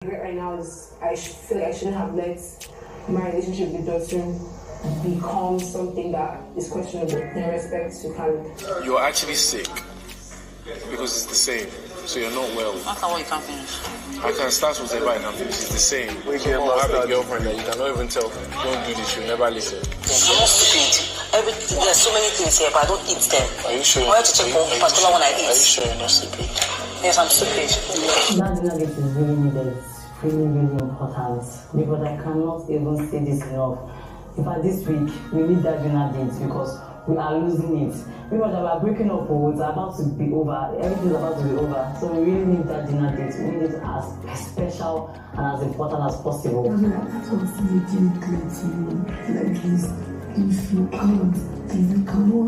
Right now is feel like I shouldn't have let my relationship with Dotun become something that is questionable in respect to Khaled. You're actually sick because it's the same. So you're not well. That's not what you can finish. I can start whatever I can finish. It's the same. We can have a girlfriend that you cannot even tell. Don't do this. You'll never listen. I'm not stupid. There's so many things here, but I don't eat them. Are you sure? I have to check one particular one I eat. Are you sure you're not stupid? Yes, I'm stupid. That dinner date is really needed. It's really, really important. Because I cannot even say this enough. In fact, this week, we need that dinner date because we are losing it. Because we are breaking up, it's about to be over. Everything's about to be over. So we really need that dinner date. We need it as special and as important as possible. That's what making it clear to you. Like this, if you cannot handle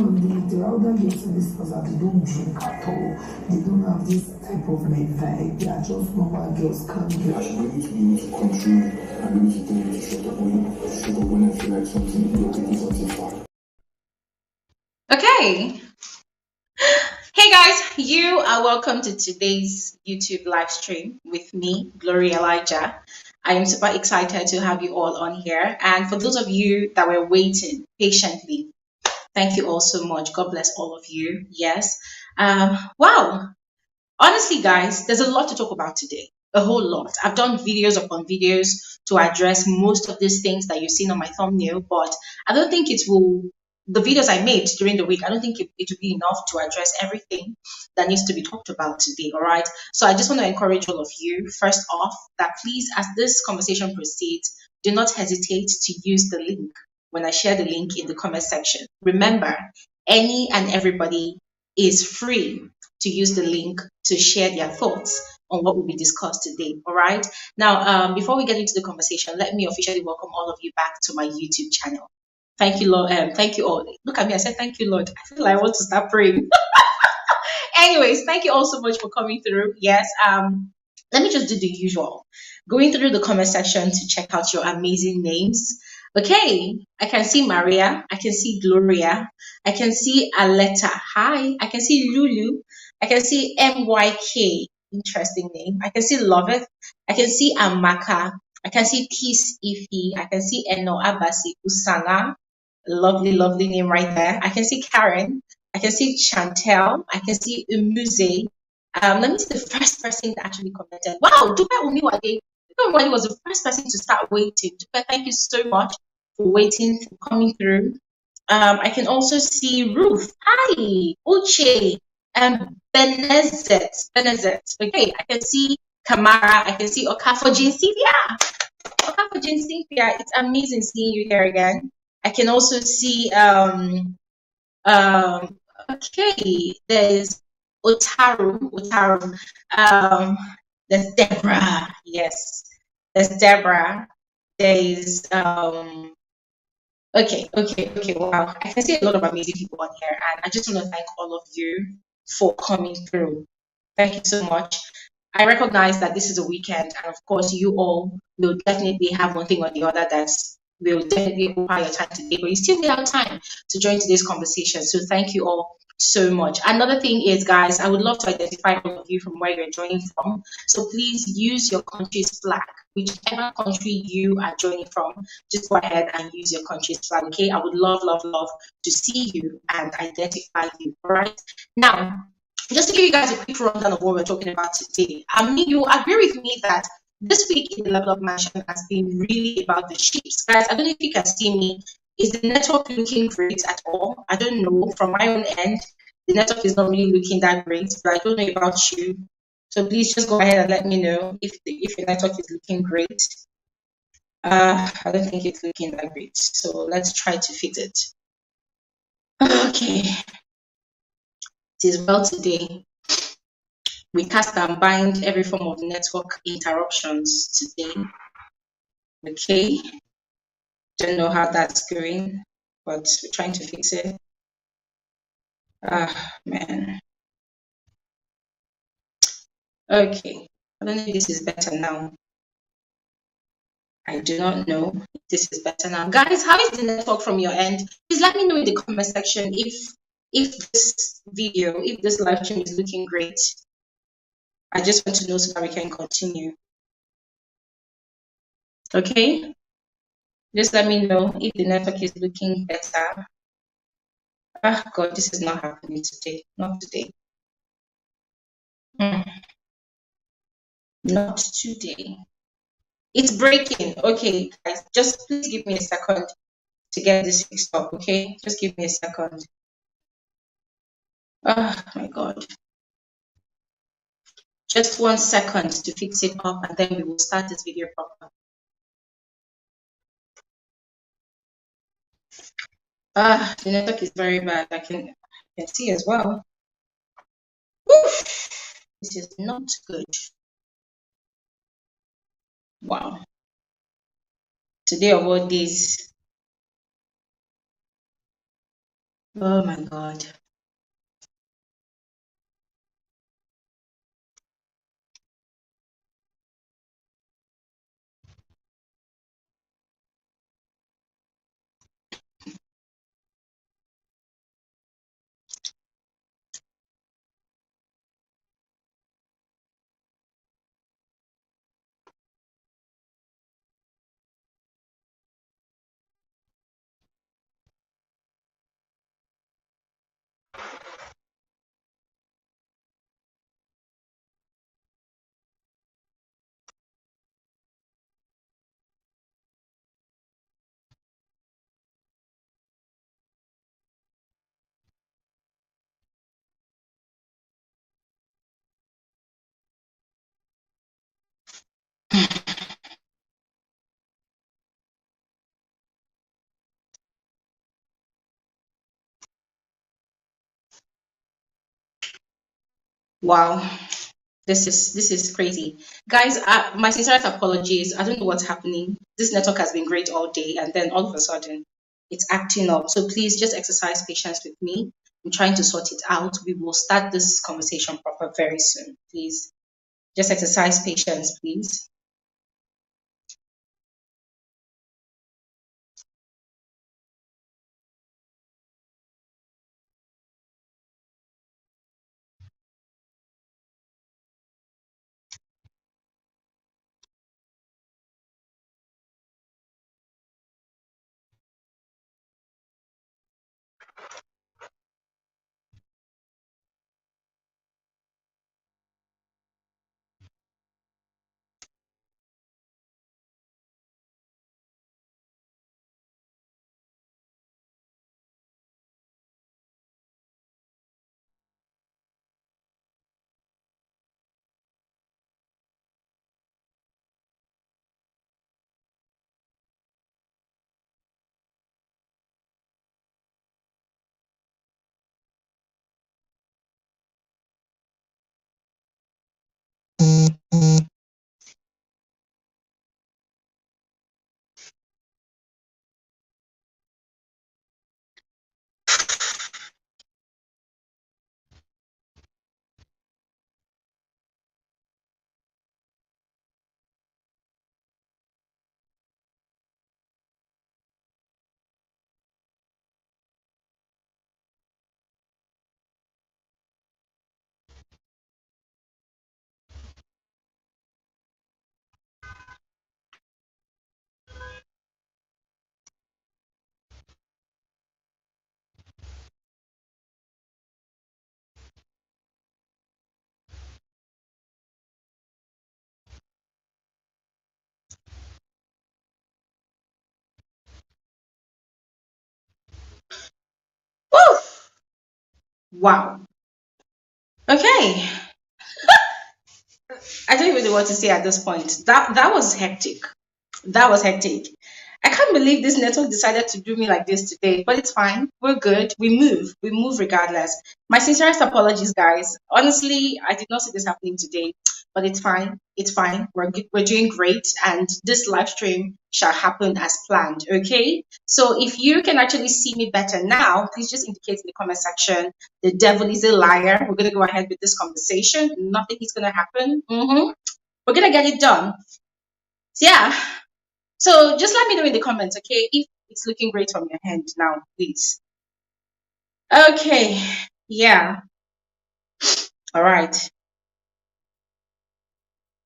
the other girls in this house that they don't drink at all, they don't have this type of like vibe, they are just normal girls can do. I should be able to be able to control and be able to tell you to shut up when I feel like something, you're taking something far. Okay. Hey guys, you are welcome to today's YouTube live stream with me, Bbnaija. I am super excited to have you all on here. And for those of you that were waiting patiently, thank you all so much. God bless all of you. Yes. Wow. Honestly, guys, there's a lot to talk about today. A whole lot. I've done videos upon videos to address most of these things that you've seen on my thumbnail, but I don't think the videos I made during the week, I don't think it will be enough to address everything that needs to be talked about today, all right? So I just want to encourage all of you, first off, that please, as this conversation proceeds, do not hesitate to use the link when I share the link in the comment section. Remember, any and everybody is free to use the link to share their thoughts on what will be discussed today, all right? Now, before we get into the conversation, let me officially welcome all of you back to my YouTube channel. Thank you, Lord. Thank you all. Look at me. I said, thank you, Lord. I feel like I want to start praying. Anyways, thank you all so much for coming through. Yes. Let me just do the usual. Going through the comment section to check out your amazing names. Okay. I can see Maria. I can see Gloria. I can see Aletta. Hi. I can see Lulu. I can see MYK. Interesting name. I can see Loveth. I can see Amaka. I can see Peace Ifi. I can see Eno Abasi Usana. Lovely, lovely name right there. I can see Karen. I can see Chantel. I can see Umuze. Let me see the first person that actually commented. Wow, Dupe Umiwade. Dupe Umiwade was the first person to start waiting. Dupe, thank you so much for waiting, for coming through. I can also see Ruth. Hi, Uche. Benezet. Okay, I can see Kamara. I can see Okafojin Sylvia. Okafojin Sylvia. It's amazing seeing you here again. I can also see okay, there's Otaru. There's Deborah. Yes, there's Deborah. There's okay, wow. I can see a lot of amazing people on here, and I just want to thank all of you for coming through. Thank you so much. I recognize that this is a weekend, and of course you all will definitely have one thing or the other that will definitely occupy your time today, but you still have time to join today's conversation. So thank you all so much. Another thing is, guys, I would love to identify all of you from where you're joining from. So please use your country's flag. Whichever country you are joining from, just go ahead and use your country's flag, okay? I would love to see you and identify you, all right? Now, just to give you guys a quick rundown of what we're talking about today, I mean, you agree with me that this week in the Level Up Mansion has been really about the ships. Guys, I don't know if you can see me. Is the network looking great at all? I don't know. From my own end, the network is not really looking that great, but I don't know about you. So please just go ahead and let me know if your network is looking great. I don't think it's looking that great. So let's try to fix it. Okay. It is well today. We cast and bind every form of network interruptions today. Okay. Don't know how that's going, but we're trying to fix it. Man. Okay. I don't know if this is better now. I do not know if this is better now. Guys, how is the network from your end? Please let me know in the comment section if this live stream is looking great. I just want to know so that we can continue. Okay, just let me know if the network is looking better. Ah, God, this is not happening today. Not today. Hmm, not today. It's breaking. Okay, guys, just please give me a second to get this fixed up. Okay, just give me a second. Oh my God. Just 1 second to fix it up, and then we will start this video proper. Ah, the network is very bad. I can see as well. Oof, this is not good. Wow. Today of all days. Oh my God. Wow. This is crazy, guys. My sincerest apologies. I don't know what's happening. This network has been great all day, and then all of a sudden it's acting up. So please just exercise patience with me. I'm trying to sort it out. We will start this conversation proper very soon. Please just exercise patience, please. Woo! Wow. Okay. I don't even know what to say at this point. That was hectic. That was hectic. I can't believe this network decided to do me like this today, but it's fine. We're good. We move. We move regardless. My sincerest apologies, guys. Honestly, I did not see this happening today, but it's fine. It's fine. We're doing great, and this live stream shall happen as planned. Okay. So if you can actually see me better now, please just indicate in the comment section. The devil is a liar. We're gonna go ahead with this conversation. Nothing is gonna happen. We're gonna get it done. So yeah. So just let me know in the comments, okay, if it's looking great from your hand now, please. Okay, yeah, all right.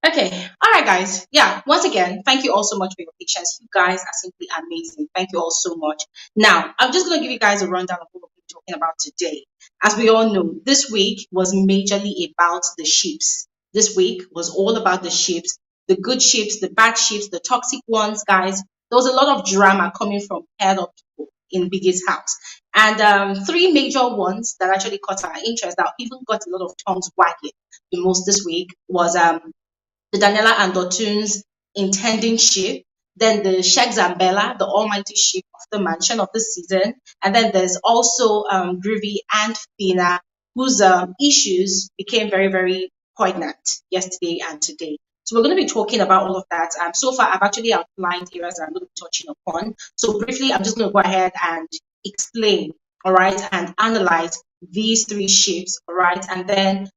Okay. All right, guys. Yeah. Once again, thank you all so much for your patience. You guys are simply amazing. Thank you all so much. Now, I'm just going to give you guys a rundown of what we're talking about today. As we all know, this week was majorly about the ships. This week was all about the ships, the good ships, the bad ships, the toxic ones, guys. There was a lot of drama coming from paired up people in Biggie's house. And three major ones that actually caught our interest that even got a lot of tongues wagging the most this week was the Daniela and Dotun's intending ship, then the Sheikh Zambella, the almighty ship of the mansion of the season, and then there's also Groovy and Fina, whose issues became very, very poignant yesterday and today. So we're going to be talking about all of that. So far, I've actually outlined areas that I'm going to be touching upon. So briefly, I'm just going to go ahead and explain, all right, and analyze these three ships, all right, and then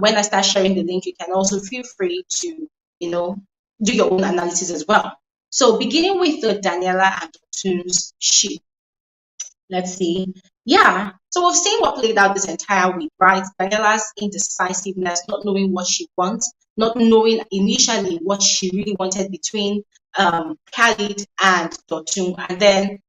when I start sharing the link, you can also feel free to, you know, do your own analysis as well. So beginning with the Daniela and Otun's ship, let's see. Yeah, so we've seen what played out this entire week, right? Daniela's indecisiveness, not knowing what she wants, not knowing initially what she really wanted between Khalid and Dotun, and then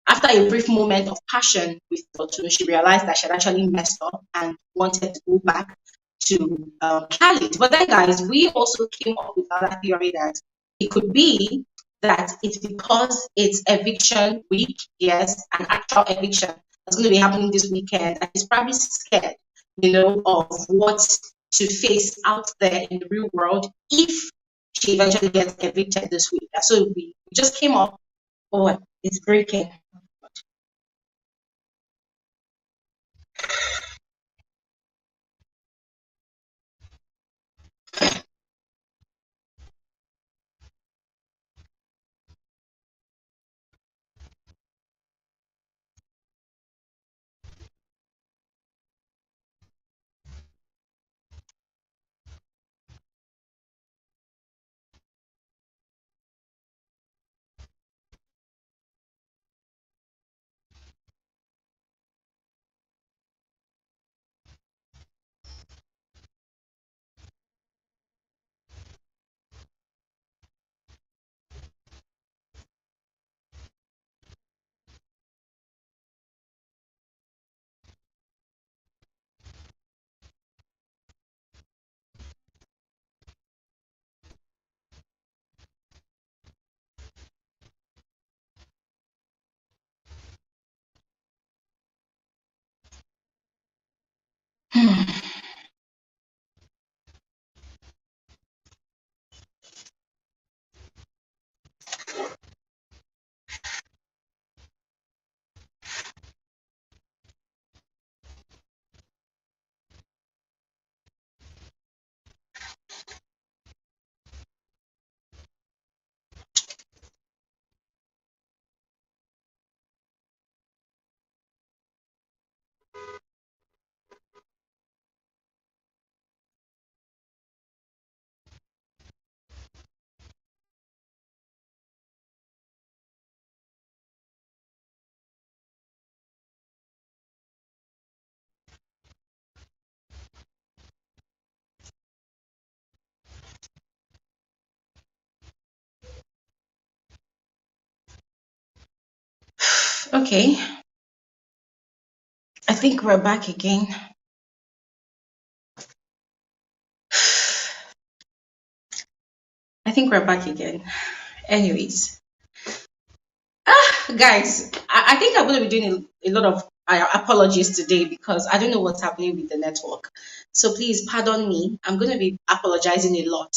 after a brief moment of passion with Dotun, she realized that she had actually messed up and wanted to go back to Khalid. But then, guys, we also came up with another theory that it could be that it's because it's eviction week, yes, an actual eviction that's going to be happening this weekend, and she's probably scared, of what to face out there in the real world if she eventually gets evicted this week. So we just came up. Oh, it's breaking. Okay, I think we're back again. I think we're back again. Anyways, guys, I think I'm going to be doing a lot of apologies today because I don't know what's happening with the network. So please pardon me. I'm going to be apologizing a lot.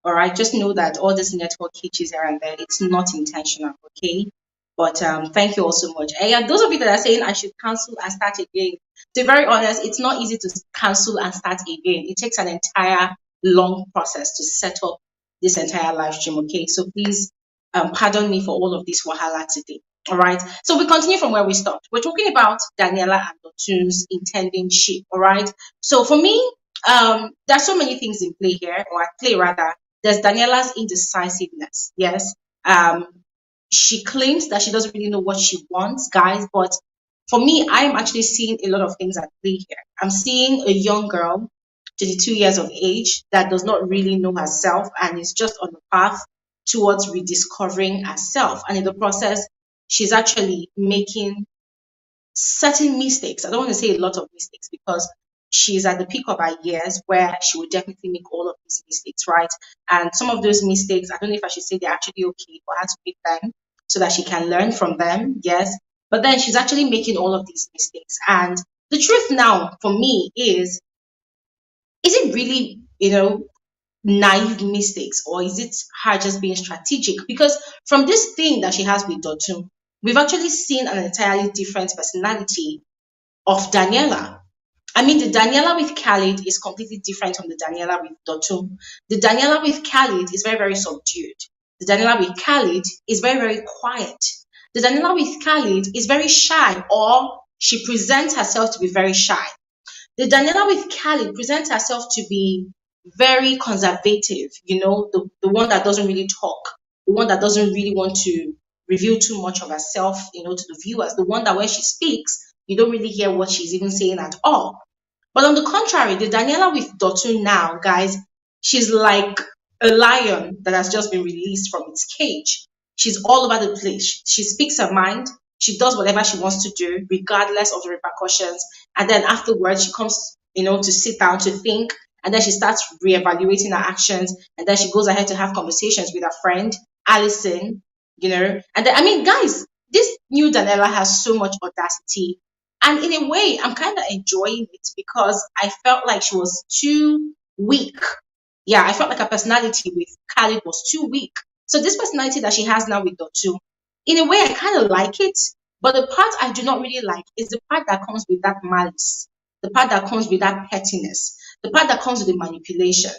All right, just know that all this network hitches here and there, it's not intentional. Okay, but thank you all so much. And yeah, those of you that are saying I should cancel and start again, to be very honest, it's not easy to cancel and start again. It takes an entire long process to set up this entire live stream. Okay, so please pardon me for all of this wahala today. All right. So we continue from where we stopped. We're talking about Daniela and Dotun's intending ship. All right. So for me, there's so many things in play here, or at play rather. There's Daniela's indecisiveness. Yes. She claims that she doesn't really know what she wants, guys. But for me, I'm actually seeing a lot of things at play here. I'm seeing a young girl 22 years of age, that does not really know herself and is just on the path towards rediscovering herself. And in the process, she's actually making certain mistakes. I don't want to say a lot of mistakes because she's at the peak of her years where she would definitely make all of these mistakes, right? And some of those mistakes, I don't know if I should say they're actually okay for her to make them so that she can learn from them, yes. But then she's actually making all of these mistakes. And the truth now for me is it really, naive mistakes, or is it her just being strategic? Because from this thing that she has with Dotun, we've actually seen an entirely different personality of Daniela. I mean, the Daniela with Khalid is completely different from the Daniela with Dotun. The Daniela with Khalid is very, very subdued. The Daniela with Khalid is very, very quiet. The Daniela with Khalid is very shy, or she presents herself to be very shy. The Daniela with Khalid presents herself to be very conservative, the one that doesn't really talk, the one that doesn't really want to reveal too much of herself, to the viewers, the one that when she speaks, you don't really hear what she's even saying at all. But on the contrary, the Daniela with Dotun now, guys, she's like a lion that has just been released from its cage. She's all over the place. She speaks her mind. She does whatever she wants to do, regardless of the repercussions. And then afterwards, she comes, to sit down to think. And then she starts reevaluating her actions. And then she goes ahead to have conversations with her friend, Allison, And then, I mean, guys, this new Daniela has so much audacity. And in a way, I'm kind of enjoying it because I felt like she was too weak. Yeah, I felt like her personality with Khalid was too weak. So this personality that she has now with Dotu, in a way, I kind of like it. But the part I do not really like is the part that comes with that malice, the part that comes with that pettiness, the part that comes with the manipulation.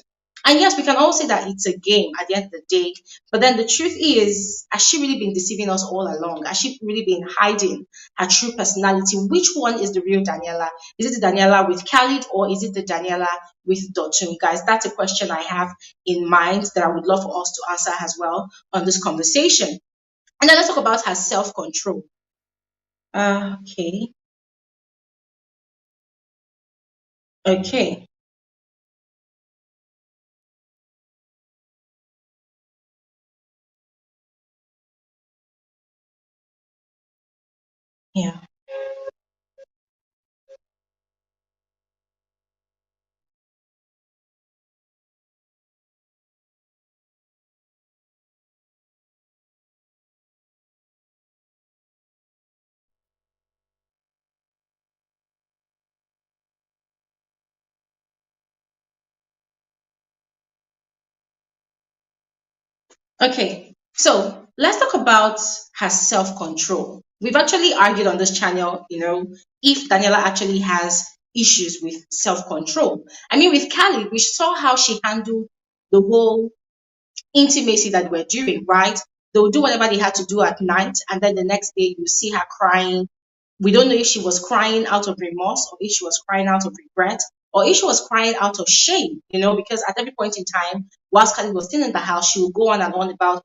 And yes, we can all say that it's a game at the end of the day. But then the truth is, has she really been deceiving us all along? Has she really been hiding her true personality? Which one is the real Daniela? Is it the Daniela with Khalid, or is it the Daniela with Dotun? Guys, that's a question I have in mind that I would love for us to answer as well on this conversation. And then let's talk about her self-control. Okay. Okay. Yeah. Okay, so let's talk about her self control. We've actually argued on this channel, if Daniela actually has issues with self control. I mean, with Khalid, we saw how she handled the whole intimacy that we're doing, right? They'll do whatever they had to do at night, and then the next day you see her crying. We don't know if she was crying out of remorse, or if she was crying out of regret, or if she was crying out of shame, because at every point in time, whilst Khalid was still in the house, she would go on and on about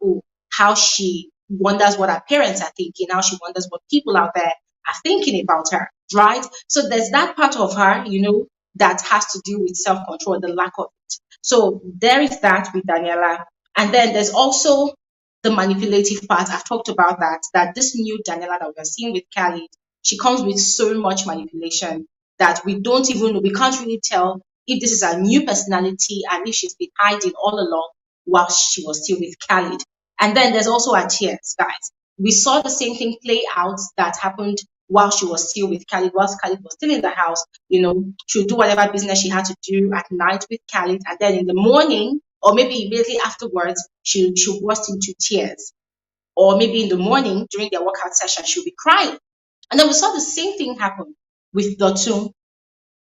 how she wonders what her parents are thinking, how she wonders what people out there are thinking about her, right? So there's that part of her, that has to do with self-control, the lack of it. So there is that with Daniela. And then there's also the manipulative part. I've talked about that this new Daniela that we're seeing with Khalid, she comes with so much manipulation that we don't even know, we can't really tell if this is a new personality and if she's been hiding all along while she was still with Khalid. And then there's also her tears, guys. We saw the same thing play out that happened while she was still with Khalid, whilst Khalid was still in the house. She would do whatever business she had to do at night with Khalid, and then in the morning, or maybe immediately afterwards, she burst into tears. Or maybe in the morning during their workout session, she'll be crying. And then we saw the same thing happen with Dotun.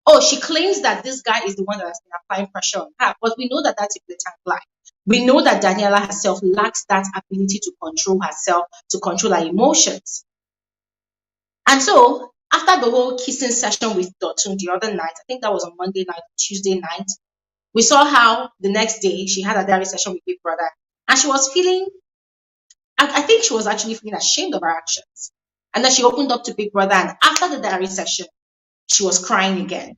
Oh, she claims that this guy is the one that has been applying pressure on her, but we know that that's a blatant lie. We know that Daniela herself lacks that ability to control herself, to control her emotions. And so, after the whole kissing session with Dotun the other night, I think that was on Monday night, Tuesday night, we saw how the next day she had a diary session with Big Brother, and she was feeling, I think she was actually feeling ashamed of her actions. And then she opened up to Big Brother, and after the diary session, she was crying again.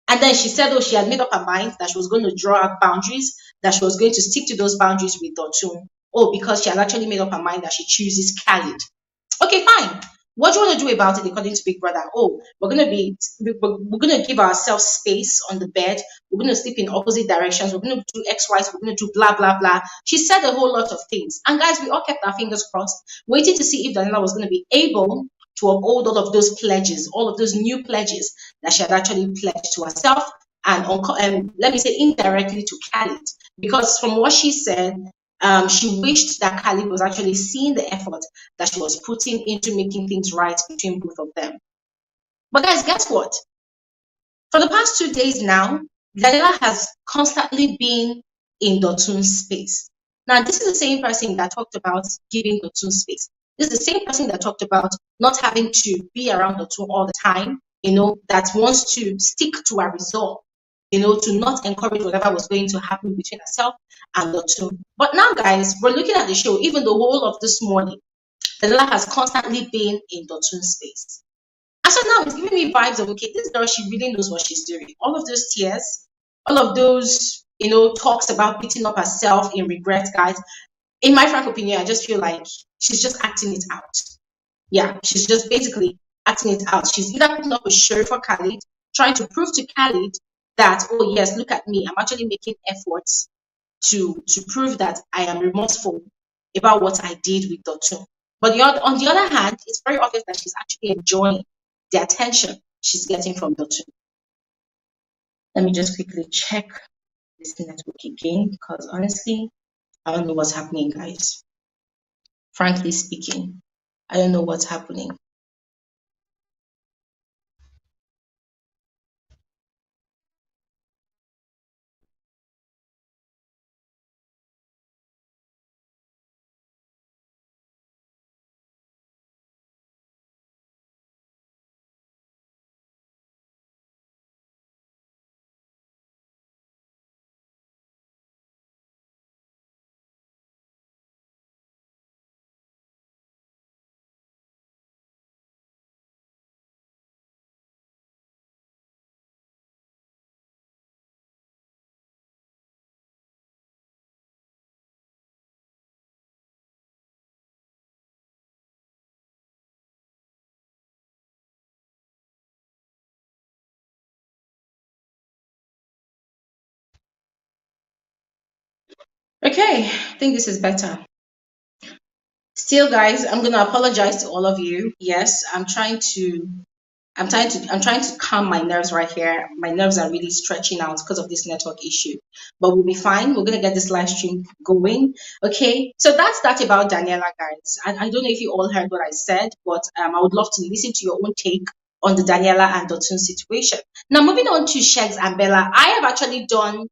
And then she said, oh, she had made up her mind that she was going to draw out boundaries, that she was going to stick to those boundaries with Dotun. Oh, because she had actually made up her mind that she chooses Khalid. Okay, fine. What do you want to do about it according to Big Brother? Oh, we're gonna give ourselves space on the bed. We're gonna sleep in opposite directions. We're gonna do X, Y, we're gonna do blah blah blah. She said a whole lot of things. And guys, we all kept our fingers crossed, waiting to see if Daniela was gonna be able to uphold all of those pledges, all of those new pledges that she had actually pledged to herself and let me say indirectly to Khalid. Because from what she said, she wished that Khalid was actually seeing the effort that she was putting into making things right between both of them. But guys, guess what? For the past 2 days now, Daniela has constantly been in Dotun's space. Now, this is the same person that talked about giving Dotun space. This is the same person that talked about not having to be around Dotun all the time, that wants to stick to her resolve, to not encourage whatever was going to happen between herself and Dotun. But now, guys, we're looking at the show, even the whole of this morning, Daniela has constantly been in Dotun's space. And so now it's giving me vibes of, okay, this girl, she really knows what she's doing. All of those tears, all of those, talks about beating up herself in regret, guys. In my frank opinion, I just feel like she's just acting it out. Yeah, she's just basically acting it out. She's either putting up a show for Khalid, trying to prove to Khalid that, oh yes, look at me, I'm actually making efforts to prove that I am remorseful about what I did with Dotun. But on the other hand, it's very obvious that she's actually enjoying the attention she's getting from Dotun. Let me just quickly check this network again, because honestly, I don't know what's happening, guys. Frankly speaking, I don't know what's happening. Okay, I think this is better. Still, guys, I'm gonna apologize to all of you. Yes, I'm trying to calm my nerves right here. My nerves are really stretching out because of this network issue. But we'll be fine. We're gonna get this live stream going. Okay. So that's that about Daniela, guys. I don't know if you all heard what I said, but I would love to listen to your own take on the Daniela and Dotun situation. Now, moving on to Shegs and Bella, I have actually done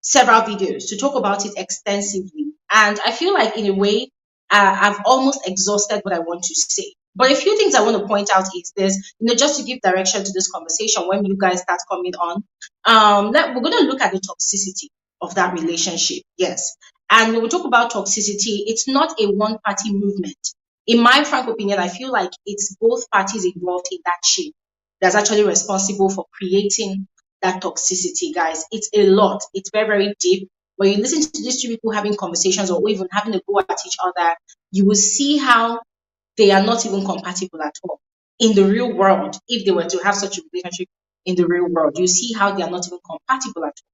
several videos to talk about it extensively. And I feel like, in a way, I've almost exhausted what I want to say. But a few things I want to point out is this, just to give direction to this conversation when you guys start coming on. We're going to look at the toxicity of that relationship. Yes. And when we talk about toxicity, it's not a one-party movement. In my frank opinion, I feel like it's both parties involved in that shit that's actually responsible for creating that toxicity, guys. It's a lot. It's very, very deep. When you listen to these two people having conversations or even having a go at each other, you will see how they are not even compatible at all. In the real world, if they were to have such a relationship in the real world, you see how they are not even compatible at all.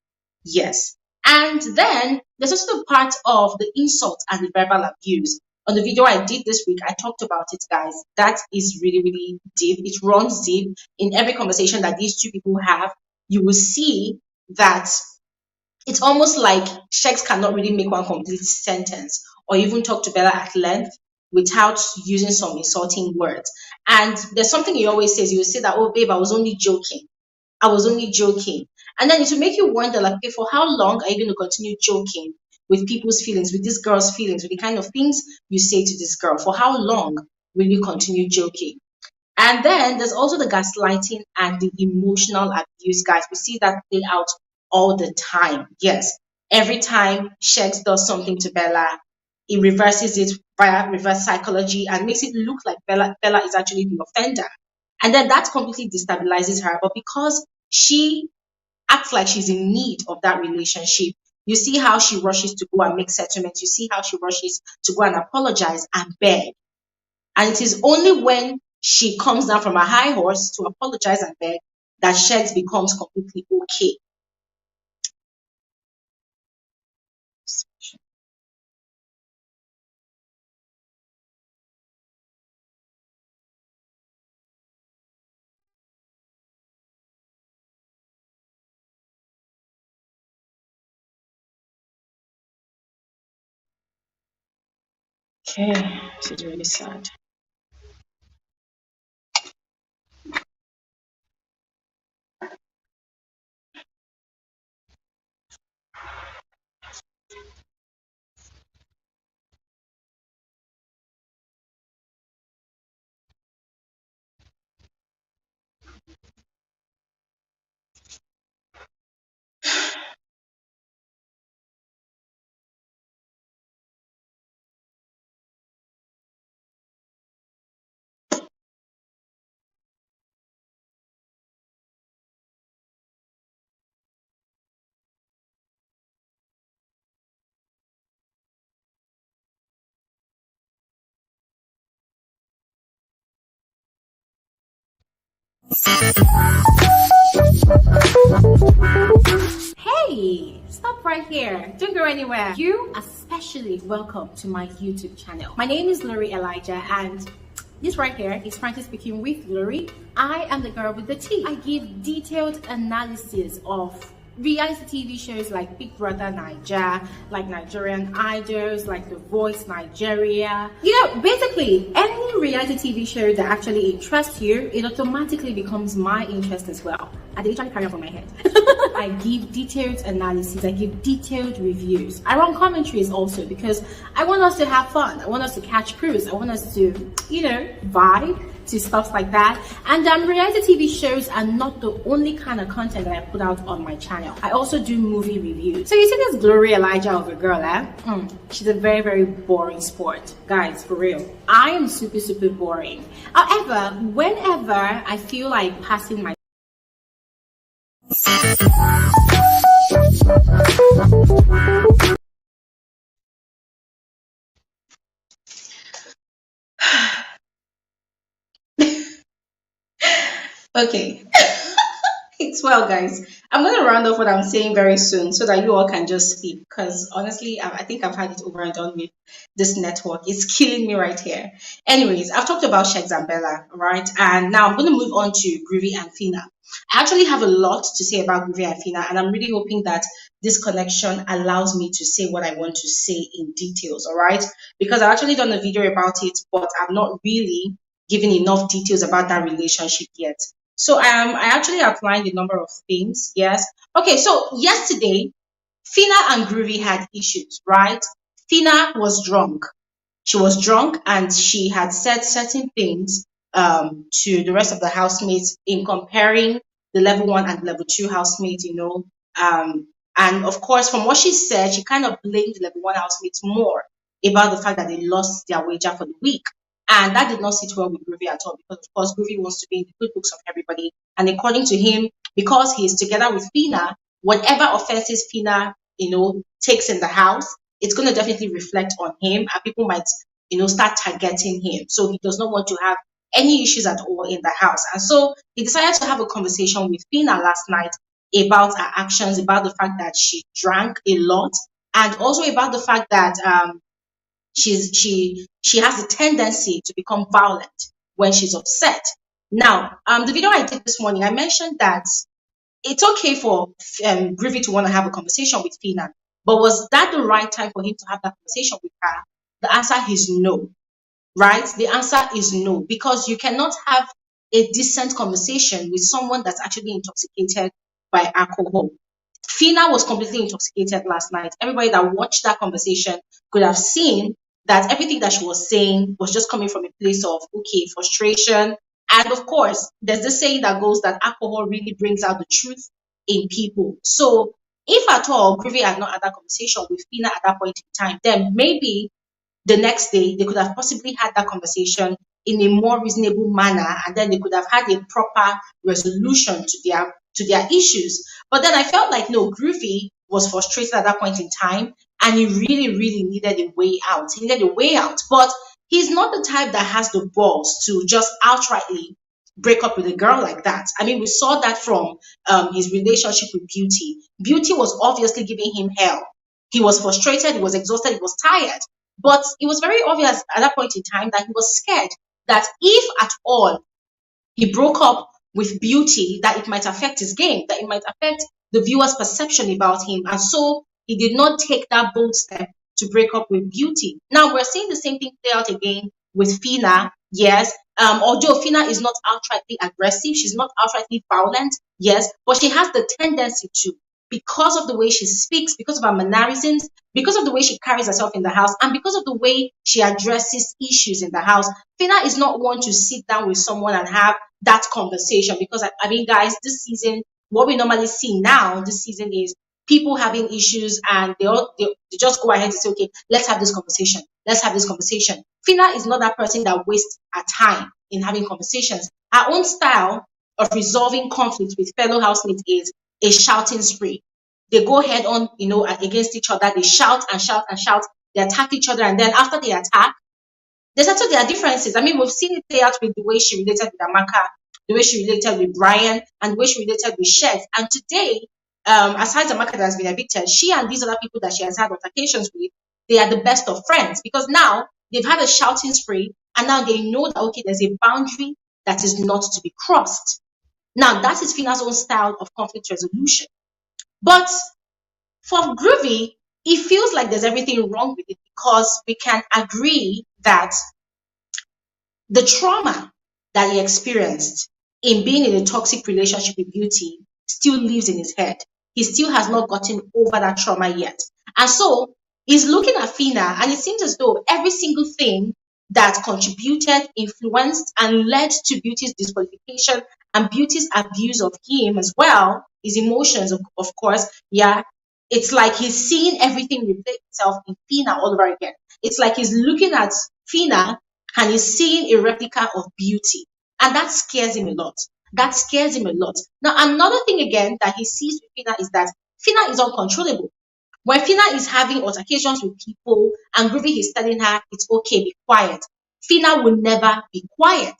Yes. And then there's also the part of the insult and the verbal abuse. On the video I did this week, I talked about it, guys. That is really, really deep. It runs deep. In every conversation that these two people have, you will see that it's almost like Shegs cannot really make one complete sentence or even talk to Bella at length without using some insulting words. And there's something he always says. He will say that, oh, babe, I was only joking. I was only joking. And then it will make you wonder, like, okay, for how long are you going to continue joking with people's feelings, with this girl's feelings, with the kind of things you say to this girl? For how long will you continue joking? And then there's also the gaslighting and the emotional abuse, guys. We see that play out all the time. Yes. Every time Shegs does something to Bella, he reverses it via reverse psychology and makes it look like Bella is actually the offender. And then that completely destabilizes her. But because she acts like she's in need of that relationship. You see how she rushes to go and make settlements. You see how she rushes to go and apologize and beg. And it is only when she comes down from a high horse to apologize and beg that Shegs becomes completely okay. Okay, she's really sad. Hey, stop right here. Don't go anywhere. You are especially welcome to my YouTube channel. My name is Bbnaija, and this right here is frankly speaking with Glory. I am the girl with the tea. I give detailed analysis of reality TV shows like Big Brother Naija, like Nigerian Idols, like The Voice Nigeria. You know, basically any reality TV show that actually interests you, it automatically becomes my interest as well. I literally carry off on my head. I give detailed analysis, I give detailed reviews. I run commentaries also because I want us to have fun. I want us to catch cruise. I want us to, you know, vibe to stuff like that. And reality TV shows are not the only kind of content that I put out on my channel. I also do movie reviews. So you see this Bbnaija of a girl, she's a very, very boring sport. Guys, for real. I am super, super boring. However, whenever I feel like passing my okay. It's well, guys. I'm going to round off what I'm saying very soon so that you all can just sleep. Because honestly, I think I've had it over and done with this network. It's killing me right here. Anyways, I've talked about Shegs and Bella, right? And now I'm going to move on to Groovy and Fina. I actually have a lot to say about Groovy and Fina, and I'm really hoping that this connection allows me to say what I want to say in details, all right? Because I've actually done a video about it, but I've not really given enough details about that relationship yet. So I actually outlined a number of things. Yes. Okay. So yesterday, Fina and Groovy had issues, right? Fina was drunk. She was drunk and she had said certain things to the rest of the housemates in comparing the level 1 and level 2 housemates, you know. And of course, from what she said, she kind of blamed the level 1 housemates more about the fact that they lost their wager for the week. And that did not sit well with Groovy at all because, of course, Groovy wants to be in the good books of everybody. And according to him, because he is together with Fina, whatever offenses Fina, you know, takes in the house, it's going to definitely reflect on him and people might, you know, start targeting him. So he does not want to have any issues at all in the house. And so he decided to have a conversation with Fina last night about her actions, about the fact that she drank a lot, and also about the fact that she has a tendency to become violent when she's upset. Now, the video I did this morning, I mentioned that it's okay for Groovy to want to have a conversation with Fina, but was that the right time for him to have that conversation with her? The answer is no, right? The answer is no, because you cannot have a decent conversation with someone that's actually intoxicated by alcohol. Fina was completely intoxicated last night. Everybody that watched that conversation could have seen that everything that she was saying was just coming from a place of, okay, frustration. And of course, there's this saying that goes that alcohol really brings out the truth in people. So if at all Groovy had not had that conversation with Fina at that point in time, then maybe the next day they could have possibly had that conversation in a more reasonable manner, and then they could have had a proper resolution to their to their issues. But then I felt like no, Groovy was frustrated at that point in time, and he really, really needed a way out. He needed a way out. But he's not the type that has the balls to just outrightly break up with a girl like that. I mean, we saw that from his relationship with Beauty. Beauty was obviously giving him hell. He was frustrated, he was exhausted, he was tired. But it was very obvious at that point in time that he was scared that if at all he broke up with Beauty, that it might affect his game, that it might affect the viewer's perception about him. And so he did not take that bold step to break up with Beauty. Now we're seeing the same thing play out again with Fina. Yes, although Fina is not outrightly aggressive, she's not outrightly violent, yes, but she has the tendency to, because of the way she speaks, because of her mannerisms, because of the way she carries herself in the house, and because of the way she addresses issues in the house. Fina is not one to sit down with someone and have that conversation, because I mean, guys, this season, what we normally see now this season is people having issues, and they just go ahead and say, okay, let's have this conversation. Let's have this conversation. Fina is not that person that wastes her time in having conversations. Her own style of resolving conflict with fellow housemates is a shouting spree. They go head on, against each other. They shout and shout and shout. They attack each other, and then after they attack, they settle their differences. I mean, we've seen it play out with the way she related with Amaka, the way she related with Brian, and the way she related with Shed. And today, aside Amaka that has been evicted, she and these other people that she has had altercations with, they are the best of friends, because now they've had a shouting spree, and now they know that, okay, there's a boundary that is not to be crossed. Now, that is Fina's own style of conflict resolution. But for Groovy, it feels like there's everything wrong with it, because we can agree that the trauma that he experienced in being in a toxic relationship with Beauty still lives in his head. He still has not gotten over that trauma yet. And so he's looking at Fina, and it seems as though every single thing that contributed, influenced, and led to Beauty's disqualification and Beauty's abuse of him as well, his emotions, of course, yeah, it's like he's seeing everything replay itself in Fina all over again. It's like he's looking at Fina and he's seeing a replica of Beauty. And that scares him a lot. That scares him a lot. Now, another thing again that he sees with Fina is that Fina is uncontrollable. When Fina is having altercations with people and Groovy is telling her, it's okay, be quiet, Fina will never be quiet.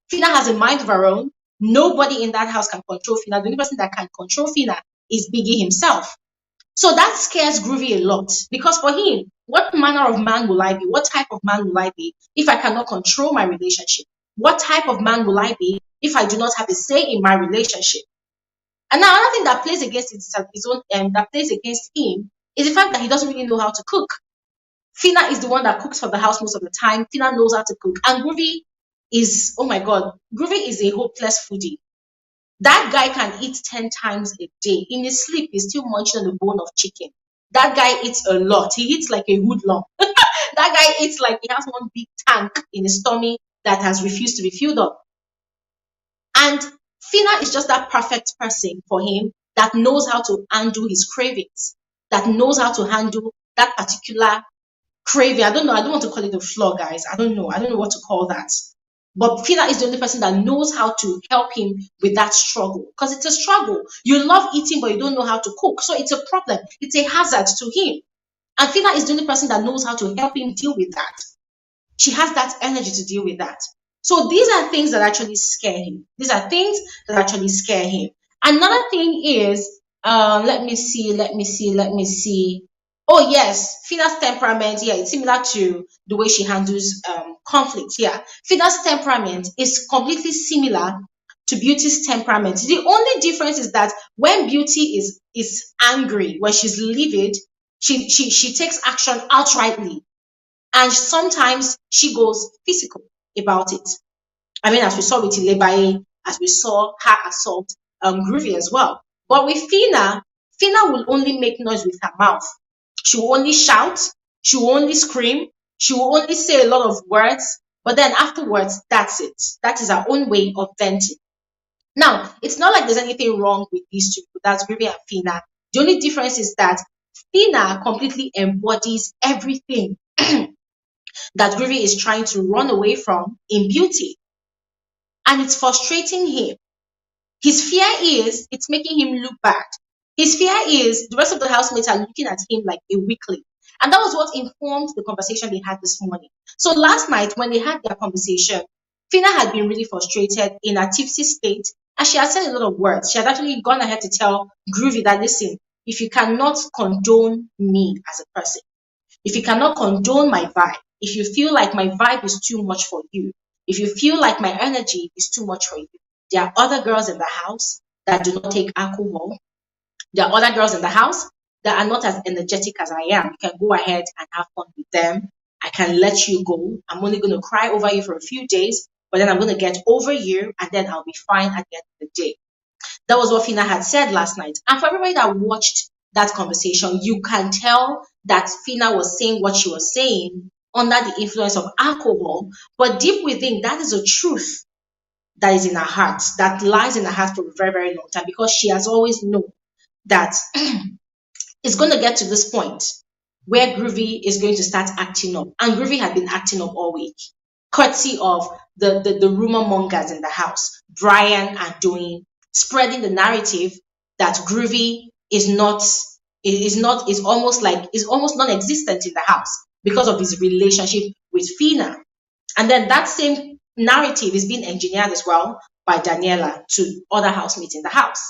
Fina has a mind of her own. Nobody in that house can control Fina. The only person that can control Fina is Biggie himself. So that scares Groovy a lot, because for him, what manner of man will I be? What type of man will I be if I cannot control my relationship? What type of man will I be if I do not have a say in my relationship? And now another thing that plays against his own that plays against him is the fact that he doesn't really know how to cook. Fina is the one that cooks for the house most of the time. Fina knows how to cook, and Groovy is, oh my God, Groovy is a hopeless foodie. That guy can eat 10 times a day. In his sleep, he's still munching on the bone of chicken. That guy eats a lot. He eats like a hoodlum. That guy eats like he has one big tank in his tummy that has refused to be filled up. And Fina is just that perfect person for him that knows how to handle his cravings, that knows how to handle that particular craving. I don't know. I don't want to call it a flaw, guys. I don't know. I don't know what to call that. But Fina is the only person that knows how to help him with that struggle, because it's a struggle. You love eating, but you don't know how to cook. So it's a problem. It's a hazard to him. And Fina is the only person that knows how to help him deal with that. She has that energy to deal with that. So these are things that actually scare him. These are things that actually scare him. Another thing is, let me see. Oh yes, Fina's temperament, yeah, it's similar to the way she handles conflict. Yeah, Fina's temperament is completely similar to Beauty's temperament. The only difference is that when Beauty is angry, when she's livid, she takes action outrightly, and sometimes she goes physical about it. I mean, as we saw with Bbnaija, as we saw her assault Groovy as well. But with Fina will only make noise with her mouth. She will only shout, she will only scream, she will only say a lot of words, but then afterwards, that's it. That is her own way of venting. Now, it's not like there's anything wrong with these two, that's Groovy and Fina. The only difference is that Fina completely embodies everything that Groovy is trying to run away from in Beauty. And it's frustrating him. His fear is it's making him look bad. His fear is the rest of the housemates are looking at him like a weakling. And that was what informed the conversation they had this morning. So last night, when they had their conversation, Fina had been really frustrated in a tipsy state, and she had said a lot of words. She had actually gone ahead to tell Groovy that, listen, if you cannot condone me as a person, if you cannot condone my vibe, if you feel like my vibe is too much for you, if you feel like my energy is too much for you, there are other girls in the house that do not take alcohol. There are other girls in the house that are not as energetic as I am. You can go ahead and have fun with them. I can let you go. I'm only going to cry over you for a few days, but then I'm going to get over you and then I'll be fine at the end of the day. That was what Fina had said last night. And for everybody that watched that conversation, you can tell that Fina was saying what she was saying under the influence of alcohol. But deep within, that is a truth that is in her heart, that lies in her heart for a very, very long time, because she has always known that it's going to get to this point where Groovy is going to start acting up. And Groovy had been acting up all week, courtesy of the rumor mongers in the house, Brian and Doing, spreading the narrative that Groovy is almost non-existent in the house because of his relationship with Fina. And then that same narrative is being engineered as well by Daniela to other housemates in the house.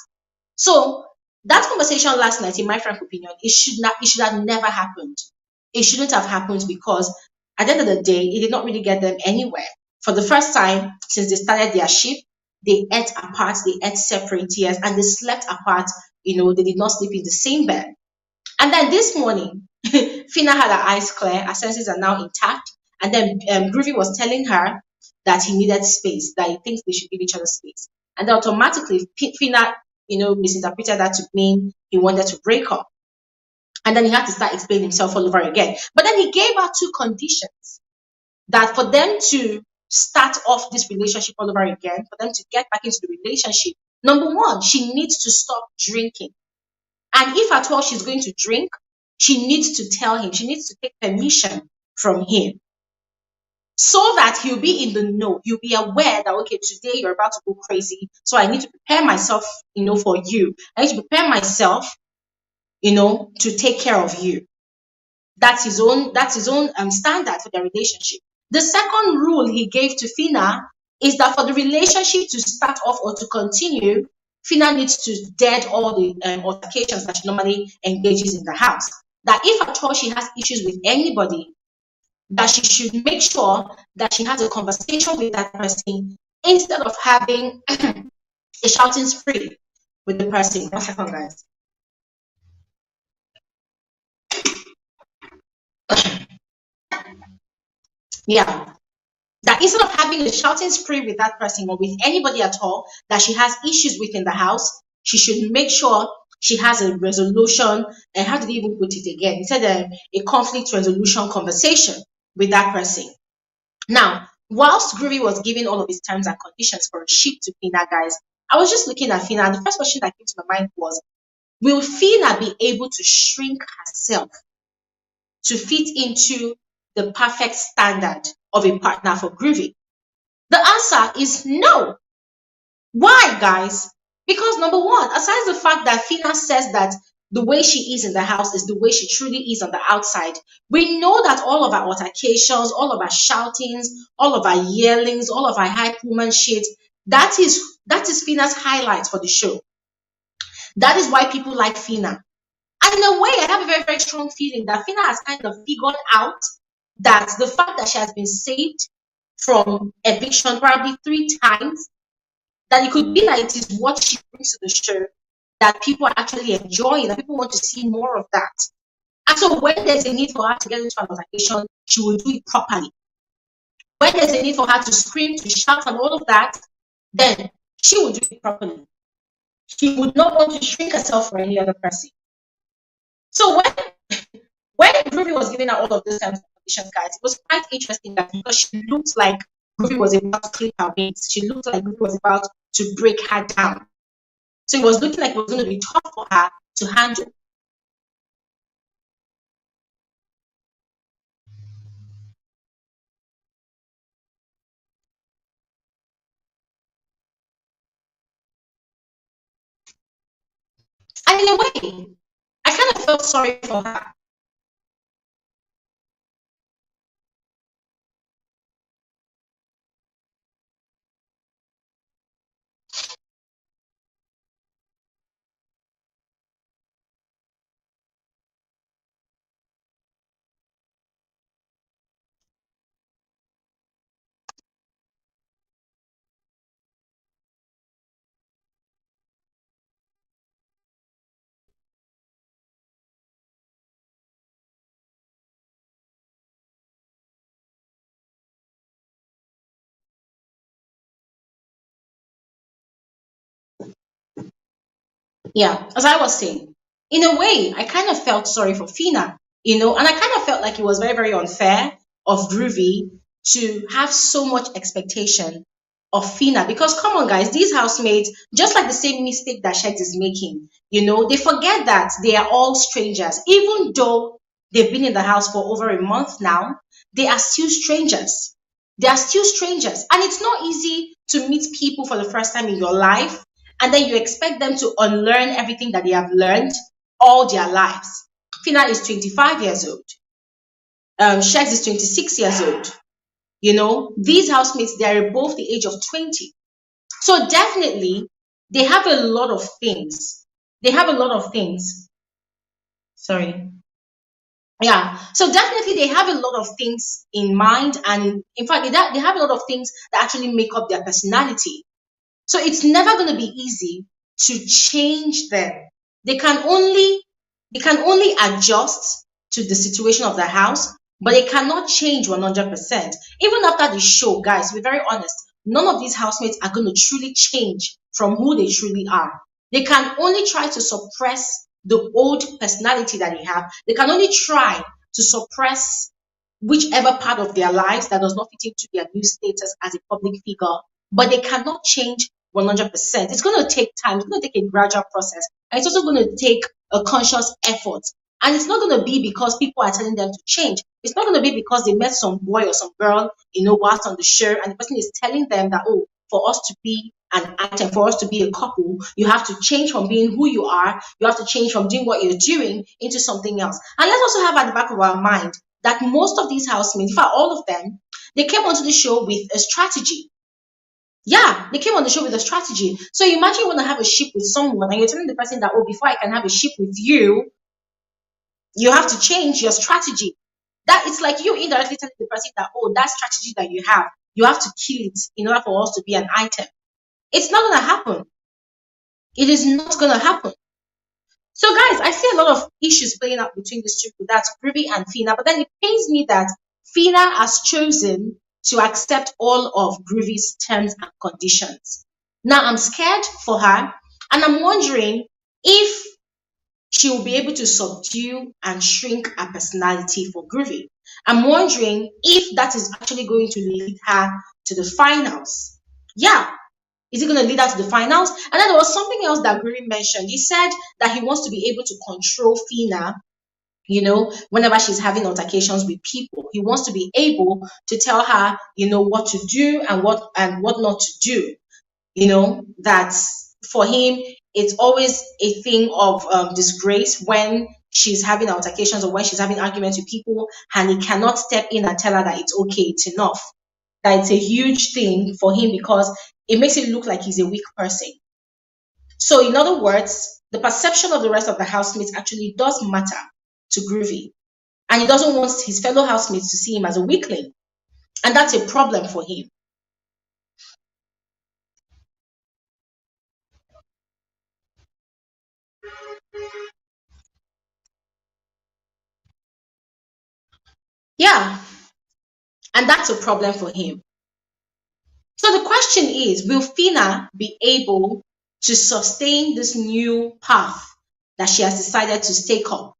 So that conversation last night, in my frank opinion, it should have never happened. It shouldn't have happened, because at the end of the day, it did not really get them anywhere. For the first time since they started their ship, they ate apart, they ate separate, yes, and they slept apart. They did not sleep in the same bed. And then this morning, Fina had her eyes clear, her senses are now intact. And then Groovy was telling her that he needed space, that he thinks they should give each other space. And then automatically, Fina, misinterpreted that to mean he wanted to break up. And then he had to start explaining himself all over again. But then he gave her two conditions that for them to start off this relationship all over again, for them to get back into the relationship, number one, she needs to stop drinking. And if at all she's going to drink, she needs to tell him, she needs to take permission from him, so that he'll be in the know. He'll be aware that, okay, today you're about to go crazy. So I need to prepare myself, for you. I need to prepare myself, to take care of you. That's his own standard for their relationship. The second rule he gave to Fina is that for the relationship to start off or to continue, Fina needs to dead all the altercations that she normally engages in the house. That if at all she has issues with anybody, that she should make sure that she has a conversation with that person instead of having a shouting spree with the person. 1 second, guys. Yeah. That instead of having a shouting spree with that person or with anybody at all that she has issues with in the house, she should make sure she has a resolution. And how did he even put it again? He said a conflict resolution conversation with that person. Now, whilst Groovy was giving all of his terms and conditions for a ship to Fina, guys, I was just looking at Fina, and the first question that came to my mind was, will Fina be able to shrink herself to fit into the perfect standard of a partner for Groovy? The answer is no. Why, guys? Because number one, aside the fact that Fina says that the way she is in the house is the way she truly is on the outside, we know that all of our altercations, all of our shoutings, all of our yellings, all of our hype woman shit, that is Fina's highlight for the show. That is why people like Fina. And in a way, I have a very, very strong feeling that Fina has kind of figured out that the fact that she has been saved from eviction probably 3 times, that it could be that it is what she brings to the show that people are actually enjoying, that people want to see more of that. And so when there's a need for her to get into an altercation, she will do it properly. When there's a need for her to scream, to shout, and all of that, then she will do it properly. She would not want to shrink herself for any other person. So when Groovy was giving her all of those terms and conditions, guys, it was quite interesting that because she looked like Groovy was about to clip her wings. She looked like Groovy was about to break her down. So it was looking like it was going to be tough for her to handle. And in a way, I kind of felt sorry for her. Yeah, as I was saying, in a way, I kind of felt sorry for Fina, and I kind of felt like it was very, very unfair of Groovy to have so much expectation of Fina. Because come on, guys, these housemates, just like the same mistake that Shex is making, they forget that they are all strangers. Even though they've been in the house for over a month now, they are still strangers. They are still strangers. And it's not easy to meet people for the first time in your life and then you expect them to unlearn everything that they have learned all their lives. Fina is 25 years old. Shex is 26 years old. These housemates, they are above the age of 20. So definitely, they have a lot of things. They have a lot of things. Sorry. Yeah. So definitely, they have a lot of things in mind. And in fact, they have a lot of things that actually make up their personality. So it's never going to be easy to change them. They can only adjust to the situation of the house, but they cannot change 100%. Even after the show, guys, to be very honest, none of these housemates are going to truly change from who they truly are. They can only try to suppress the old personality that they have. They can only try to suppress whichever part of their lives that does not fit into their new status as a public figure, but they cannot change 100%. It's going to take time. It's going to take a gradual process. And it's also going to take a conscious effort. And it's not going to be because people are telling them to change. It's not going to be because they met some boy or some girl, whilst on the show, and the person is telling them that, oh, for us to be an item, for us to be a couple, you have to change from being who you are. You have to change from doing what you're doing into something else. And let's also have at the back of our mind that most of these housemates, in fact, all of them, they came onto the show with a strategy. Yeah, they came on the show with a strategy. So imagine you want to have a ship with someone and you're telling the person that, oh, before I can have a ship with you, you have to change your strategy. That it's like you indirectly telling the person that, oh, that strategy that you have to kill it in order for us to be an item. It's not going to happen. It is not going to happen. So, guys, I see a lot of issues playing out between these two, that's Groovy and Fina. But then it pains me that Fina has chosen to accept all of Groovy's terms and conditions. Now, I'm scared for her, and I'm wondering if she will be able to subdue and shrink her personality for Groovy. I'm wondering if that is actually going to lead her to the finals. Yeah, is it going to lead us to the finals? And then there was something else that Groovy mentioned. He said that he wants to be able to control Fina, whenever she's having altercations with people. He wants to be able to tell her, what to do and what not to do. That for him, it's always a thing of disgrace when she's having altercations or when she's having arguments with people, and he cannot step in and tell her that it's okay, it's enough. That it's a huge thing for him because it makes it look like he's a weak person. So, in other words, the perception of the rest of the housemates actually does matter to Groovy. And he doesn't want his fellow housemates to see him as a weakling. And that's a problem for him. Yeah. And that's a problem for him. So the question is, will Fina be able to sustain this new path that she has decided to stake up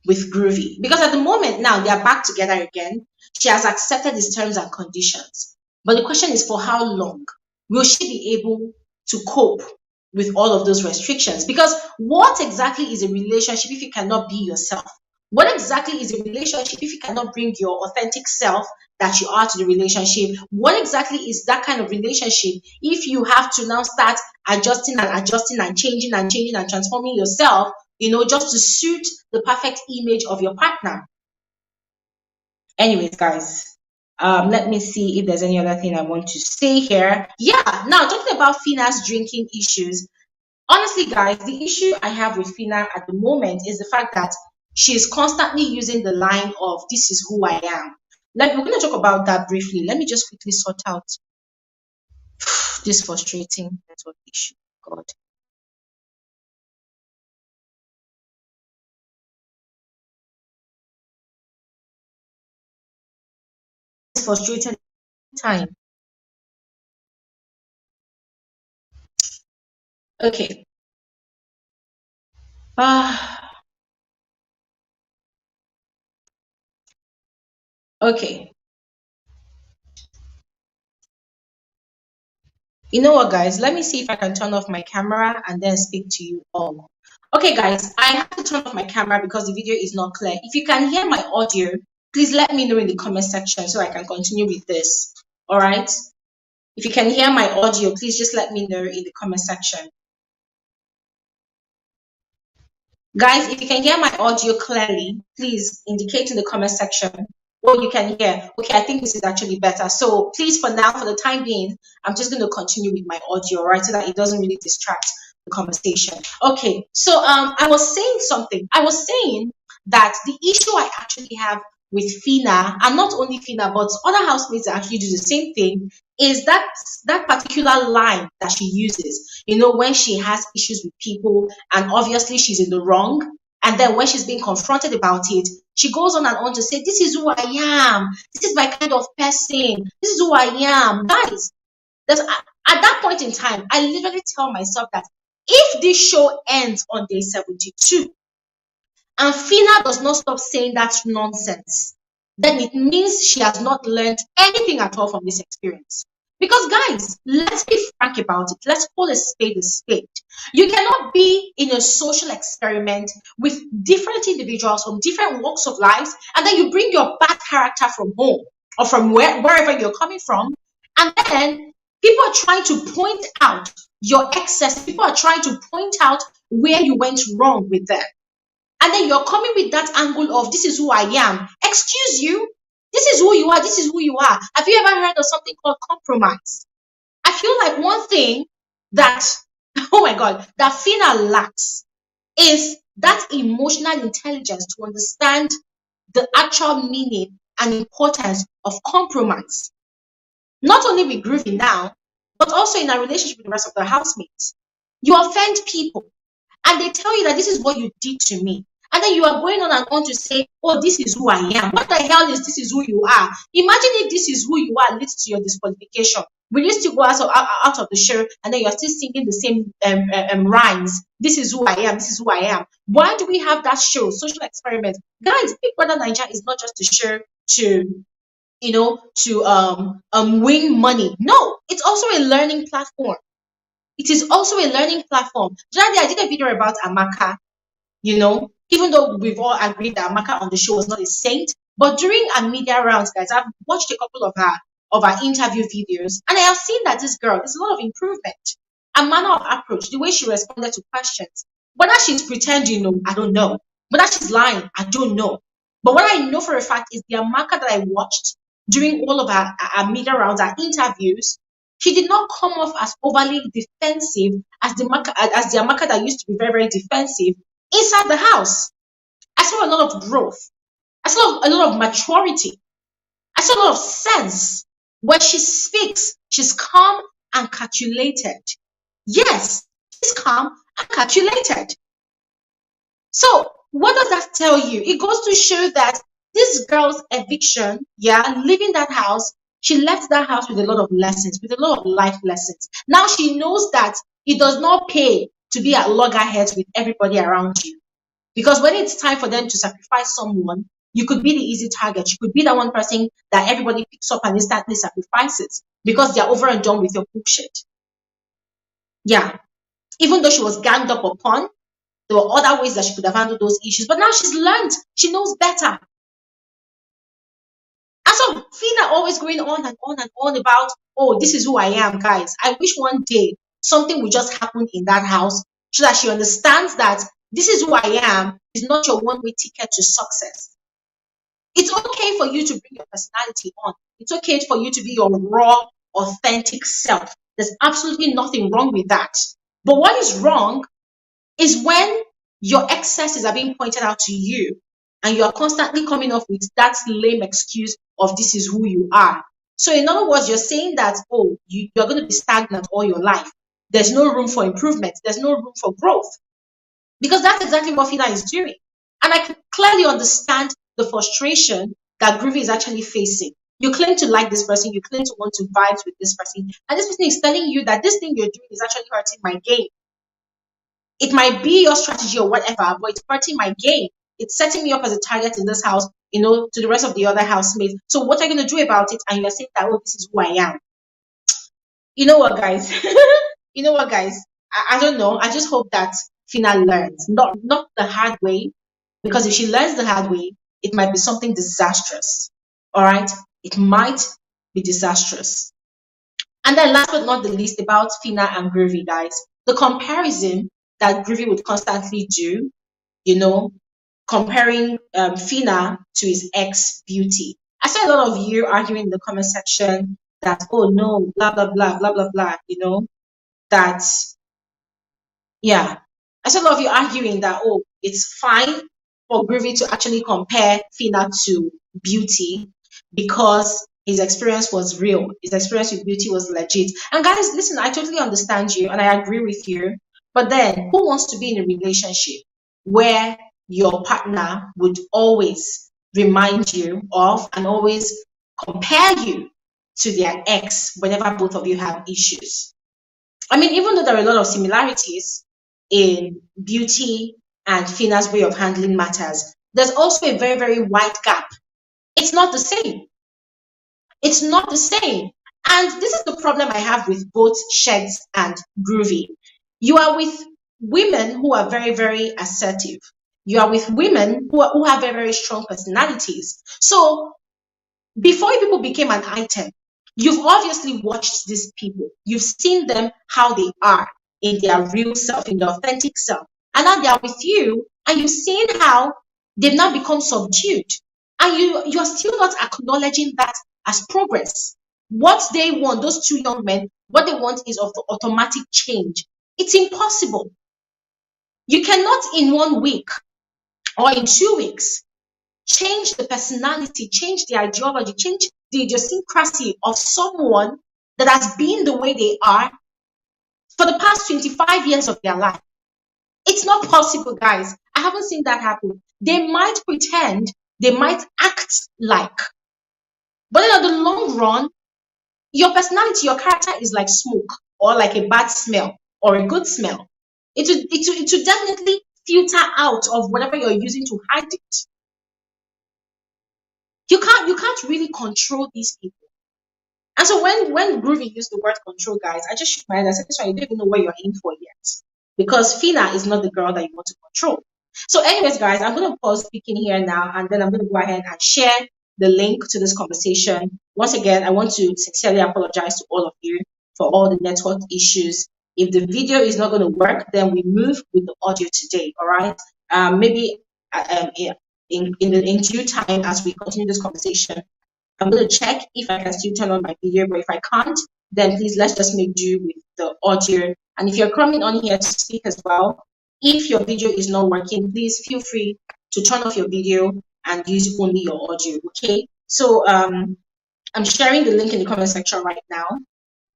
with Groovy? Because at the moment now, they are back together again. She has accepted his terms and conditions. But the question is, for how long will she be able to cope with all of those restrictions? Because what exactly is a relationship if you cannot be yourself? What exactly is a relationship if you cannot bring your authentic self that you are to the relationship? What exactly is that kind of relationship if you have to now start adjusting and adjusting and changing and transforming yourself, just to suit the perfect image of your partner? Anyways, guys, let me see if there's any other thing I want to say here. Yeah, now talking about Fina's drinking issues. Honestly, guys, the issue I have with Fina at the moment is the fact that she is constantly using the line of "this is who I am." We're going to talk about that briefly. Let me just quickly sort out this frustrating network issue. God, this frustrating time. Okay. Ah, okay. You know what, guys? Let me see if I can turn off my camera and then speak to you all. Okay, guys, I have to turn off my camera because the video is not clear. If you can hear my audio, please let me know in the comment section so I can continue with this. All right? If you can hear my audio, please just let me know in the comment section. Guys, if you can hear my audio clearly, please indicate in the comment section what you can hear. Okay, I think this is actually better. So please, for now, for the time being, I'm just going to continue with my audio, right, so that it doesn't really distract the conversation. Okay, so I was saying something. I was saying that the issue I actually have with Fina, and not only Fina, but other housemates that actually do the same thing, is that particular line that she uses, when she has issues with people and obviously she's in the wrong. And then when she's being confronted about it, she goes on and on to say, "This is who I am. This is my kind of person. This is who I am." Guys, at that point in time, I literally tell myself that if this show ends on day 72, and Fina does not stop saying that nonsense, then it means she has not learned anything at all from this experience. Because, guys, let's be frank about it. Let's call a spade a spade. You cannot be in a social experiment with different individuals from different walks of life, and then you bring your bad character from home or from wherever you're coming from, and then people are trying to point out your excess. People are trying to point out where you went wrong with them. And then you're coming with that angle of "this is who I am." Excuse you, this is who you are, this is who you are. Have you ever heard of something called compromise? I feel like one thing that, oh my God, that Fina lacks is that emotional intelligence to understand the actual meaning and importance of compromise. Not only with Groovy now, but also in a relationship with the rest of the housemates. You offend people and they tell you that "this is what you did to me." And then you are going on and on to say, "Oh, this is who I am." What the hell is "this is who you are"? Imagine if "this is who you are" leads to your disqualification. Will you still go out of the show and then you're still singing the same rhymes? "This is who I am, this is who I am." Why do we have that show, social experiment? Guys, Big Brother Naija is not just a show to win money. No, it's also a learning platform. It is also a learning platform. The other day I did a video about Amaka, even though we've all agreed that Amaka on the show was not a saint, but during our media rounds, guys, I've watched a couple of her interview videos, and I have seen that this girl, there's a lot of improvement. A manner of approach, the way she responded to questions. Whether she's pretending, I don't know. Whether she's lying, I don't know. But what I know for a fact is the Amaka that I watched during all of our media rounds, our interviews, she did not come off as overly defensive as the Amaka that used to be very, very defensive inside the house. I saw a lot of growth. I saw a lot of maturity. I saw a lot of sense. When she speaks, she's calm and calculated. Yes, she's calm and calculated. So, what does that tell you? It goes to show that this girl's eviction, leaving that house, she left that house with a lot of lessons, with a lot of life lessons. Now she knows that it does not pay to be at loggerheads with everybody around you. Because when it's time for them to sacrifice someone, you could be the easy target. You could be that one person that everybody picks up and instantly sacrifices because they're over and done with your bullshit. Yeah. Even though she was ganged up upon, There were other ways that she could have handled those issues, but now she's learned. She knows better. And so Fina always going on and on and on about, oh, this is who I am, guys. I wish one day something would just happen in that house so that she understands that this is who I am is not your one-way ticket to success. It's okay for you to bring your personality on. It's okay for you to be your raw, authentic self. There's absolutely nothing wrong with that. But what is wrong is when your excesses are being pointed out to you and you are constantly coming up with that lame excuse of this is who you are. So in other words, you're saying that, oh, you're going to be stagnant all your life. There's no room for improvement. There's no room for growth. Because that's exactly what Fina is doing. And I can clearly understand the frustration that Groovy is actually facing. You claim to like this person, you claim to want to vibe with this person, and this person is telling you that this thing you're doing is actually hurting my game. It might be your strategy or whatever, but it's hurting my game. It's setting me up as a target in this house, to the rest of the other housemates. So what are you going to do about it? And you're saying that, oh, this is who I am. You know what, guys? I don't know. I just hope that Fina learns, not the hard way, because if she learns the hard way, it might be something disastrous. All right? It might be disastrous. And then last but not the least, about Fina and Groovy, guys, the comparison that Groovy would constantly do, comparing Fina to his ex Beauty. I saw a lot of you arguing in the comment section that, oh no, blah, blah, blah, blah, blah, blah, that, yeah. I saw a lot of you arguing that, oh, it's fine for Groovy to actually compare Fina to Beauty because his experience was real. His experience with Beauty was legit. And guys, listen, I totally understand you and I agree with you. But then who wants to be in a relationship where your partner would always remind you of and always compare you to their ex whenever both of you have issues? I mean, even though there are a lot of similarities in Beauty and Fina's way of handling matters, there's also a very, very wide gap. It's not the same. It's not the same. And this is the problem I have with both Sheds and Groovy. You are with women who are very, very assertive. You are with women who have very, very strong personalities. So before people became an item, you've obviously watched these people. You've seen them how they are in their real self, in their authentic self. And now they are with you and you've seen how they've now become subdued. And you are still not acknowledging that as progress. What they want, those two young men, what they want is automatic change. It's impossible. You cannot in 1 week or in 2 weeks change the personality, change the ideology, change the idiosyncrasy of someone that has been the way they are for the past 25 years of their life. It's not possible, guys. I haven't seen that happen. They might pretend, they might act like, but then on the long run, your personality, your character is like smoke or like a bad smell or a good smell. It will definitely filter out of whatever you're using to hide it. You can't really control these people. And so when Groovy used the word control, guys, I just shook my head. I said, this one, you don't even know where you're in for yet. Because Fina is not the girl that you want to control. So anyways, guys, I'm going to pause speaking here now, and then I'm going to go ahead and share the link to this conversation. Once again, I want to sincerely apologize to all of you for all the network issues. If the video is not going to work, then we move with the audio today, all right? Maybe in due time, as we continue this conversation, I'm going to check if I can still turn on my video, but if I can't, then please let's just make do with the audio. And if you're coming on here to speak as well, if your video is not working, please feel free to turn off your video and use only your audio, okay? So I'm sharing the link in the comment section right now.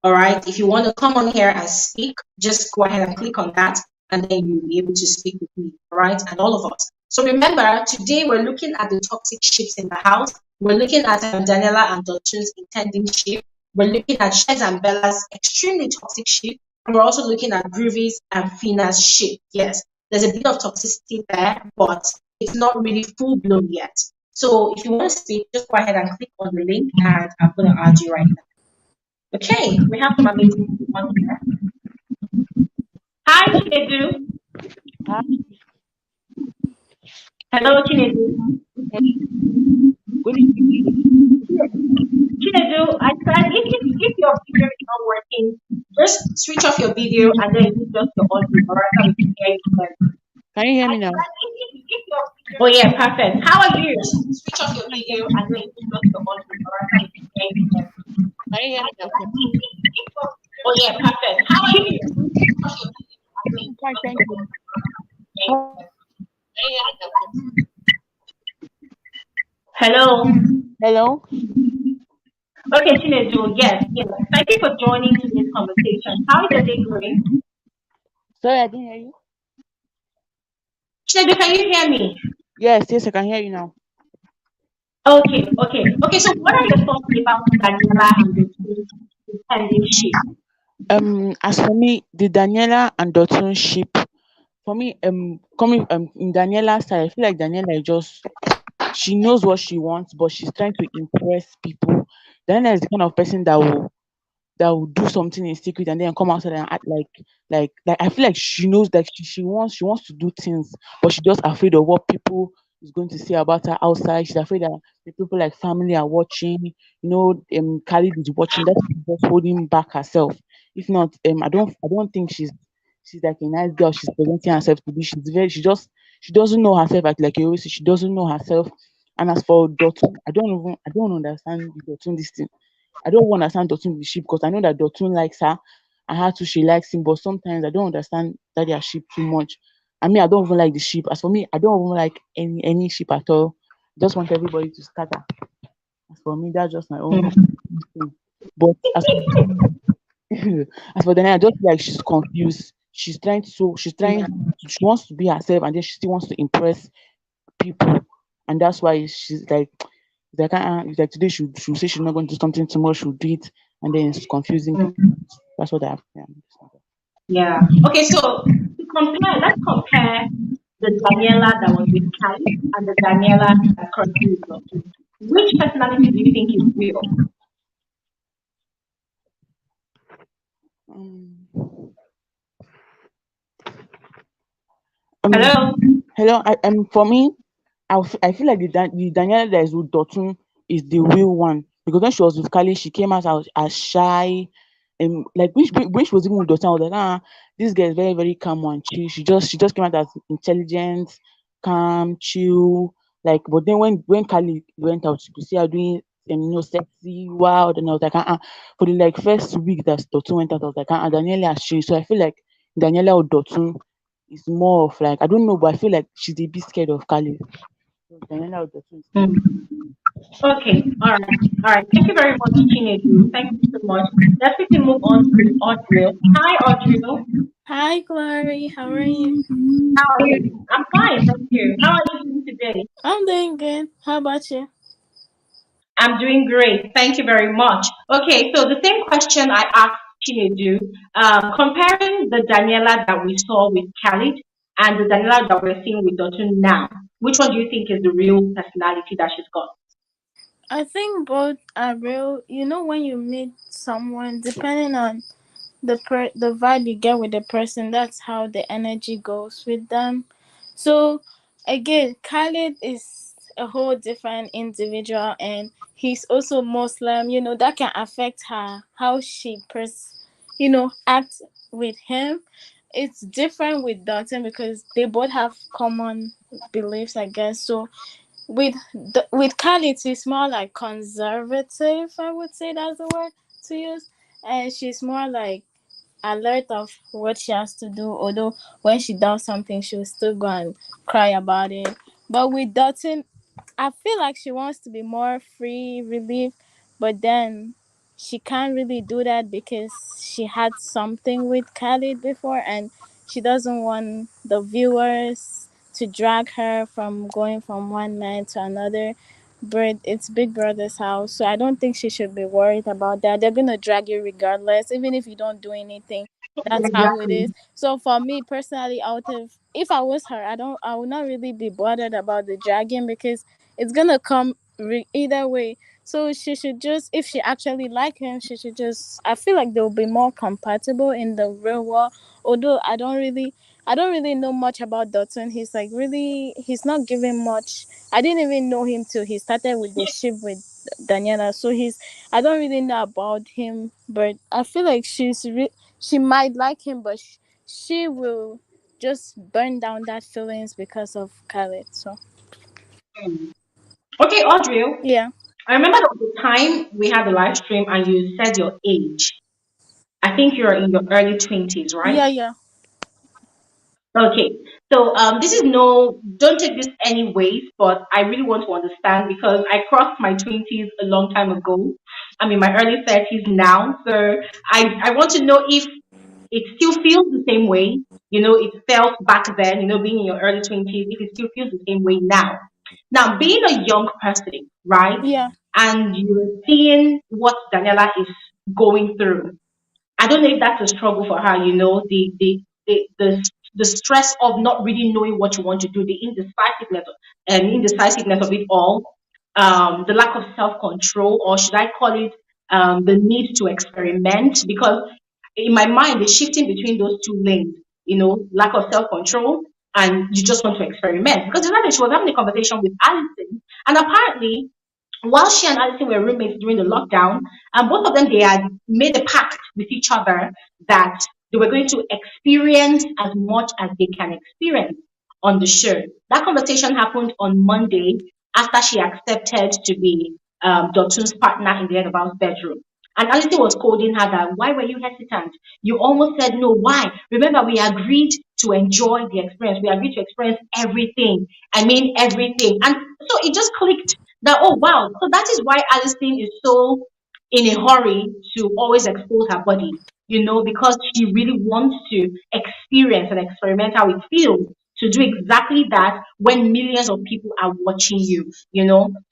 All right, if you want to come on here and speak, just go ahead and click on that, and then you'll be able to speak with me, all right, and all of us. So remember, today we're looking at the toxic ships in the house. We're looking at Daniela and Dotun's intending ship. We're looking at Shez and Bella's extremely toxic ship. And we're also looking at Groovy's and Fina's ship. Yes, there's a bit of toxicity there, but it's not really full-blown yet. So if you want to speak, just go ahead and click on the link, and I'm going to add you right now. Okay, we have some amazing people on here. Hi, Shedu. Hi. Hello, Chinedu. Good evening. Chinedu, I said if your video is not working, just switch off your video and then use just your audio, or else we can hear you clearly. Can you hear me now? Oh yeah, perfect. How are you? Switch off your video and then use just your audio, or else we can hear you clearly. Can you hear me now? Oh yeah, perfect. How are you? Switch off your video and then I'm use fine, just thank your you. audio. Hello. Hello? Okay, Chinedu, yes, yes. Thank you for joining today's conversation. How is your day going? Sorry, I didn't hear you. Chinedu, can you hear me? Yes, I can hear you now. Okay, okay. Okay, so what are your thoughts about Daniela and the two relationship? As for me, the Daniela and Dotun ship, for me, coming in Daniela's side, I feel like Daniela is just she knows what she wants, but she's trying to impress people. Daniela is the kind of person that will do something in secret and then come outside and act like I feel like she knows that she wants to do things, but she's just afraid of what people is going to say about her outside. She's afraid that the people like family are watching, Khalid is watching. That's why she's just holding back herself. If not, I don't think she's like a nice girl. She's presenting herself to be. She doesn't know herself. Like you always say, she doesn't know herself. And as for Dotun, I don't understand the Dotun this thing. I don't understand Dotun with the sheep because I know that Dotun likes her and her too she likes him, but sometimes I don't understand that their sheep too much. I mean I don't even like the sheep. As for me, I don't even like any sheep at all. Just want everybody to scatter. As for me, that's just my own thing. But as for Daniel, I just feel like she's confused. She wants to be herself and then she still wants to impress people. And that's why she's like it's like today she'll say she's not going to do something tomorrow, she'll do it and then it's confusing people. That's what I have. Yeah. Yeah. Okay, so let's compare the Daniela that was with Kylie and the Daniela that currently is not. Which personality do you think is real? Um, um Hello? Hello. For me, I feel like the Daniela that is with Dotun is the real one because when she was with Kali, she came out as shy, and like when she was even with Dotun, I was like, this girl is very very calm and chill. She just came out as intelligent, calm, chill. Like, but then when Kali went out, you could see her doing sexy, wild, and I was like, For the like first week that Dotun went out, I was like, Daniela has changed. So I feel like Daniela or Dotun is more of like I don't know, but I feel like she's a bit scared of Kali. So Daniela or Dotun is more. Hmm. Okay, all right, all right. Thank you very much, Chinedu. Thank you so much. Let's quickly move on to Audrey. Hi, Audrey. Hi, Glory. How are you? How are you? I'm fine, thank you. How are you doing today? I'm doing good. How about you? I'm doing great. Thank you very much. Okay, so the same question I asked Chinedu, comparing the Daniela that we saw with Khalid and the Daniela that we're seeing with Dotun now, which one do you think is the real personality that she's got? I think both are real. You know, when you meet someone, depending on the vibe you get with the person, that's how the energy goes with them. So again, Khalid is a whole different individual, and he's also Muslim. You know, that can affect her how she act with him. It's different with Dalton because they both have common beliefs, I guess. So with Khalid, she's more like conservative. I would say that's the word to use, and she's more like alert of what she has to do. Although when she does something, she'll still go and cry about it. But with Dalton, I feel like she wants to be more free, relief, but then she can't really do that because she had something with Khalid before, and she doesn't want the viewers to drag her from going from one man to another. But it's Big Brother's house, so I don't think she should be worried about that. They're gonna drag you regardless, even if you don't do anything. That's how it Exactly. is. So for me personally, out of if I was her, I would not really be bothered about the dragging because it's gonna come either way. So she should just, if she actually like him, she should just. I feel like they'll be more compatible in the real world. Although I don't really know much about Dotun. He's like really, he's not giving much. I didn't even know him till he started with the ship with Daniela. So I don't really know about him, but I feel like she might like him, but she will just burn down that feelings because of Khaled. So Mm. Okay, Audrey. yeah, I remember there was a time we had a live stream and you said your age. I think you're in your early 20s, right? yeah, yeah, Okay. So this is no, don't take this any way, but I really want to understand because I crossed my 20s a long time ago. I'm in my early 30s now. So I want to know if it still feels the same way. It felt back then, being in your early 20s, if it still feels the same way now. Now, being a young person, right? yeah. And you're seeing what Daniela is going through. I don't know if that's a struggle for her, the stress of not really knowing what you want to do, the indecisiveness of it all, the lack of self control, or should I call it the need to experiment? Because in my mind, it's shifting between those two lanes, lack of self control, and you just want to experiment. Because the other day she was having a conversation with Alison, and apparently while she and Alison were roommates during the lockdown, and both of them they had made a pact with each other that they were going to experience as much as they can experience on the show. That conversation happened on Monday after she accepted to be Dotun's partner in the head of house bedroom. And Alison was scolding her that why were you hesitant? You almost said no. Why? Remember, we agreed to enjoy the experience. We agreed to experience everything. I mean everything. And so it just clicked that oh wow, so that is why Alison is so in a hurry to always expose her body, because she really wants to experience and experiment how it feels to do exactly that when millions of people are watching you.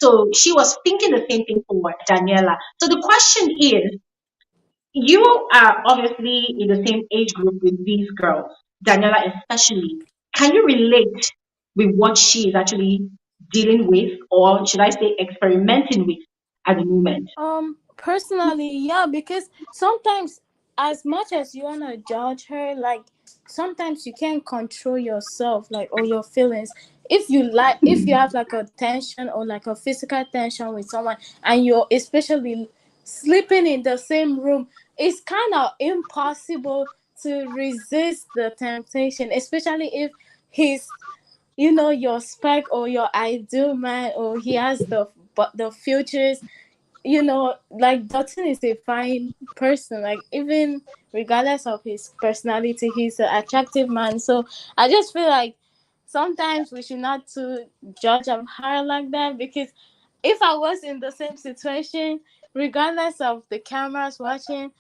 So she was thinking the same thing for Daniela. So the question is, you are obviously in the same age group with these girls, Daniela especially. Can you relate with what she is actually dealing with, or should I say experimenting with at the moment? Personally, yeah, because sometimes, as much as you wanna judge her, like sometimes you can't control yourself, like or your feelings. If you have like a tension or like a physical tension with someone, and you're especially sleeping in the same room, it's kind of impossible to resist the temptation, especially if he's your spec or your ideal man, or he has the futures. Like Dutton is a fine person. Like even regardless of his personality, he's an attractive man. So I just feel like sometimes we should not to judge her like that, because if I was in the same situation, regardless of the cameras watching,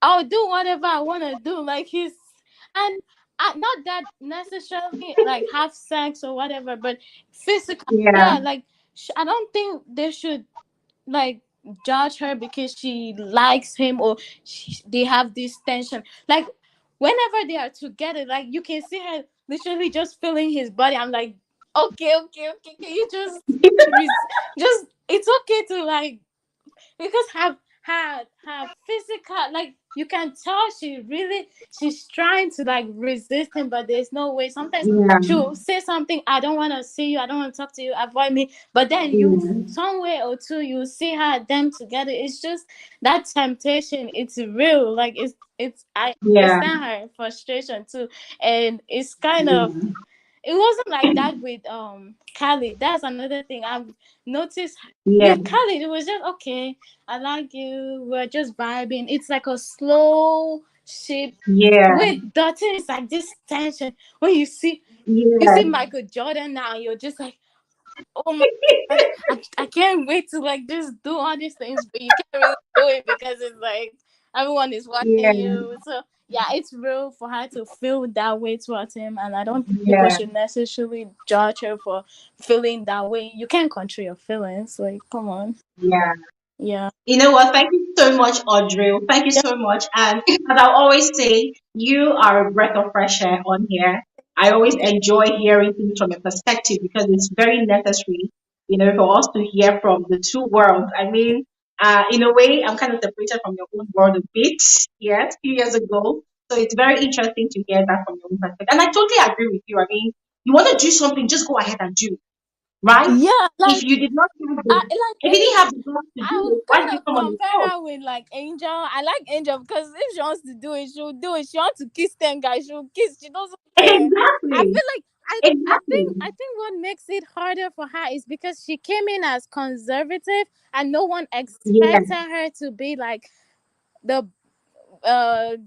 I'll do whatever I want to do. Like and not that necessarily like have sex or whatever, but physical. Yeah, Yeah, like I don't think they should like judge her because she likes him, or they have this tension. Like whenever they are together, like you can see her literally just feeling his body. I'm like, okay, okay, okay, can you just it's okay to like, because her physical, like you can tell she's trying to like resist him, but there's no way. Sometimes yeah, she'll say something, I don't want to see you, I don't want to talk to you, avoid me, but then you yeah, some way or two you see her them together. It's just that temptation, it's real. Like it's I yeah, understand her frustration too, and it's kind of, it wasn't like that with Khalid. That's another thing I've noticed yeah, with Khalid. It was just okay. I like you. We're just vibing. It's like a slow ship. yeah, With Dutton, it's like this tension. When you yeah, see Michael Jordan now, you're just like, oh my God, I can't wait to like just do all these things, but you can't really do it because it's like everyone is watching yeah, you. So yeah, it's real for her to feel that way towards him, and I don't think people yeah, should necessarily judge her for feeling that way. You can't control your feelings. Like, come on. yeah. Yeah. You know what? Thank you so much, Audrey. Thank you Yeah. so much. And as I always say, you are a breath of fresh air on here. I always enjoy hearing things from your perspective because it's very necessary, for us to hear from the two worlds. I mean, in a way, I'm kind of separated from your own world a bit, yes, a few years ago. So it's very interesting to hear that from your own perspective. And I totally agree with you. I mean, you want to do something, just go ahead and do, right? Yeah, If like you did not have the, I like if you maybe didn't have the guts to I do would it, why did kind you of come on the compare show? her with like Angel. I like Angel because if she wants to do it, she'll do it. She wants to kiss 10 guys, she'll kiss. She doesn't care. I Exactly. feel like Exactly. I think what makes it harder for her is because she came in as conservative and no one Yeah. expected her to be like the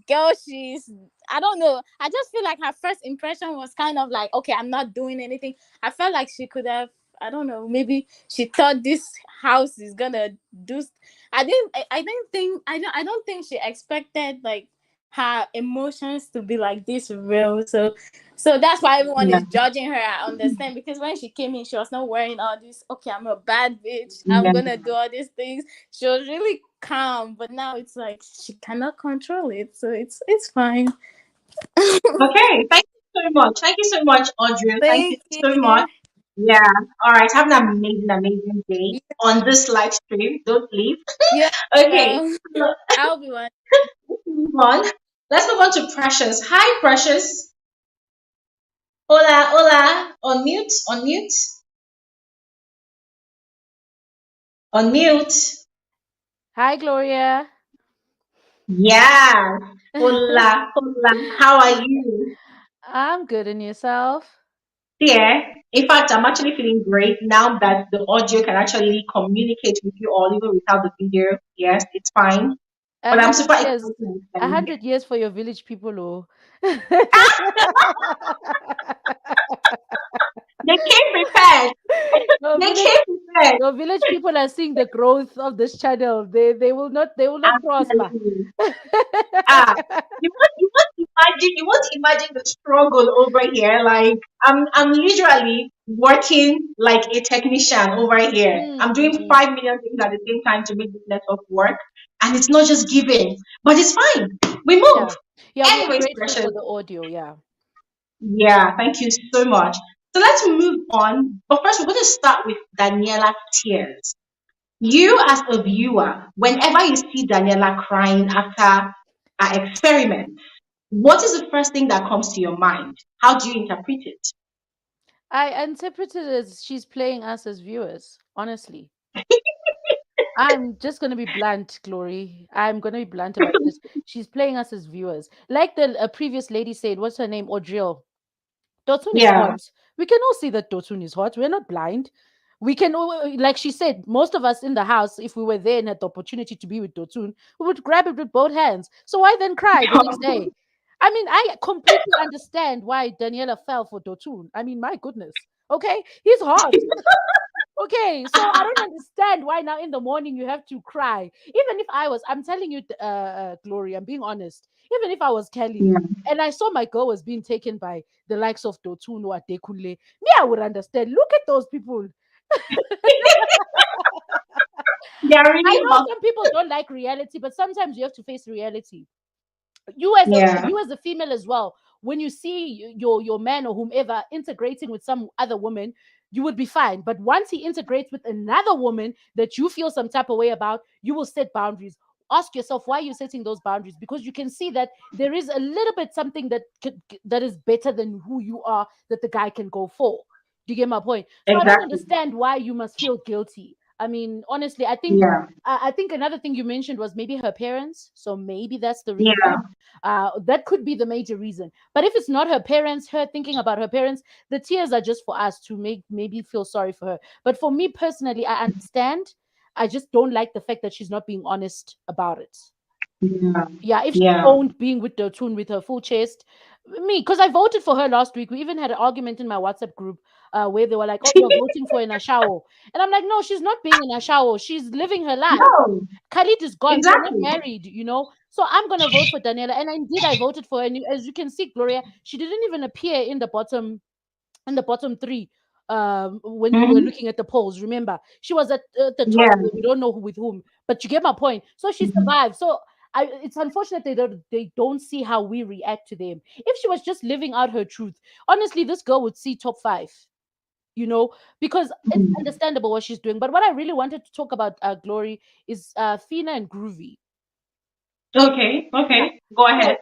girl she's. I don't know, I just feel like her first impression was kind of like, okay, I'm not doing anything. I felt like she could have, I don't know, maybe she thought this house is gonna do I didn't think I don't think she expected like her emotions to be like this real. So that's why everyone Yeah. is judging her. I understand, because when she came in, she was not wearing all this, okay, I'm a bad bitch, I'm Yeah. gonna do all these things. She was really calm, but now it's like she cannot control it, so it's fine. Okay. Thank you so much. Thank you so much, Audrey. Thank you Thank so much. you. Yeah. All right. Have an amazing, amazing day Yeah, on this live stream. Don't leave. yeah, Okay. well, So I'll be one. let's move on. Let's move on to Precious. Hi, Precious. Hola, hola. Unmute, unmute, unmute. Hi, Gloria. Yeah. Hola, hola. How are you? I'm good, and yourself? Yeah. In fact, I'm actually feeling great now that the audio can actually communicate with you all, even without the video. Yes, it's fine. A But I'm hundred super years, excited and a excited. hundred years for your village people, oh. They came prepared. Your They village, came prepared. your village people are seeing the growth of this channel. They will not I'm prosper. telling you. Ah, you won't imagine the struggle over here. Like I'm literally working like a technician over here. I'm doing Mm. 5 million things at the same time to make this network work, and it's not just giving, but it's fine. We move. Yeah, yeah. We are Anyways, grateful Precious. for the audio. Yeah. Yeah, thank you so much. So let's move on. But first, we're going to start with Daniela tears. You, as a viewer, whenever you see Daniela crying after an experiment, what is the first thing that comes to your mind? How do you interpret it? I interpret it as she's playing us as viewers. Honestly, I'm just gonna be blunt, Glory. I'm gonna be blunt about this. She's playing us as viewers, like the previous lady said. What's her name? Audriel. Dotun is Yeah, hot. We can all see that Dotun is hot. We're not blind. We can, like she said, most of us in the house, if we were there and had the opportunity to be with Dotun, we would grab it with both hands. So why then cry the next day? I mean, I completely understand why Daniela fell for Dotun. I mean, my goodness. Okay, he's hot. Okay, so I don't understand why now in the morning you have to cry. Even if I was, I'm telling you, Glory, I'm being honest. Even if I was Kelly yeah, and I saw my girl was being taken by the likes of Dotun or Adekunle, me, I would understand. Look at those people. they're I really know hot. some people don't like reality, but sometimes you have to face reality. Yeah, You as a female as well, when you see your man or whomever integrating with some other woman, you would be fine. But once he integrates with another woman that you feel some type of way about, you will set boundaries. Ask yourself why you're setting those boundaries, because you can see that there is a little bit something that is better than who you are, that the guy can go for. Do you get my point? So I don't exactly. understand why you must feel guilty. I mean, honestly, Yeah, I think another thing you mentioned was maybe her parents. So maybe that's the yeah, reason. That could be the major reason. But if it's not her parents, her thinking about her parents, the tears are just for us to make maybe feel sorry for her. But for me personally, I understand. I just don't like the fact that she's not being honest about it. yeah, Yeah, if she yeah. owned being with the tune with her full chest, me, because I voted for her last week. We even had an argument in my WhatsApp group where they were like, "Oh, you're voting for Inashao," and I'm like, "No, she's not being Inashao. She's living her life. No, Khalid is gone. They're not exactly. married. So I'm gonna vote for Daniela, and indeed I voted for her. And as you can see, Gloria, she didn't even appear in the bottom three. When we were Hmm. looking at the polls, remember she was at the top. Yeah, We don't know who with whom, but you get my point. So she mhm, survived. So it's unfortunate they don't see how we react to them. If she was just living out her truth, honestly, this girl would see top five. Because it's mhm. understandable what she's doing. But what I really wanted to talk about, Glory, is Fina and Groovy. Okay, Yeah. okay. Go So ahead.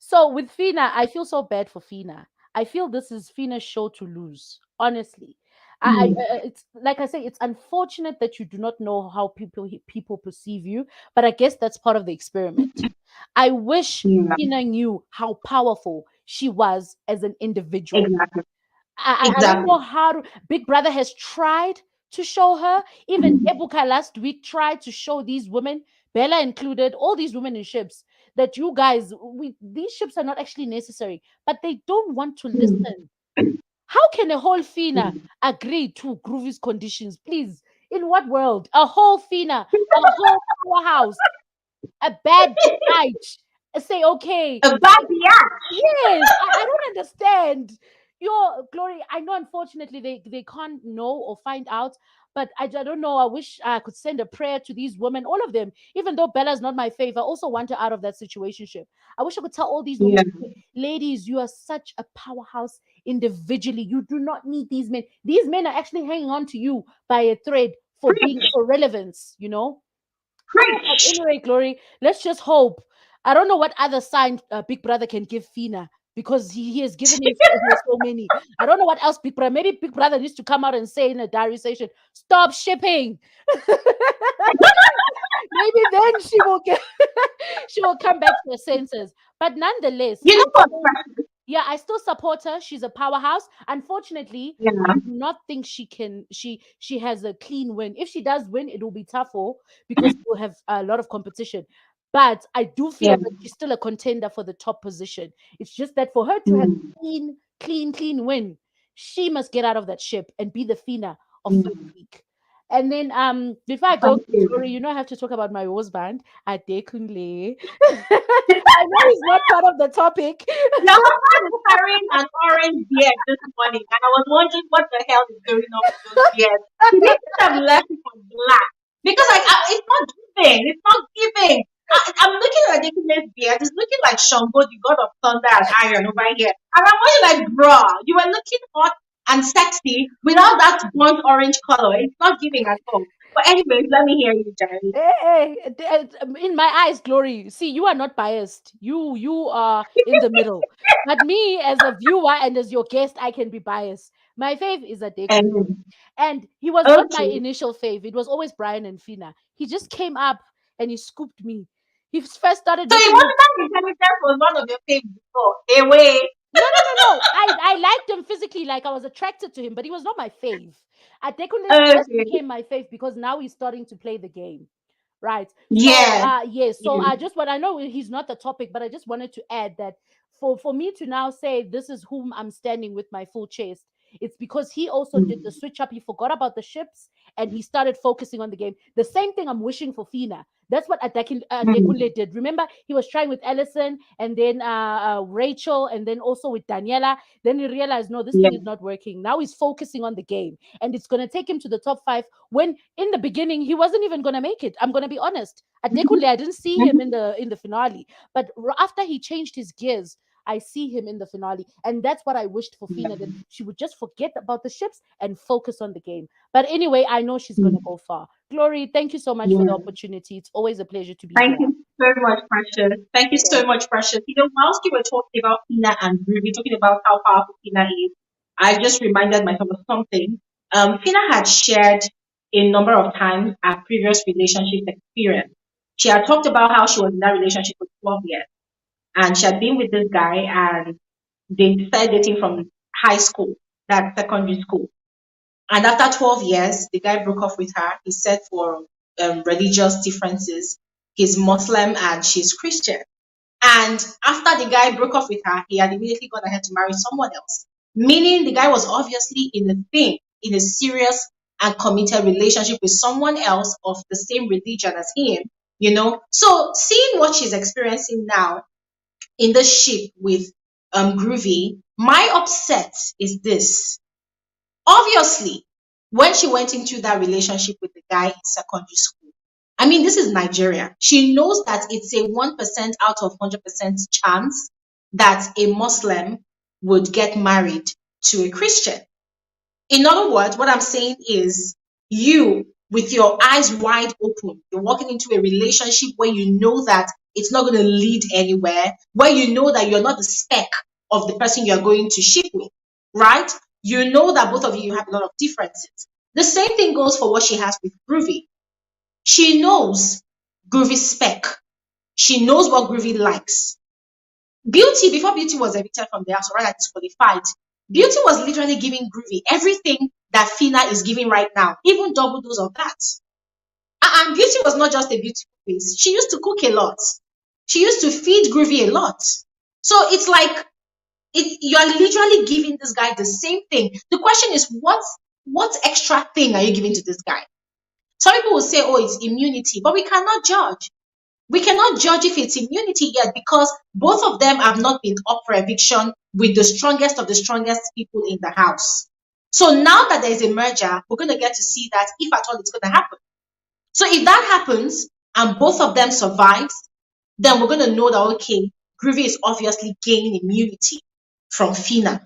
So with Fina, I feel so bad for Fina. I feel this is Fina's show to lose. Honestly, it's like I say, it's unfortunate that you do not know how people perceive you, but I guess that's part of the experiment. I wish Yeah, Fina knew how powerful she was as an individual. exactly. I don't Exactly. know how Big Brother has tried to show her. Even Ebuka last week tried to show these women, Bella included, all these women in ships, that you guys, these ships are not actually necessary, but they don't want to listen. How can a whole Fina agree to Groovy's conditions? Please, in what world? A whole Fina, a whole powerhouse, a bad night, say, okay, A bad yeah. yes, I don't understand. Your Glory, I know unfortunately they can't know or find out, but I don't know. I wish I could send a prayer to these women, all of them, even though Bella's not my fave. I also want her out of that situationship. I wish I could tell all these women, Yeah. ladies, you are such a powerhouse individually. You do not need these men. These men are actually hanging on to you by a thread for being Preach. for relevance, you know? But Preach. anyway, Glory, let's just hope. I don't know what other sign Big Brother can give Fina because he has given him so many. I don't know what else Big Brother. Maybe Big Brother needs to come out and say in a diary session, "Stop shipping." Maybe then she will get she will come back to her senses. But nonetheless, You know what, Precious? yeah, I still support her. She's a powerhouse. Unfortunately, Yeah. I do not think she can. She has a clean win. If she does win, it will be tougher because we'll have a lot of competition. But I do feel Yeah. that she's still a contender for the top position. It's just that for her to have Mm. clean win, she must get out of that ship and be the Fina of this Mm. week. And then before I go, Thank you. sorry, I have to talk about my husband, Adekunle. I know he's not part of the topic. Your husband is carrying an orange beard this morning, and I was wondering what the hell is going on with those beards. He didn't have left it as black because it's not giving. It's not giving. I'm looking at Dickinson's beard. It's looking like Shango, the god of thunder and iron over here. And I'm wondering, like, bruh, you were looking hot and sexy without that burnt orange color. It's not giving at all. But anyways, let me hear you, Jerry. In my eyes, Glory. See, you are not biased. You are in the middle. But me, as a viewer and as your guest, I can be biased. My fave is a Deku, Um, and he was not my okay. initial fave. It was always Brian and Fina. He just came up and he scooped me. He first started So it making wasn't that intelligence was one of your favorites before. Away. no. I liked him physically, like I was attracted to him, but he was not my fave. Adekunle just Okay. became my fave because now he's starting to play the game. Right. So Yeah. yes, so Yeah. I just what I know he's not the topic, but I just wanted to add that for me to now say this is whom I'm standing with my full chest, it's because he also did the Mm. switch up. He forgot about the ships and he started focusing on the game. The same thing I'm wishing for Fina. That's what Mm. Adekunle did. Remember, he was trying with Ellison and then Rachel and then also with Daniela. Then he realized, no, this Yeah. thing is not working. Now he's focusing on the game and it's going to take him to the top 5 when in the beginning he wasn't even going to make it. I'm going to be honest. Adekunle, I didn't see him in the finale, but after he changed his gears, I see him in the finale, and that's what I wished for Fina, that she would just forget about the ships and focus on the game. But anyway, I know she's going to go far. Glory, thank you so much for the Yeah. opportunity. It's always a pleasure to be Thank here. you so much, Precious. Thank you Yeah. so much, Precious. Whilst you were talking about Tina and Ruby, talking about how powerful Tina is, I just reminded myself of something. Tina had shared a number of times her previous relationship experience. She had talked about how she was in that relationship for 12 years and she had been with this guy and they started dating from high school, that secondary school. And after 12 years, the guy broke off with her. He said for religious differences, he's Muslim and she's Christian. And after the guy broke off with her, he had immediately gone ahead to marry someone else. Meaning the guy was obviously in a serious and committed relationship with someone else of the same religion as him. So seeing what she's experiencing now in the ship with Groovy, my upset is this. Obviously, when she went into that relationship with the guy in secondary school, I mean, this is Nigeria. She knows that it's a 1% out of 100% chance that a Muslim would get married to a Christian. In other words, what I'm saying is you, with your eyes wide open, you're walking into a relationship where you know that it's not going to lead anywhere, where you know that you're not the speck of the person you're going to ship with, right? You know that both of you have a lot of differences. The same thing goes for what she has with Groovy. She knows Groovy's spec. She knows what Groovy likes. Beauty, before Beauty was evicted from the house, or rather disqualified, Beauty was literally giving Groovy everything that Fina is giving right now, even double dose of that. And Beauty was not just a beautiful face. She used to cook a lot. She used to feed Groovy a lot. So it's like you are literally giving this guy the same thing. The question is, what extra thing are you giving to this guy? Some people will say, oh, it's immunity, but we cannot judge. We cannot judge if it's immunity yet, because both of them have not been up for eviction with the strongest of the strongest people in the house. So now that there's a merger, we're going to get to see that if at all it's going to happen. So if that happens and both of them survives, then we're going to know that, okay, Groovy is obviously gaining immunity from Fina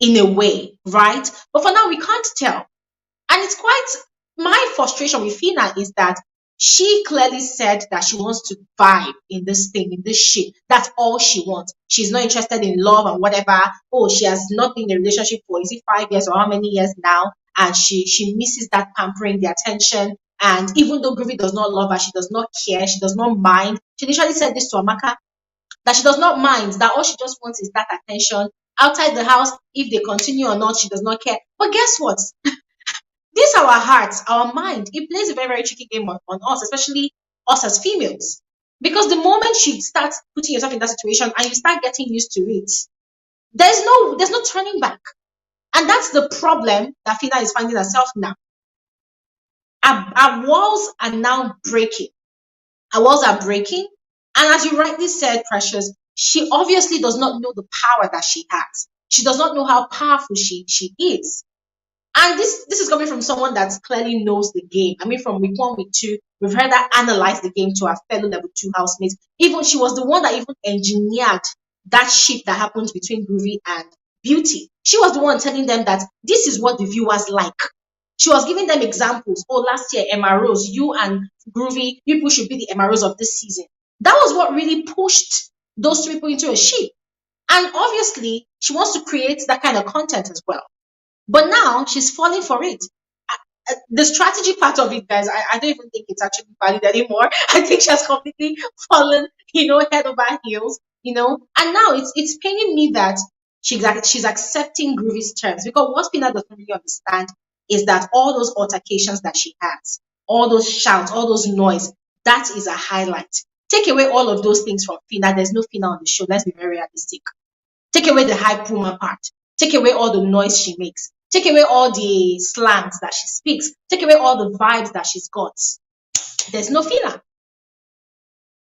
in a way, right? But for now, we can't tell. And it's quite, my frustration with Fina is that she clearly said that she wants to vibe in this thing, in this shit. That's all she wants. She's not interested in love and whatever. Oh, she has not been in a relationship for, is it 5 years or how many years now? And she misses that pampering, the attention. And even though Groovy does not love her, she does not care, she does not mind. She initially said this to Amaka, that she does not mind, that all she just wants is that attention. Outside the house, if they continue or not, she does not care. But guess what? This our hearts, our mind, it plays a very, very tricky game on us, especially us as females. Because the moment you start putting yourself in that situation and you start getting used to it, there's no turning back. And that's the problem that Fina is finding herself now. Our walls are now breaking. Our walls are breaking. And as you rightly said, Precious, she obviously does not know the power that she has. She does not know how powerful she is. And this is coming from someone that clearly knows the game. I mean, from week 1, week 2, we've heard her analyze the game to her fellow level 2 housemates. Even she was the one that even engineered that shit that happens between Groovy and Beauty. She was the one telling them that this is what the viewers like. She was giving them examples. Oh, last year, Emma Rose, you and Groovy, people should be the Emma Rose of this season. That was what really pushed those 2 people into a ship. And obviously, she wants to create that kind of content as well. But now she's falling for it. The strategy part of it, guys, I don't even think it's actually valid anymore. I think she has completely fallen, head over heels, And now it's paining me that she's accepting Groovy's terms, because what Fina doesn't really understand is that all those altercations that she has, all those shouts, all those noise, that is a highlight. Take away all of those things from Fina. There's no Fina on the show. Let's be very realistic. Take away the hype woman part. Take away all the noise she makes. Take away all the slangs that she speaks. Take away all the vibes that she's got. There's no Fina.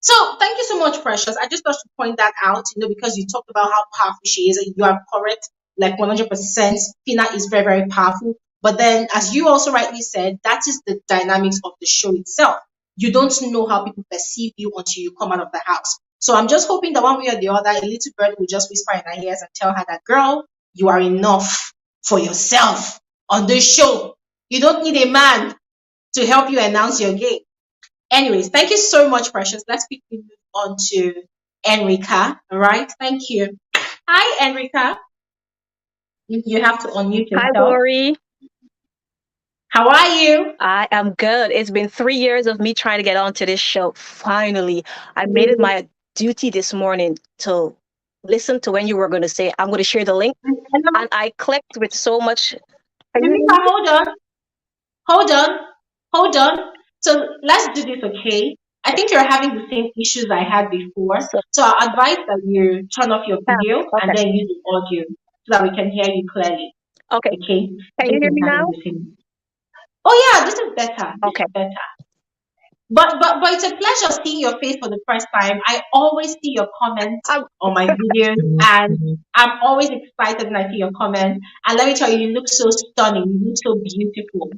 So thank you so much, Precious. I just thought to point that out, because you talked about how powerful she is, and you are correct, like 100%. Fina is very, very powerful. But then, as you also rightly said, that is the dynamics of the show itself. You don't know how people perceive you until you come out of the house. So I'm just hoping that one way or the other, a little bird will just whisper in her ears and tell her that, girl, you are enough for yourself on this show. You don't need a man to help you announce your game. Anyways, thank you so much, Precious. Let's quickly move on to Enrica. All right, thank you. Hi, Enrica. You have to unmute yourself. Hi, Lori. How are you? I am good. It's been 3 years of me trying to get onto this show. Finally, I made it my duty this morning to listen to when you were going to say, I'm going to share the link. And I clicked with so much. Enrica, hold on. So let's do this, okay? I think you're having the same issues I had before. So I advise that you turn off your video and then use the audio so that we can hear you clearly. Okay. Okay. Can you hear me now? Oh yeah, this is better. Okay. Better. But it's a pleasure seeing your face for the first time. I always see your comments on my videos, and I'm always excited when I see your comments. And let me tell you, you look so stunning. You look so beautiful.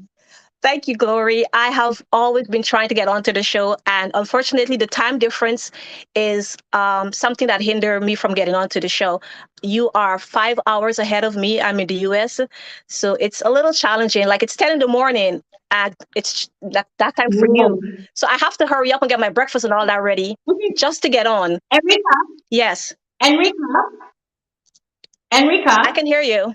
Thank you, Glory. I have always been trying to get onto the show, and unfortunately, the time difference is something that hindered me from getting onto the show. You are 5 hours ahead of me. I'm in the US, so it's a little challenging. Like, it's 10 in the morning, and it's that time for you. So I have to hurry up and get my breakfast and all that ready just to get on. Enrica, Yes, Enrica, I Enrica. can hear you.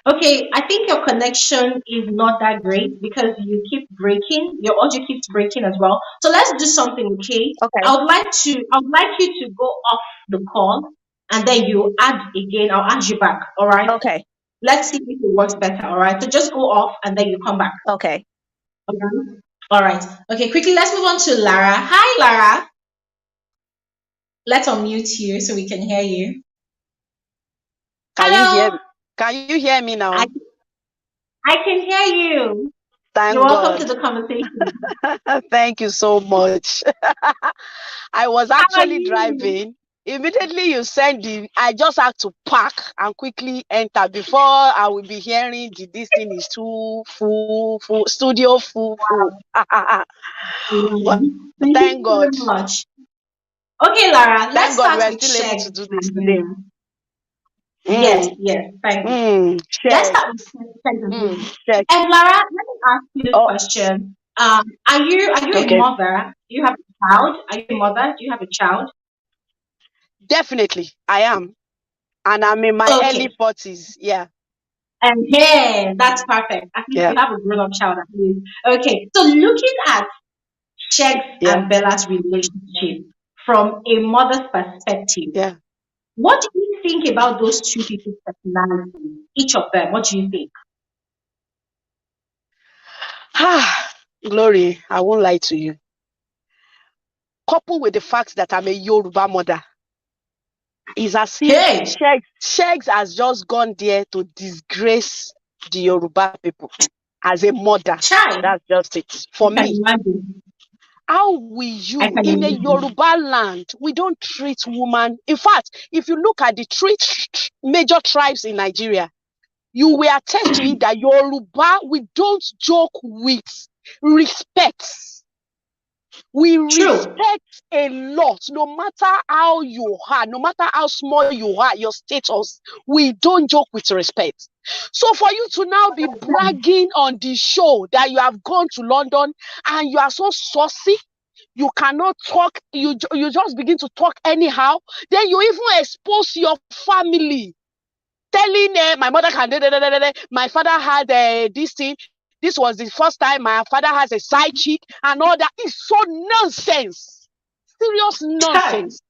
Okay, I think your connection is not that great because you keep breaking. Your audio keeps breaking as well. So let's do something, okay? Okay. I would like you to go off the call and then you add again. I'll add you back. All right. Okay. Let's see if it works better. All right. So just go off and then you come back. Okay. Okay. All right. Okay. Quickly, let's move on to Lara. Hi, Lara. Let's unmute you so we can hear you. Hello. Can you hear me now? I can hear you. Thank You're welcome God. to the conversation. Thank you so much. I was How are actually you? driving. Immediately you send the, I just had to park and quickly enter before I will be hearing this thing is too full, studio full. But Thank thank you God. very much. Okay, Lara, let's Thank God start we are with still able Sheg to do this and today. Bella. Yes, thank you. Let's start with Sheg and Bella. Check. And Lara, let me ask you this Oh, question. Are you a okay. mother? Do you have a child? Are you a mother? Do you have a child? Definitely, I am. And I'm in my early 40s. Yeah. And hey, that's perfect. At least you have a grown-up child at least. Okay, so looking at Sheg and Bella's relationship from a mother's perspective, what do you think about those two people's personalities? Each of them, what do you think? Glory, I won't lie to you. Coupled with the fact that I'm a Yoruba mother, is as if Shegs has just gone there to disgrace the Yoruba people as a mother. That's just it. For me, how will you, in a Yoruba land, we don't treat women. In fact, if you look at the three major tribes in Nigeria, you will attest to it that Yoruba, we don't joke with respect. We respect a lot, no matter how you are, no matter how small you are, your status, we don't joke with respect. So for you to now be bragging on the show that you have gone to London and you are so saucy, you cannot talk, you just begin to talk anyhow, then you even expose your family. Telling my mother can my father had this thing. This was the first time my father has a side chick and all that. Is so nonsense. Serious nonsense.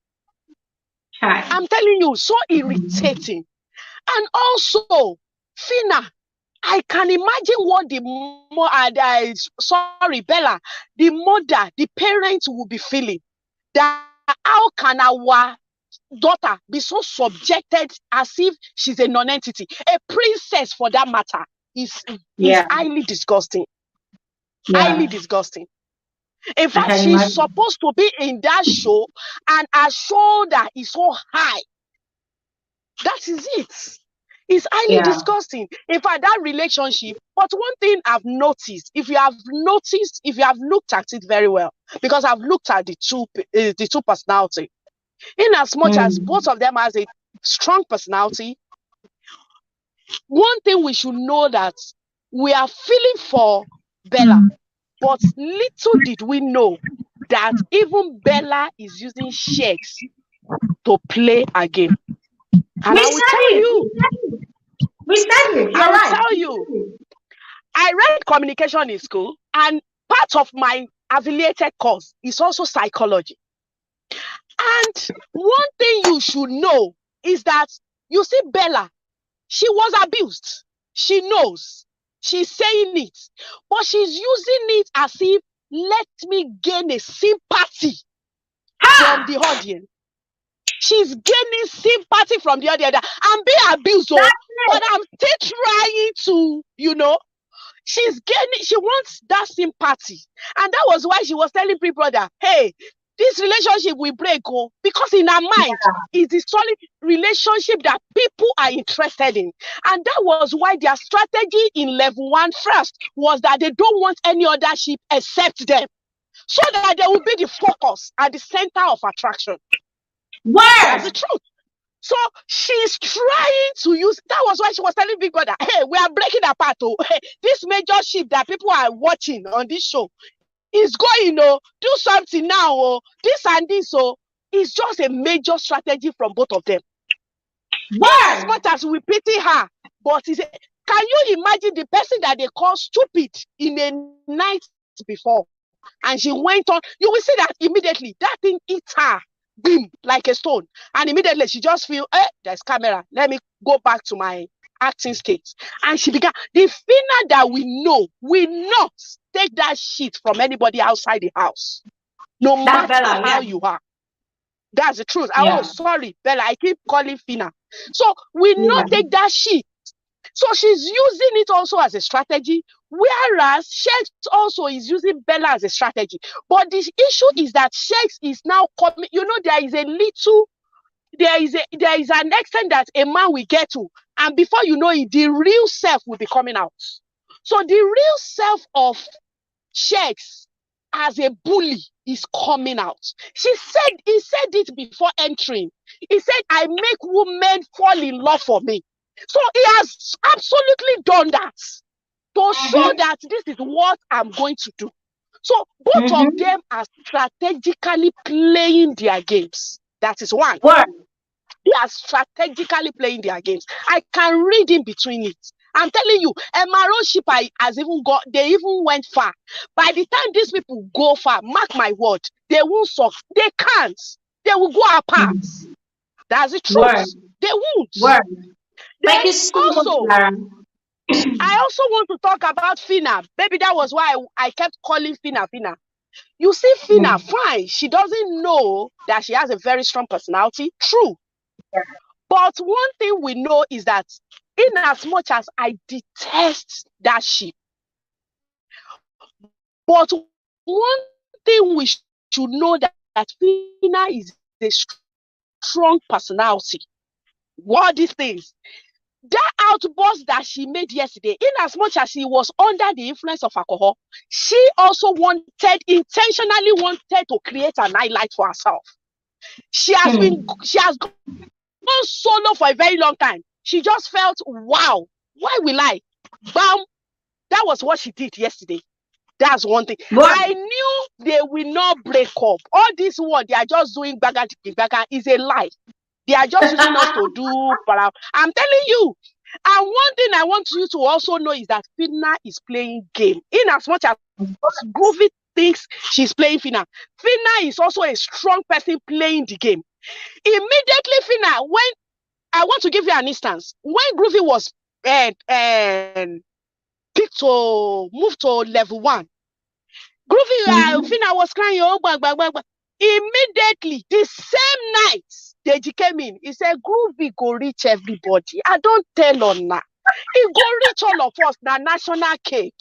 I'm telling you, so irritating. And also, Fina, I can imagine what Bella, the mother, the parents will be feeling. That how can our daughter be so subjected as if she's a non-entity? A princess, for that matter, is highly disgusting. Highly disgusting. In fact, she's supposed to be in that show and her shoulder is so high. That is it. It's highly disgusting. In fact, that relationship, but one thing I've noticed, if you have looked at it very well, because I've looked at the two personality, in as much as both of them has a strong personality, one thing we should know that we are feeling for Bella, but little did we know that even Bella is using Shegs to play a game. And I will tell you, we said it. You're right. I will tell you, I read communication in school, and part of my affiliated course is also psychology. And one thing you should know is that, you see, Bella, she was abused. She knows. She's saying it. But she's using it as if, let me gain a sympathy from the audience. She's gaining sympathy from the audience. I'm being abused, but I'm still trying to, she's gaining, she wants that sympathy. And that was why she was telling people that, hey, this relationship will break, because in her mind, it's the solid relationship that people are interested in. And that was why their strategy in level 1 first was that they don't want any other ship except them, so that they will be the focus at the center of attraction. That's the truth. So she's trying to use, that was why she was telling Big Brother, hey, we are breaking apart. Oh, hey, this major shift that people are watching on this show is going, do something now, this and this, it's just a major strategy from both of them. In as much as we pity her, but can you imagine the person that they call stupid in a night before, and she went on, you will see that immediately that thing eats her, boom, like a stone, and immediately she just feel, there's camera, let me go back to my acting state, and she began. The Fina that we know will not take that shit from anybody outside the house, no matter how you are. That's the truth. Oh, sorry, Bella, I keep calling Fina. So we not take that shit. So she's using it also as a strategy, whereas Shex also is using Bella as a strategy. But the issue is that Shex is now coming, there is an extent that a man will get to, and before you know it, the real self will be coming out. So the real self of Shex as a bully is coming out. He said it before entering. He said, I make women fall in love for me. So he has absolutely done that to show that this is what I'm going to do. So both of them are strategically playing their games. That is one. They are strategically playing their games. I can read in between it. I'm telling you, Emaro Shipa has they even went far. By the time these people go far, mark my word, they won't solve. They can't. They will go apart. That's the truth. They won't. Thank you so much, I also want to talk about Fina. Maybe that was why I kept calling Fina. You see, Fina, fine. She doesn't know that she has a very strong personality. True. But one thing we know is that in as much as I detest that ship, but one thing we should know that Fina is a strong personality. What these things? That outburst that she made yesterday, in as much as she was under the influence of alcohol, she also intentionally wanted to create an highlight for herself. She has gone solo for a very long time. She just felt, wow, why will I? Bam! That was what she did yesterday. That's one thing. I knew they will not break up. All this one, they are just doing baga is a lie. They are just using us to do para. I'm telling you. And one thing I want you to also know is that Fina is playing game. In as much as Groovy thinks she's playing Fina, Fina is also a strong person playing the game. Immediately, Fina, when I want to give you an instance, when Groovy was picked to move to level 1, Groovy Fina was crying, immediately the same night Deji came in, he said, Groovy go reach everybody. I don't tell on that. He go reach all of us, the national cake.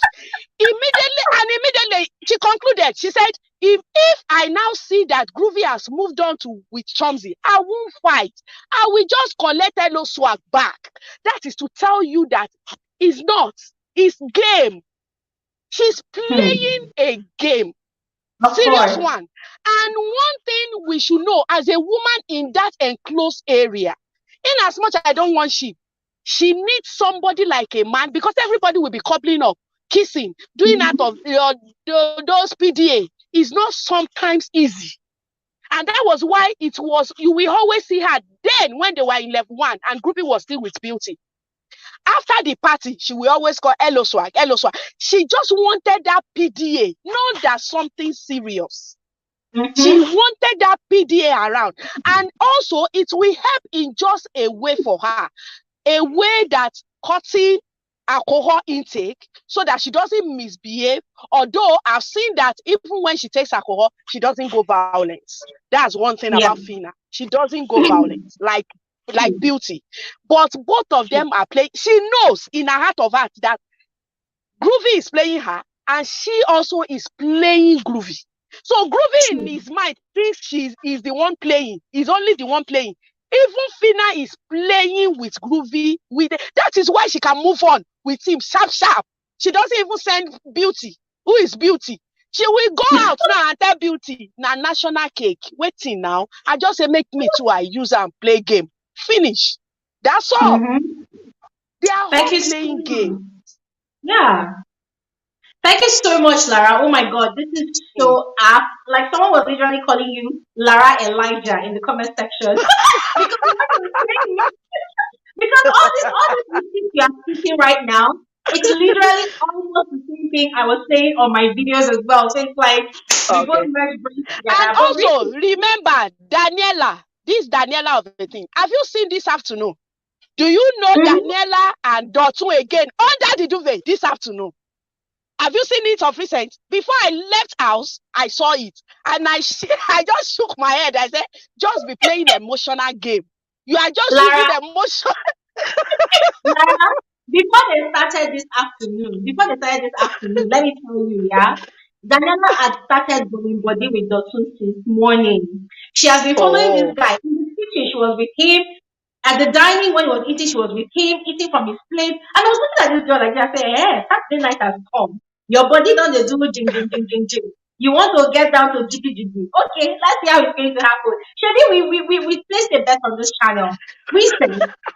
Immediately, she concluded, she said, if I now see that Groovy has moved on with Chomzy, I won't fight. I will just collect Hello Swag back. That is to tell you that it's not. It's game. She's playing a game. Serious one. And one thing we should know as a woman in that enclosed area, in as much as I don't want she needs somebody like a man, because everybody will be coupling up, kissing, doing out of those PDA is not sometimes easy. And that was why you will always see her then when they were in level 1 and Groupie was still with Beauty. After the party, she will always call Hello Swag, Hello Swag. She just wanted that PDA, not that something serious. She wanted that PDA around. And also, it will help in just a way for her. A way that cutting alcohol intake so that she doesn't misbehave. Although I've seen that even when she takes alcohol, she doesn't go violent. That's one thing about Fina. She doesn't go violent like Beauty. But both of them are playing. She knows in her heart of heart that Groovy is playing her and she also is playing Groovy. So Groovy in his mind thinks is the one playing. He's only the one playing. Even Fina is playing with Groovy. That is why she can move on with him sharp. She doesn't even send Beauty. Who is Beauty? She will go out now and tell Beauty, na national cake. Waiting now. I just say, make me too. I use and play game. finish. That's all. They are Thank all you so playing much. games. Yeah. Thank you so much, Lara. Oh my God, this is so apt. Like someone was literally calling you Lara Elijah in the comment section. Because what you're saying, because all this things you are speaking right now, it's literally almost the same thing I was saying on my videos as well. So it's like we both Okay. merge brains And together. But also really, remember Daniela, this Daniela of the thing. Have you seen this afternoon? Do you know Daniela and Dotun again under the duvet this afternoon? Have you seen it of recent? Before I left house, I saw it. And I just shook my head. I said, just be playing emotional game. You are just using Lara, emotion. Lara, before they started this afternoon, let me tell you, yeah, Daniela had started going body with Dotun since morning. She has been following this Oh, guy. In the kitchen, she was with him. At the dining, when he was eating, she was with him, eating from his plate. And I was looking at this girl like that, saying, hey, Saturday night has come. Your body don't dey do jing, jing, jing, jing, jing. You want to get down to jiggy, jiggy. Okay, let's see how it's going to happen. Shebi, we placed a bet on this channel. We said,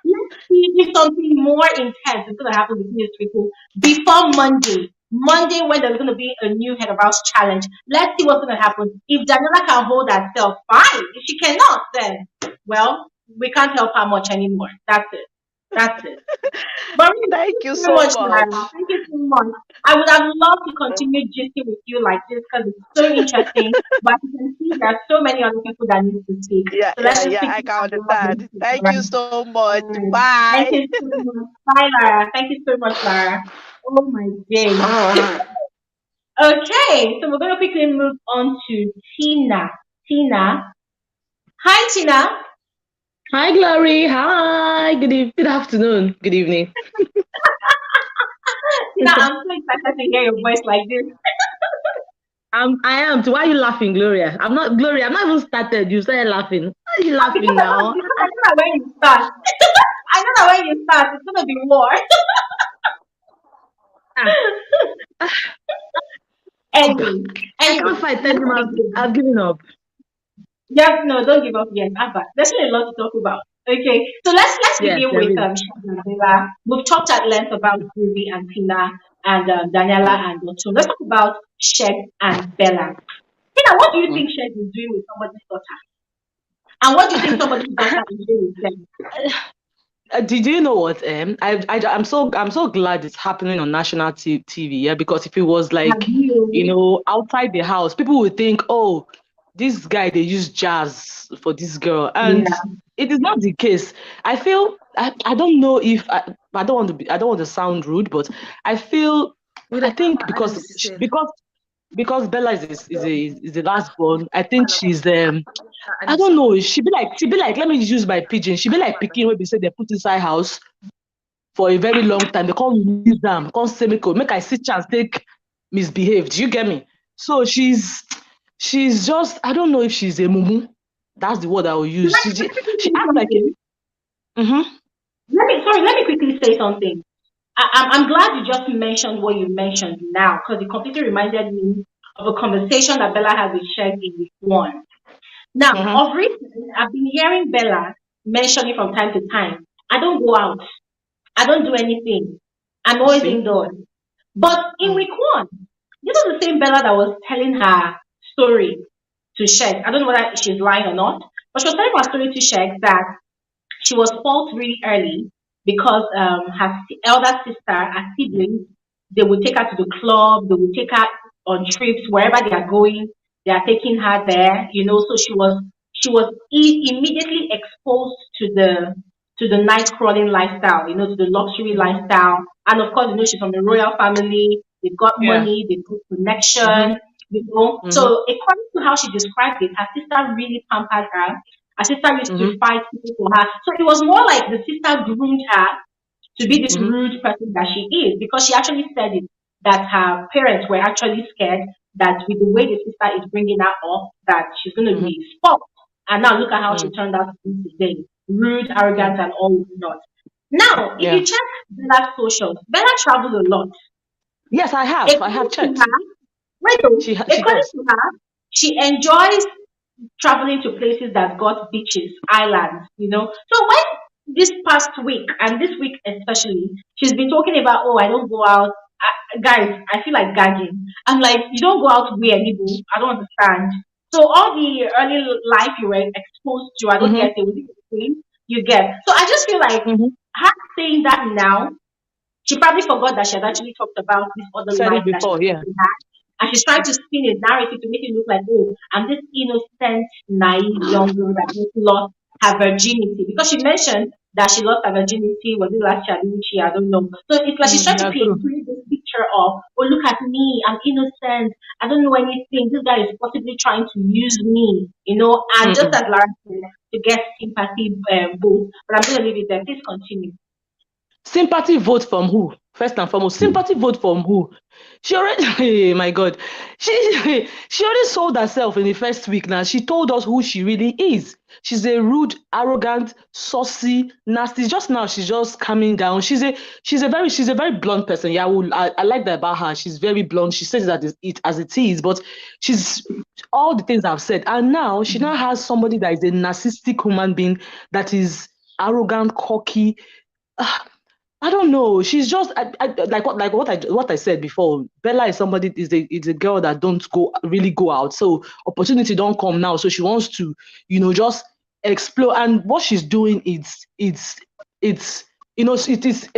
let's see if something more intense is going to happen between these people before Monday. Monday, when there's going to be a new head of house challenge. Let's see what's going to happen. If Daniela can hold herself, fine. If she cannot, then, well, we can't help her much anymore. That's it. That's it. But really, thank thank you you so so much, much. Lara. Thank you so much. I would have loved to continue gisting with you like this because it's so interesting. But you can see there are so many other people that need to speak. Yeah, So let's yeah, just yeah. pick I it can up the other understand. next Thank you round. so All much. right. Thank Bye. you so much. Bye, Lara. Thank you so much, Lara. Oh my days. Okay, so we're going to quickly move on to Tina. Tina. Hi, Tina. Hi, Glory. Hi. Good afternoon. Good evening. Tina, I'm so excited to hear your voice like this. I am. So why are you laughing, Gloria? I'm not Gloria. I'm not even started. You started laughing. Why are you Because laughing I know, now? because I know that when you start, I know that when you start, it's gonna be war. Ah, anyway, I anyway, can't fight let's anymore. begin. I've given up. Yes, no, don't give up yet. Abba, there's still a lot to talk about. Okay, so let's Yes, begin there with is. Shagabela. We've talked at length about Ruby and Tina and Daniela Mm, and Dotun. Let's talk about Sheg and Bella. Tina, what do you mm. think Sheg is doing with somebody's daughter? And what do you think somebody's daughter is doing with them? Did you know what? I'm so glad it's happening on national TV. Yeah, because if it was Have like, you? outside the house, people would think, oh, this guy they use jazz for this girl, and Yeah. it is not the case. I don't know if I don't want to sound rude, but I feel I think because Bella is the last born. I think she's I don't know. She be like, let me use my pigeon. She be like picking where they say they put inside house for a very long time. They can't release them, can't say make I see chance take misbehave. Do you get me? So she's just, I don't know if she's a mumu. That's the word I will use. Let me quickly She say acts like something. mm-hmm, Let me quickly say something. I'm glad you just mentioned what you mentioned now because it completely reminded me of a conversation that Bella had with Sheg in week one. Now, mm-hmm. of recent, I've been hearing Bella mentioning from time to time, I don't go out, I don't do anything, I'm You always see? indoors. But in Mm, week one, this was the same Bella that was telling her story to Sheg. I don't know whether she's lying or not, but she was telling her story to Sheg that she was spoiled really early because her elder sister, her siblings, they would take her to the club, they would take her on trips wherever they are going. They are taking her there, So she was immediately exposed to the night crawling lifestyle, to the luxury lifestyle. And of course, she's from a royal family. They've got yeah. money, they've got Mm-hmm, connection. So mm-hmm, according to how she described it, her sister really pampered her. Her sister used to mm-hmm, fight people for her. So it was more like the sister groomed her to be this mm-hmm, rude person that she is because she actually said it that her parents were actually scared that with the way the sister is bringing her up, that she's going to mm-hmm, be spoiled. And now look at how she mm, turned out to be today. Rude, mm. arrogant, and all not. Now, if Yeah. you check Bella's socials, Bella travels a lot. Yes, I have. I have According to checked. her, wait, oh, She according does. to her, she enjoys traveling traveling to places that got beaches, islands, you know. So when this past week and this week especially, she's been talking about, oh, I don't go out. Guys, I feel like gagging. I'm like, you don't go out where, Nibu? I don't understand. So all the early life you were exposed to, I don't Mm-hmm. get it. Was it the same? You get. So I just feel like Mm-hmm. her saying that now, she probably forgot that she had actually talked about this other Said it life that she before, yeah. had. And she's trying to spin a narrative to make it look like, oh, I'm this innocent, naive young girl that just lost her virginity. Because she mentioned that she lost her virginity, was it last Chaluchi? I don't know. So it's like she's trying to Yeah, true. create this picture of, oh, look at me, I'm innocent, I don't know anything. This guy is possibly trying to use me, you know, and just Mm-mm. as Lara said, to get sympathy votes. But I'm going to leave it there. Please continue. Sympathy vote from who? First and foremost, sympathy vote from who? She already, my God, she already sold herself in the first week. Now she told us who she really is. She's a rude, arrogant, saucy, nasty. Just now, she's just calming down. She's a very blunt person. Yeah, I like that about her. She's very blunt. She says that it as it is, but she's all the things I've said. And now she now has somebody that is a narcissistic human being that is arrogant, cocky. I don't know. She's just what I said before. Bella is somebody is a girl that don't go out. So opportunity don't come now. So she wants to, just explore. And what she's doing it's it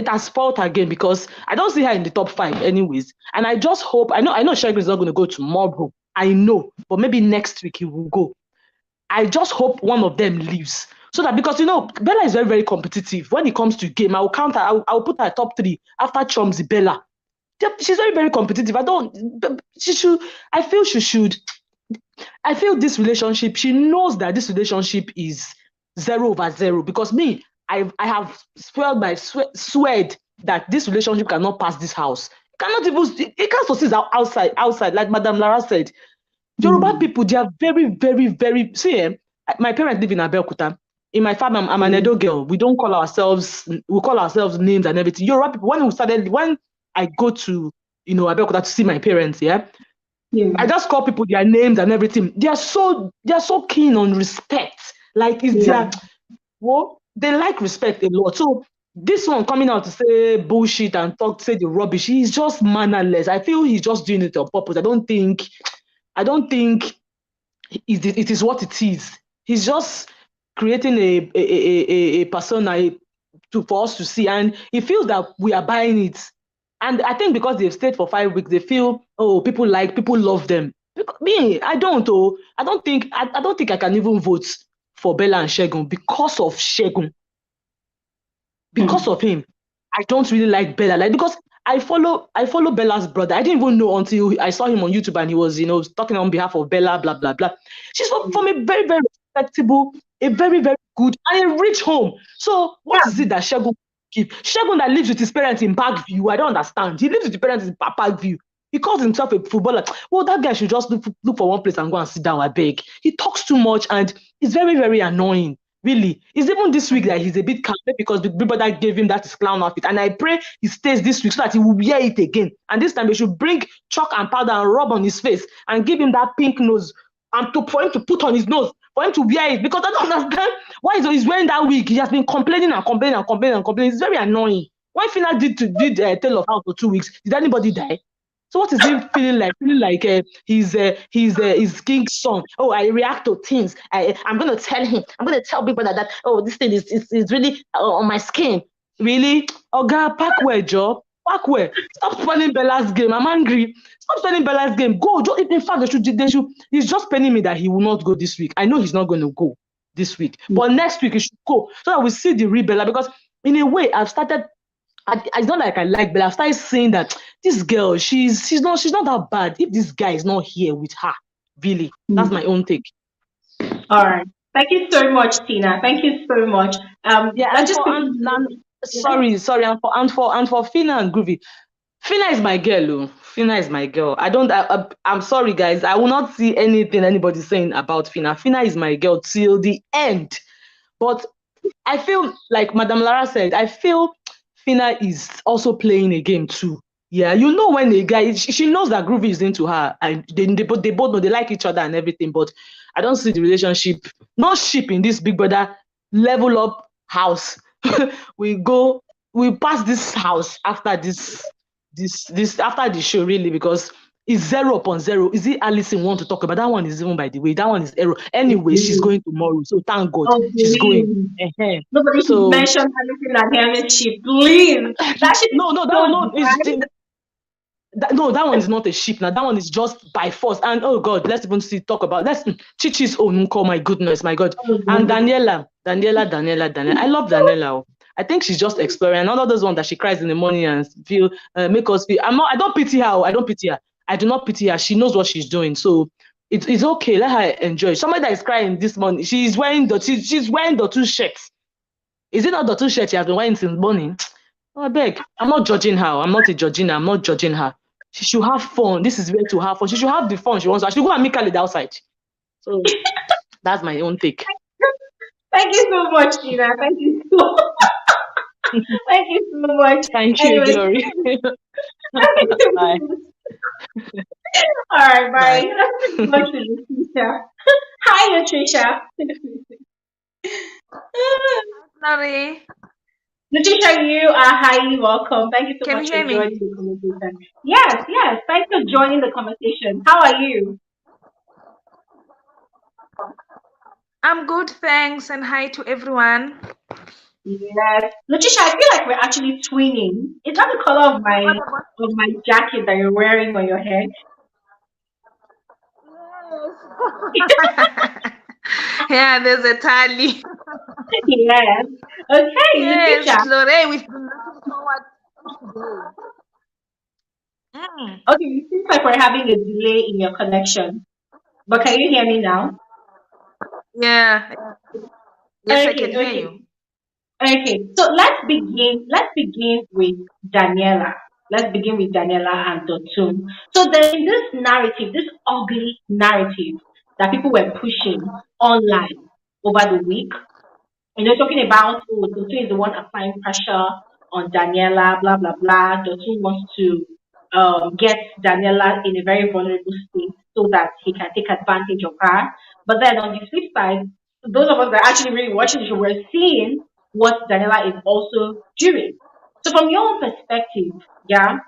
has spoiled her game because I don't see her in the top 5 anyways. And I just hope I know Shegun is not going to go tomorrow. I know, but maybe next week he will go. I just hope one of them leaves. So that because Bella is very, very competitive. When it comes to game, I will count her, I will put her top 3 after Chomsy Bella. She's very, very competitive. I feel she should. I feel this relationship, she knows that this relationship is 0/0 because I have sweared that this relationship cannot pass this house. It can't succeed outside, like Madame Lara said. Yoruba people, they are very, very, very. See, my parents live in Abeokuta. In my family, I'm an Edo girl. We call ourselves names and everything. Yoruba people, when I go to Abeokuta to see my parents, I just call people their names and everything. They are so keen on respect. Like they like respect a lot. So this one coming out to say bullshit and say the rubbish, he's just mannerless. I feel he's just doing it on purpose. I don't think it is what it is. He's just creating a persona for us to see, and he feels that we are buying it. And I think because they've stayed for 5 weeks, they feel, oh, people love them. Me, I don't think I can even vote for Bella and Shegun because of Shegun. Because of him, I don't really like Bella. Because I follow Bella's brother. I didn't even know until I saw him on YouTube and he was, talking on behalf of Bella, blah, blah, blah. She's from a very, very respectable, a very, very good, and a rich home. So what is it that Shegun give? Shegun that lives with his parents in Parkview, I don't understand. He lives with his parents in Parkview. He calls himself a footballer. Well, that guy should just look for one place and go and sit down, I beg. He talks too much and it's very, very annoying. Really, it's even this week that he's a bit calm because the big brother gave him that his clown outfit, and I pray he stays this week so that he will wear it again. And this time they should bring chalk and powder and rub on his face and give him that pink nose and for him to put on his nose for him to wear it because I don't understand why he's wearing that wig. He has been complaining and complaining and complaining and complaining. It's very annoying. When Fina did Tale of House for 2 weeks, did anybody die? So what is he feeling like? Feeling like he's king's son. Oh, I react to things. I'm gonna tell him. I'm gonna tell people that oh, this thing is really on my skin. Really? Oh God, Parkway, Joe. Parkway. Stop spoiling Bella's game. I'm angry. Stop spoiling Bella's game. Go. In fact, they should. He's just penning me that he will not go this week. I know he's not going to go this week, but next week he should go so that we see the real Bella. Because in a way, I've started. It's not like I like Bella. I've started saying that this girl, she's not that bad. If this guy is not here with her, really, that's my own take. All right. Thank you so much, Tina. Thank you so much. Sorry, and for Fina and Groovy. Fina is my girl. Fina is my girl. I'm sorry, guys. I will not see anything anybody saying about Fina. Fina is my girl till the end. But I feel like Madame Lara said, I feel Fina is also playing a game too. Yeah, when a guy, she knows that Groovy is into her, and they both know they like each other and everything. But I don't see the relationship, no ship in this Big Brother level up house. we pass this house after this after the show, really, because it's 0 upon 0. Is it Alison want to talk about? That one is even, by the way, that one is error. Anyway, she's going tomorrow, so thank God Oh, she's going. please. Nobody should So mention anything like having ship. Please. That shit is no, so it's dry. no, that one is not a sheep now. That one is just by force. And oh God, let's even talk about Chichi's own call. My goodness, my God. Oh, And goodness. Daniela. I love Daniela. I think she's just exploring. Another those one that she cries in the morning and make us feel. I don't pity her. I don't pity her. I do not pity her. She knows what she's doing. So it's okay. Let her enjoy. Somebody that is crying this morning, she's wearing the two shirts. Is it not the two shirts she has been wearing since morning? Oh, I beg. I'm not judging her. I'm not judging her. She should have fun. This is where to have fun. She should have the fun she wants. I should go and meet Khalid outside. So that's my own take. Thank you so much, Tina. Thank you so Thank you so much. Thank you, Anyway, Glory. Bye. all right, bye. Bye. Let's move on to Letitia. Hi, Letitia. Sorry. Letitia, you are highly welcome. Thank you so Can much you for hear me? joining the conversation. Yes, yes. Thanks for joining the conversation. How are you? I'm good, thanks, and hi to everyone. Yes. Letitia, I feel like we're actually twinning. Is that the color of my jacket that you're wearing on your head? Yeah, there's a tally. Yes. Okay, Yes, Letitia. Lore, we've been looking forward to today. Okay, it seems like we're having a delay in your connection. But can you hear me now? Yeah. Yes, I can Okay, hear okay. you. Okay, so let's begin with Daniela. Let's begin with Daniela and Dotun. So there's been this narrative, this ugly narrative that people were pushing online over the week. Talking about, oh, Dotun is the one applying pressure on Daniela, blah blah blah. Dotun wants to get Daniela in a very vulnerable state so that he can take advantage of her. But then on the flip side, those of us that are actually really watching the show, we're seeing what Daniela is also doing. So from your own perspective, yeah,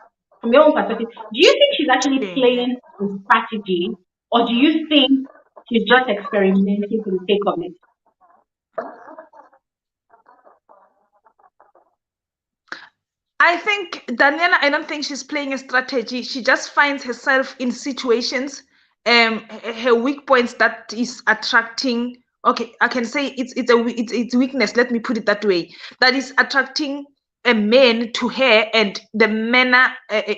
from your own perspective, do you think she's actually Okay, yeah. playing a strategy, or do you think she's just experimenting for the sake of it? I think Daniela, I don't think she's playing a strategy. She just finds herself in situations, her weak points that is attracting. Okay, I can say it's weakness. Let me put it that way. That is attracting a man to her, and the manner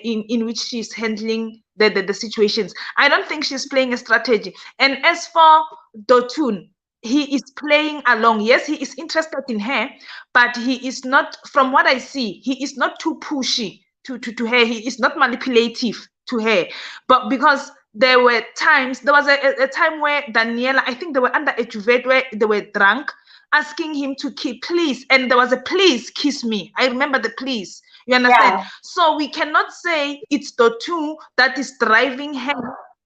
in which she's handling the situations. I don't think she's playing a strategy. And as for Dotun, he is playing along. Yes, he is interested in her, but he is not, from what I see, he is not too pushy to her. He is not manipulative to her. But because there was a time where Daniela, I think they were under a duvet where they were drunk, asking him to please, and there was a please kiss me. I remember the please. You understand? Yeah. So we cannot say it's the two that is driving her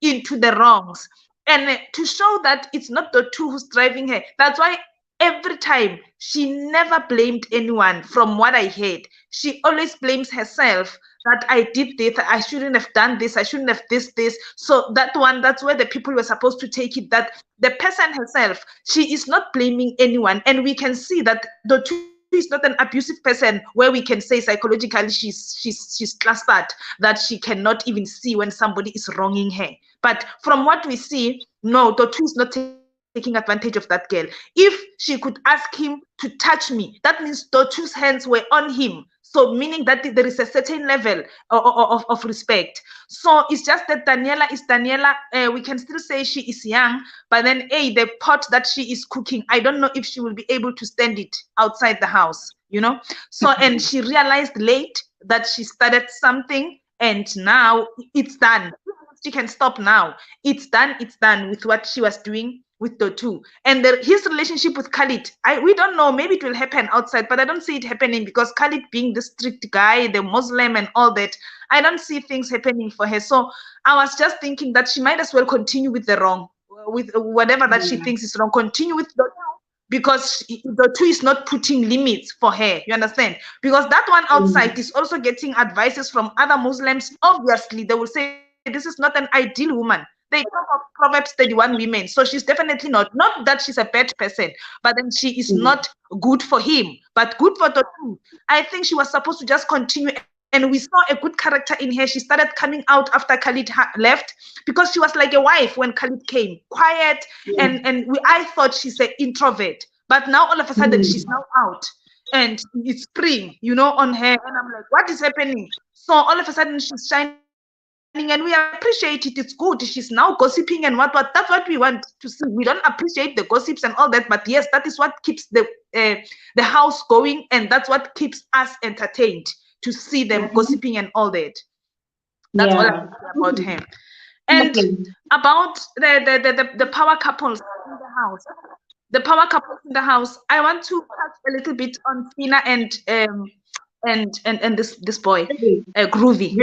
into the wrongs. And to show that it's not the two who's driving her, that's why every time she never blamed anyone. From what I heard, she always blames herself, that I did this, I shouldn't have done this, I shouldn't have this. So that's where the people were supposed to take it, that the person herself, she is not blaming anyone. And we can see that the two is not an abusive person where we can say psychologically she's clustered, that she cannot even see when somebody is wronging her. But from what we see, no, Dotu is not taking advantage of that girl. If she could ask him to touch me, that means Dotu's hands were on him. So meaning that there is a certain level of respect. So it's just that Daniela is Daniela. We can still say she is young, but then the pot that she is cooking, I don't know if she will be able to stand it outside the house, So, and she realized late that she started something, and now it's done. She can stop now. It's done with what she was doing with the two. And his relationship with Khalid, we don't know, maybe it will happen outside, but I don't see it happening, because Khalid being the strict guy, the Muslim and all that, I don't see things happening for her. So I was just thinking that she might as well continue with the wrong. with whatever that she thinks is wrong. Continue with the because the two is not putting limits for her. You understand? Because that one outside is also getting advices from other Muslims. Obviously, they will say this is not an ideal woman. They talk of Proverbs 31 women. So she's definitely not that she's a bad person, but then she is not good for him, but good for the two. I think she was supposed to just continue. And we saw a good character in her. She started coming out after Khalid left because she was like a wife when Khalid came, quiet. And I thought she's an introvert, but now all of a sudden she's now out and it's spring, on her. And I'm like, what is happening? So all of a sudden she's shining and we appreciate it. It's good. She's now gossiping and what. That's what we want to see. We don't appreciate the gossips and all that, but yes, that is what keeps the house going, and that's what keeps us entertained. To see them gossiping and all that. That's all I can say about him. And about the power couples in the house. The power couples in the house. I want to touch a little bit on Fina and this boy, Groovy.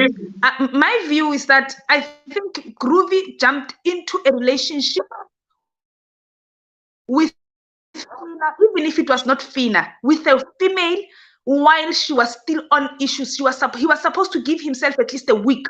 My view is that I think Groovy jumped into a relationship with Fina, even if it was not Fina, with a female. While she was still on issues, he was supposed to give himself at least a week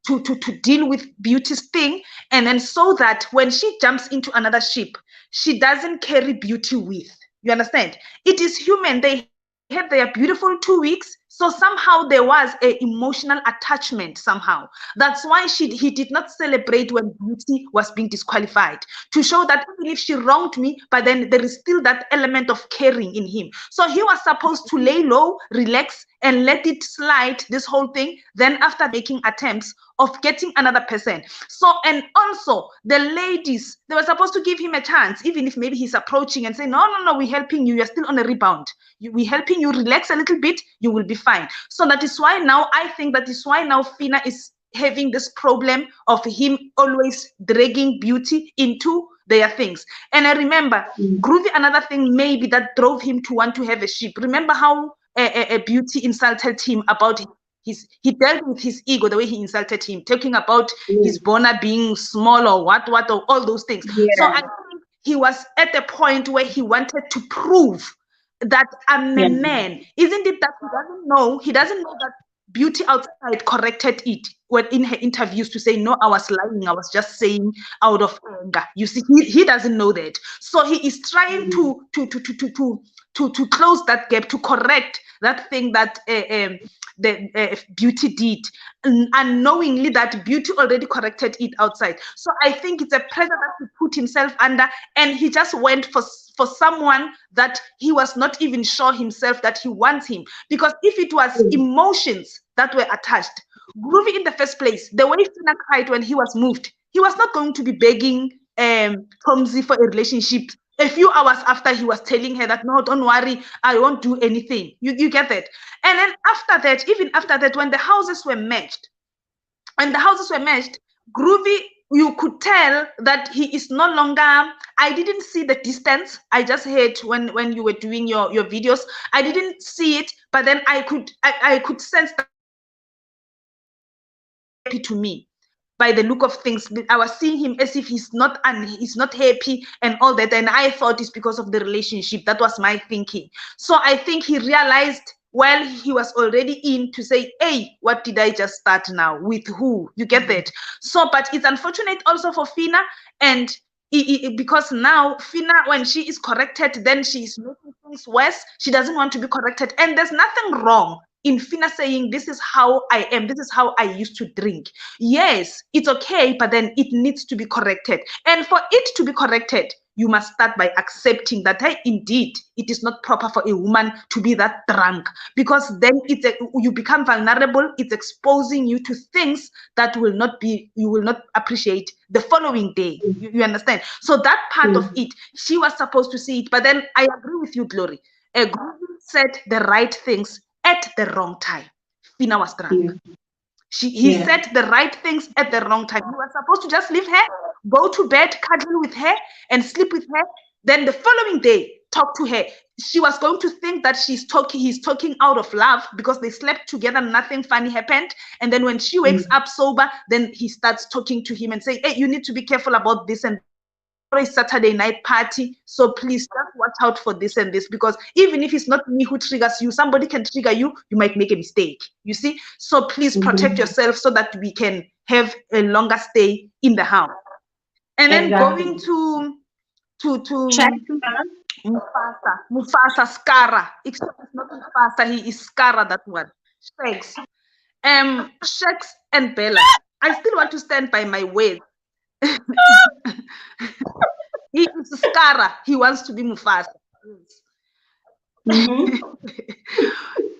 to deal with Beauty's thing, and then so that when she jumps into another ship, she doesn't carry Beauty with. You understand? It is human. They had their beautiful 2 weeks, so somehow there was an emotional attachment somehow. That's why he did not celebrate when Beauty was being disqualified, to show that even if she wronged me, but then there is still that element of caring in him. So he was supposed to lay low, relax, and let it slide, this whole thing. Then after making attempts of getting another person. So, and also the ladies, they were supposed to give him a chance, even if maybe he's approaching and saying, no, we're helping you. You're still on a rebound. We're helping you relax a little bit. You will be fine. So that is why now, I think that is why now Fina is having this problem of him always dragging Beauty into their things. And I remember, Groovy, another thing maybe that drove him to want to have a ship. Remember how a Beauty insulted him about he dealt with his ego, the way he insulted him, talking about his boner being small or what, or all those things. So I think he was at a point where he wanted to prove that I'm a man. Isn't it that he doesn't know that Beauty outside corrected it when in her interviews to say, no, I was lying, I was just saying out of anger. You see, he doesn't know that. So he is trying to close that gap, to correct that thing that Beauty did, unknowingly that Beauty already corrected it outside. So I think it's a pressure that he put himself under, and he just went for someone that he was not even sure himself that he wants him. Because if it was emotions that were attached, Groovy in the first place, the way Fina cried when he was moved, he was not going to be begging Tomzi for a relationship a few hours after he was telling her that, no, don't worry, I won't do anything. You get that? And then after that, even after that, when the houses were matched, Groovy, you could tell that he is no longer, I didn't see the distance. I just heard when you were doing your videos, I didn't see it, but then I could sense that happy to me. By the look of things, I was seeing him as if he's not happy and all that, and I thought it's because of the relationship. That was my thinking. So I think he realized while he was already in to say, hey, what did I just start now? With who? You get that? So, but it's unfortunate also for Fina, and because now Fina, when she is corrected, then she is making things worse. She doesn't want to be corrected, and there's nothing wrong in Fina saying, this is how I am, this is how I used to drink. Yes, it's okay, but then it needs to be corrected. And for it to be corrected, you must start by accepting that, hey, indeed, it is not proper for a woman to be that drunk, because then you become vulnerable. It's exposing you to things that you will not appreciate the following day. You understand? So that part of it, she was supposed to see it. But then I agree with you, Glory. Groovy said the right things at the wrong time. Fina was drunk. He said the right things at the wrong time. You were supposed to just leave her, go to bed, cuddle with her, and sleep with her. Then the following day, talk to her. She was going to think that he's talking out of love because they slept together, nothing funny happened. And then when she wakes up sober, then he starts talking to him and say, hey, you need to be careful about this and a Saturday night party, so please just watch out for this and this, because even if it's not me who triggers you, somebody can trigger you, you might make a mistake, you see. So please protect yourself so that we can have a longer stay in the house. And then going to Mufasa Skara. It's not Mufasa, he is Skara, that one. Shex. Shex and Bella. I still want to stand by my word. He is Skara. He wants to be Mufasa.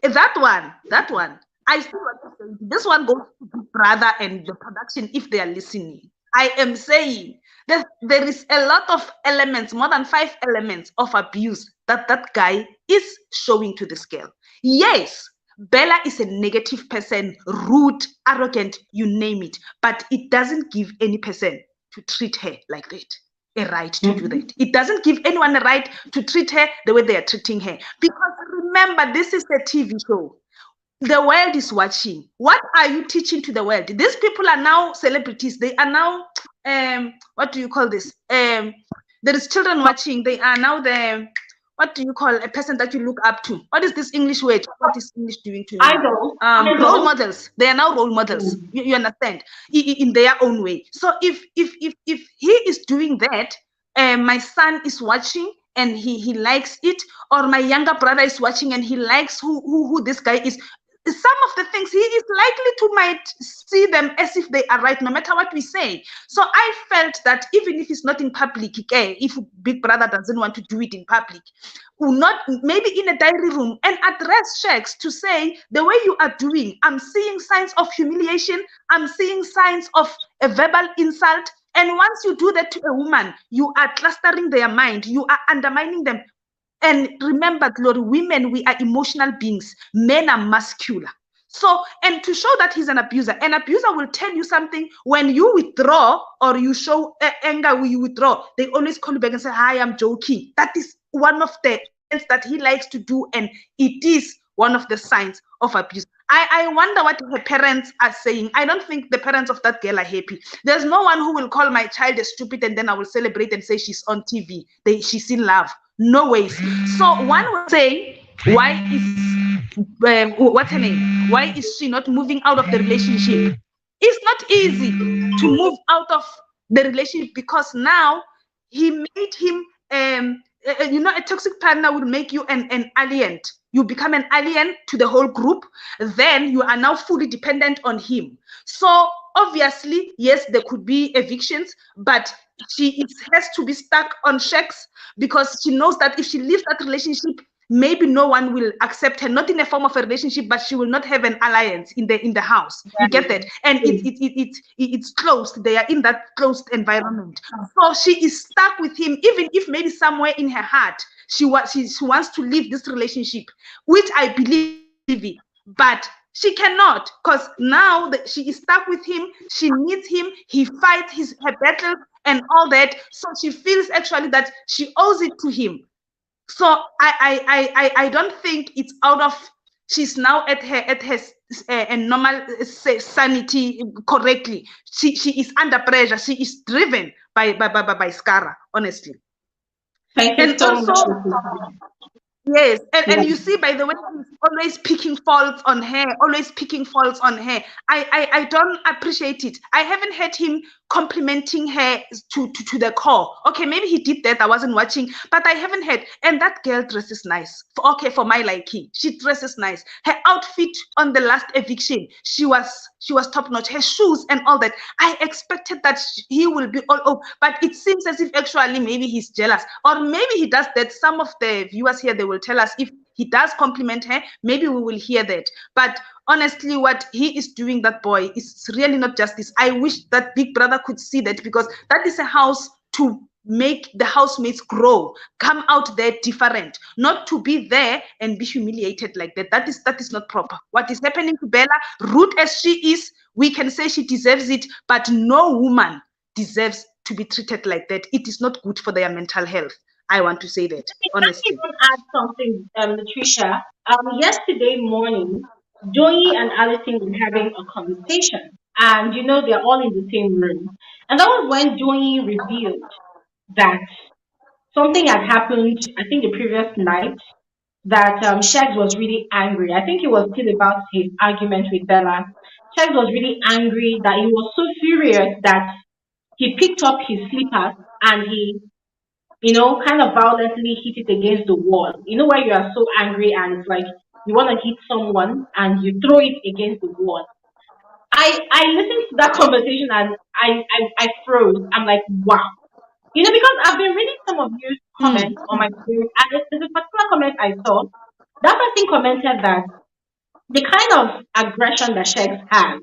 That one. I still want to say this one goes to Big Brother and the production if they are listening. I am saying that there is a lot of elements, more than 5 elements of abuse that guy is showing to this girl. Yes, Bella is a negative person, rude, arrogant, you name it, but it doesn't give any person to treat her like that a right to do that. It doesn't give anyone a right to treat her the way they are treating her. Because remember, this is a TV show. The world is watching. What are you teaching to the world? These people are now celebrities. They are now, what do you call this? There is children watching. They are now the, what do you call a person that you look up to? What is this English word? What is English doing to you? Idol. Role models. They are now role models. You understand? In their own way. So if he is doing that, my son is watching and he likes it, or my younger brother is watching and he likes who this guy is, some of the things he is likely to might see them as if they are right, no matter what we say. So I felt that even if it's not in public, okay, if Big Brother doesn't want to do it in public, not maybe in a diary room, and address Shex to say, the way you are doing, I'm seeing signs of humiliation, I'm seeing signs of a verbal insult. And once you do that to a woman, you are clustering their mind, you are undermining them. And remember, Glory, women, we are emotional beings. Men are muscular. So, and to show that he's an abuser will tell you something. When you withdraw or you show anger, when you withdraw, they always call you back and say, hi, I'm joking. That is one of the things that he likes to do, and it is one of the signs of abuse. I wonder what her parents are saying. I don't think the parents of that girl are happy. There's no one who will call my child a stupid and then I will celebrate and say she's on TV. She's in love. No ways. So one would say, why is what's her name? Why is she not moving out of the relationship? It's not easy to move out of the relationship, because now he made him a toxic partner will make you an alien. You become an alien to the whole group. Then you are now fully dependent on him. So obviously, yes, there could be evictions, but she has to be stuck on Shex, because she knows that if she leaves that relationship, maybe no one will accept her, not in a form of a relationship, but she will not have an alliance in the house. You get that? And it's closed. They are in that closed environment. So she is stuck with him, even if maybe somewhere in her heart she wants to leave this relationship, which I believe it, but she cannot, because now that she is stuck with him, she needs him, he fights her battles and all that. So she feels actually that she owes it to him. So I don't think it's out of, she's now at her normal sanity correctly. She is under pressure. She is driven by Skara, honestly. Thank you so much. Yes, and you see, by the way, he's always picking faults on her, I don't appreciate it. I haven't heard him complimenting her to the core. Okay, maybe he did that, I wasn't watching, but I haven't heard. And that girl dresses nice. For my liking, she dresses nice. Her outfit on the last eviction, she was top notch. Her shoes and all that. I expected that he will be all over, but it seems as if actually maybe he's jealous, or maybe he does that. Some of the viewers here, they will tell us if he does compliment her, maybe we will hear that. But honestly, what he is doing, that boy, is really not justice. I wish that Big Brother could see that, because that is a house to make the housemates grow, come out there different, not to be there and be humiliated like that. That is not proper. What is happening to Bella, rude as she is, we can say she deserves it, but no woman deserves to be treated like that. It is not good for their mental health. I want to say that, honestly. Let me add something, Latricia. Yesterday morning, Joey and Alison were having a conversation, and they're all in the same room. And that was when Joey revealed that something had happened, I think the previous night, that Shags was really angry. I think it was still about his argument with Bella. Shags was really angry that he was so furious that he picked up his slippers and he, kind of violently hit it against the wall. You know, where you are so angry and it's like you want to hit someone and you throw it against the wall. I listened to that conversation and I froze. I'm like, wow. Because I've been reading some of your comments on my story, and there's a particular comment I saw. That person commented that the kind of aggression that Shex has,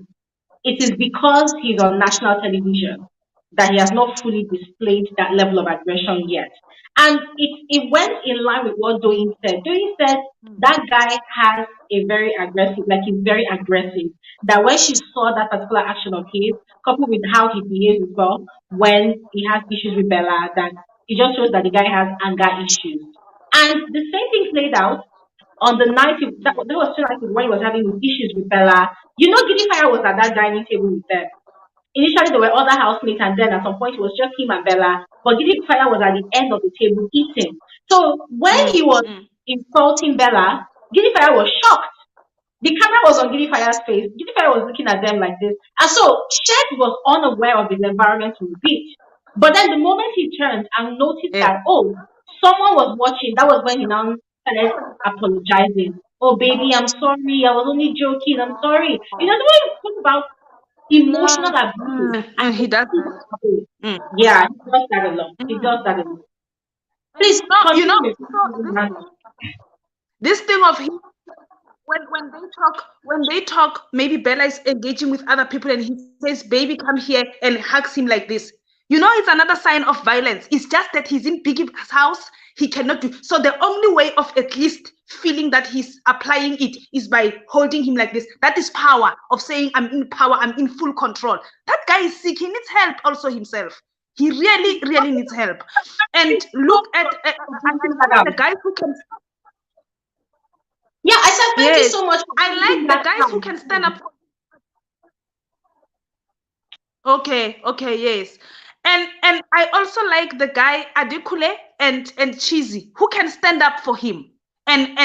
it is because he's on national television that he has not fully displayed that level of aggression yet. And it went in line with what Doyin said. Doyin said that guy has a very aggressive, like he's very aggressive. That when she saw that particular action of his, coupled with how he behaves as well when he has issues with Bella, that it just shows that the guy has anger issues. And the same thing played out on the night that was 2 nights when he was having his issues with Bella. Giddy Fire was at that dining table with them. Initially, there were other housemates, and then at some point, it was just him and Bella. But Giddy Fire was at the end of the table eating. So when he was insulting Bella, Giddy Fire was shocked. The camera was on Giddy Fire's face. Giddy Fire was looking at them like this. And so Shed was unaware of his environment on the beach. But then the moment he turned and noticed that, someone was watching, that was when he now started apologizing. Oh, baby, I'm sorry. I was only joking. I'm sorry. When you talk about emotional abuse, and he does. Yeah, he does that a lot. He does that a lot. Please, continue. This thing of him, when they talk, maybe Bella is engaging with other people and he says, baby, come here, and hugs him like this. It's another sign of violence. It's just that he's in Biggie's house. He cannot do. So the only way of at least feeling that he's applying it is by holding him like this. That is power, of saying, I'm in power, I'm in full control. That guy is sick. He needs help also himself. He really, really needs help. And look at the guys who can... Yeah, I said thank you so much. I like the guys who can stand up. Okay, yes. And I also like the guy Adekule and Cheesy who can stand up for him. And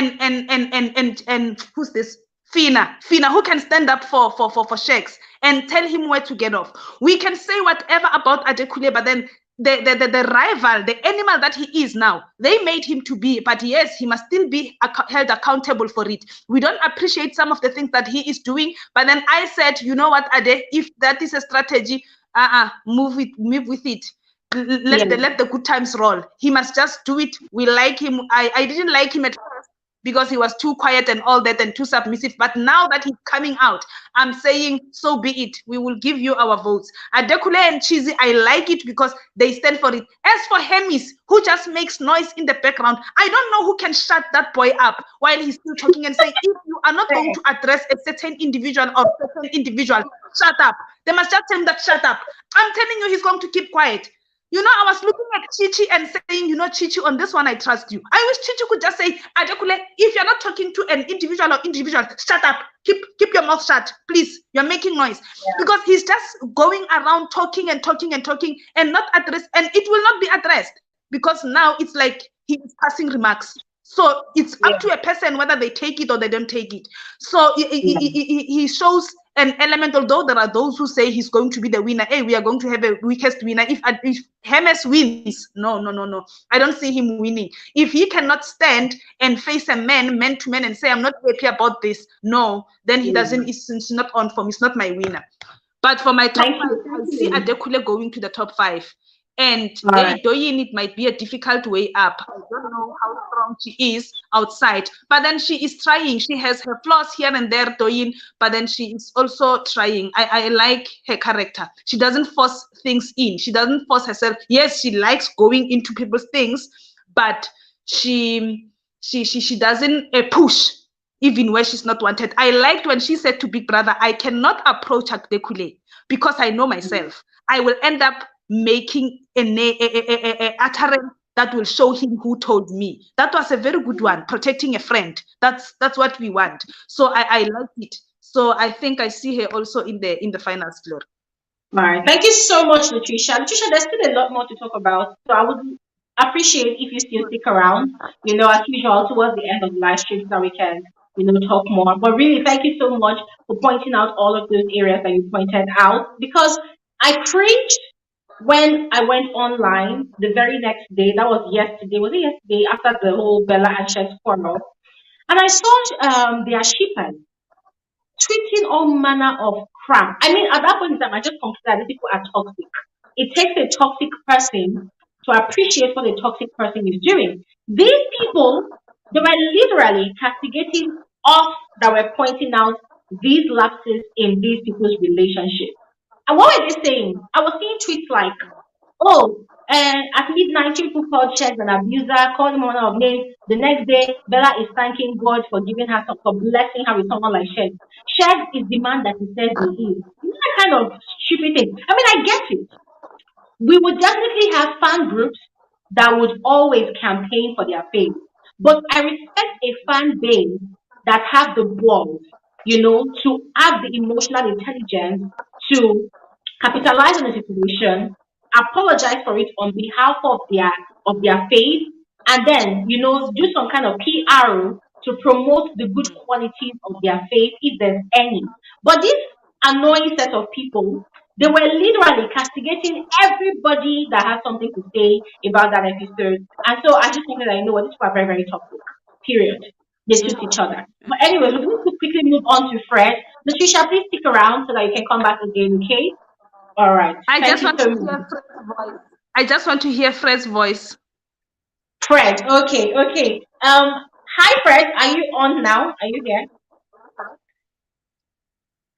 who's this? Fina who can stand up for Shakes and tell him where to get off. We can say whatever about Adekule, but then the rival, the animal that he is now, they made him to be, but yes, he must still be held accountable for it. We don't appreciate some of the things that he is doing, but then I said, you know what, Ade, if that is a strategy, move with it. Let the good times roll. He must just do it. We like him. I didn't like him at first because he was too quiet and all that and too submissive. But now that he's coming out, I'm saying, so be it. We will give you our votes. Adekule and Cheesy, I like it because they stand for it. As for Hemis, who just makes noise in the background, I don't know who can shut that boy up while he's still talking and say, if you are not going to address a certain individual or certain individual, shut up. They must just tell him that shut up. I'm telling you, he's going to keep quiet. I was looking at Chichi and saying, Chichi, on this one, I trust you. I wish Chichi could just say, Adekule, if you're not talking to an individual, shut up. Keep your mouth shut, please. You're making noise. Yeah. Because he's just going around talking and not address, and it will not be addressed because now it's like he is passing remarks. So it's up to a person whether they take it or they don't take it. So he shows an element, although there are those who say he's going to be the winner. Hey, we are going to have a weakest winner. If Hermes wins, no. I don't see him winning. If he cannot stand and face a man to man, and say, I'm not happy about this, no, then he doesn't, it's not on for me. It's not my winner. But for my top 5, I see Adekule going to the top 5. And Doyin, it might be a difficult way up. I don't know how strong she is outside, but then she is trying. She has her flaws here and there, Doyin, but then she is also trying. I like her character. She doesn't force things in. She doesn't force herself. Yes, she likes going into people's things, but she doesn't push even where she's not wanted. I liked when she said to Big Brother, I cannot approach Adekule because I know myself. I will end up making an utterance that will show him who told me. That was a very good one, protecting a friend. That's what we want. So I like it. So I think I see her also in the finals, Glory. All right. Thank you so much, Latricia. Latricia, there's still a lot more to talk about. So I would appreciate if you still stick around, as usual, towards the end of the live stream so that we can, talk more. But really, thank you so much for pointing out all of those areas that you pointed out because I cringed when I went online the very next day. That was yesterday. Was it yesterday after the whole Bella and Shes quarrel? And I saw their shippers tweeting all manner of crap. I mean, at that point in time, I just concluded that these people are toxic. It takes a toxic person to appreciate what a toxic person is doing. These people, they were literally castigating us that were pointing out these lapses in these people's relationship. And what were they saying? I was seeing tweets like, oh, and at midnight, people called Shed an abuser, called him one of names. The next day, Bella is thanking God for giving her for blessing her with someone like Shed. Shed is the man that he says he is. That kind of stupid thing. I mean, I get it. We would definitely have fan groups that would always campaign for their faith. But I respect a fan base that have the balls, to have the emotional intelligence to capitalize on the situation, apologize for it on behalf of their faith, and then do some kind of PR to promote the good qualities of their faith if there's any. But this annoying set of people, they were literally castigating everybody that had something to say about that episode. And so I just wanted to know what these people are very, very toxic. Period. They suit each other. But anyway, we're going to quickly move on to Fred. Latricia, please stick around so that you can come back again, okay? All right. I Thank just you want so to much. hear Fred's voice. I just want to hear Fred's voice. Fred, okay. Hi Fred, are you on now? Are you there?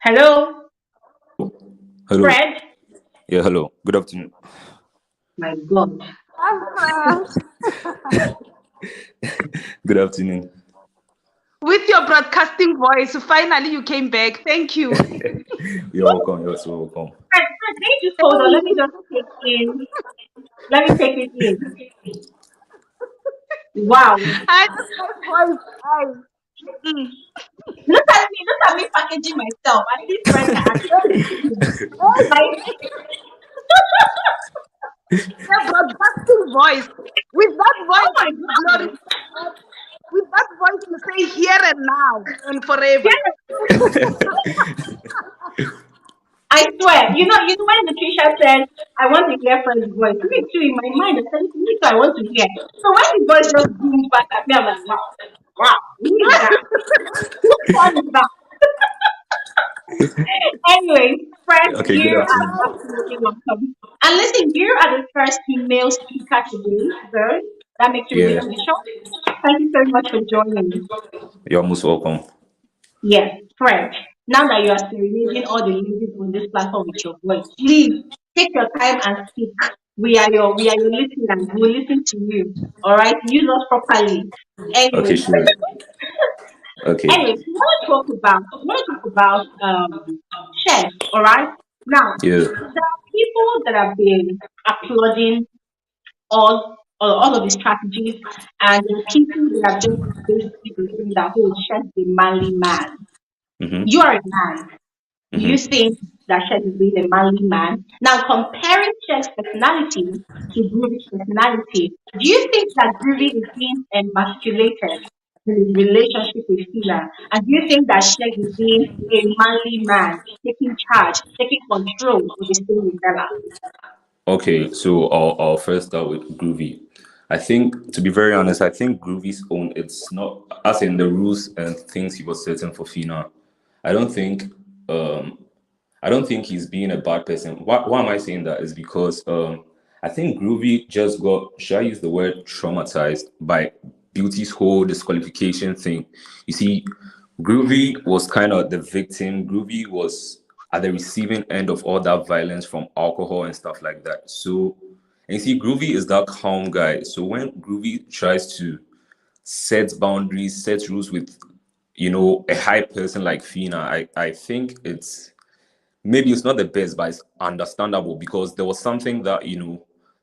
Hello, Hello. Fred. Yeah, hello. Good afternoon. My God. Good afternoon. With your broadcasting voice, finally you came back. Thank you. You're welcome. You're so welcome. Fred, can you just hold on? Let me just take in. Let me take it in. Wow. I just my voice. Look at me packaging myself. At least Fred can actually. The broadcasting voice. With that voice, Oh my God. with that voice, you say here and now and forever. I swear, when Latricia said, I want to hear Fred's voice, me too, in my mind, I said, me too, I want to hear. So when the voice just boomed back at me, I'm like, wow, who is that? Who is that? Anyway, Fred, Okay, you good are afternoon. absolutely welcome. And listen, you are the first female speaker today, so that makes you really Yeah, special. Thank you so much for joining. you're most welcome. Yes, Fred. Now that you are serenading all the ladies on this platform with your voice, please take your time and speak. We are your listeners. We'll listen to you. All right, use us properly. Okay, Anyway, sure. Okay. we want to talk about chefs. All right. Now, Yeah. there are people that have been applauding all of the strategies, and there are people that have just basically been saying that, oh, chef is a manly man. Mm-hmm. You are a man. Do you Mm-hmm. think that Shed is being a manly man? Now, comparing Shed's personality to Groovy's personality, do you think that Groovy is being emasculated in his relationship with Fila? And do you think that Shed is being a manly man, taking charge, taking control of his thing with Bella? Okay, so I'll first start with Groovy. I think, to be very honest, I think Groovy's own, it's not, as in the rules and things he was setting for Fina. I don't think um I don't think he's being a bad person. Why am I saying that? Is because I think Groovy just got, should I use the word traumatized by Beauty's whole disqualification thing. You see, Groovy was kind of the victim. Groovy was at the receiving end of all that violence from alcohol and stuff like that. So, and you see, Groovy is that calm guy. So when Groovy tries to set boundaries, set rules with, a high person like Fina, I think maybe it's not the best, but it's understandable because there was something that,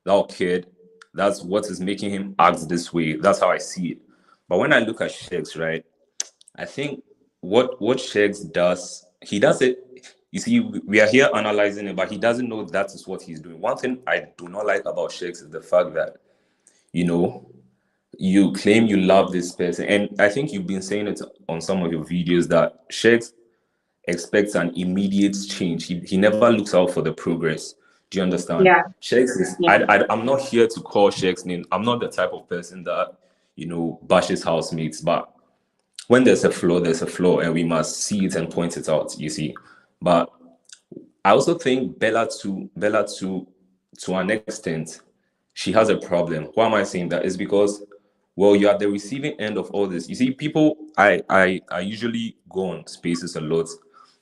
that occurred. That's what is making him act this way. That's how I see it. But when I look at Shegs, right, I think what Shegs does, he does it. You see, we are here analyzing it, but he doesn't know that is what he's doing. One thing I do not like about Shakes is the fact that, you know, you claim you love this person. And I think you've been saying it on some of your videos that Shakes expects an immediate change. He never looks out for the progress. Do you understand? Yeah. Shakes is, Yeah. I'm not here to call Shakes name. I'm not the type of person that, you know, bashes housemates, but when there's a flaw, there's a flaw, and we must see it and point it out, you see. But I also think Bella to an extent, she has a problem. Why am I saying that? Is because, well, you're at the receiving end of all this. You see, people, I usually go on spaces a lot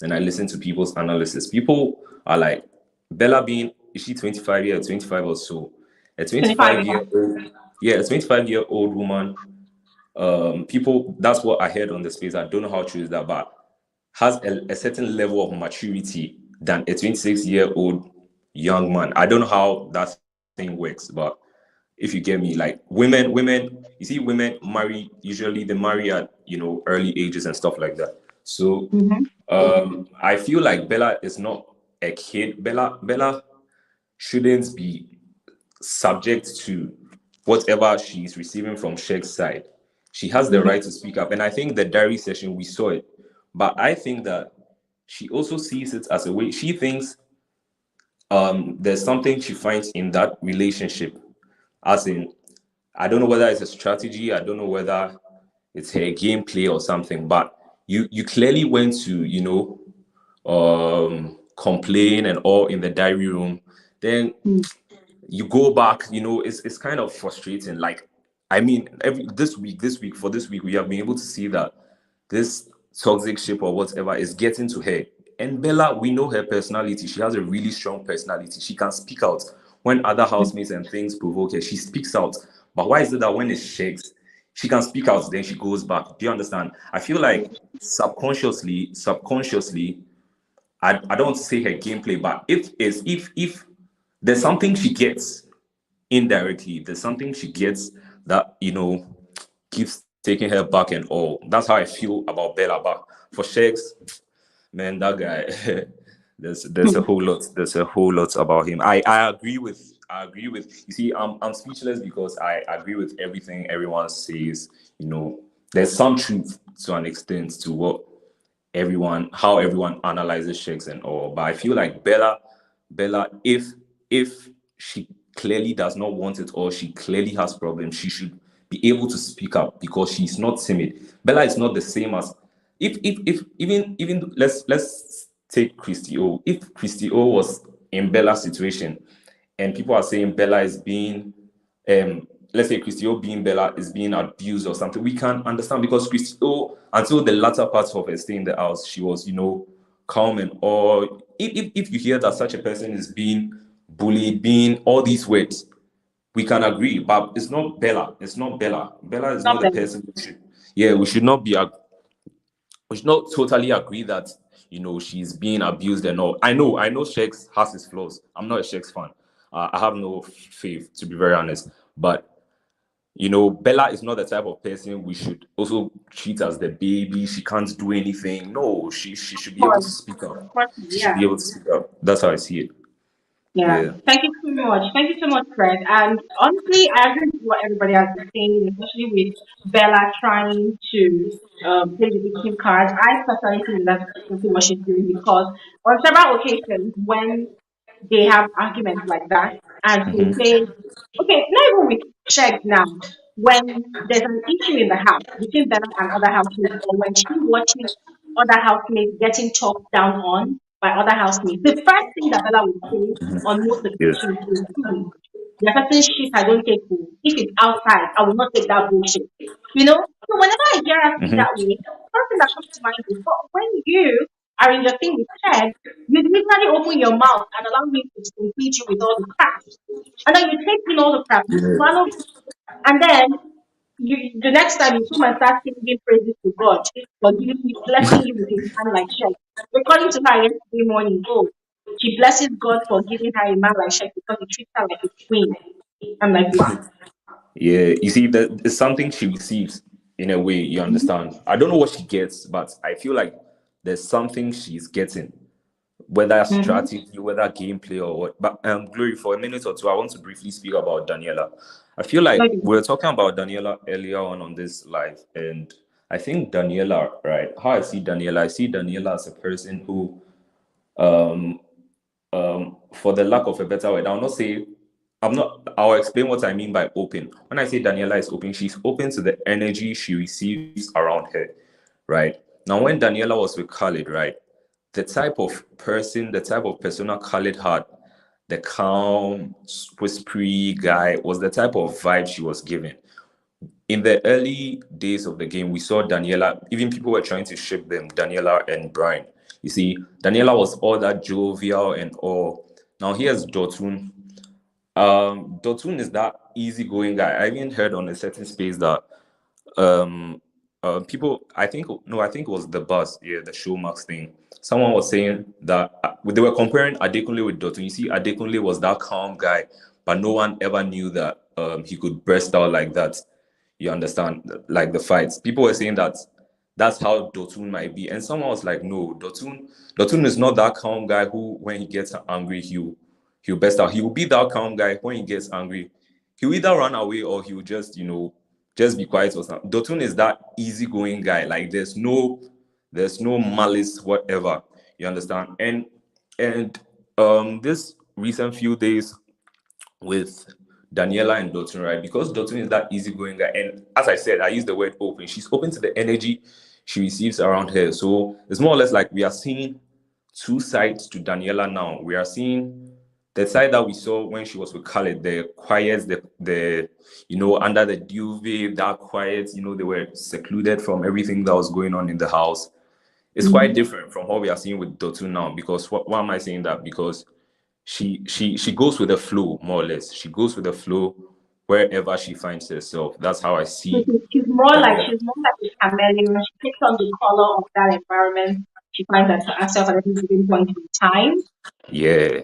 and I listen to people's analysis. People are like, Bella being, is she 25 years, 25 or so? A 25. 25-year-old, yeah, a 25-year-old woman, people, that's what I heard on the space. I don't know how true is that, but has a certain level of maturity than a 26-year-old young man. I don't know how that thing works, but if you get me, like women, you see, women marry, usually they marry at, you know, early ages and stuff like that. So I feel like Bella is not a kid. Bella shouldn't be subject to whatever she's receiving from Sheikh's side. She has the right to speak up. And I think the diary session, we saw it. But I think that she also sees it as a way, she thinks there's something she finds in that relationship. As in, I don't know whether it's a strategy, I don't know whether it's her gameplay or something, but you clearly went to, you know, complain and all in the diary room. Then you go back, you know, it's kind of frustrating. Like, I mean, this week, we have been able to see that this toxic ship or whatever is getting to her. And Bella, we know her personality. She has a really strong personality. She can speak out. When other housemates and things provoke her, she speaks out. But why is it that when it shakes, she can speak out, then she goes back? Do you understand? I feel like subconsciously, I don't want to say her gameplay, but if there's something she gets indirectly, there's something she gets that, you know, keeps taking her back and all. That's how I feel about Bella. But for Shakes, man, that guy, there's a whole lot. There's a whole lot about him. I agree with. You see, I'm speechless because I agree with everything everyone says. You know, there's some truth to an extent to what how everyone analyzes Shakes and all. But I feel like Bella, if she clearly does not want it or she clearly has problems, she should be able to speak up because she's not timid. Bella is not the same as if even let's take Christy O. If Christy O was in Bella's situation and people are saying Bella is being let's say Christy O being Bella is being abused or something, we can understand because Christy O, until the latter parts of her stay in the house, she was, you know, calm and all. If you hear that such a person is being bullied, being all these words, we can agree, but it's not Bella. It's not Bella. Bella is not the person we should. Yeah, we should not totally agree that, you know, she's being abused and all. I know Shakes has his flaws. I'm not a Shakes fan. I have no faith, to be very honest. But you know, Bella is not the type of person we should also treat as the baby. She can't do anything. No, she should be able to speak up. She should be able to speak up. That's how I see it. Yeah. Yeah. Thank you so much. Thank you so much, Fred. And honestly, I agree with what everybody has been saying, especially with Bella trying to play the victim card. I personally think that's exactly what she's doing because on several occasions when they have arguments like that and she Mm-hmm. says, okay, not even with check now, when there's an issue in the house between Bella and other housemates, or when she watches other housemates getting talked down on by other housemates, the first thing that Bella would say on most Yes. occasions is, there's certain shit I don't take. If it's outside, I will not take that bullshit. You know? So whenever I hear her speak that Mm-hmm. way, the first thing that comes to mind is, but when you are in your thing with Ted, you literally open your mouth and allow me to feed you with all the crap. And then you take in all the crap, you Yeah. swallow, and then the next time you come and start singing praises to God for giving you, blessing you with a man like Shek. According to her yesterday morning, oh, she blesses God for giving her a man like Shek because he treats her like a queen. I'm like, wow. Yeah. You see, that it's something she receives in a way, you understand. I don't know what she gets, but I feel like there's something she's getting whether strategy, whether gameplay or what. But Glory, for a minute or two, I want to briefly speak about Daniela. I feel like we were talking about Daniela earlier on this live, and I think Daniela, right? How I see Daniela as a person who, for the lack of a better word, I'll explain what I mean by open. When I say Daniela is open, she's open to the energy she receives around her, right? Now, when Daniela was with Khalid, right, the type of persona Khalid had, the calm, whispery guy, was the type of vibe she was giving. In the early days of the game, we saw Daniela, even people were trying to ship them, Daniela and Brian. You see, Daniela was all that jovial and all. Now, here's Dotun. Dotun is that easygoing guy. I even heard on a certain space that people, I think it was the bus, yeah, the Showmax thing. Someone was saying that they were comparing Adekunle with Dotun. You see, Adekunle was that calm guy, but no one ever knew that he could burst out like that. You understand, like the fights. People were saying that that's how Dotun might be, and someone was like, "No, Dotun is not that calm guy who, when he gets angry, he'll burst out. He will be that calm guy when he gets angry. He'll either run away or he'll just, just be quiet or something. Dotun is that easygoing guy. Like there's no malice whatever. You understand? And this recent few days with Daniela and Dotun, right? Because Dotun is that easygoing guy, and as I said, I use the word open. She's open to the energy she receives around her. So it's more or less like we are seeing two sides to Daniela now. We are seeing the side that we saw when she was with Khaled, the quiet, the under the duvet, that quiet, they were secluded from everything that was going on in the house. It's quite different from what we are seeing with Dotun now. Because why am I saying that? Because she goes with the flow, more or less. She goes with the flow wherever she finds herself. That's how I see She's more like Daniela. a chameleon. She takes on the color of that environment. She finds herself at any given point in time. Yeah,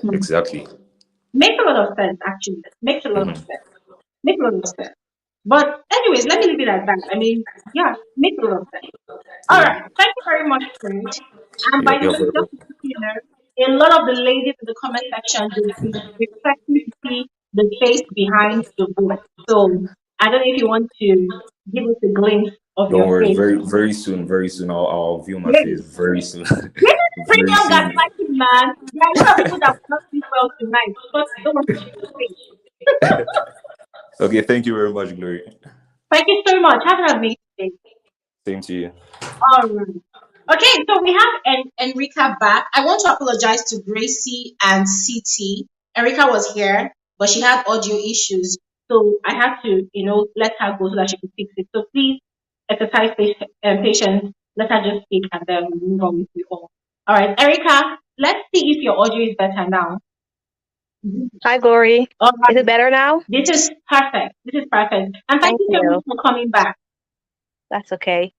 Hmm. exactly. Makes a lot of sense, actually. Makes a lot of sense. Makes a lot of sense. But anyways, let me leave it at that. I mean, yeah, makes a lot of sense. All Yeah. right. Thank you very much, Fred. And by the You're way, very just to put you know, a lot of the ladies in the comment section will be expecting to see the face behind the voice. So I don't know if you want to give us a glimpse of Don't your worry. face. Very, very soon. Very soon. I'll view my face Really? very soon. This is Very premium soon. gaslighting, man. There are a lot of people that will not sleep well tonight because they don't want to see your face. Okay. Thank you very much, Glory. Thank you so much. Have an amazing day. Same to you. All right. Okay, so we have Enrica back. I want to apologize to Gracie and CT. Enrica was here, but she had audio issues. So I had to, let her go so that she could fix it. So please exercise patience. Let her just speak and then we'll move on with you all. All right, Erica, let's see if your audio is better now. Hi, Glory. All Is it right. better now? This is perfect. This is perfect. And thank Thank you so much you. for coming back. That's okay.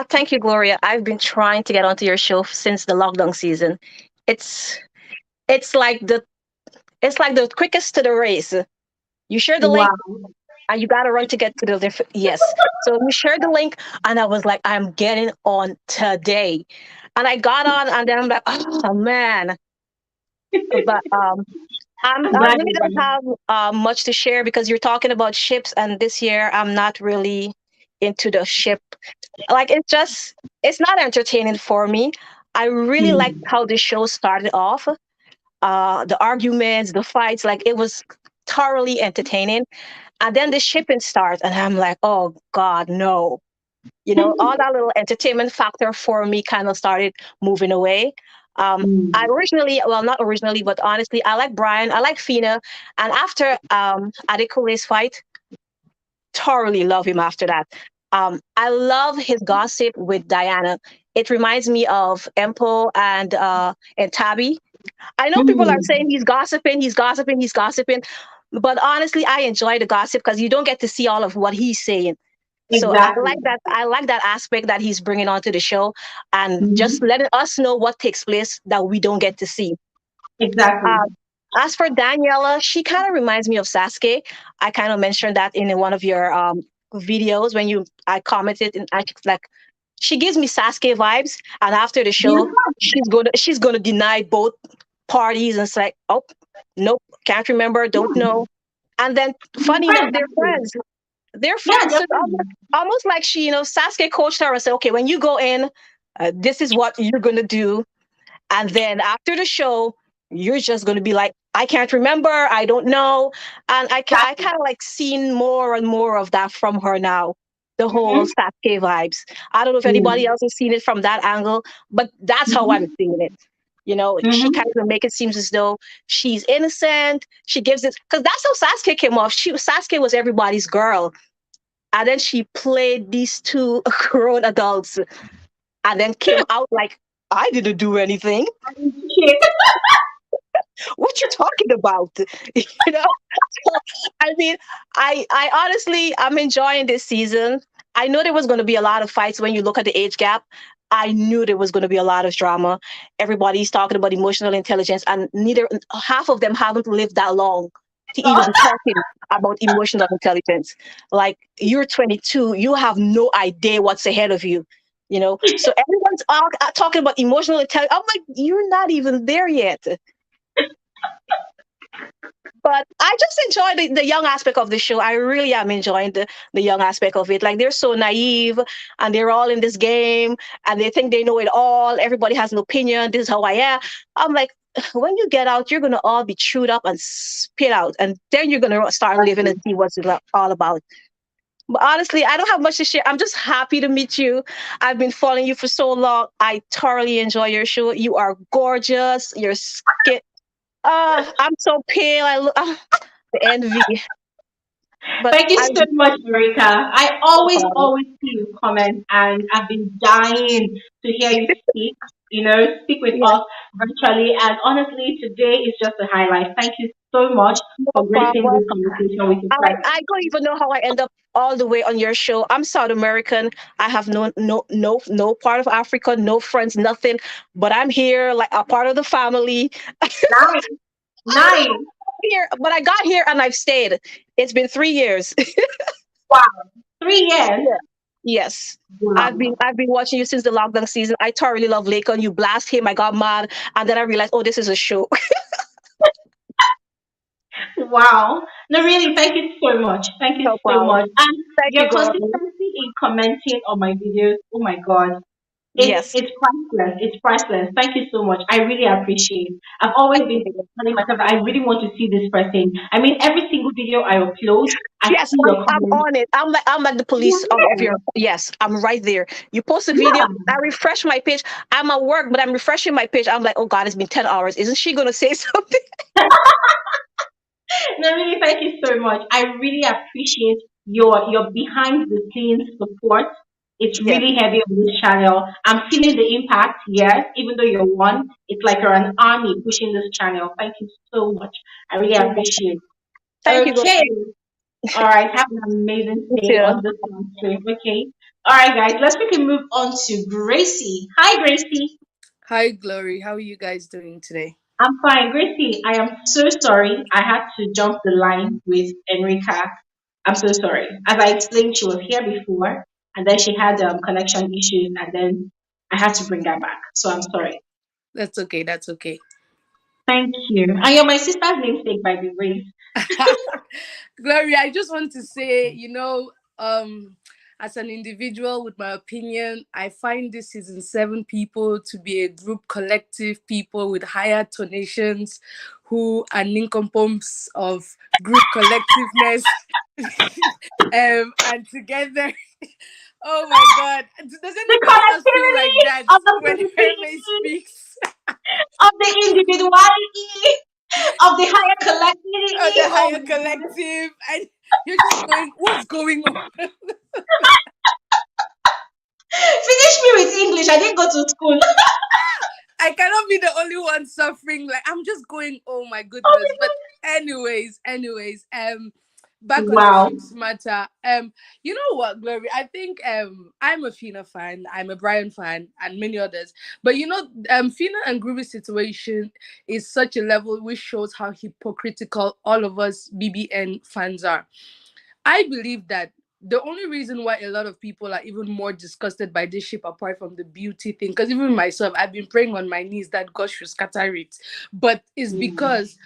Thank you, Gloria. I've been trying to get onto your show since the lockdown season. It's it's like the it's like the quickest to the race. You share the link Wow. and you gotta run to get to the yes. So we shared the link and I was like, I'm getting on today. And I got on and then I'm like, oh man. But I'm I glad really you're don't back. have much to share because you're talking about ships, and this year I'm not really into the ship. Like it's not entertaining for me. I really liked Hmm. how the show started off. The arguments, the fights, like it was thoroughly entertaining. And then the shipping starts, and I'm like, oh God, no. All that little entertainment factor for me kind of started moving away. I originally, well, not originally, but honestly, I like Brian, I like Fina, and after Adekule's fight, thoroughly love him after that. I love his gossip with Diana. It reminds me of Empo and Tabby. I know people are saying he's gossiping, he's gossiping, he's gossiping, but honestly, I enjoy the gossip because you don't get to see all of what he's saying. So I Exactly. like that. I like that aspect that he's bringing onto the show, and just Mhm. letting us know what takes place that we don't get to see. Exactly. Uh, as for Daniela, she kind of reminds me of Sasuke. I kind of mentioned that in one of your videos when I commented, and I like She gives me Sasuke vibes, and after the show, she's gonna deny both parties and say, "Oh, nope, can't remember, don't know." And then, funny enough, they're friends. They're Yeah, friends. So it's almost like she, Sasuke coached her and said, "Okay, when you go in, this is what you're gonna do." And then after the show, you're just gonna be like, "I can't remember, I don't know." And I kind of like seen more and more of that from her now. The whole Sasuke vibes. I don't know if anybody else has seen it from that angle, but that's how I'm seeing it. She kind of make it seem as though she's innocent. She gives it because that's how Sasuke came off. Sasuke was everybody's girl, and then she played these two grown adults, and then came out like, "I didn't do anything." What you talking about? you know So, I mean, I honestly, I'm enjoying this season. I know there was going to be a lot of fights when you look at the age gap. I knew there was going to be a lot of drama. Everybody's talking about emotional intelligence, and neither half of them haven't lived that long to even be talking about emotional intelligence. Like, you're 22, you have no idea what's ahead of you. So everyone's all talking about emotional intelligence. I'm like, you're not even there yet. But I just enjoy the young aspect of the show. I really am enjoying the young aspect of it. Like, they're so naive, and they're all in this game, and they think they know it all. Everybody has an opinion. This is how I am. I'm like, when you get out, you're going to all be chewed up and spit out. And then you're going to start living and see what's it all about. But honestly, I don't have much to share. I'm just happy to meet you. I've been following you for so long. I thoroughly enjoy your show. You are gorgeous. Your skin. I'm so pale. The envy. But Thank you I so much, Marika. I always see your comments, and I've been dying to hear you speak. Speak with yeah, us virtually. And honestly, today is just a highlight. Thank you so much no for gracing problem. this conversation with your I, presence. I don't even know how I end up all the way on your show. I'm South American. I have no part of Africa, no friends, nothing. But I'm here like a part of the family. Nice, I don't know nice. how I'm here, but I got here and I've stayed. It's been 3 years. Wow, 3 years. Yeah. Yes. I've Wow. been I've been watching you since the lockdown season. I thoroughly love Lakon. You blast him. I got mad, and then I realized, oh, this is a show. Wow. No, really, thank you so much. Thank you No so problem. much. And Thank you, your Glory. consistency in commenting on my videos, oh my God. It's Yes. it's priceless. It's priceless. Thank you so much. I really appreciate it. I've always been telling myself that I really want to see this person. I mean, every single video I upload, I Yes, see your I'm comments. on it. I'm like the police of your. Yes, I'm right there. You post a video, Yeah. I refresh my page. I'm at work, but I'm refreshing my page. I'm like, oh God, it's been 10 hours. Isn't she gonna say something? No, really, thank you so much. I really appreciate your behind the scenes support. It's Yes. really heavy on this channel. I'm feeling the impact, yes, even though you're one, it's like you're an army pushing this channel. Thank you so much. I really appreciate it. Thank you, Okay. Glory. All right. Have an amazing You day too. on this one stream. Okay. All right, guys. Let's quickly move on to Gracie. Hi, Gracie. Hi, Glory. How are you guys doing today? I'm fine. Gracie, I am so sorry. I had to jump the line with Enrica. I'm so sorry. As I explained, she was here before, and then she had connection issues, and then I had to bring her back. So I'm sorry. That's okay. That's okay. Thank you. And you're my sister's namesake, by the way. Gloria, I just want to say, as an individual with my opinion, I find this season 7 people to be a group collective people with higher tonations who are nincompoops of group collectiveness. And together, oh my God. Does The anybody else feel like connectivity that of the when Hermes positivity, speaks? of the individuality, of the higher collectivity. The Oh higher my God. collective, and you're just going, what's going on? Finish me with English. I didn't go to school. I cannot be the only one suffering. Like, I'm just going, oh my goodness. But anyways, back on the Wow. ship's matter. You know what, Glory? I think I'm a Fina fan, I'm a Brian fan, and many others. But Fina and Groovy's situation is such a level which shows how hypocritical all of us BBN fans are. I believe that the only reason why a lot of people are even more disgusted by this ship, apart from the beauty thing, because even myself, I've been praying on my knees that God should scatter it, but it's because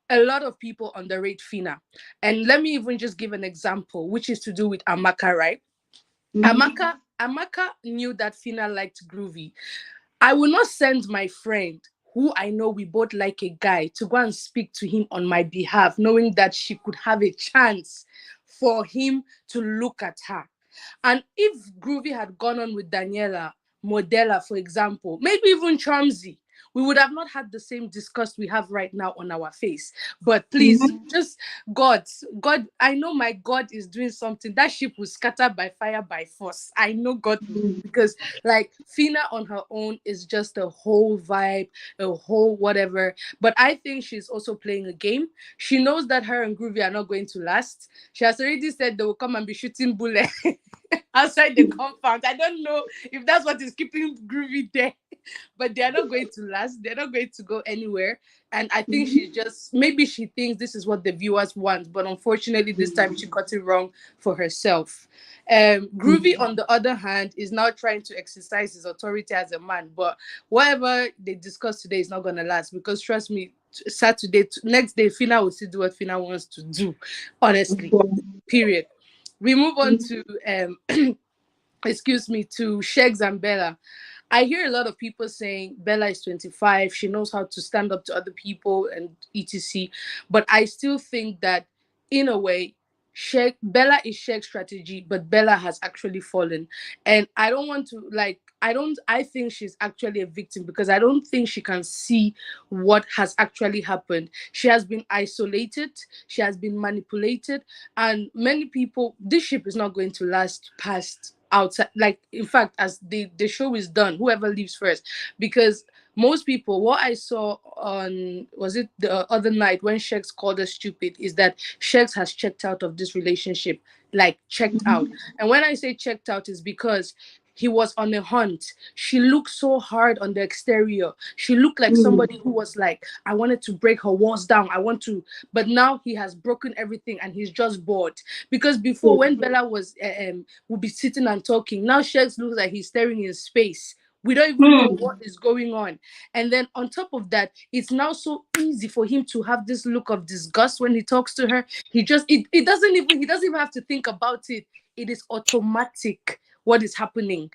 a lot of people underrate Fina. And let me even just give an example, which is to do with Amaka, right? Amaka knew that Fina liked Groovy. I will not send my friend, who I know we both like a guy, to go and speak to him on my behalf, knowing that she could have a chance for him to look at her. And if Groovy had gone on with Daniela, Modella, for example, maybe even Chomsy, we would have not had the same disgust we have right now on our face. But please, just God, I know my God is doing something. That ship will scatter by fire, by force. I know God will, because like Fina on her own is just a whole vibe, a whole whatever. But I think she's also playing a game. She knows that her and Groovy are not going to last. She has already said they will come and be shooting bullets outside the compound. I don't know if that's what is keeping Groovy there, but they are not going to last. They're not going to go anywhere. And I think she just, maybe she thinks this is what the viewers want, but unfortunately this time she got it wrong for herself. Groovy, on the other hand, is now trying to exercise his authority as a man, but whatever they discuss today is not going to last, because trust me, Saturday, next day, Fina will still do what Fina wants to do, honestly, period. We move on to excuse me, to Shegs and Bella. I hear a lot of people saying Bella is 25, she knows how to stand up to other people and etc. But I still think that in a way, Bella is Sheg's strategy, but Bella has actually fallen. And I don't want to I think she's actually a victim, because I don't think she can see what has actually happened. She has been isolated, she has been manipulated, and many people, this ship is not going to last past outside. Like, in fact, as the show is done, whoever leaves first, because most people, what I saw on, was it the other night when Shex called us stupid, is that Shex has checked out of this relationship, like checked out. And when I say checked out, is because he was on a hunt. She looked so hard on the exterior. She looked like somebody who was like, I wanted to break her walls down. But now he has broken everything and he's just bored. Because before, when Bella was would be sitting and talking, now Shex looks like he's staring in space. We don't even know what is going on. And then on top of that, it's now so easy for him to have this look of disgust when he talks to her. He doesn't even have to think about it. It is automatic what is happening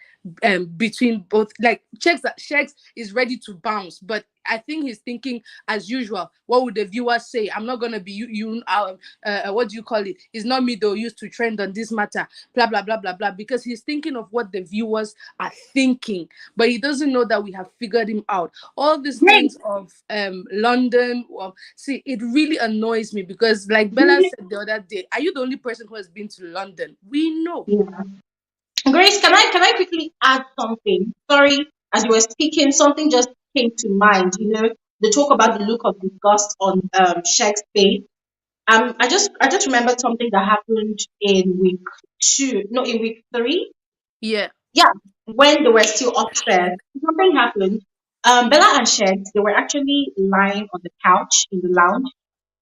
between both. Like, Shex is ready to bounce, but I think he's thinking, as usual, what would the viewers say? I'm not gonna be what do you call it? It's not me though, used to trend on this matter, blah blah blah blah blah. Because he's thinking of what the viewers are thinking, but he doesn't know that we have figured him out. All these things of London, see, it really annoys me, because like Bella said the other day, are you the only person who has been to London? We know. Grace, can I quickly add something? Sorry, as you were speaking, something just came to mind. You know, the talk about the look of disgust on Shaq's face. I just remembered something that happened in week 2, no, in week 3. Yeah. Yeah, when they were still upstairs, something happened. Bella and Shaq, they were actually lying on the couch in the lounge,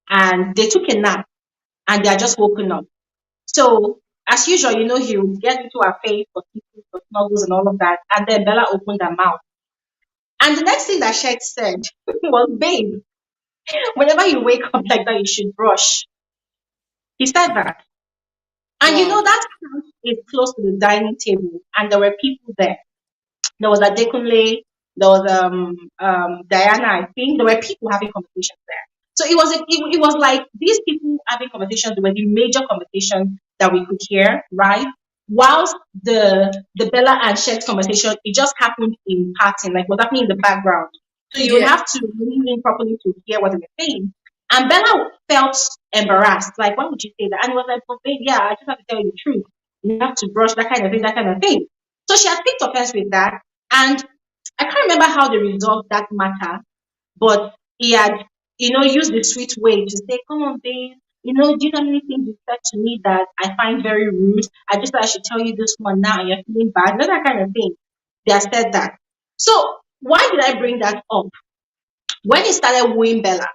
and they took a nap, and they are just woken up. So, as usual, you know, he would get into her face for kisses, for snuggles, and all of that. And then Bella opened her mouth. And the next thing that Sheikh said was, babe, whenever you wake up like that, you should brush. He said that. And you know, that house is close to the dining table, and there were people there. There was Adekunle, there was Diana, I think. There were people having conversations there. So it was like these people having conversations were the major conversations that we could hear, right? Whilst the Bella and Shek's conversation, it just happened in passing, like was happening in the background. So you would have to listen in properly to hear what they were saying. And Bella felt embarrassed, like, why would you say that? And he was like, well, babe, yeah, I just have to tell you the truth. You have to brush that kind of thing, that kind of thing. So she had picked offense with that. And I can't remember how they resolved that matter, but he had, used the sweet way to say, come on, babe, do you know many things you said to me that I find very rude? I just thought I should tell you this one now and you're feeling bad. That kind of thing. They have said that. So why did I bring that up? When he started wooing Bella,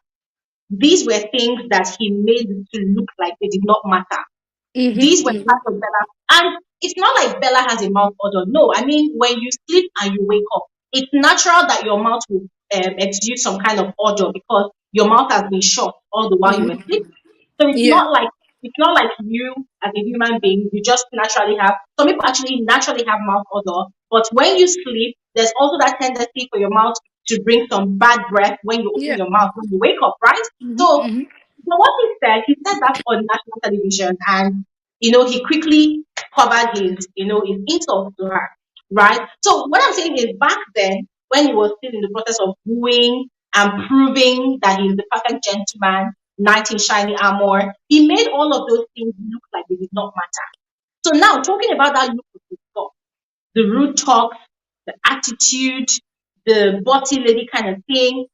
these were things that he made to look like they did not matter. These were Mm-hmm. part of Bella. And it's not like Bella has a mouth odor. No, I mean, when you sleep and you wake up, it's natural that your mouth will exude some kind of odor because your mouth has been shut all the while you were Mm-hmm. sleeping. So Yeah. it's not like you as a human being, you just naturally have some people actually naturally have mouth odor, but when you sleep, there's also that tendency for your mouth to bring some bad breath when you open Yeah. your mouth when you wake up, right? Mm-hmm. So Mm-hmm. what he said that on national television, and he quickly covered his insult to her, right? So what I'm saying is, back then, when he was still in the process of wooing and proving that he's the perfect gentleman, knight in shiny armor, he made all of those things look like they did not matter. So now, talking about that look of his stuff, the rude talk, the attitude, the butty lady kind of thing,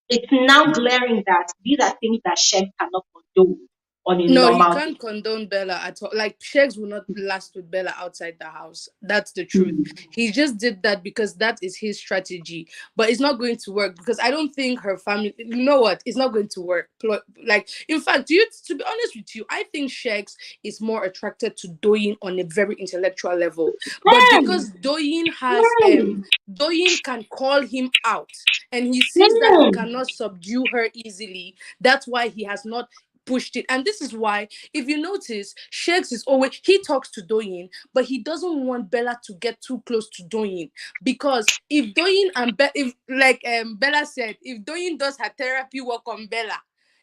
it's now glaring that these are things that Shem cannot condone on a No, he normal day. can't condone Bella at all. Like Shegs will not last with Bella outside the house. That's the truth. Mhm. He just did that because that is his strategy. But it's not going to work because I don't think her family. You know what? It's not going to work. Like, in fact, to be honest with you, I think Shegs is more attracted to Doyin on a very intellectual level. But Hmm. because Doyin has Hmm. Doyin can call him out, and he sees that he Hmm. cannot subdue her easily. That's why he has not pushed it. And this is why, if you notice, Shakes is always he talks to Doyin, but he doesn't want Bella to get too close to Doyin. Because if Doyin and if like Bella said, if Doyin does her therapy work on Bella,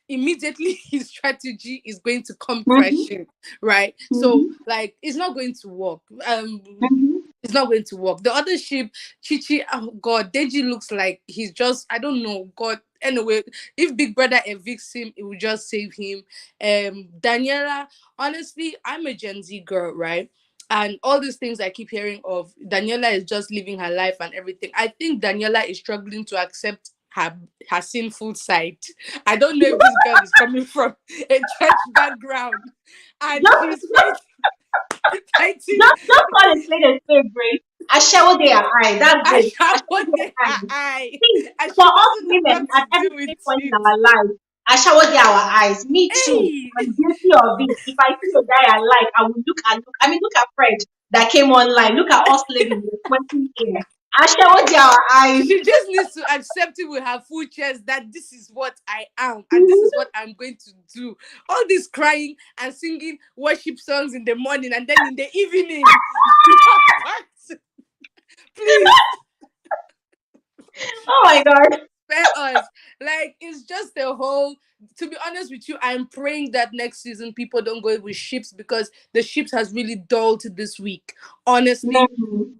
immediately his strategy is going to come Mhm. crashing, right? So Mhm. like it's not going to work. Mhm. It's not going to work. The other ship, Chichi, oh God, Deji looks like he's just, I don't know, God. Anyway, if Big Brother evicts him, it will just save him. Daniela, honestly, I'm a Gen Z girl, right? And all these things I keep hearing of, Daniela is just living her life and everything. I think Daniela is struggling to accept her sinful side. I don't know if this girl is coming from a church background and Just, she's just, fighting. just call a spade a spade, Grace. I shower their eye. That's I it. I showered shower their her eye. eye, See, and for she us doesn't women, have at to every deal with point in it. our life, I shower our eyes. Me too. Hey, I'm guilty of it. If I see a guy I like, I will look and look. I mean, look at Fred that came online. Look at us ladies with sweating hair. I shower our eyes. she just needs to accept it with her full chest that this is what I am and this is what I'm going to do. All this crying and singing worship songs in the morning and then in the evening, you have back to, please Oh my God. spare us. Like it's just a whole. To be honest with you, I'm praying that next season people don't go with ships because the ships has really dulled this week. Honestly, Mhm.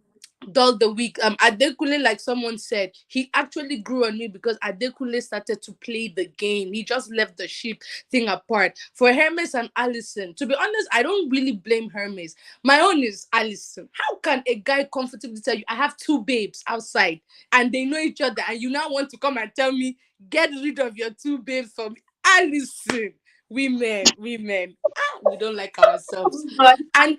dull the week. Adekule, like someone said, he actually grew on me because Adekule started to play the game. He just left the ship thing apart. For Hermes and Allison, to be honest, I don't really blame Hermes. My own is Allison. How can a guy comfortably tell you, I have two babes outside and they know each other, and you now want to come and tell me, get rid of your two babes from Allison? Women, we don't like ourselves. But And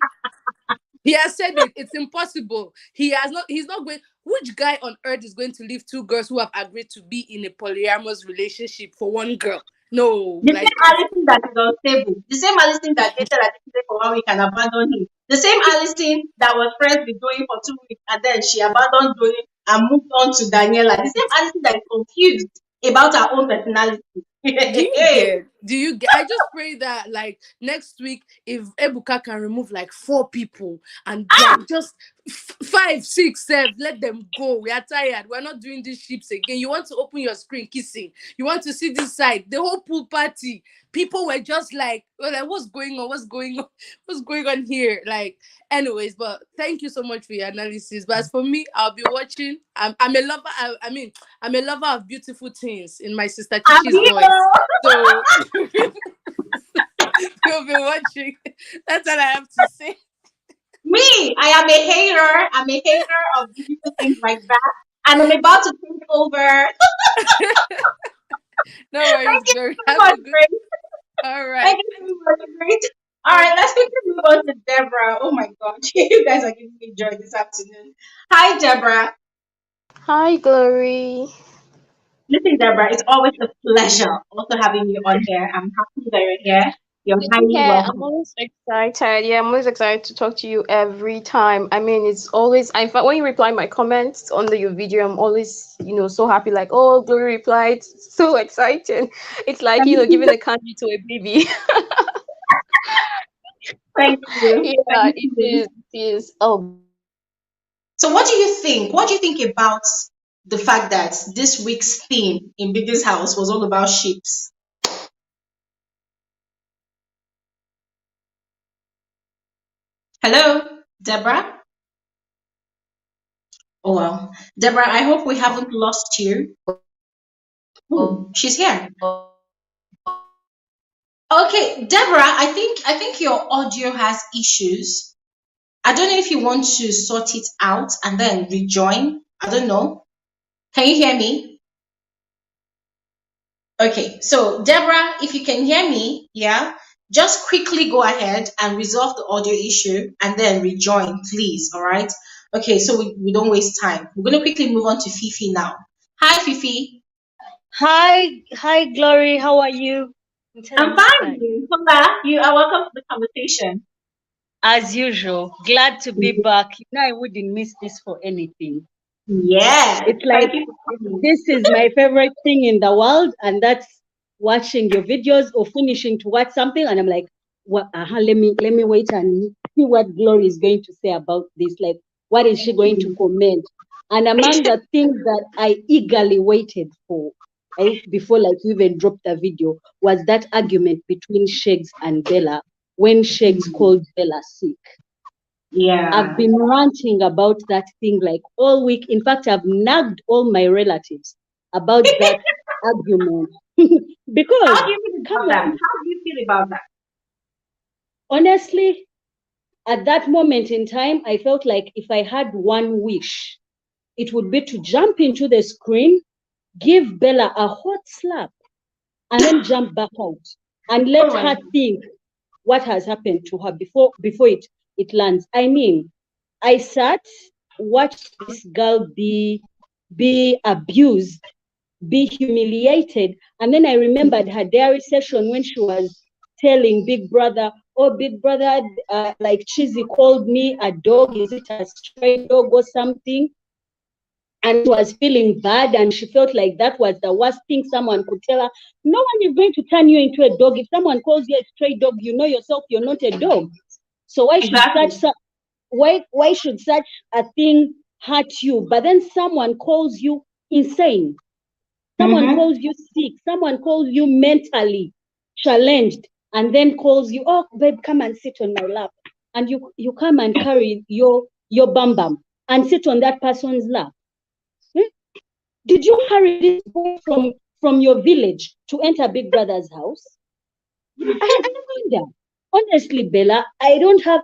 he has said it. It's impossible. He has not. He's not going. Which guy on earth is going to leave two girls who have agreed to be in a polyamorous relationship for one girl? No, the like same Allison that is unstable, the same Allison that dated Adekunle for 1 week and abandoned him, the same Allison that was friends with Doyin for 2 weeks and then she abandoned Doyin and moved on to Daniela, the same Allison that is confused about her own personality. do you Hey, get? Do you get? I just pray that like next week, if Ebuka can remove like 4 people and like just 5, 6, 7, let them go. We are tired. We're not doing these ships again. You want to open your screen, kissing. You want to see this side. The whole pool party. People were just like, well, like, what's going on? What's going on? What's going on here? Like, anyways, but thank you so much for your analysis. But as for me, I'll be watching. I'm a lover. I mean, I'm a lover of beautiful things in my sister Chichi's voice. amigo. So we'll be watching. That's all I have to say. Me, I am a hater. I'm a hater of beautiful things like that. And I'm about to take over. No worries, Thank you girl. so Have much, a good. Grace. All Thank right. you so much, Grace. All All right, let's quickly move on to Deborah. Oh my God, you guys are giving me joy this afternoon. Hi, Deborah. Hi, Glory. Listen, Deborah, it's always a pleasure also having you on here. I'm happy that you're here. You're It's highly okay. I'm welcome. always excited. Yeah, I'm always excited to talk to you every time. I mean, it's always, in fact, when you reply my comments under your video, I'm always, so happy. Like, oh, Glory replied. So exciting. It's like, giving a candy to a baby. Thank you. Yeah, Thank it you. is. It is. Oh, So, what do you think? What do you think about the fact that this week's theme in Biggie's house was all about ships? Hello, Deborah? Oh, well. Deborah, I hope we haven't lost you. Oh, she's here. Okay, Deborah, I think your audio has issues. I don't know if you want to sort it out and then rejoin. I don't know. Can you hear me? Okay, so Deborah, if you can hear me, yeah, just quickly go ahead and resolve the audio issue and then rejoin, please. All right. Okay, so we don't waste time. We're going to quickly move on to Fifi now. Hi, Fifi. Hi, Glory. How are you? I'm fine. Hola, you are welcome to the conversation. As usual, glad to be back. I wouldn't miss this for anything. Yeah. It's like this is my favorite thing in the world, and that's watching your videos or finishing to watch something, and I'm like, what? Let me wait and see what Glory is going to say about this. Like, what is she going to comment? And among the things that I eagerly waited for, before like you even dropped the video, was that argument between Shegs and Bella when Shegs called Bella sick. Yeah. I've been ranting about that thing like all week. In fact, I've nagged all my relatives about that argument. Because How do you feel about that? How do you feel about that? Honestly, at that moment in time, I felt like if I had one wish, it would be to jump into the screen, give Bella a hot slap, and then jump back out and let her think what has happened to her before it lands. I mean, I sat, watched this girl be abused, be humiliated, and then I remembered her diary session when she was telling Big Brother, "Oh, Big Brother, like Chizzy called me a dog. Is it a stray dog or something?" And she was feeling bad, and she felt like that was the worst thing someone could tell her. No one is going to turn you into a dog. If someone calls you a stray dog, you know yourself you're not a dog. So why should such a thing hurt you? But then someone calls you insane. Someone calls you sick. Someone calls you mentally challenged, and then calls you, "Oh, babe, come and sit on my lap." And you come and carry your bum bum and sit on that person's lap. Did you carry this boy from your village to enter Big Brother's house? I wonder. Honestly, Bella, I don't have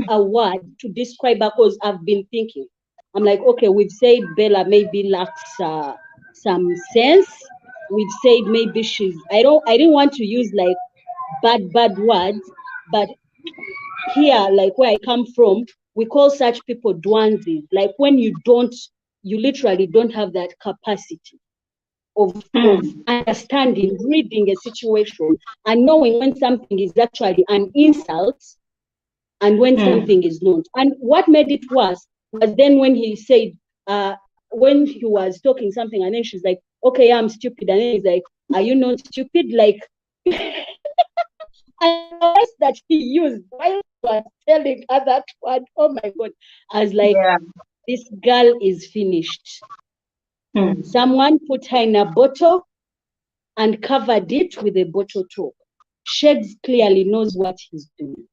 a word to describe her because I've been thinking. I'm like, okay, we've said Bella maybe lacks some sense. We've said maybe I didn't want to use like bad words, but here, like where I come from, we call such people dwanzis. Like when you literally don't have that capacity of understanding, reading a situation, and knowing when something is actually an insult and when something is not. And what made it worse was then when he said, when he was talking something, and then she's like, "Okay, I'm stupid," and then he's like, "Are you not stupid?" Like, and the words that he used while he was telling her that word, oh my God, I was like, this girl is finished. Someone put her in a bottle and covered it with a bottle top. Sheds clearly knows what he's doing.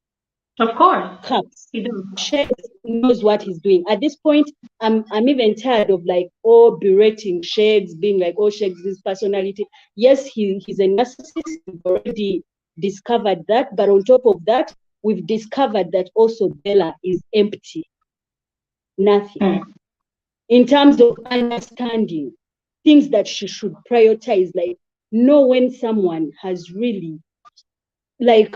Of course. Cups. Sheds knows what he's doing. At this point, I'm even tired of like berating Sheds, being like, "Oh, Sheds, his personality." Yes, he's a narcissist. We've already discovered that, but on top of that, we've discovered that also Bella is empty. Nothing. In terms of understanding things that she should prioritize, like know when someone has really, I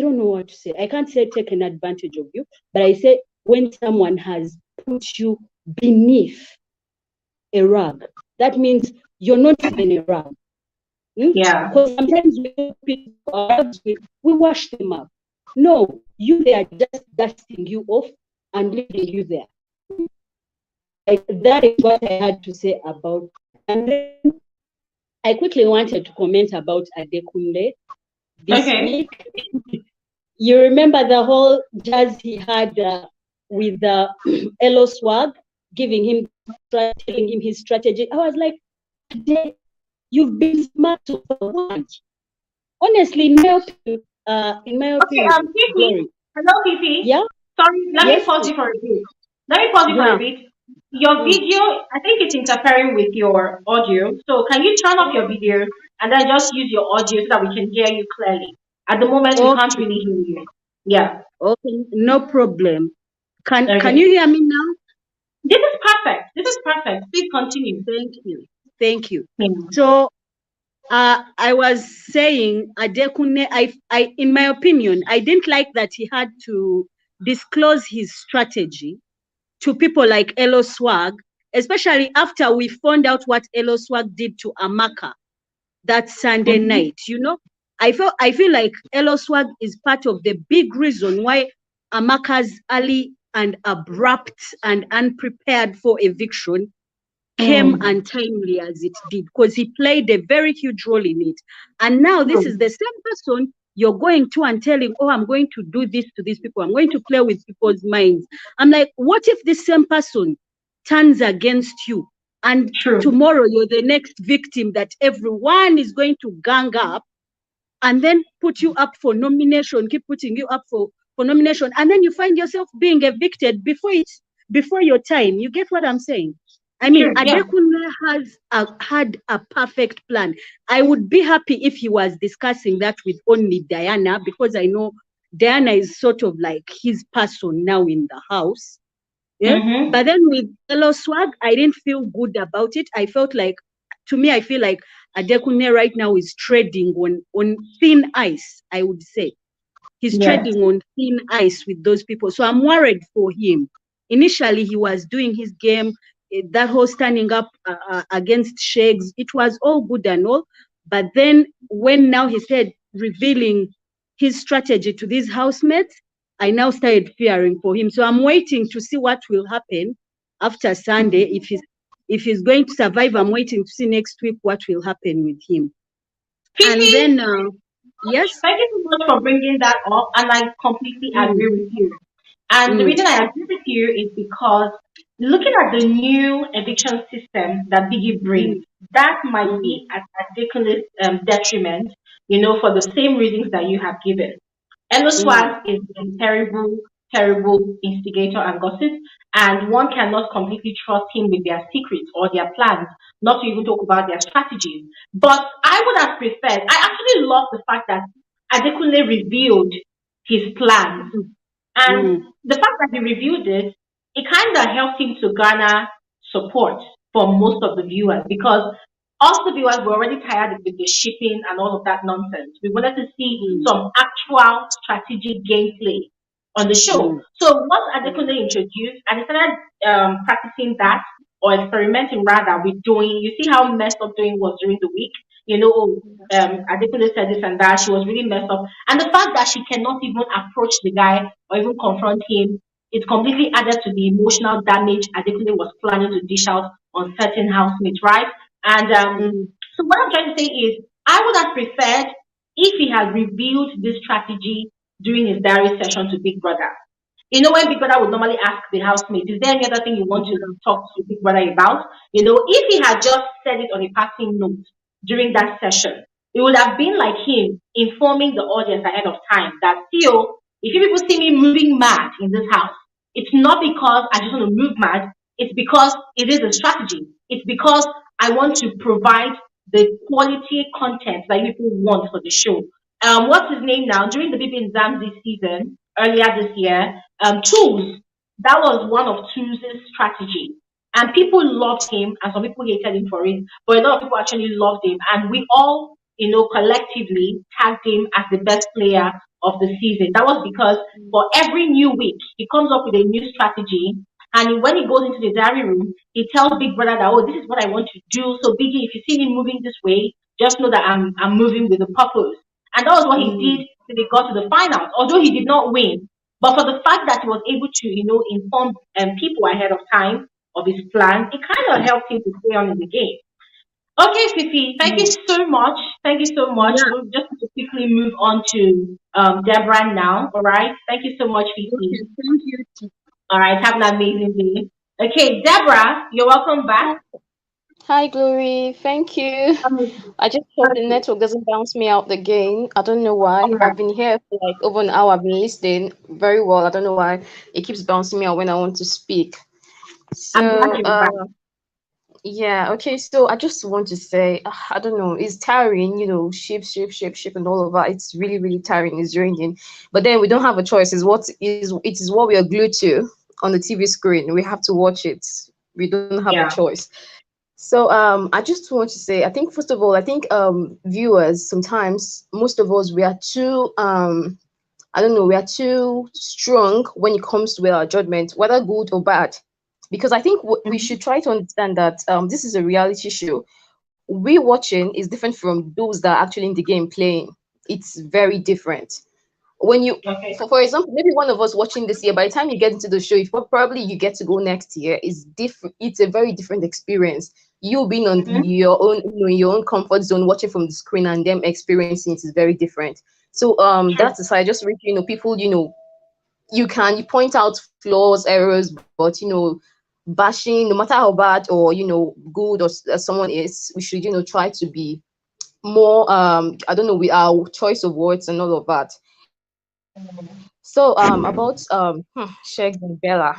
don't know what to say. I can't say taken advantage of you, but I say when someone has put you beneath a rug, that means you're not even a rug. Yeah. Because sometimes we wash them up. No, they are just dusting you off and leaving you there. That is what I had to say about. And then I quickly wanted to comment about Adekunle this week. You remember the whole jazz he had with Elo Swag, telling him his strategy. I was like, you've been smart so far. Honestly, in my opinion, Fifi. Hello, Fifi. Yeah. Sorry, let me Yes. pause you for a bit. Your video, I think it's interfering with your audio. So can you turn off your video and then just use your audio so that we can hear you clearly? At the moment, we can't really hear you. Yeah. Okay, no problem. Can you hear me now? This is perfect. Please continue. Thank you. So I was saying Adekune, I in my opinion, I didn't like that he had to disclose his strategy to people like Elo Swag, especially after we found out what Elo Swag did to Amaka that Sunday night. I feel like Elo Swag is part of the big reason why Amaka's early and abrupt and unprepared for eviction came untimely as it did, because he played a very huge role in it. And now this is the same person you're going to and telling, oh, I'm going to do this to these people. I'm going to play with people's minds. I'm like, what if this same person turns against you? And tomorrow you're the next victim that everyone is going to gang up and then put you up for nomination, keep putting you up for nomination. And then you find yourself being evicted before your time. You get what I'm saying? I mean, Adekunle has had a perfect plan. I would be happy if he was discussing that with only Diana, because I know Diana is sort of like his person now in the house. Yeah. But then with Elo Swag, I didn't feel good about it. I feel like Adekunle right now is treading on thin ice, I would say. He's treading on thin ice with those people. So I'm worried for him. Initially, he was doing his game, that whole standing up against Shakes. It was all good and all. But then when now he said revealing his strategy to these housemates, I now started fearing for him. So I'm waiting to see what will happen after Sunday. If he's going to survive, I'm waiting to see next week what will happen with him. And then, yes. Thank you so much for bringing that up, and I completely agree with you. And the reason I agree with you is because looking at the new eviction system that Biggie brings, that might be at ridiculous detriment, for the same reasons that you have given. Elo Swag is a terrible, terrible instigator and gossip, and one cannot completely trust him with their secrets or their plans, not to even talk about their strategies. But I would have preferred, I actually love the fact that Adekunle revealed his plans. And the fact that he reviewed it kind of helped him to garner support from most of the viewers, because us the viewers were already tired with the shipping and all of that nonsense. We wanted to see some actual strategic gameplay on the show. So once Adekunle introduced and he started practicing that, or experimenting rather with doing, you see how messed up doing was during the week. Adekunle said this and that. She was really messed up. And the fact that she cannot even approach the guy or even confront him, it completely added to the emotional damage Adekunle was planning to dish out on certain housemates, right? And so what I'm trying to say is, I would have preferred if he had revealed this strategy during his diary session to Big Brother. When Big Brother would normally ask the housemate, is there any other thing you want to talk to Big Brother about? If he had just said it on a passing note during that session, it would have been like him informing the audience ahead of time that, still, if you people see me moving mad in this house, it's not because I just want to move mad. It's because it is a strategy. It's because I want to provide the quality content that people want for the show. What's his name now? During the BB exams this season, earlier this year, Tools, that was one of Tools' strategy. And people loved him, and some people hated him for it. But a lot of people actually loved him. And we all, collectively tagged him as the best player of the season. That was because for every new week, he comes up with a new strategy. And when he goes into the diary room, he tells Big Brother that, oh, this is what I want to do. So Biggie, if you see me moving this way, Just know that I'm moving with a purpose. And that was what he did till he got to the finals. Although he did not win, but for the fact that he was able to, inform people ahead of time of his plan, it kind of helped him to stay on in the game. Okay, Fifi, thank you so much. Thank you so much. Yeah. We'll just quickly move on to Deborah now. All right. Thank you so much, Fifi. Okay, thank you. All right. Have an amazing day. Okay, Deborah, you're welcome back. Hi, Glory. Thank you. I just hope the network doesn't bounce me out again. I don't know why. I've been here for like over an hour. I've been listening very well. I don't know why it keeps bouncing me out when I want to speak. I'm glad So, you're back. yeah, okay. So I just want to say, I don't know, it's tiring, ship, and all of that. It's really, really tiring. It's draining. But then we don't have a choice. It is what we are glued to on the TV screen. We have to watch it. We don't have a Yeah. choice. So I just want to say, I think first of all, I think viewers sometimes, most of us, we are too I don't know, we are too strong when it comes to our judgment, whether good or bad. Because I think we should try to understand that this is a reality show. We watching is different from those that are actually in the game playing. It's very different. When you, for example, maybe one of us watching this year, by the time you get into the show, if probably you get to go next year, is different. It's a very different experience. You being on your own, in your own comfort zone, watching from the screen, and them experiencing it is very different. So that's aside. Just people, you point out flaws, errors, but bashing, no matter how bad or good or someone is, we should try to be more I don't know, with our choice of words and all of that. So about Shegs and Bella.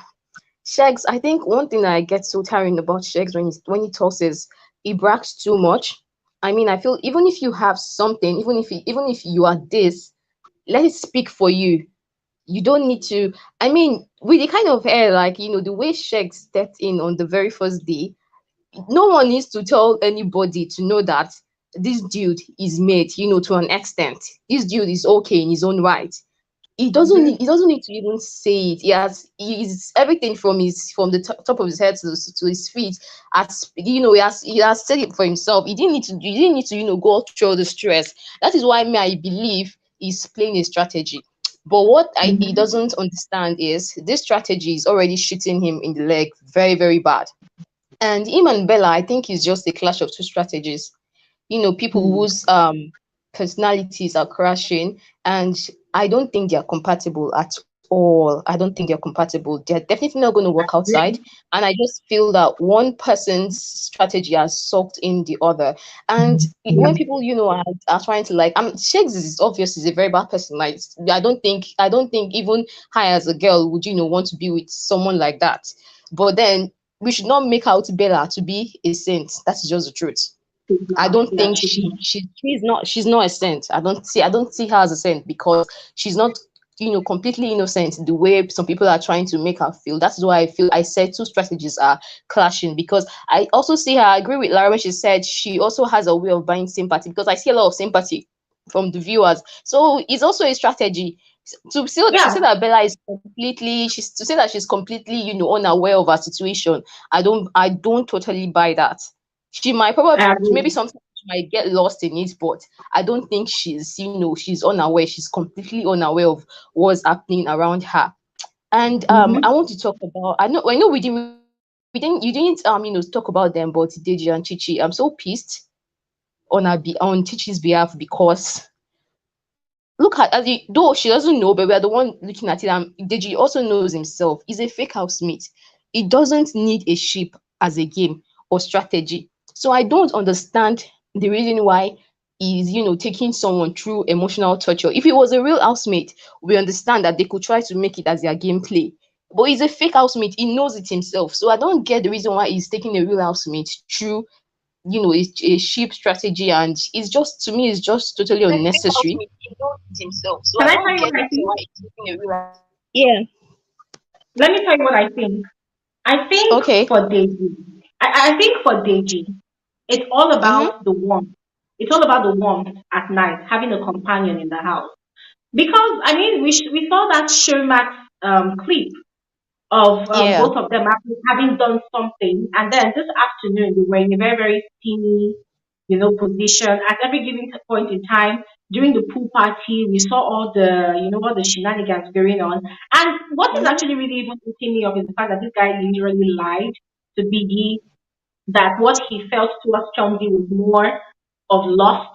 Shegs, I think one thing that I get so tiring about Shegs when he talks is he brags too much. I mean, I feel even if you have something, even if you are this, let it speak for you. You don't need to. I mean, with the kind of hair, like the way Shegs stepped in on the very first day, no one needs to tell anybody to know that this dude is made, to an extent. This dude is okay in his own right. He doesn't need to even say it. He's everything from the top of his head to his feet. As he has said it for himself. He didn't need to go through the stress. That is why I believe he's playing a strategy. But what he doesn't understand is this strategy is already shooting him in the leg very, very bad. And him and Bella, I think, is just a clash of two strategies. People whose personalities are crashing, and I don't think they're compatible at all. I don't think they're compatible. They're definitely not going to work outside. And I just feel that one person's strategy has sucked in the other. And when people, are trying to Shakes is obvious is a very bad person. Like I don't think even I as a girl would, want to be with someone like that. But then we should not make out Bella to be a saint. That's just the truth. I don't think she's not a saint. I don't see her as a saint because she's not completely innocent the way some people are trying to make her feel. That's why I feel I said two strategies are clashing, because I also see her. I agree with Lara when she said she also has a way of buying sympathy, because I see a lot of sympathy from the viewers. So it's also a strategy to say that Bella is to say that she's completely unaware of her situation. I don't totally buy that. She might probably maybe sometimes she might get lost in it, but I don't think she's unaware. She's completely unaware of what's happening around her. And I want to talk about. I know you didn't talk about them, but Deji and Chichi. I'm so pissed on Chichi's behalf, because look at though she doesn't know, but we are the one looking at it. And Deji also knows himself. He's a fake housemate. He doesn't need a ship as a game or strategy. So I don't understand the reason why he's taking someone through emotional torture. If it was a real housemate, we understand that they could try to make it as their gameplay. But he's a fake housemate. He knows it himself. So I don't get the reason why he's taking a real housemate through a cheap strategy, and it's just, to me, it's just totally unnecessary. Can I tell you what I think? Yeah. Let me tell you what I think. I think for Deji, I think for Deji, it's all about the warmth. It's all about the warmth at night, having a companion in the house. Because I mean, we saw that Showmax clip of both of them having done something, and then this afternoon they were in a very, very steamy position at every given point in time. During the pool party, we saw all the shenanigans going on. And what is actually really even putting me off is the fact that this guy literally lied to Biggie that what he felt towards Chomdi was more of lust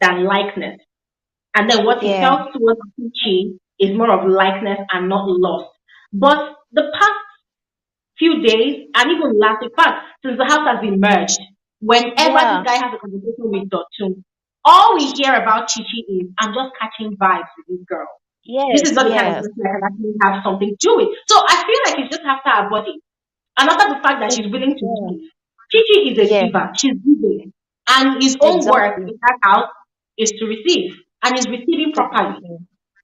than likeness. And then what he Yeah. felt towards Gucci is more of likeness and not lust. But the past few days and even last, in fact, since the house has been merged, whenever this Yeah. guy has a conversation with Dotun, all we hear about Chichi is, I'm just catching vibes with this girl. This is Yes, not the kind of yes. person I can actually have something to do with. So I feel like it's just after her body. And after the fact that she's willing to Yeah. give. Chichi is a Yeah. giver. She's giving. And his own work Exactly. in that house is to receive. And he's receiving properly. Exactly.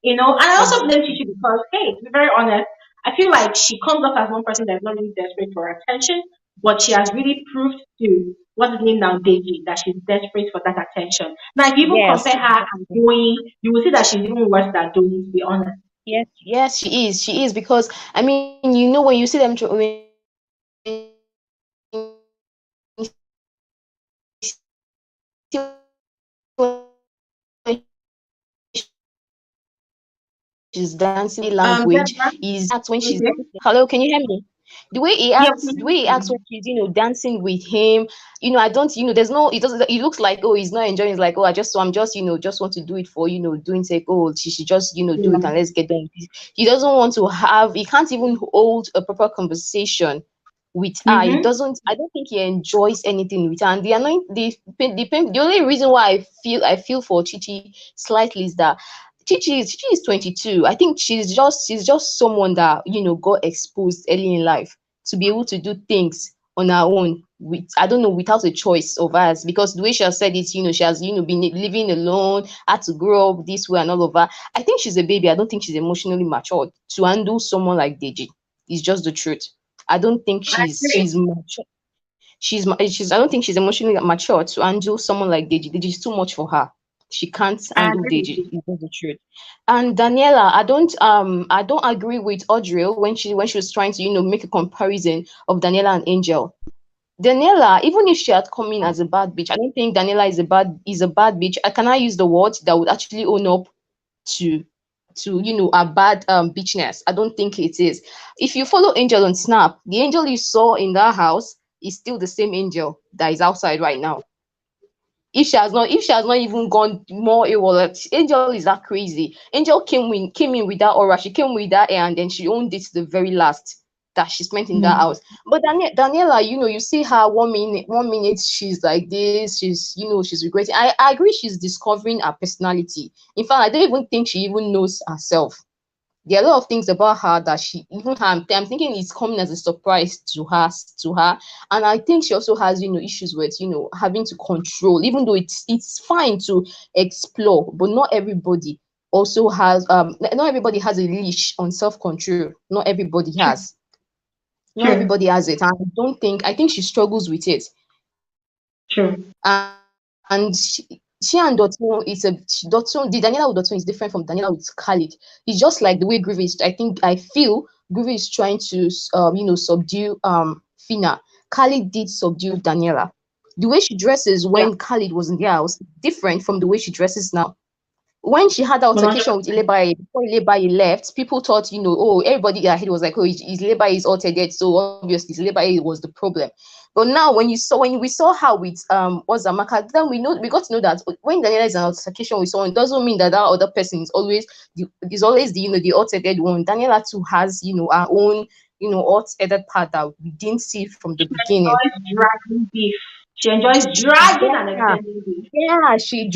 And I also blame Exactly. Chichi because, hey, to be very honest, I feel like she comes up as one person that's not really desperate for attention, but she has really proved to what's his name now, Deji, that she's desperate for that attention. Now, if you even Yes. compare her and Doyi, you will see that she's even worse than Doyi, to be honest. Yes. Yes, she is. She is because I mean, when you see them when she's dancing language Deborah? is acts when she's Okay. hello, can you hear me? Yeah, The way he acts when she's dancing with him, I don't, there's no, it doesn't, it looks like, oh, he's not enjoying. It's like, oh, I'm just, just want to do it for, doing sake, oh, she should just, do it and let's get done. He doesn't want to have, he can't even hold a proper conversation with her. He Mm-hmm. doesn't, I don't think he enjoys anything with her. And the annoying, the only reason why I feel for Chichi slightly is that Chichi is 22. I think she's just someone that got exposed early in life to be able to do things on her own with, I don't know, without a choice of hers, because the way she has said it, she has been living alone, had to grow up this way and all of that. I think she's a baby. I don't think she's emotionally matured to handle someone like Deji. It's just the truth. I don't think I she's agree. mature. I don't think she's emotionally mature to handle someone like Deji. Deji is too much for her. She can't I handle agree with Deji. you. It's just the truth. And Daniela, I don't agree with Audrey when she was trying to make a comparison of Daniela and Angel. Daniela, even if she had come in as a bad bitch, I don't think Daniela is a bad bitch. I cannot use the word that would actually own up to a bad bitchness. I don't think it is. If you follow Angel on Snap, the Angel you saw in that house is still the same Angel that is outside right now. If she has not even gone more AWOL, Angel is that crazy. Angel came in with that aura, she came with that air, and then she owned it to the very last that she spent in that house. But Daniela, you see her 1 minute she's like this, she's regretting. I agree she's discovering her personality. In fact, I don't even think she even knows herself. There are a lot of things about her that she even I'm thinking it's coming as a surprise to her. And I think she also has issues with having to control, even though it's fine to explore, but not everybody has a leash on self-control. Not everybody True. has. Not True. everybody has it. And I think she struggles with it. True. And she and Dotun the Daniela with Dotun is different from Daniela with Khalid. It's just like the way Groovy is. I feel Groovy is trying to subdue Fina. Khalid did subdue Daniela. The way she dresses Yeah. when Khalid was in the house different from the way she dresses now. When she had the altercation with 100%. Ilebaye, before Ilebaye left, people thought, oh, everybody ahead was like, oh, is Ilebaye is altered, so obviously Ilebaye was the problem. But now, when we saw her with Ozamaka, then we got to know that when Daniela is an altercation with someone, it doesn't mean that other person is always the altered one. Daniela too has her own altered part that we didn't see from the beginning. Enjoys dragging beef. She enjoys dragging and Yeah, extending beef. yeah, she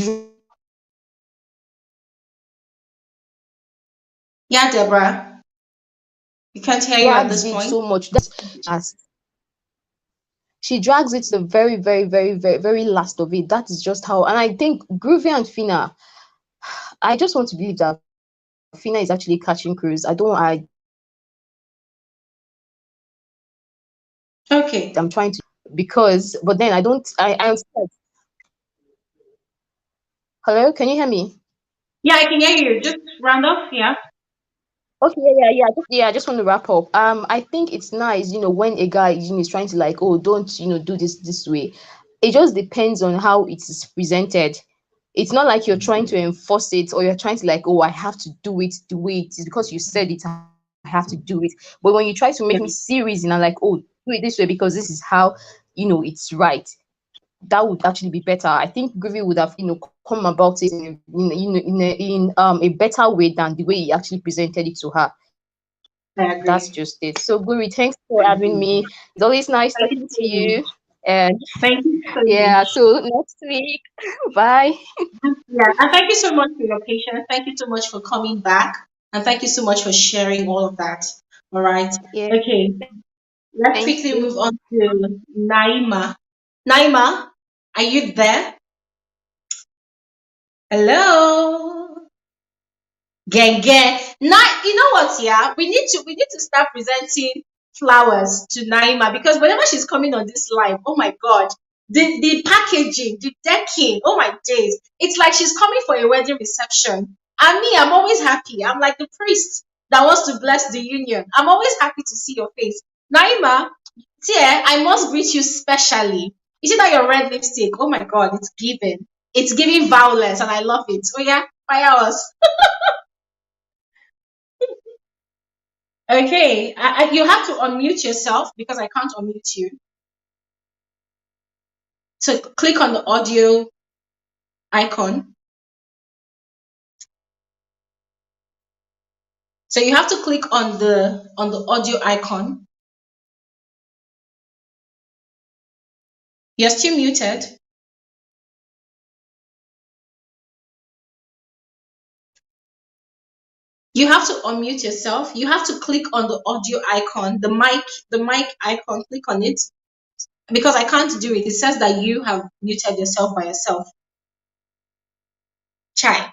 Yeah, Deborah. We can't hear you at drags this it point. so much. As she drags it to the very, very, very, very, very last of it. That is just how. And I think Groovy and Fina, I just want to believe that Fina is actually catching cruise. Okay. I'm trying to because, but then I don't. I understand. Hello, can you hear me? Yeah, I can hear you. Just round off. Yeah. Okay, yeah. I just want to wrap up. I think it's nice, when a guy, is trying to like, oh, don't, do this way. it just depends on how it is presented. It's not like you're trying to enforce it or you're trying to like, oh, I have to do it the way it is because you said it, I have to do it. But when you try to make me see reason and like, oh, do it this way because this is how, it's right, that would actually be better. I think Griffey would have, come about it in a better way than the way he actually presented it to her. I That's agree. just it. So Guri, thanks for having me. It's always nice Thank talking you to so you. much. And Thank you so yeah, much. so next week. Bye. Yeah, and thank you so much for your patience. Thank you so much for coming back. And thank you so much for sharing all of that. All right. Yeah. Okay. Let's Thank quickly you. move on to Naima. Naima, are you there? Hello. Gang gang. Now you know what, yeah? We need to start presenting flowers to Naima because whenever she's coming on this live, oh my god, the packaging, the decking, oh my days. It's like she's coming for a wedding reception. And me, I'm always happy. I'm like the priest that wants to bless the union. I'm always happy to see your face. Naima, dear, I must greet you specially. You see that your red lipstick? Oh my god, it's giving. It's giving violence and I love it. Oh yeah, fire us. Okay, you have to unmute yourself because I can't unmute you. So click on the audio icon. So you have to click on the audio icon. You're still muted. You have to unmute yourself. You have to click on the audio icon, the mic icon. Click on it because I can't do it. It says that you have muted yourself by yourself. Chai.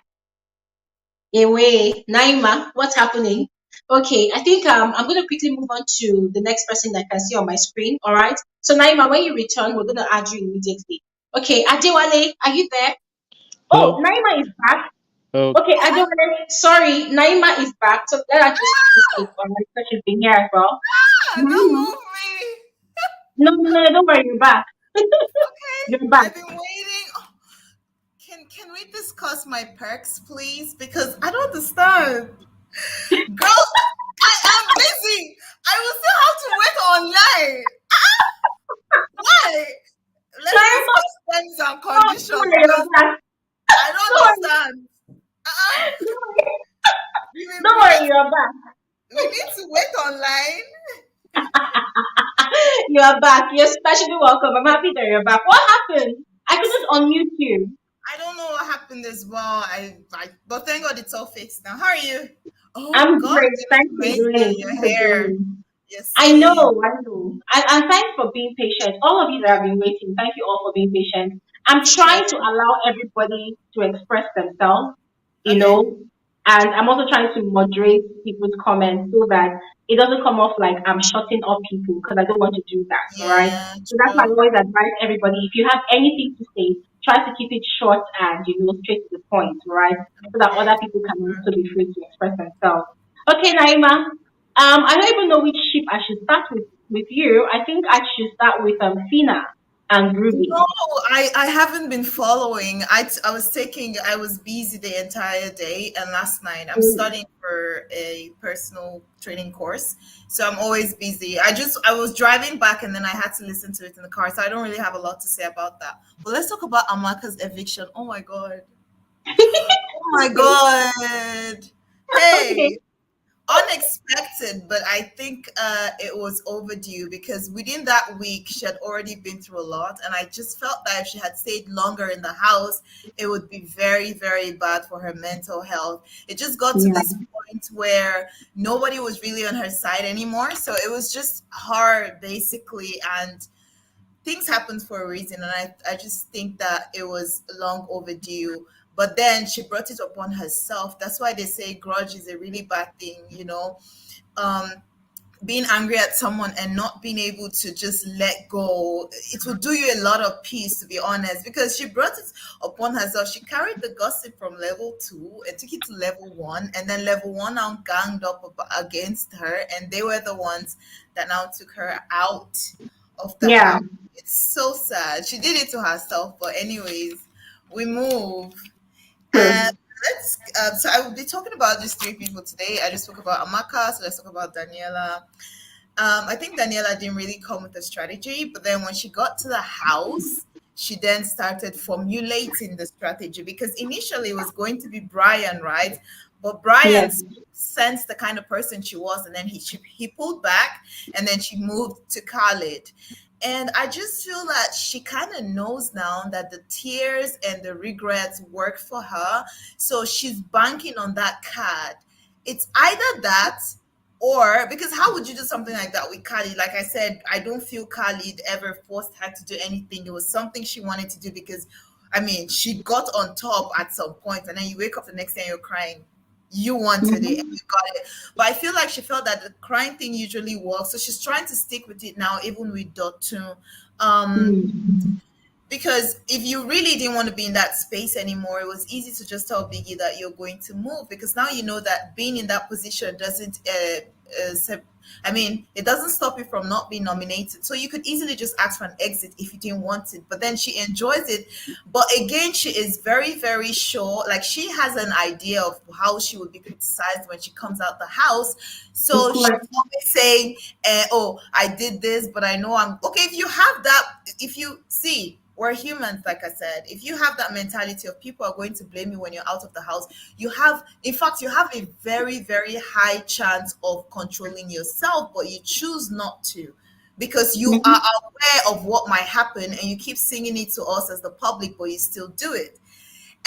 Away, Naima, what's happening? Okay, I think I'm gonna quickly move on to the next person that I can see on my screen. All right. So Naima, when you return, we're gonna add you immediately. Okay, Adewale, are you there? Oh, Hello. Naima is back. Hello. Okay, Adewale, sorry, Naima is back. So let us just keep this case on because she's been here as well. Don't Naima. move me. No, no, no, don't worry, you're back. Okay, You're back. I've been waiting. Oh, can we discuss my perks, please? Because I don't understand. Girl, I am busy. I will still have to wait online. Why? Let's Naima, discuss terms and no, don't conditions worry, you're because back. I Don't don't worry, understand. Uh-uh. We, don't we worry, need you're back. we need to wait online. You are back. You're especially welcome. I'm happy that you're back. What happened? I couldn't unmute you. I don't know what happened as well. But thank God it's all fixed now. How are you? Oh I'm God, great. you look Thanks for amazing. joining. Your Thanks for hair, joining. your I know, skin. I know. And thanks for being patient. All of you that have been waiting, thank you all for being patient. I'm Okay. trying to allow everybody to express themselves, you Okay. know, and I'm also trying to moderate people's comments so that it doesn't come off like I'm shutting up people because I don't want to do that, all right? Yeah, So that's why I true. always advise everybody if you have anything to say, try to keep it short and, straight to the point, all right? So that other people can also be free to express themselves. Okay, Naima. I don't even know which ship I should start with you. I think I should start with Fina and No, Groovy. I haven't been following. I was busy the entire day and last night. I'm Mm. studying for a personal training course. So I'm always busy. I was driving back and then I had to listen to it in the car. So I don't really have a lot to say about that. But let's talk about Amaka's eviction. Oh my God. Oh my Okay. God. Okay. Hey, unexpected, but I think it was overdue because within that week she had already been through a lot, and I just felt that if she had stayed longer in the house, it would be very, very bad for her mental health. It just got to Yeah. this point where nobody was really on her side anymore, so it was just hard, basically, and things happen for a reason, and I just think that it was long overdue. But then she brought it upon herself. That's why they say grudge is a really bad thing, um being angry at someone and not being able to just let go, it will do you a lot of peace, to be honest, because she brought it upon herself. She carried the gossip from level 2 and took it to level 1, and then level 1 now ganged up against her, and they were the ones that now took her out of the house. It's so sad. She did it to herself. But anyways, we move. And so I will be talking about these three people today. I just spoke about Amaka, so let's talk about Daniela. I think Daniela didn't really come with a strategy, but then when she got to the house, she then started formulating the strategy because initially it was going to be Brian, right? But Brian sensed the kind of person she was, and then he pulled back, and then she moved to Khalid. And I just feel that she kind of knows now that the tears and the regrets work for her. So she's banking on that card. It's either that or because how would you do something like that with Khalid? Like I said, I don't feel Khalid ever forced her to do anything. It was something she wanted to do because, I mean, she got on top at some point, and then you wake up the next day and you're crying. You wanted it and you got it. But I feel like she felt that the crying thing usually works. So she's trying to stick with it now, even with Dotun. Because if you really didn't want to be in that space anymore, it was easy to just tell Biggie that you're going to move because now you know that being in that position doesn't it doesn't stop you from not being nominated. So you could easily just ask for an exit if you didn't want it. But then she enjoys it. But again, she is very, very sure. Like she has an idea of how she would be criticized when she comes out the house. So she's always saying, oh, I did this, but I know I'm okay. If you have that, if you see, we're humans, like I said. If you have that mentality of people are going to blame you when you're out of the house, you have a very, very high chance of controlling yourself, but you choose not to because you are aware of what might happen and you keep singing it to us as the public, but you still do it.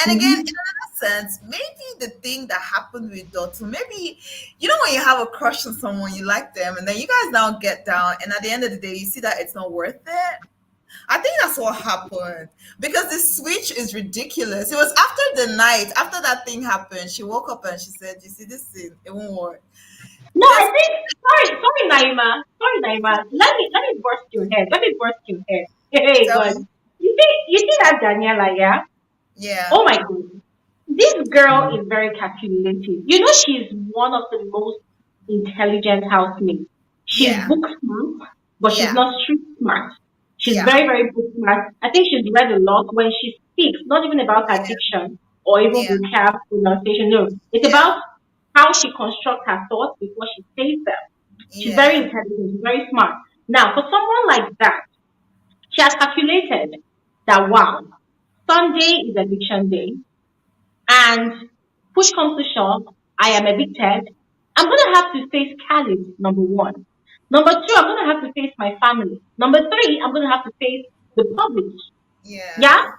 And again, in another sense, maybe the thing that happened with Dotun, maybe, you know, when you have a crush on someone, you like them, and then you guys now get down, and at the end of the day, you see that it's not worth it. I think that's what happened because the switch is ridiculous. It was after the night, after that thing happened, she woke up and she said, "You see this thing, it won't work." No, I think sorry, Naima. Let me burst your head. Hey, God. You see that Daniela, yeah? Yeah. Oh my God. This girl is very calculated. You know, she's one of the most intelligent housemates. She's book smart, but she's not street smart. She's very, very book smart. I think she's read a lot when she speaks, not even about her diction or even vocab pronunciation. No, it's about how she constructs her thoughts before she says them. She's very intelligent, she's very smart. Now, for someone like that, she has calculated that wow, Sunday is eviction day, and push comes to shove, I am evicted. I'm gonna have to face Khalid, number one. Number two, I'm gonna have to face my family. Number three, I'm gonna have to face the public. Yeah?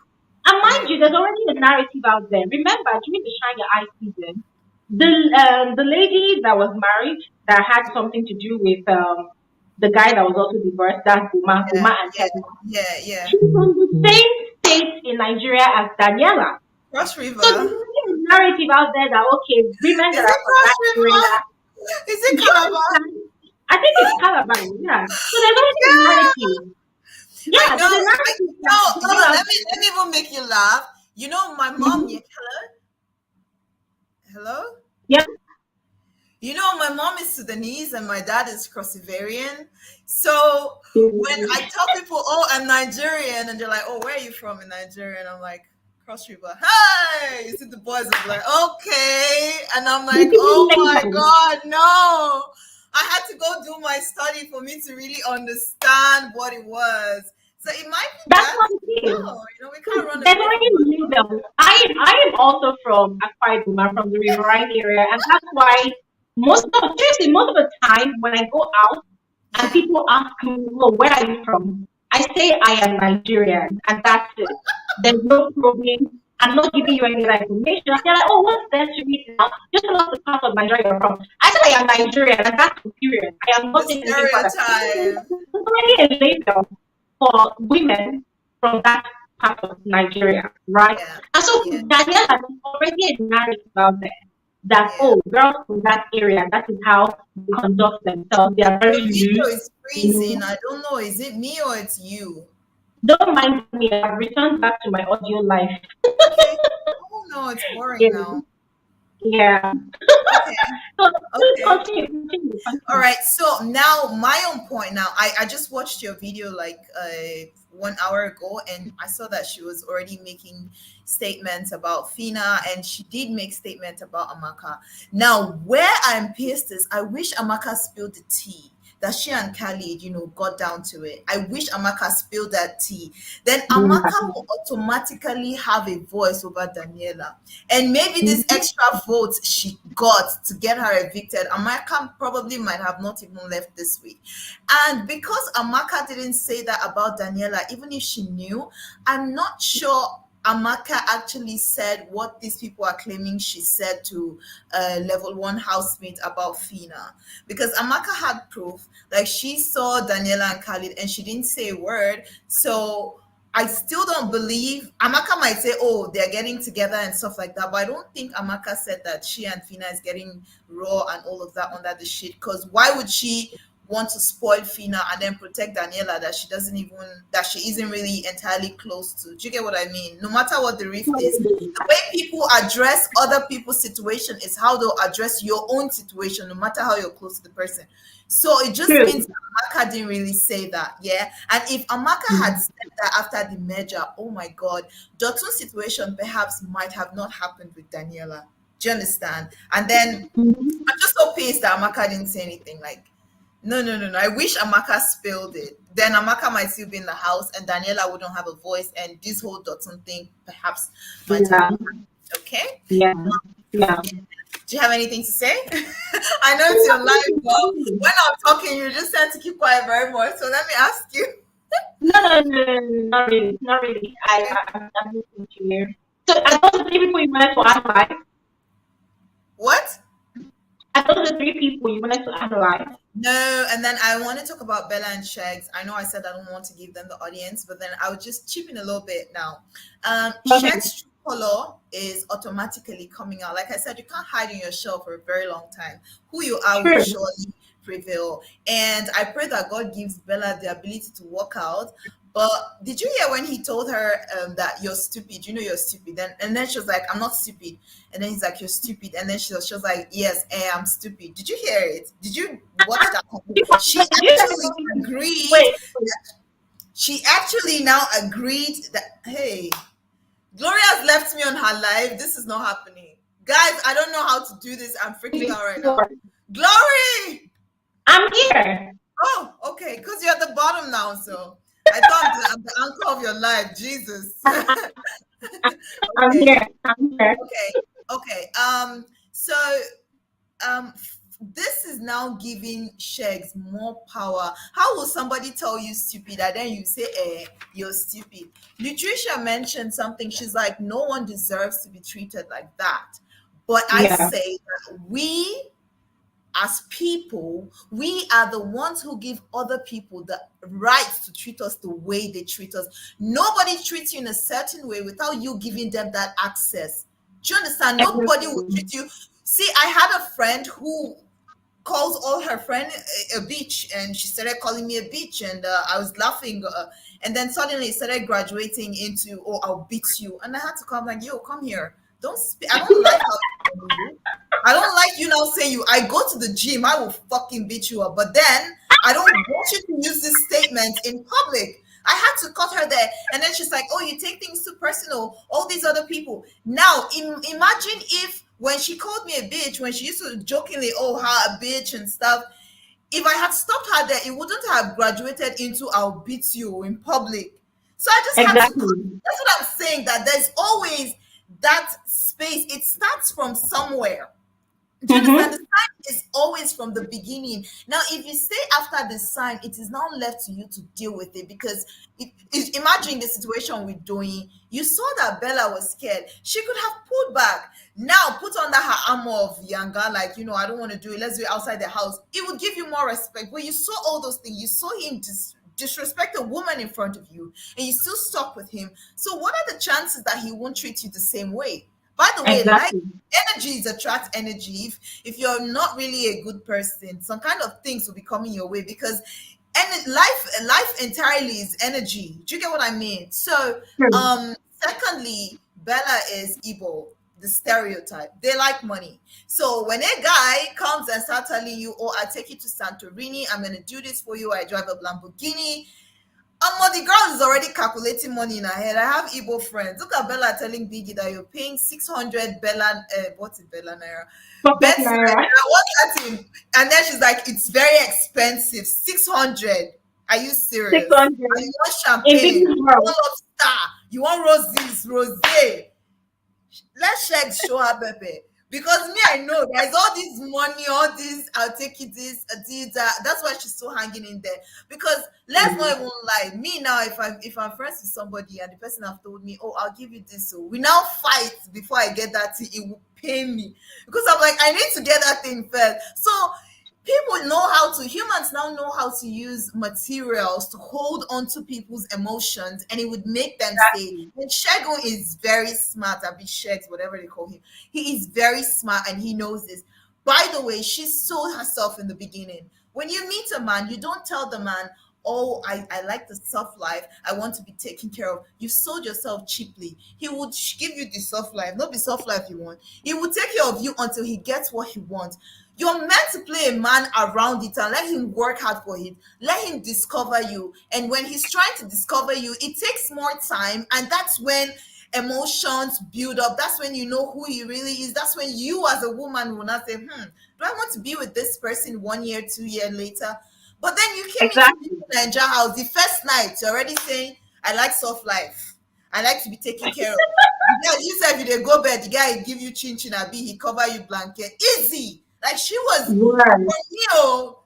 And mind you, there's already a narrative out there. Remember, during the Shine Your Eye season, the lady that was married that had something to do with the guy that was also divorced, that's Uma and Kevin. She's from the same state in Nigeria as Daniela. Cross River. So there's already a narrative out there that okay, women that are from that area. Is it Calabar? I think it's Calabar, yeah. So there's already a narrative. Yeah, let me even make you laugh. You know, my mom, hello? Yeah. You know, my mom is Sudanese and my dad is Cross Riverian. So when I tell people, oh, I'm Nigerian, and they're like, oh, where are you from in Nigeria? And I'm like, Cross River. Hey, you see the boys are like, okay. And I'm like, oh my God, no. I had to go do my study for me to really understand what it was. So it might be that's what it is. No, you know, we can't run away. I am also from Akwa Ibom, from the riverine area, and that's why most of the time when I go out and people ask me, well, where are you from? I say I am Nigerian, and that's it. There's no problem. I'm not giving you any other information. They're like, oh, what's there to read now? Just tell us the part of Nigeria you're from. I said I am Nigerian, and that's the period. I am not saying anything for that. There's already a label for women from that part of Nigeria, right? And so Daniel has already a narrative out there that oh, girls from that area, that is how they conduct themselves. They are very loose. It's freezing. I don't know. Is it me or it's you? Don't mind me. I've returned back to my audio life. Oh no, it's boring now. Yeah. Okay. So please Okay. continue. All right. So now my own point. Now I just watched your video like 1 hour ago, and I saw that she was already making statements about Fina, and she did make statements about Amaka. Now where I'm pissed is I wish Amaka spilled the tea. That she and Khalid, got down to it. I wish Amaka spilled that tea. Then Amaka will automatically have a voice over Daniela. And maybe this extra vote she got to get her evicted, Amaka probably might have not even left this week. And because Amaka didn't say that about Daniela, even if she knew, I'm not sure Amaka actually said what these people are claiming she said to level 1 housemate about Fina. Because Amaka had proof, like she saw Daniela and Khalid and she didn't say a word. So I still don't believe Amaka might say, oh, they're getting together and stuff like that. But I don't think Amaka said that she and Fina is getting raw and all of that under the shit. Because why would she want to spoil Fina and then protect Daniela that she isn't really entirely close to? Do you get what I mean? No matter what the rift is, the way people address other people's situation is how they'll address your own situation, no matter how you're close to the person. So it just means that Amaka didn't really say that, yeah. And if Amaka had said that after the merger, oh my God, Dotun's situation perhaps might have not happened with Daniela. Do you understand? And then I'm just so pissed that Amaka didn't say anything. Like, no. I wish Amaka spilled it. Then Amaka might still be in the house and Daniela wouldn't have a voice, and this whole Dotun thing perhaps might have happened. Okay? Yeah. Yeah. Do you have anything to say? I know it's your life, but when I'm talking, you just tend to keep quiet very much. So let me ask you. No, not really, not really. I'm listening to you. So are those the 3 people you wanted to analyze? What? Are those the 3 people you wanted to analyze? No, and then I want to talk about Bella and Shags. I know I said I don't want to give them the audience, but then I would just chip in a little bit now. Shags' true color is automatically coming out. Like I said, you can't hide in your shell for a very long time. Who you are will surely prevail. And I pray that God gives Bella the ability to walk out. But did you hear when he told her that you're stupid? You know you're stupid. And then she was like, I'm not stupid. And then he's like, you're stupid. And then she was like, yes, I am stupid. Did you hear it? Did you watch that? She actually agreed. She actually now agreed that, hey, Gloria's left me on her live. This is not happening. Guys, I don't know how to do this. I'm freaking out right now. Glory! I'm here. Oh, okay. Because you're at the bottom now, so I thought I'm the anchor of your life. Jesus. Okay. I'm here. Okay. So this is now giving Shags more power. How will somebody tell you stupid and then you say, you're stupid? Nutricia mentioned something. She's like, no one deserves to be treated like that. But I say that we, as people, we are the ones who give other people the right to treat us the way they treat us. Nobody treats you in a certain way without you giving them that access. Do you understand? Nobody will treat you. See, I had a friend who calls all her friend a bitch, and she started calling me a bitch, and I was laughing, and then suddenly it started graduating into, oh, I'll beat you, and I had to come like, yo, come here, don't speak. I don't like how I don't like you now saying you. I go to the gym, I will fucking beat you up, but then I don't want you to use this statement in public. I had to cut her there, and then she's like, oh, you take things too personal, all these other people. Now imagine if when she called me a bitch, when she used to jokingly, oh, her a bitch and stuff, if I had stopped her there, it wouldn't have graduated into I'll beat you in public. So I just had to, that's what I'm saying, that there's always that space. It starts from somewhere. Do you understand? The sign is always from the beginning. Now, if you stay after the sign, it is now left to you to deal with it, because imagine the situation with Doyin. You saw that Bella was scared. She could have pulled back. Now, put under her armor of Yanga, like, I don't want to do it. Let's do it outside the house. It would give you more respect. But you saw all those things. You saw him disrespect a woman in front of you, and you still stuck with him. So what are the chances that he won't treat you the same way? By the way, like, energies attract energy. If you're not really a good person, some kind of things will be coming your way, because life entirely is energy. Do you get what I mean? So secondly, Bella is Igbo. the stereotype. They like money. So when a guy comes and starts telling you, oh, I take you to Santorini, I'm gonna do this for you, I drive a Lamborghini. The girl is already calculating money in her head. I have Igbo friends. Look at Bella telling Biggie that you're paying 600 Bella, what's it, Bella Naira? Pocket Best Naira. what's that in? And then she's like, it's very expensive. 600. Are you serious? 600. And you want In champagne? Biggie's You house. want lobster? You want roses, rosé? Let Shex show her Pepe. Because me, I know there's all this money, all this, I'll take you this, that. That's why she's so hanging in there. Because let's not even lie. Me now, if I'm friends with somebody and the person have told me, oh, I'll give you this, so we now fight before I get that thing, it will pay me. Because I'm like, I need to get that thing first. So humans now know how to use materials to hold on to people's emotions, and it would make them stay. And Shegun is very smart, Abi Shegs, whatever they call him. He is very smart and he knows this. By the way, she sold herself in the beginning. When you meet a man, you don't tell the man, oh, I like the soft life, I want to be taken care of. You sold yourself cheaply. He would give you the soft life, not the soft life you want. He will take care of you until he gets what he wants. You're meant to play a man around it and let him work hard for it. Let him discover you. And when he's trying to discover you, it takes more time. And that's when emotions build up. That's when you know who he really is. That's when you as a woman will not say, do I want to be with this person 1 year, 2 years later? But then you came into the Bbnaija house, the first night, you're already saying, I like soft life. I like to be taken care of. You said if you go bed, the guy give you chin chin, he cover you blanket. Easy. Like she was,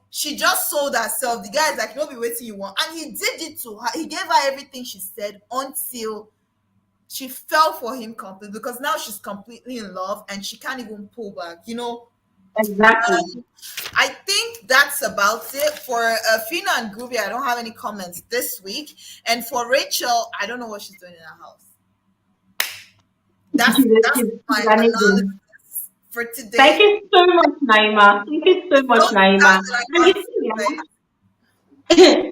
she just sold herself. The guy is like, don't be waiting you want. And he did it to her. He gave her everything she said until she fell for him completely, because now she's completely in love and she can't even pull back, Exactly. I think that's about it. For Fina and Groovy, I don't have any comments this week. And for Rachel, I don't know what she's doing in her house. That's my analysis for today. Thank you so much, Naima. Thank you so much, Naima.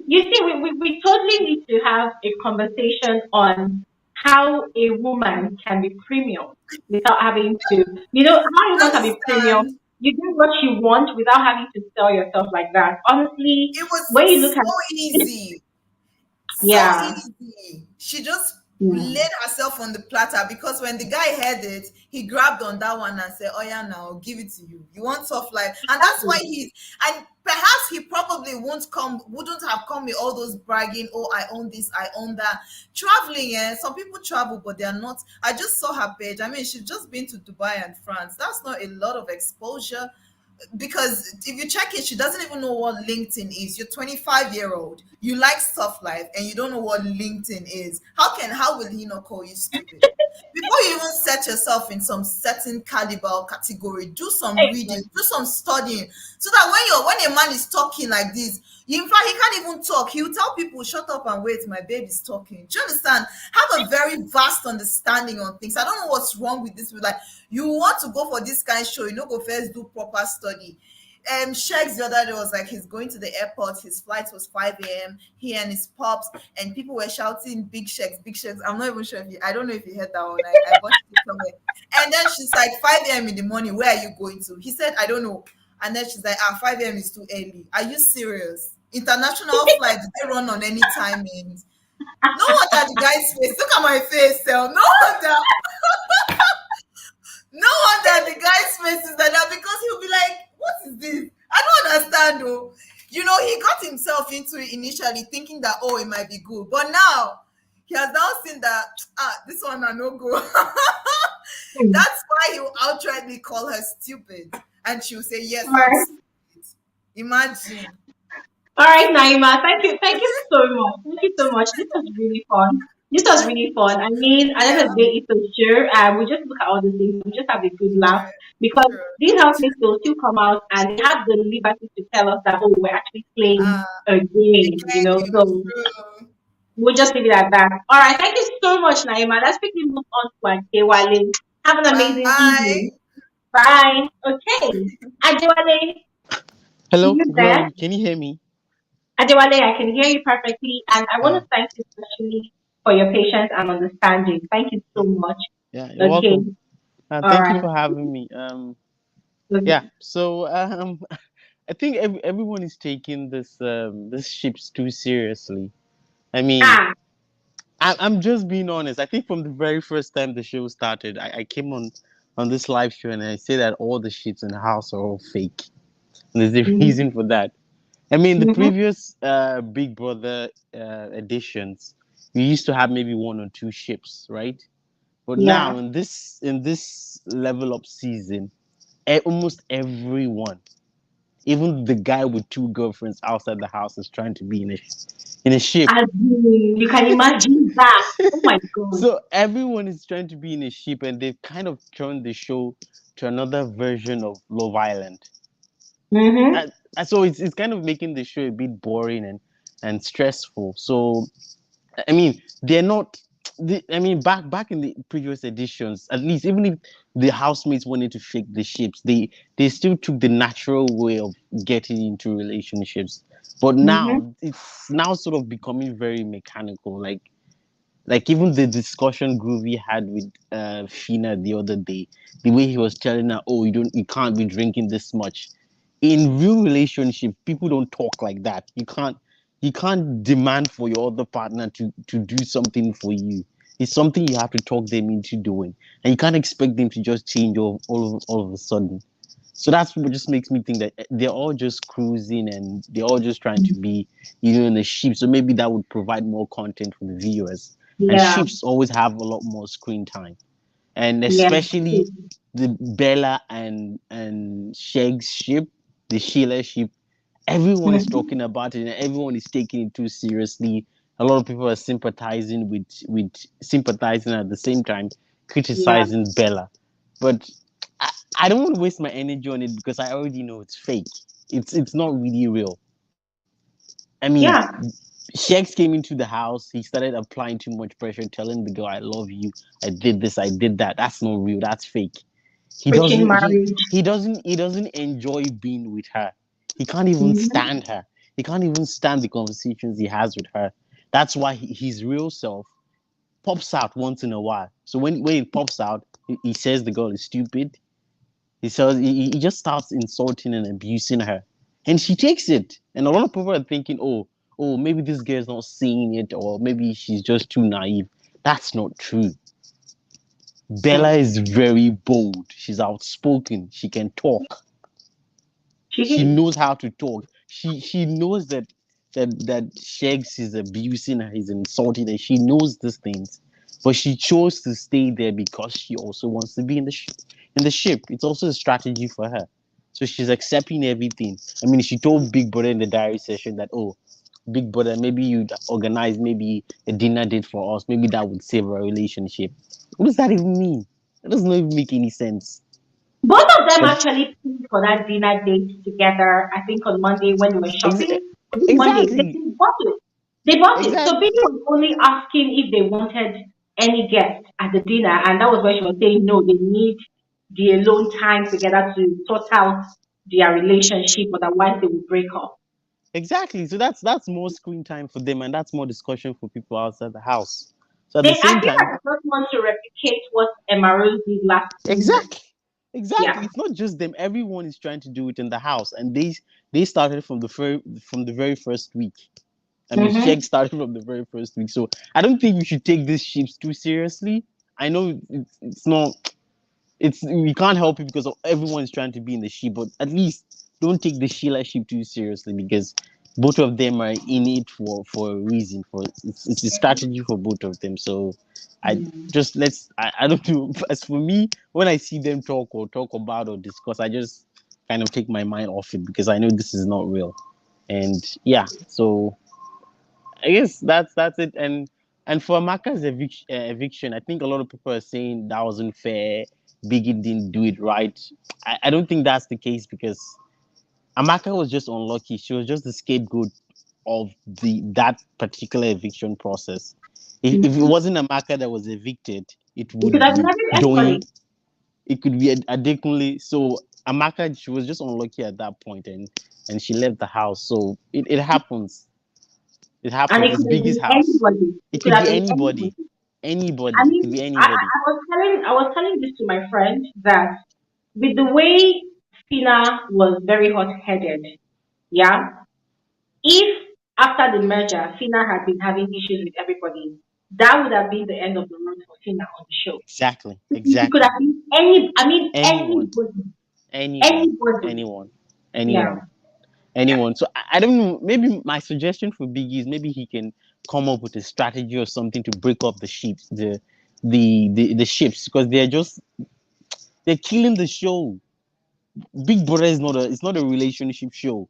You see, we totally need to have a conversation on how a woman can be premium without having to, how a woman can be premium. You do what you want without having to sell yourself like that. Honestly, it was when you look so at easy. Yeah. So easy. She just laid herself on the platter, because when the guy heard it, he grabbed on that one and said, oh yeah, now I'll give it to you. You want soft life. And that's why and perhaps he probably wouldn't have come with all those bragging, oh, I own this, I own that. Traveling, some people travel, but they're not. I just saw her page. I mean, she's just been to Dubai and France. That's not a lot of exposure. Because if you check it, she doesn't even know what LinkedIn is. You're 25-year-old, you like soft life, and you don't know what LinkedIn is. How will he not call you stupid? Before you even set yourself in some certain caliber or category, do some reading, do some studying, so that when a man is talking like this, in fact, he can't even talk. He will tell people, shut up and wait, my baby's talking. Do you understand? Have a very vast understanding on things. I don't know what's wrong with this. Like, you want to go for this kind of show, go first do proper study. Shegs the other day was like, he's going to the airport, his flight was 5 a.m. He and his pops, and people were shouting big Shegs, big Shegs. I'm not even sure I don't know if you heard that one. I watched it somewhere. And then she's like, 5 a.m. in the morning, where are you going to? He said, I don't know. And then she's like, 5 a.m. is too early. Are you serious? International flight, do they run on any timings? No wonder the guy's face. Look at my face, no wonder. No wonder the guy's face is like that, because he'll be like, what is this? I don't understand though. He got himself into it initially thinking that, oh, it might be good. But now, he has now seen that, this one are no go. That's why he will outrightly call her stupid. And she'll say, yes, I'm stupid. Imagine. All right, Naima, thank you so much. Thank you so much. This was really fun. I mean, at the end of the day, it's a show. We just look at all the things. We just have a good laugh, because these housemates will still come out and they have the liberty to tell us that, oh, we're actually playing a game, So we'll just leave it at that. All right, thank you so much, Naima. Let's quickly move on to Adewale. Have an amazing evening. Bye. Okay, Adewale. Hello, Glory. Can you hear me? Adewale, I can hear you perfectly, and I want to thank you especially for your patience and understanding. Thank you so much. Yeah, you're welcome. All Thank you right. for having me. Yeah. So I think everyone is taking this ships too seriously. I mean, Ah. I'm just being honest. I think from the very first time the show started, I came on this live show and I say that all the shits in the house are all fake. And there's a Mm-hmm. reason for that. I mean, the Mm-hmm. previous Big Brother editions, we used to have maybe one or two ships, right? But Yeah. now in this level up season, almost everyone, even the guy with two girlfriends outside the house, is trying to be in a ship. As you can imagine that. Oh my God. So everyone is trying to be in a ship, and they've kind of turned the show to another version of Love Island. Mm-hmm. And so it's kind of making the show a bit boring and stressful. So I mean, they're not. I mean, back in the previous editions, at least even if the housemates wanted to fake the ships, they still took the natural way of getting into relationships. But Mm-hmm. now it's now sort of becoming very mechanical. Like even the discussion Groovy had with Fina the other day, the way he was telling her, "Oh, you can't be drinking this much." In real relationship, people don't talk like that. You can't demand for your other partner to do something for you. It's something you have to talk them into doing, and you can't expect them to just change all of a sudden. So that's what just makes me think that they're all just cruising and they're all just trying to be, in the ship. So maybe that would provide more content for the viewers. And Yeah. ships always have a lot more screen time, and Yeah. especially the Bella and Sheg's ship, the Sheila ship. Everyone is Mm-hmm. talking about it, and everyone is taking it too seriously. A lot of people are sympathizing with sympathizing at the same time Yeah. criticizing Bella, but I don't want to waste my energy on it because I already know it's fake. It's not really real. I mean, Yeah. Shex came into the house. He started applying too much pressure, telling the girl, "I love you. I did this. I did that." That's not real. That's fake. He Preaching doesn't. He marriage. he doesn't. He doesn't enjoy being with her. He can't even Mm-hmm. stand her. He can't even stand the conversations he has with her. That's why his real self pops out once in a while. So when it pops out, he says the girl is stupid. He just starts insulting and abusing her, and she takes it. And a lot of people are thinking, oh, maybe this girl's not seeing it, or maybe she's just too naive. That's not true. Bella is very bold. She's outspoken. She can talk. She She is. knows how to talk. She knows that Shegs is abusing her, he's insulting her. She knows these things, but she chose to stay there because she also wants to be in the ship. It's also a strategy for her. So she's accepting everything. I mean, she told Big Brother in the diary session that, oh, Big Brother, maybe you'd organize maybe a dinner date for us. Maybe that would save our relationship. What does that even mean? It doesn't even make any sense. Both of them But actually paid for that dinner date together, I think on Monday when they were ex- shopping. Was it Monday? exactly, They bought it. They bought it. So exactly. Billy was only asking if they wanted any guest at the dinner, and that was where she was saying no, they need the alone time together to sort out their relationship, otherwise they will break up. Exactly. So that's more screen time for them, and that's more discussion for people outside the house. So at They the I same think time, I just want to replicate what Emerald did last season. exactly, Yeah. exactly. It's not just them. Everyone is trying to do it in the house, and they started from the very first week. I mean, Mm-hmm. Sheg started from the very first week. So I don't think we should take these ships too seriously. I know it's not it's we can't help it because everyone's trying to be in the sheep, but at least don't take the Sheila sheep too seriously because both of them are in it for a reason. For it's a strategy for both of them. So I just I don't do as for me when I see them talk about or discuss, I just kind of take my mind off it because I know this is not real. And yeah, so I guess that's it. And for Amaka's eviction, I think a lot of people are saying that wasn't fair. Biggie didn't do it right. I don't think that's the case because Amaka was just unlucky. She was just the scapegoat of that particular eviction process. If it Mm-hmm. wasn't Amaka that was evicted, it You could would have be married Doyin. anybody. It could be Adekunle. So Amaka, she was just unlucky at that point, and she left the house. So it happens. It And happens. it It's could have Biggie's been house. anybody. It It could could have be been anybody. anybody. I Anybody. It could mean, be anybody. I was telling this to my friend that with the way Fina was very hot-headed, yeah, if after the merger Fina had been having issues with everybody, that would have been the end of the road for Fina on the show. Exactly. It could have Exactly. been any, I mean, Anyone. anybody, Anyone. anybody, Anyone. yeah. Anyone. Anyone. So I don't know. Maybe my suggestion for Biggie is maybe he can come up with a strategy or something to break up the ships, the ships, because they're killing the show. Big Brother is not a relationship show.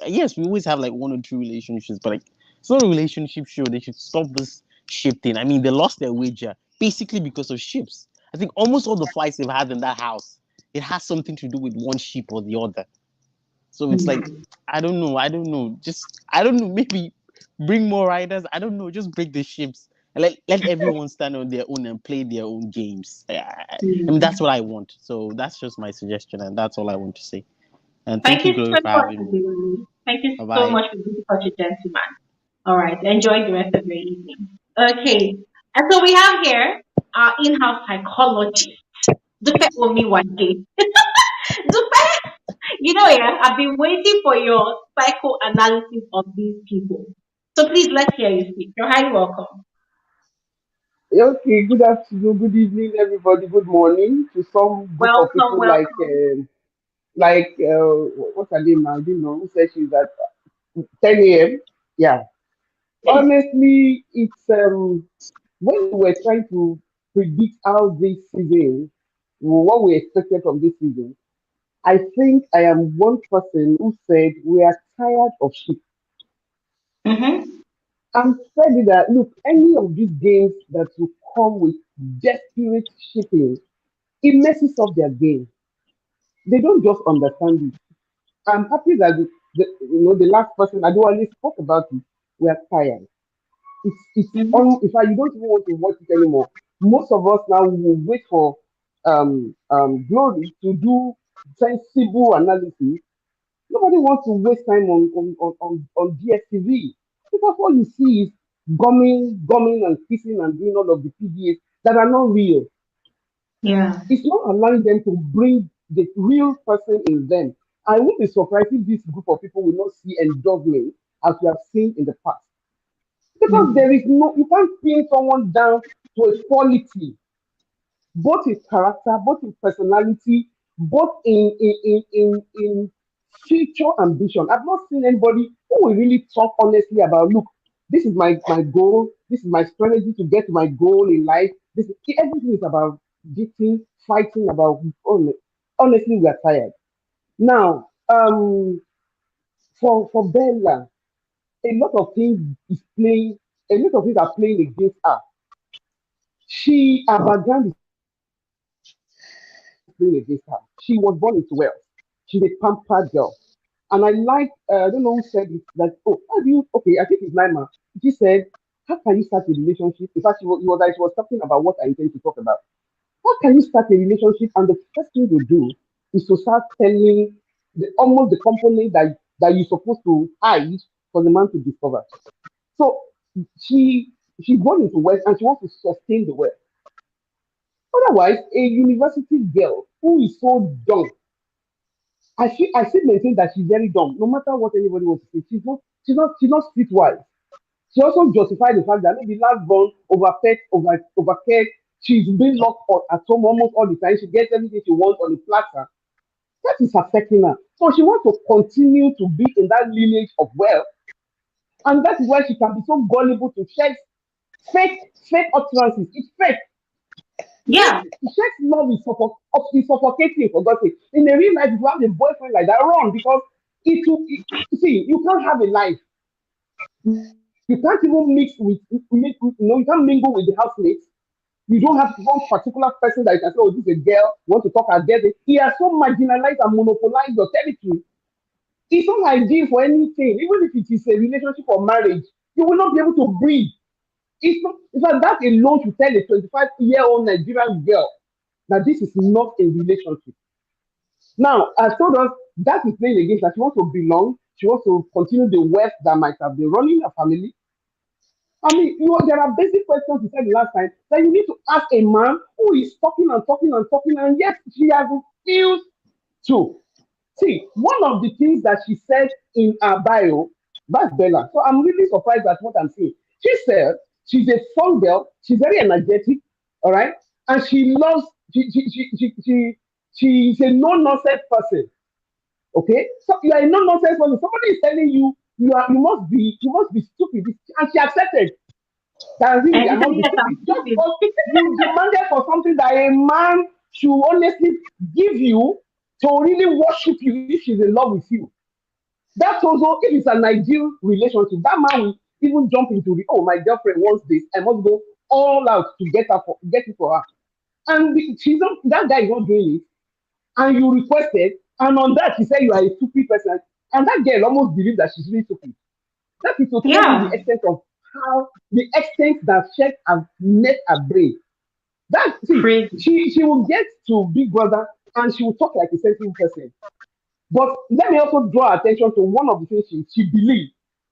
Yes, we always have like one or two relationships, but like it's not a relationship show. They should stop this ship thing. I mean, they lost their wager basically because of ships. I think almost all the fights they've had in that house, it has something to do with one ship or the other. So it's like, I don't know. I don't know. Just, I don't know. Maybe bring more riders. I don't know. Just break the ships and let everyone stand on their own and play their own games. I mean, that's what I want. So that's just my suggestion, and that's all I want to say. And thank Thank you, you Chloe, so for much having for me. giving me. Thank you Bye so bye. much for being such a gentleman. All right, enjoy the rest of your evening. Okay, and so we have here our in-house psychologist, Dupe Omiwake. Dupe, yeah, I've been waiting for your psychoanalysis of these people. So please let's hear you speak. You're highly welcome. Okay, good afternoon, good evening, everybody. Good morning to some group of Welcome, people like welcome. what's her name now? I didn't know who said she's at 10 a.m. Yeah, honestly, it's when we were trying to predict how this season, what we expected from this season. I think I am one person who said we are tired of shit. Mm-hmm. I'm saying that look, any of these games that will come with desperate shipping, it messes up their game. They don't just understand it. I'm happy that the last person I do only spoke about it. We are tired. It's on. In fact, you don't even want to watch it anymore. Most of us now will wait for Glory to do sensible analysis. Nobody wants to waste time on DSTV because what you see is gumming and kissing and doing all of the PDAs that are not real. Yeah. It's not allowing them to bring the real person in them. I won't be surprised if this group of people will not see endorsement as we have seen in the past. Because there is no, you can't pin someone down to a quality, both in character, both in personality, both in future ambition. I've not seen anybody who will really talk honestly about, look, this is my goal, this is my strategy to get to my goal in life. Everything is about getting, fighting about honestly, we are tired. Now, for Bella, a lot of things is playing, a lot of things are playing against her. Her background is playing against her. She was born into wealth. She's a pampered girl. And I like, I don't know who said it, that, oh, how do you, okay, I think it's Naima. She said, how can you start a relationship? In fact, she was talking about what I intend to talk about. How can you start a relationship and the first thing you do is to start telling almost the component that you're supposed to hide for the man to discover. So she's born into wealth and she wants to sustain the wealth. Otherwise, a university girl who is so dumb, I still maintain that she's very dumb. No matter what anybody wants to say, she's not streetwise. She also justified the fact that maybe last born overfed, overcared. She's been locked at home almost all the time. She gets everything she wants on the platter. That is affecting her. So she wants to continue to be in that lineage of wealth. And that is why she can be so gullible to check fake utterances. It's fake. Yeah. Sex love is suffocating, for God's sake. In the real life, if you have a boyfriend like that, run because see, you can't have a life. You can't even you can't mingle with the housemates. You don't have one particular person that you can say, oh, this is a girl, you want to talk and get it. He has so marginalized and monopolized your territory. It's not ideal for anything, even if it is a relationship or marriage, you will not be able to breathe. It's not, in fact, that alone should tell a 25-year-old Nigerian girl that this is not a relationship. Now, I told us that is playing against that. She wants to belong. She wants to continue the wealth that might have been running her family. I mean, there are basic questions you said the last time that you need to ask a man who is talking and talking and talking, and yet she has refused to. See, one of the things that she said in her bio, that's Bella. So I'm really surprised at what I'm seeing. She said she's a fun girl, she's very energetic, all right, and she loves, she's a no nonsense person. Okay, so you are a no nonsense person. Somebody is telling you you must be stupid, and she accepted that And really I she said, must be yes, I'm stupid just stupid. because you demanded for something that a man should honestly give you to really worship you if she's in love with you. That's also if it's an ideal relationship, that man will even jump into the my girlfriend wants this, I must go all out to get it for her. And she's not that guy is not doing it, and you requested, and on that she said you are a stupid person, and that girl almost believed that she's really stupid. That is to tell you Yeah, the extent that Sheikh has met her brain. That see, crazy. she will get to Big Brother and she will talk like a sensible person. But let me also draw attention to one of the things she believes.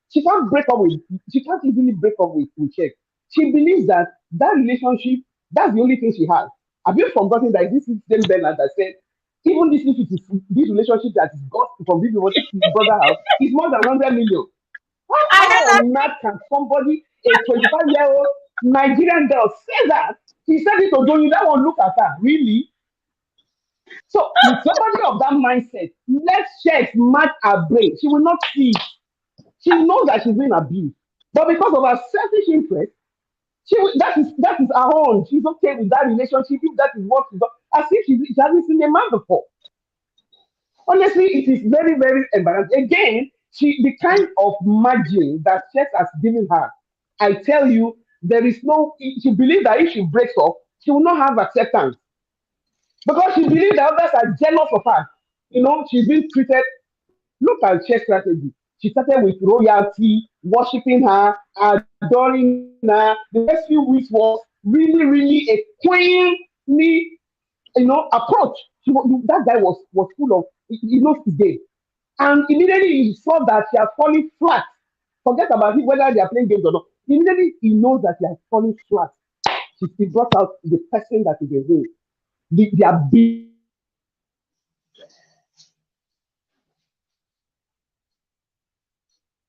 She can't break up with she can't easily break up with Sheikh. She believes that that relationship, that's the only thing she has. Have you forgotten that this is the same Bernard that said, even this if it is this relationship that is got from Big Brother house is more than 100 million. I How don't on earth can somebody, a 25-year-old Nigerian girl, say that? He said it to you. That one look at her. Really? So, with somebody of that mindset, let Shex match her brain. She will not see it. She knows that she's being abused. But because of her selfish interest, that is her own. She's okay with that relationship if that is what she's done. As if she hasn't seen a man before. Honestly, it is very, very embarrassing. Again, the kind of margin that Chess has given her, I tell you, there is no. She believes that if she breaks up, she will not have acceptance because she believes that others are jealous of her. She's been treated. Look at Chess strategy. She started with royalty, worshiping her, adoring her. The first few weeks was really, really a queenly approach. That guy was full of he knows his game. And immediately he saw that she has fallen flat. Forget about it, whether they are playing games or not. Immediately he knows that she has fallen flat. She brought out the person that is away. The ability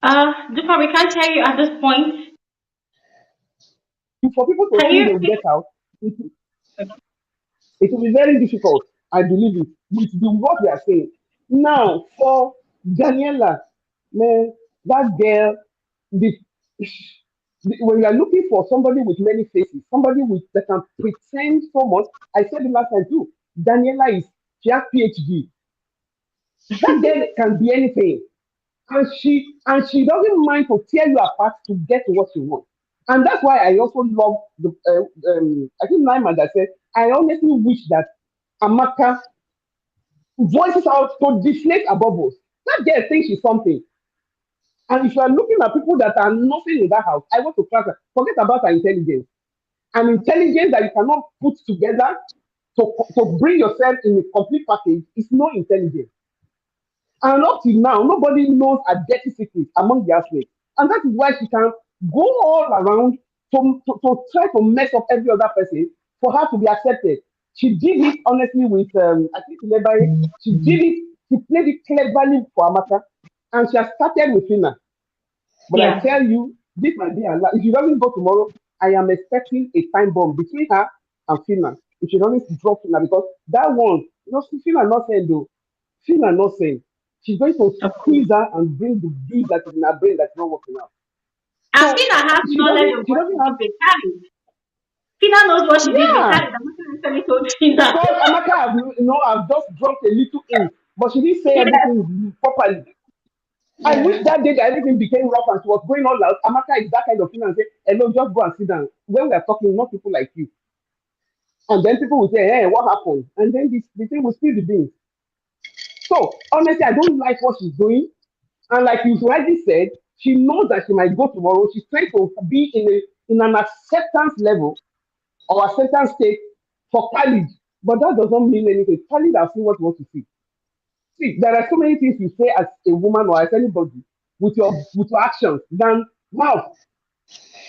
Dupa, we can't hear you at this point. for people to Can think you? they'll get out. It, it will be very difficult. I believe it with what we are saying. Now for Daniela, man, that girl, the when you are looking for somebody with many faces, somebody that can pretend so much. I said it last time too. Daniela she has PhD. That girl can be anything, and she doesn't mind to tear you apart to get to what she wants. And that's why I also love I think Naima that said I honestly wish that Amaka voices out to deflate her bubbles. That girl thinks she's something. And if you are looking at people that are nothing in that house, I want to class her. Forget about her intelligence. An intelligence that you cannot put together to bring yourself in a complete package is no intelligence. And up till now, nobody knows a dirty secret among the housemates. And that is why she can go all around to try to mess up every other person for her to be accepted. She did it honestly with, I think, Lebai. She did it, she played it cleverly for Amaka. And she has started with Fina. But I Yeah. tell you, this might be her last. If she doesn't go tomorrow, I am expecting a time bomb between her and Fina. If she doesn't drop Fina, because that one, Fina not saying though. Fina not saying. She's going to squeeze her and bring the juice that is in her brain that's not working out. And So Fina has she knowledge doesn't of she what doesn't she have did with Khalid. Fina knows what she did with yeah. Khalid. I'm not necessarily told Fina. Because Amaka have just dropped a little ink, but she didn't say Yes. everything properly. I wish Yeah. that day that everything became rough and she was going all out. Amaka is that kind of thing and say, hello, just go and sit down. When we are talking, not people like you. And then people will say, hey, what happened? And then the thing will spill the beans. So honestly, I don't like what she's doing. And like you rightly said, she knows that she might go tomorrow. She's trying to be in an acceptance level or acceptance state for Khalid. But that doesn't mean anything. Khalid has seen what he wants to see. See, there are so many things you say as a woman or as anybody with your actions than mouth.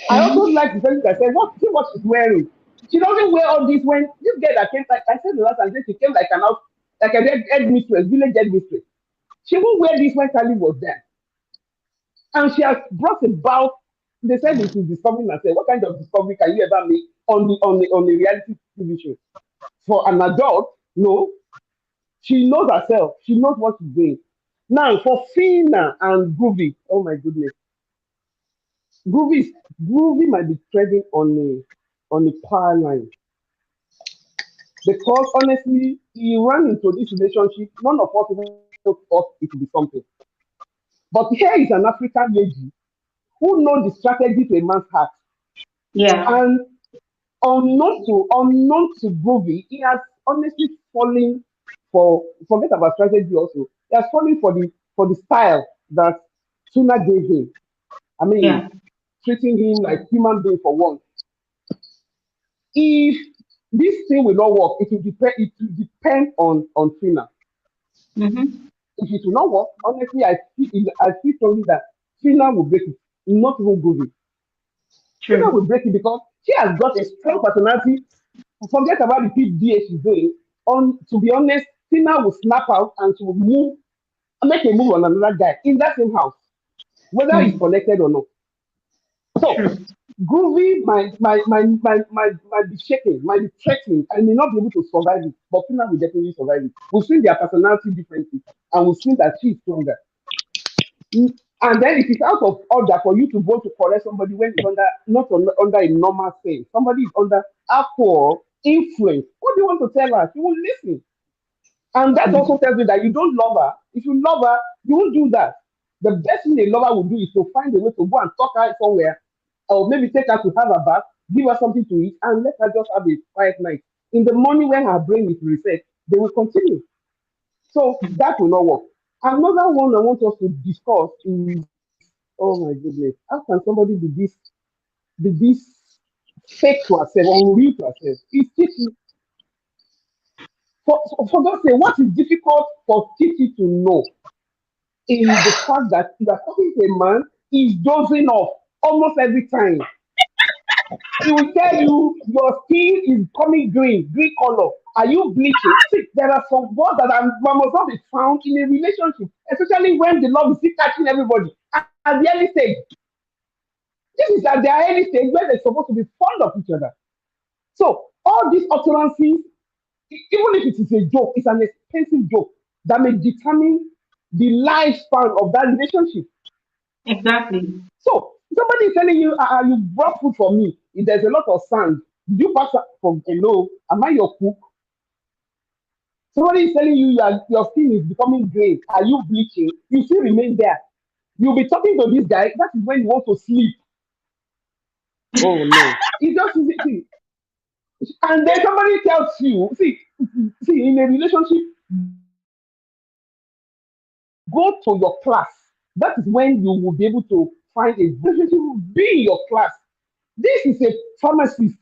I also like the person that said, what, see what she's wearing. She doesn't wear all this when this girl that came, like I said the last time, she came like an out, like a head mistress, village head mistress. She won't wear this when Kali was there. And she has brought about, they said it is discovering herself. What kind of discovery can you ever make on the reality TV show? For an adult, no. She knows herself. She knows what she's doing. Now, for Fina and Groovy, oh my goodness. Groovy might be treading on a power line. Because honestly, he ran into this relationship. None of us even thought it would be something. But here is an African lady who knows the strategy to a man's heart. Yeah. And unknown to Groovy, he has honestly fallen for forget about strategy also. He has fallen for the style that Tuna gave him. I mean, Yeah. treating him like human being for once. If this thing will not work, it will depend on Tina. Mm-hmm. If it will not work, honestly, I feel strongly that Tina will break it, not even Groovy. Tina will True. break it because she has got a strong personality. Forget about the PDA she's doing. To be honest, Tina will snap out and she will make a move on another guy in that same house, whether he's Mm. connected or not. So True. Groovy might be shaking, might be threatening, and may not be able to survive it. But Tina will definitely survive it. We've seen their personality differences, and we've seen that she's stronger. And then it is out of order for you to go to correct somebody when it's under a normal thing. Somebody is under alcohol influence. What do you want to tell her? She won't listen. And that also tells you that you don't love her. If you love her, you won't do that. The best thing a lover will do is to find a way to go and talk her somewhere, or maybe take her to have a bath, give her something to eat, and let her just have a quiet night. In the morning, when her brain is reset, they will continue. So that will not work. Another one I want us to discuss is, oh my goodness, how can somebody be this fake to herself or real to herself? It's Titi. For God's sake, what is difficult for Titi to know is the fact that you are talking to a man, he's dozing off almost every time. He will tell you your skin is coming green color. Are you bleaching? See, there are some words that must not be found in a relationship, especially when the love is still catching everybody at the early stage. This is at the early stage where they're supposed to be fond of each other. So all these utterances, even if it is a joke, it's an expensive joke that may determine the lifespan of that relationship. Exactly. So somebody is telling you, you brought food for me. If there's a lot of sand, did you pass from hello? Am I your cook? Somebody is telling you your skin is becoming gray. Are you bleaching? You still remain there. You'll be talking to this guy. That is when you want to sleep. Oh no. It just see. And then somebody tells you, see, in a relationship, go to your class. That is when you will be able to find a relationship will be in your class. This is a pharmacist.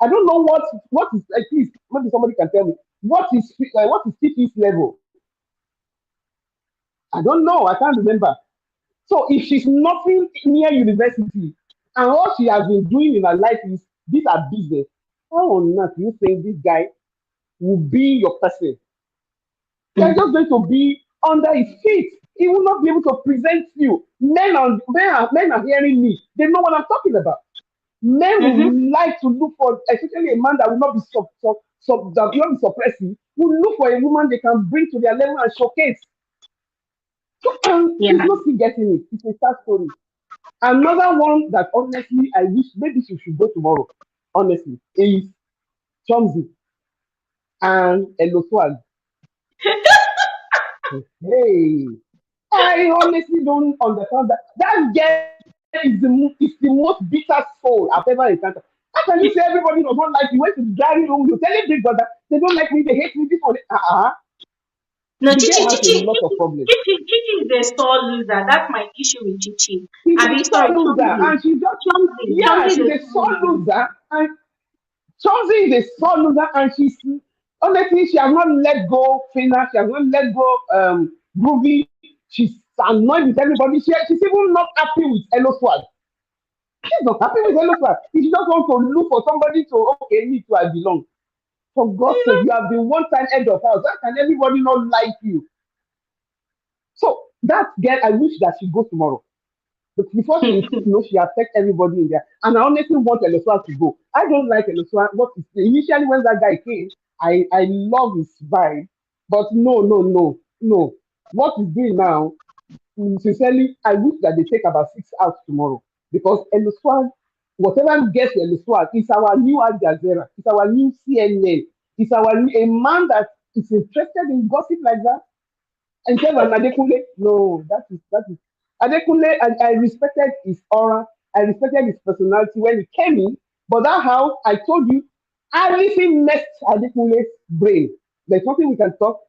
I don't know what is at least maybe somebody can tell me what is TP's level. I don't know. I can't remember. So if she's nothing near university and all she has been doing in her life is these are business, how on earth do you think this guy will be your person? You're just going to be under his feet. He will not be able to present you. Men are hearing me. They know what I'm talking about. Men Mm-hmm. will like to look for, especially a man that will not be that will not be suppressive, will look for a woman they can bring to their level and showcase. So she's Yeah. not still getting it. It's a sad story. Another one that honestly I wish maybe she should go tomorrow, honestly, is Chomzi and Eloswag. Hey, I honestly don't understand that. That girl is the most bitter soul I've ever encountered. How can you say everybody does not like you? Went to the diary room, you tell big brother they don't like me, they hate me, this one. No, The Chichi, girl has a Chichi, lot of Chichi, problems. Chichi, Chichi is a sore loser. That's my issue with Chichi. She's I a mean, sore sorry, loser, Chomzi. and she's just Chomzi she's is a a sore sore loser. loser, and Chelsea is a sore loser, and she's honestly she has not let go Fina, she has not let go Groovy. She's annoyed with everybody. She's even not happy with Elo Swag. She's not happy with Eloswa. She just wants to look for somebody to, okay, me too, I belong. For God's sake, you have been one time head of house. How can everybody not like you? So that girl, I wish that she goes tomorrow. But before she affects everybody in there. And I honestly want Eloswa to go. I don't like Eloswa. What is initially when that guy came, I love his vibe. But no. What he's doing now, sincerely, I wish that they take about 6 out tomorrow. Because Eloswa, whatever gets Eloswa, is our new Al Jazeera, it's our new CNN, it's our a man that is interested in gossip like that. Instead of Adekunle, no, that is Adekunle. I respected his aura, I respected his personality when he came in, but that how I told you, Alison messed Adekunle's brain. There's nothing we can talk.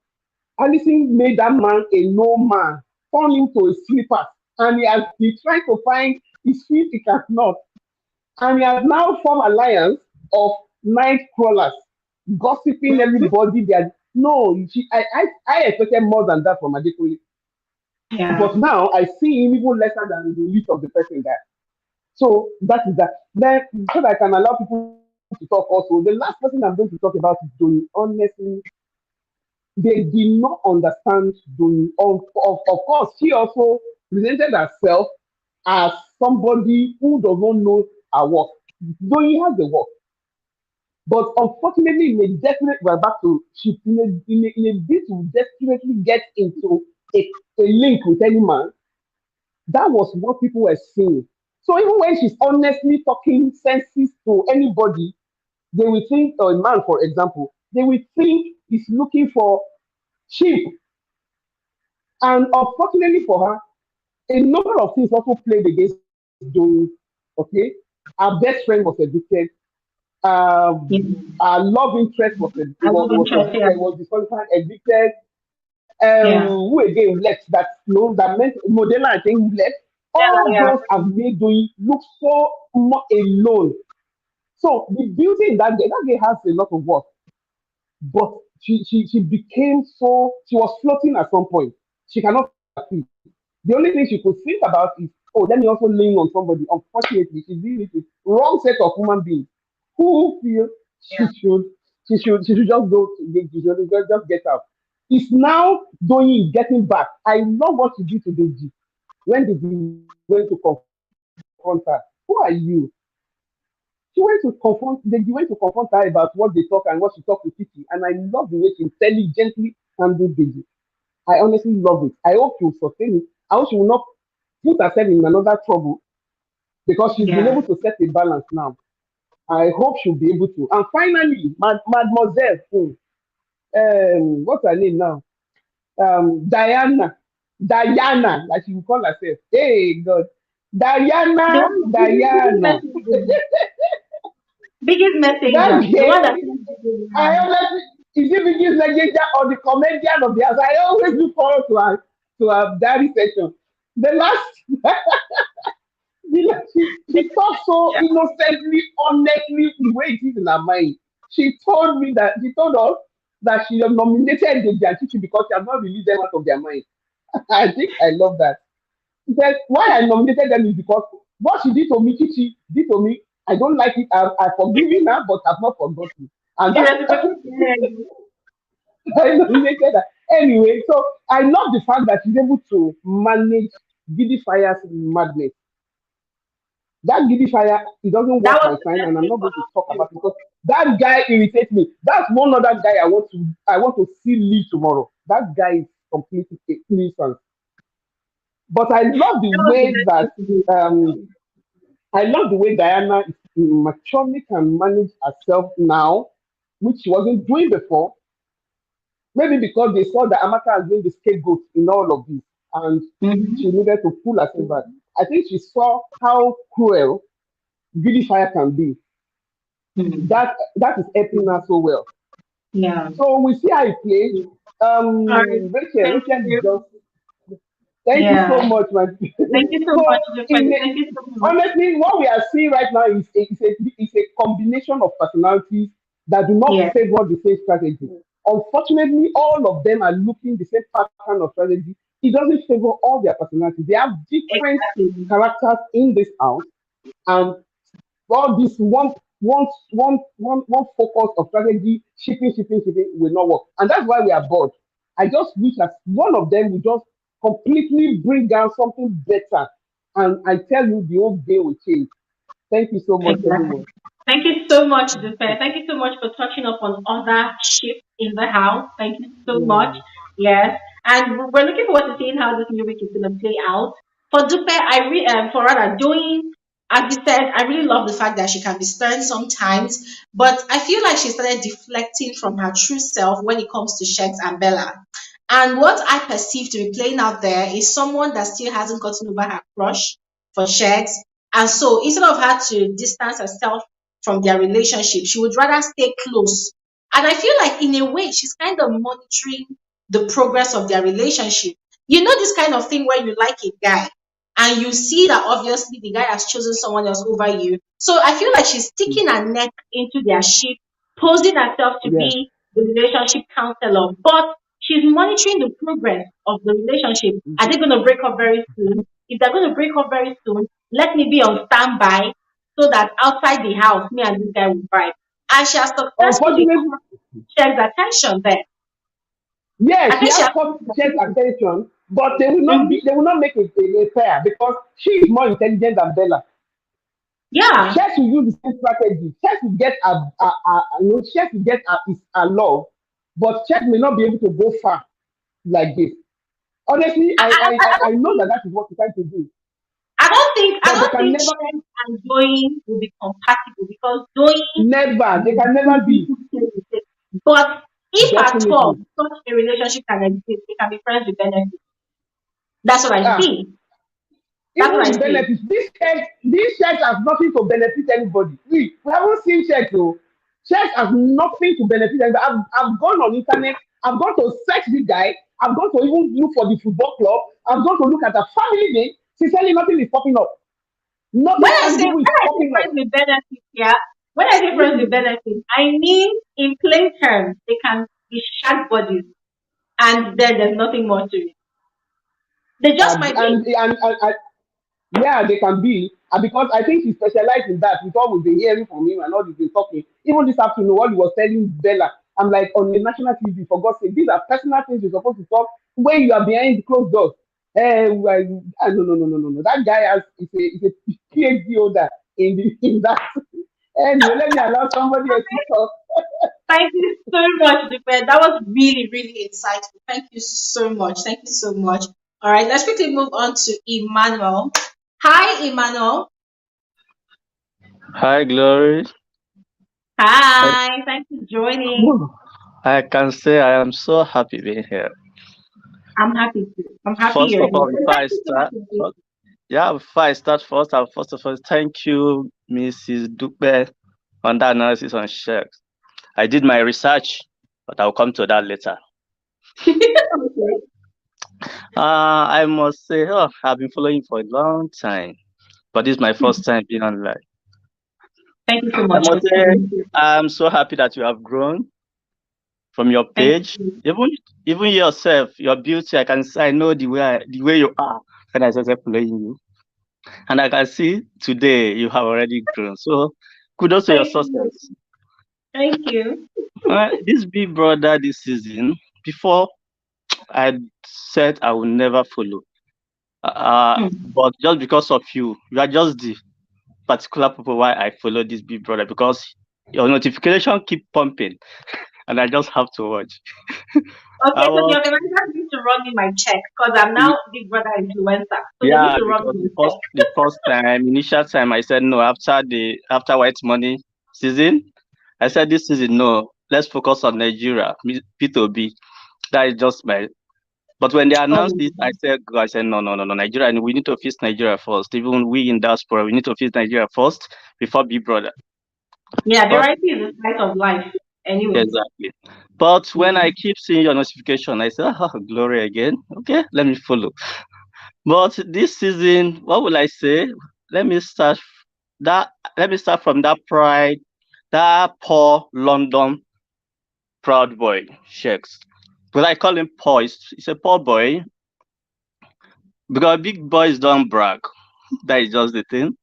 Alison made that man a no man, turned him to a sleeper, and he has been trying to find his feet, he cannot. And he has now formed alliance of night crawlers, gossiping everybody. They are, no, I expected more than that from Adekunle. Yeah. But now I see him even lesser than the youth of the person there. So that is that. Then, so that I can allow people to talk also, the last person I'm going to talk about is Johnny. Honestly, they did not understand Doni. Of course, she also presented herself as somebody who does not know her work. Doni has the work, but unfortunately, in a definite, we're back to she in a bit to desperately get into a link with any man. That was what people were seeing. So even when she's honestly talking senses to anybody, they will think, or a man, for example, they will think he's looking for cheap. And unfortunately for her, a number of things also played against Joey. Okay, our best friend was evicted. Our love interest was I was interested. evicted. Was disqualified, evicted. Yeah. Who again left? That no, that meant Modena. I think left. All Yeah. those have made Joey look so much alone. So the beauty in that girl has a lot of work, but she became so she was floating at some point. She cannot feel her feet. The only thing she could think about is, oh, let me also lean on somebody. Unfortunately, she's dealing with wrong set of human beings who feel she should just go to just get out. It's now doing getting back. I love what she did to Deji when Deji went to confront her. Who are you? They went to confront her about what they talk and what she talked to Titi. And I love the way she intelligently handled Deji. I honestly love it. I hope she will sustain it. I hope she will not put herself in another trouble because she's been Yeah. able to set a balance now. I hope she'll be able to. And finally, Mademoiselle, what's her name now? Diana. Diana, like she will call herself. Hey, God. The Diana, one, the biggest Diana. messenger. Biggest That messenger. The one girl, that sends you I around. honestly, is it biggest legend or the comedian of the house? I always look forward to her diary session. The last, she talks so Yeah. innocently, honestly, the way it is in her mind. She told us that she has nominated the Janchichi because she has not released them out of their mind. I think I love that. She said, why I nominated them is because what she did to me, Chichi did to me. I don't like it. I've forgiven her, but I've not forgotten. And She that reciprocated. I nominated her. Anyway, so I love the fact that she's able to manage Giddy Fire's madness. That Giddy Fire, it doesn't That work was my the sign, best and I'm thing not for going to her talk to do. about it because that guy irritates me. That's one other guy I want to see leave tomorrow. That guy is completely a nuisance. But That was the best thing to do. um I love the way Diana is maturely can manage herself now, which she wasn't doing before. Maybe because they saw that Amaka has been the scapegoat in all of this, and she Mm-hmm. needed to pull herself back. I think she saw how cruel Greedy Fire can be. Mm-hmm. That is helping her so well. Yeah. So we see how it plays. All right. Thank Rachel is you. just thank you so Yeah. much, man. Thank you so So much, in Jeffrey. Thank you so much. honestly, what we are seeing right now is a combination of personalities that do not Yeah. favor the same strategy. Unfortunately, all of them are looking the same pattern of strategy. It doesn't favor all their personalities. They have different Exactly. characters in this house. And all this one focus of strategy, shipping will not work. And that's why we are bored. I just wish that one of them will just completely bring down something better. And I tell you, the whole game will change. Thank you so much, Exactly. everyone. Thank you so much, Dupe. Thank you so much for touching up on other shifts in the house. Thank you so much. Yeah. Yes, and we're looking forward to seeing how this new week is going to play out. For Dupe, for rather doing, as you said, I really love the fact that she can be stern sometimes, but I feel like she started deflecting from her true self when it comes to Shex and Bella. And what I perceive to be playing out there is someone that still hasn't gotten over her crush for Shex, and so instead of her to distance herself from their relationship, she would rather stay close. And I feel like, in a way, she's kind of monitoring the progress of their relationship. You know, this kind of thing where you like a guy and you see that obviously the guy has chosen someone else over you. So I feel like she's sticking her neck into their ship, posing herself to Yes. be the relationship counselor. But she's monitoring the progress of the relationship. Are they going to break up very soon? If they're going to break up very soon, let me be on standby so that outside the house, me and this guy will vibe. And she has successfully Unfortunately, caught Sheg's attention there. yeah, I she think she has has. caught Chess attention, but they will not Mhm. be they will not make a pair because she is more intelligent than Bella. Yeah. Chess will use the same strategy. Chess will get Chess will get a love, but Chess may not be able to go far like this. Honestly, I I don't know that think that is what she's trying to do, I but they don't can think never, Shem and Zoe will be compatible because Zoe never, they will can never do be. people play with it. But if at all Definitely. such a relationship can exist, they can be friends with benefits. That's what I Ah, see. That's even what with I see. benefits, these checks have nothing to benefit anybody. We haven't seen checks though. Checks has nothing to benefit anybody. I've gone on internet, I've gone to search the guy, I've gone to even look for the football club, I've gone to look at the family name. Sincerely, nothing is popping up. Nothing tangible is When I say popping friends up. with benefits, yeah, when I say friends with Mm. benefits, I mean in plain terms, they can be shag bodies and then there's nothing more to it. They just And, might be. and, and, and, and yeah, they can be. And because I think he specialized in that, with all we've been hearing from him and all he's been talking. Even this afternoon, what he was telling Bella, I'm like, on the national TV, for God's sake, these are personal things you're supposed to talk when you are behind the closed doors. No. That guy is a PhD holder in that. Anyway, let me allow somebody else to talk. Thank you so much, Dupe. That was really, really insightful. Thank you so much. Thank you so much. All right, let's quickly move on to Emmanuel. Hi, Emmanuel. Hi, Glory. Hi. Thanks for joining. I can say I am so happy being here. I'm happy to. I'm happy First you're of here. all, And before thank I you so much start, for this. before I start first, I'll first of all thank you, Mrs. Dupe, on that analysis on sharks. I did my research, but I'll come to that later. Okay. I must say, I've been following you for a long time, but this is my first time being online. Thank you so I much for must say, coming. I'm so happy that you have grown from your Thank page. you. Even yourself, your beauty, I know the way you are when I started following you. And I can see today you have already grown. So kudos to your Thank you. success. Thank you. This big brother this season, before I said I will never follow. But just because of you are just the particular people why I follow this big brother, because your notification keep pumping and I just have to watch. Okay, I so the was organizer needs to run me my check because I'm now Big Brother influencer. So they need Yeah, to run because me my check. initial time I said no. After White Money season, I said this season no. Let's focus on Nigeria, P2B. That is just my. But when they announced Oh, this, I said no, Nigeria. And we need to fix Nigeria first. Even we in diaspora, we need to fix Nigeria first before Big Brother. yeah, But variety is the spice of life. Anyway. exactly. But when I keep seeing your notification, I say, glory again. Okay, let me follow. But this season, what will I say? Let me start let me start from that pride, that poor London proud boy, Shakes. But I call him poor. He's a poor boy because big boys don't brag. That is just the thing.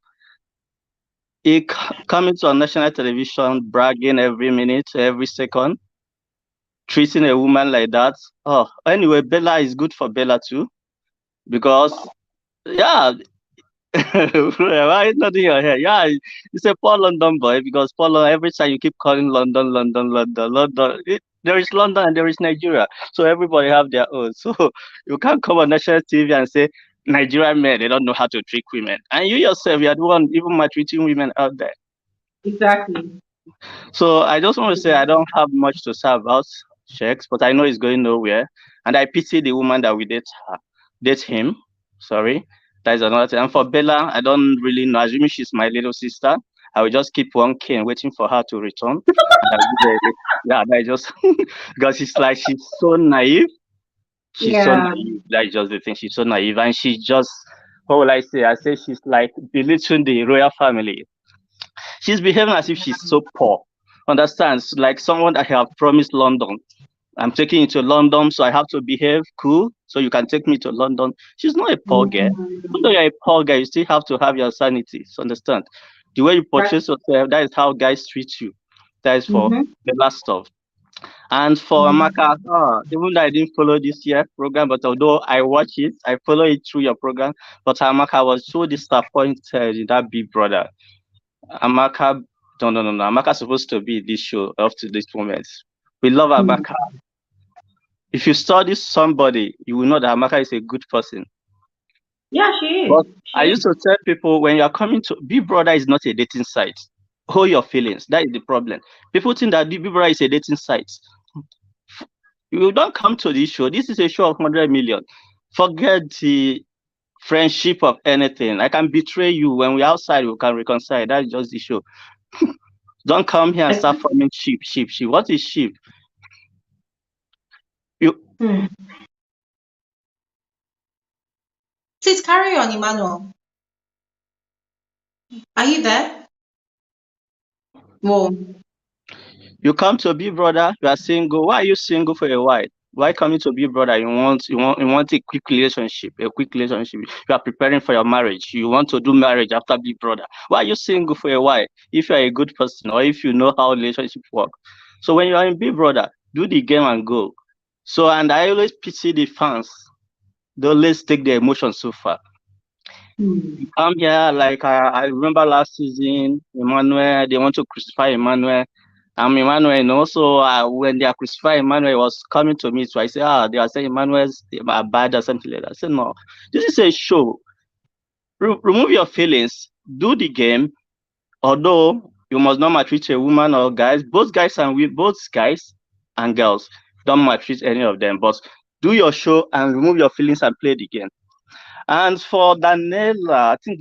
Coming to on national television, bragging every minute, every second, treating a woman like that. Oh, anyway, Bella is good for Bella too, because yeah, why is not in your head? Yeah, it's a poor London boy because Paul every time you keep calling London, London, London, London. There is London and there is Nigeria, so everybody have their own. So you can't come on national TV and say Nigerian men they don't know how to treat women, and you yourself you are the one even maltreating women out there. Exactly. So I just want to say I don't have much to say about Shex, but I know it's going nowhere, and I pity the woman that we date him. Sorry, that is another thing. And for Bella, I don't really know. Assuming she's my little sister, I will just keep one cane waiting for her to return. And I'll give her yeah, that is just because she's so naive. She's so Yeah. naive. That's just the thing. She's so naive, and she just what will I say? I say she's like belittling the royal family. She's behaving as if she's so poor. Understands? Like someone that have promised London. I'm taking you to London, so I have to behave cool. So you can take me to London. She's not a poor girl. Even though you're a poor guy, you still have to have your sanity. So understand? The way you portray yourself, that is how guys treat you. That is for the last stuff. And for Amaka, even though I didn't follow this year program, but although I watch it, I follow it through your program. But Amaka was so disappointed in that big brother. Amaka, no. Amaka's supposed to be this show up to this moment. We love Amaka. If you study somebody, you will know that Amaka is a good person. Yeah, she is. But I used to tell people when you are coming to Big Brother is not a dating site. Hold your feelings. That is the problem. People think that Big Brother is a dating site. You don't come to this show. This is a show of 100 million. Forget the friendship of anything. I can betray you. When we're outside, we can reconcile. That's just the show. Don't come here and start forming sheep. What is sheep? You Please carry on, Emmanuel. Are you there? Whoa. You come to Big Brother, you are single. Why are you single for a while? Why coming to Big Brother? You want a quick relationship. You are preparing for your marriage. You want to do marriage after Big Brother. Why are you single for a while? If you are a good person or if you know how relationships work. So when you are in Big Brother, do the game and go. So and I always pity the fans. They always take their emotions so far. You come here like I remember last season, Emmanuel, they want to crucify Emmanuel. Emmanuel, and also when they are crucifying Emmanuel, he was coming to me. So I said, they are saying Emmanuel's bad or something like that. I said, no, this is a show. Remove your feelings, do the game. Although you must not maltreat a woman or guys, both guys and girls, don't maltreat any of them. But do your show and remove your feelings and play the game. And for Daniela, I think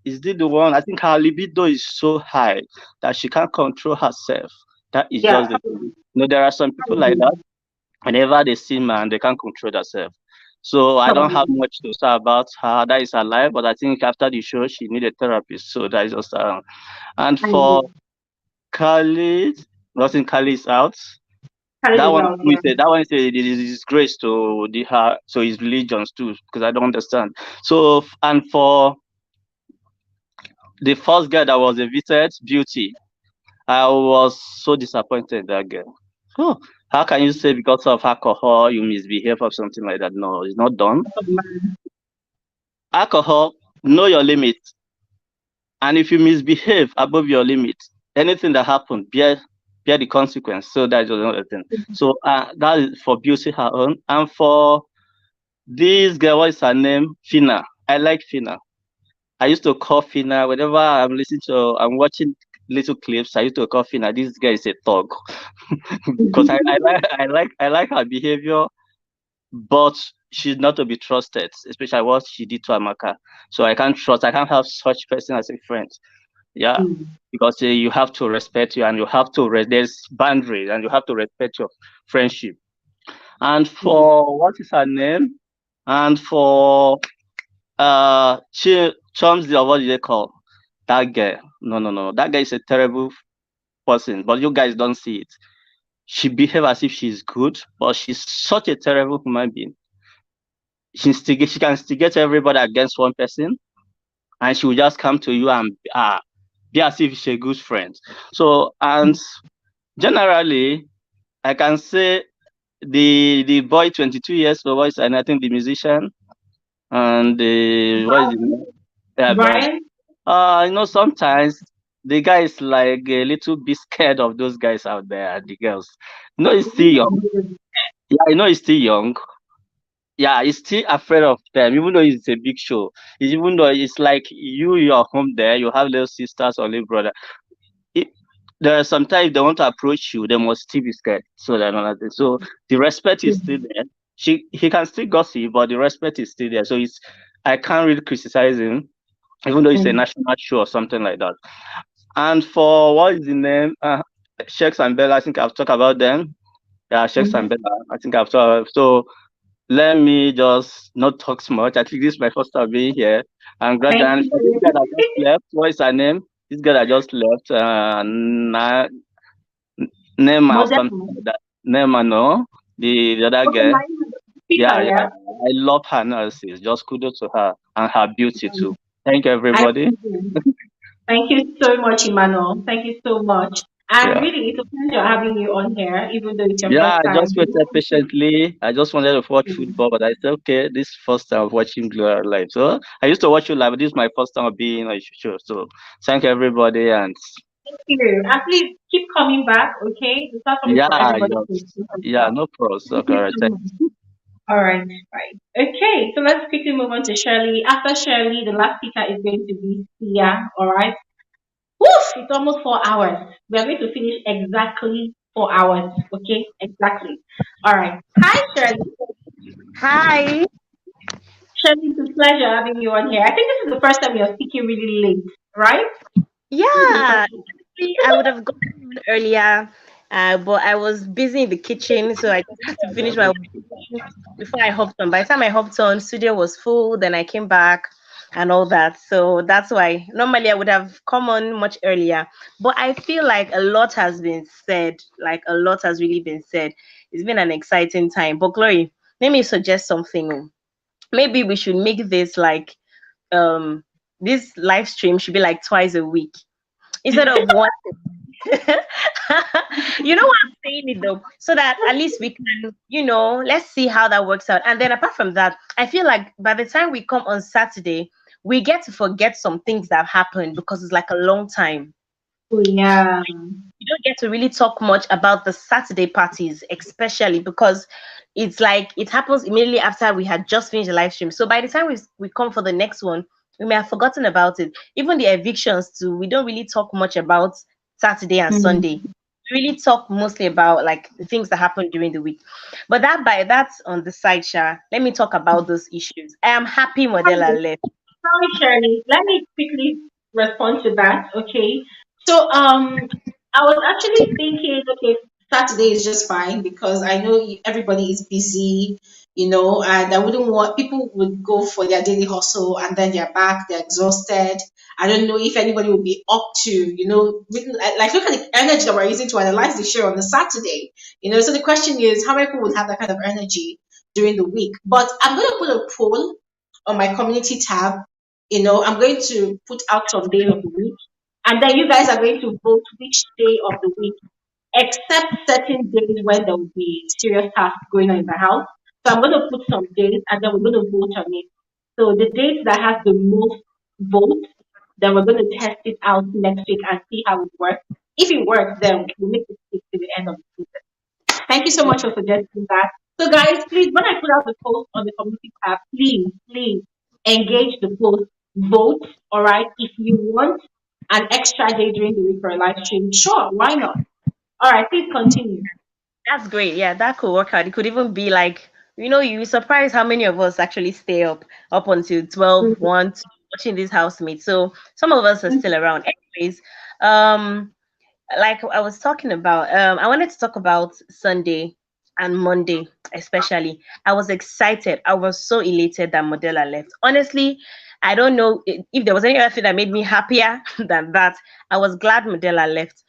is the one. I think her libido is so high that she can't control herself. That is just the thing. There are some people like that. Whenever they see man, they can't control themselves. So I don't have much to say about her. That is her life, but I think after the show she needed therapist. So that is just and for Khalid, nothing Khalid is out. That one is a disgrace to his religions too, because I don't understand. So and for the first girl that was evicted, Beauty, I was so disappointed in that girl. Oh, how can you say because of alcohol you misbehave or something like that? No, it's not done. Alcohol, know your limit. And if you misbehave above your limit, anything that happens, bear the consequence. So that's another thing. So that is for Beauty her own. And for this girl, what is her name? Fina. I like Fina. I used to call Fina whenever I'm watching little clips. I used to call Fina. This guy is a thug because I like her behavior, but she's not to be trusted, especially what she did to Amaka. So I can't have such person as a friend. Yeah, because you have to respect you and you have to there's boundaries and you have to respect your friendship. And for what is her name? And for Chumsy, or what do they call that guy? No. That guy is a terrible person, but you guys don't see it. She behaves as if she's good, but she's such a terrible human being. She can instigate everybody against one person, and she will just come to you and be as if she's a good friend. So, and generally, I can say the boy 22 years old voice, and I think the musician and the what is it? Yeah, Brian. Brian? Sometimes the guy is like a little bit scared of those guys out there, the girls. He's still young. Yeah, he's still young. Yeah, he's still afraid of them, even though it's a big show. Even though it's like you're home there, you have little sisters or little brother. It, there are sometimes they want to approach you, they must still be scared. So they're not. So the respect is still there. He can still gossip, but the respect is still there. So I can't really criticize him, even though it's a national show or something like that. And for what is the name? Sheiks and Bella, I think I've talked about them. Yeah, Sheiks and Bella, I think I've talked. So let me just not talk so much. I think this is my first time being here. And Thank gradually, for this you. guy that just left, what is her name? This guy that just left, Nema or something Modern. like that. Nema, no, the other Okay, girl. my Yeah, speaker, yeah. yeah. I love her analysis. Just kudos to her and her beauty too. Thank you, I everybody. Thank you so much, Emmanuel. Thank you so much. And Yeah. really, it's a pleasure having you on here, even though it's your Yeah, first I time. just waited patiently. I just wanted to watch football, but I said, okay, this is first time of watching Gloria live. So I used to watch you live, but this is my first time of being on your show. So thank everybody, and Thank you. And please keep coming back, okay? It's not something yeah, for everybody yeah, to do as yeah, well. no problem. So, Thank you correct. so much. All right, right. Okay, so let's quickly move on to Shirley. After Shirley, the last speaker is going to be Sia, all right? Woof, it's almost 4 hours. We are going to finish exactly 4 hours, okay? Exactly. All right. Hi, Shirley. Hi. Shirley, it's a pleasure having you on here. I think this is the first time you're speaking really late, right? Yeah, actually, I would have gone on earlier, but I was busy in the kitchen, so I just had to finish my work before I hopped on. By the time I hopped on, studio was full. Then I came back and all that. So that's why normally I would have come on much earlier. But I feel like a lot has been said. Like a lot has really been said. It's been an exciting time. But Glory, let me suggest something. Maybe we should make this like um this live stream should be like twice a week instead of one. You know what I'm saying it though, so that at least we can, let's see how that works out. And then apart from that, I feel like by the time we come on Saturday, we get to forget some things that happened because it's like a long time. Oh, yeah. You don't get to really talk much about the Saturday parties, especially because it's like it happens immediately after we had just finished the live stream. So by the time we come for the next one, we may have forgotten about it. Even the evictions too, we don't really talk much about Saturday and Sunday. We really talk mostly about like the things that happened during the week. But that's on the side, Sha. Let me talk about those issues. I am happy Modella left. Sorry, Shirley. Let me quickly respond to that. Okay. So, I was actually thinking, okay, Saturday is just fine because I know everybody is busy, and I wouldn't want people would go for their daily hustle and then they're back, they're exhausted. I don't know if anybody would be up to, like look at the energy that we're using to analyze the show on the Saturday. So the question is, how many people would have that kind of energy during the week? But I'm going to put a poll on my community tab. I'm going to put out some days of the week, and then you guys are going to vote which day of the week, except certain days when there will be serious tasks going on in the house. So I'm going to put some days, and then we're going to vote on it. So the dates that has the most votes, then we're going to test it out next week and see how it works. If it works, then we'll make it stick to the end of the season. Thank you so much for suggesting that. So, guys, please, when I put out the post on the community tab, please engage the post, vote. All right, if you want an extra day during the week for a live stream, sure, why not? All right, please continue. That's great. Yeah, that could work out. It could even be like, you surprise how many of us actually stay up until 12, 1, 2, watching these housemates. So some of us are still around. Anyways, um, like I was talking about, I wanted to talk about Sunday and Monday, especially. I was excited. I was so elated that Modella left. Honestly, I don't know if there was any other thing that made me happier than that. I was glad Modella left.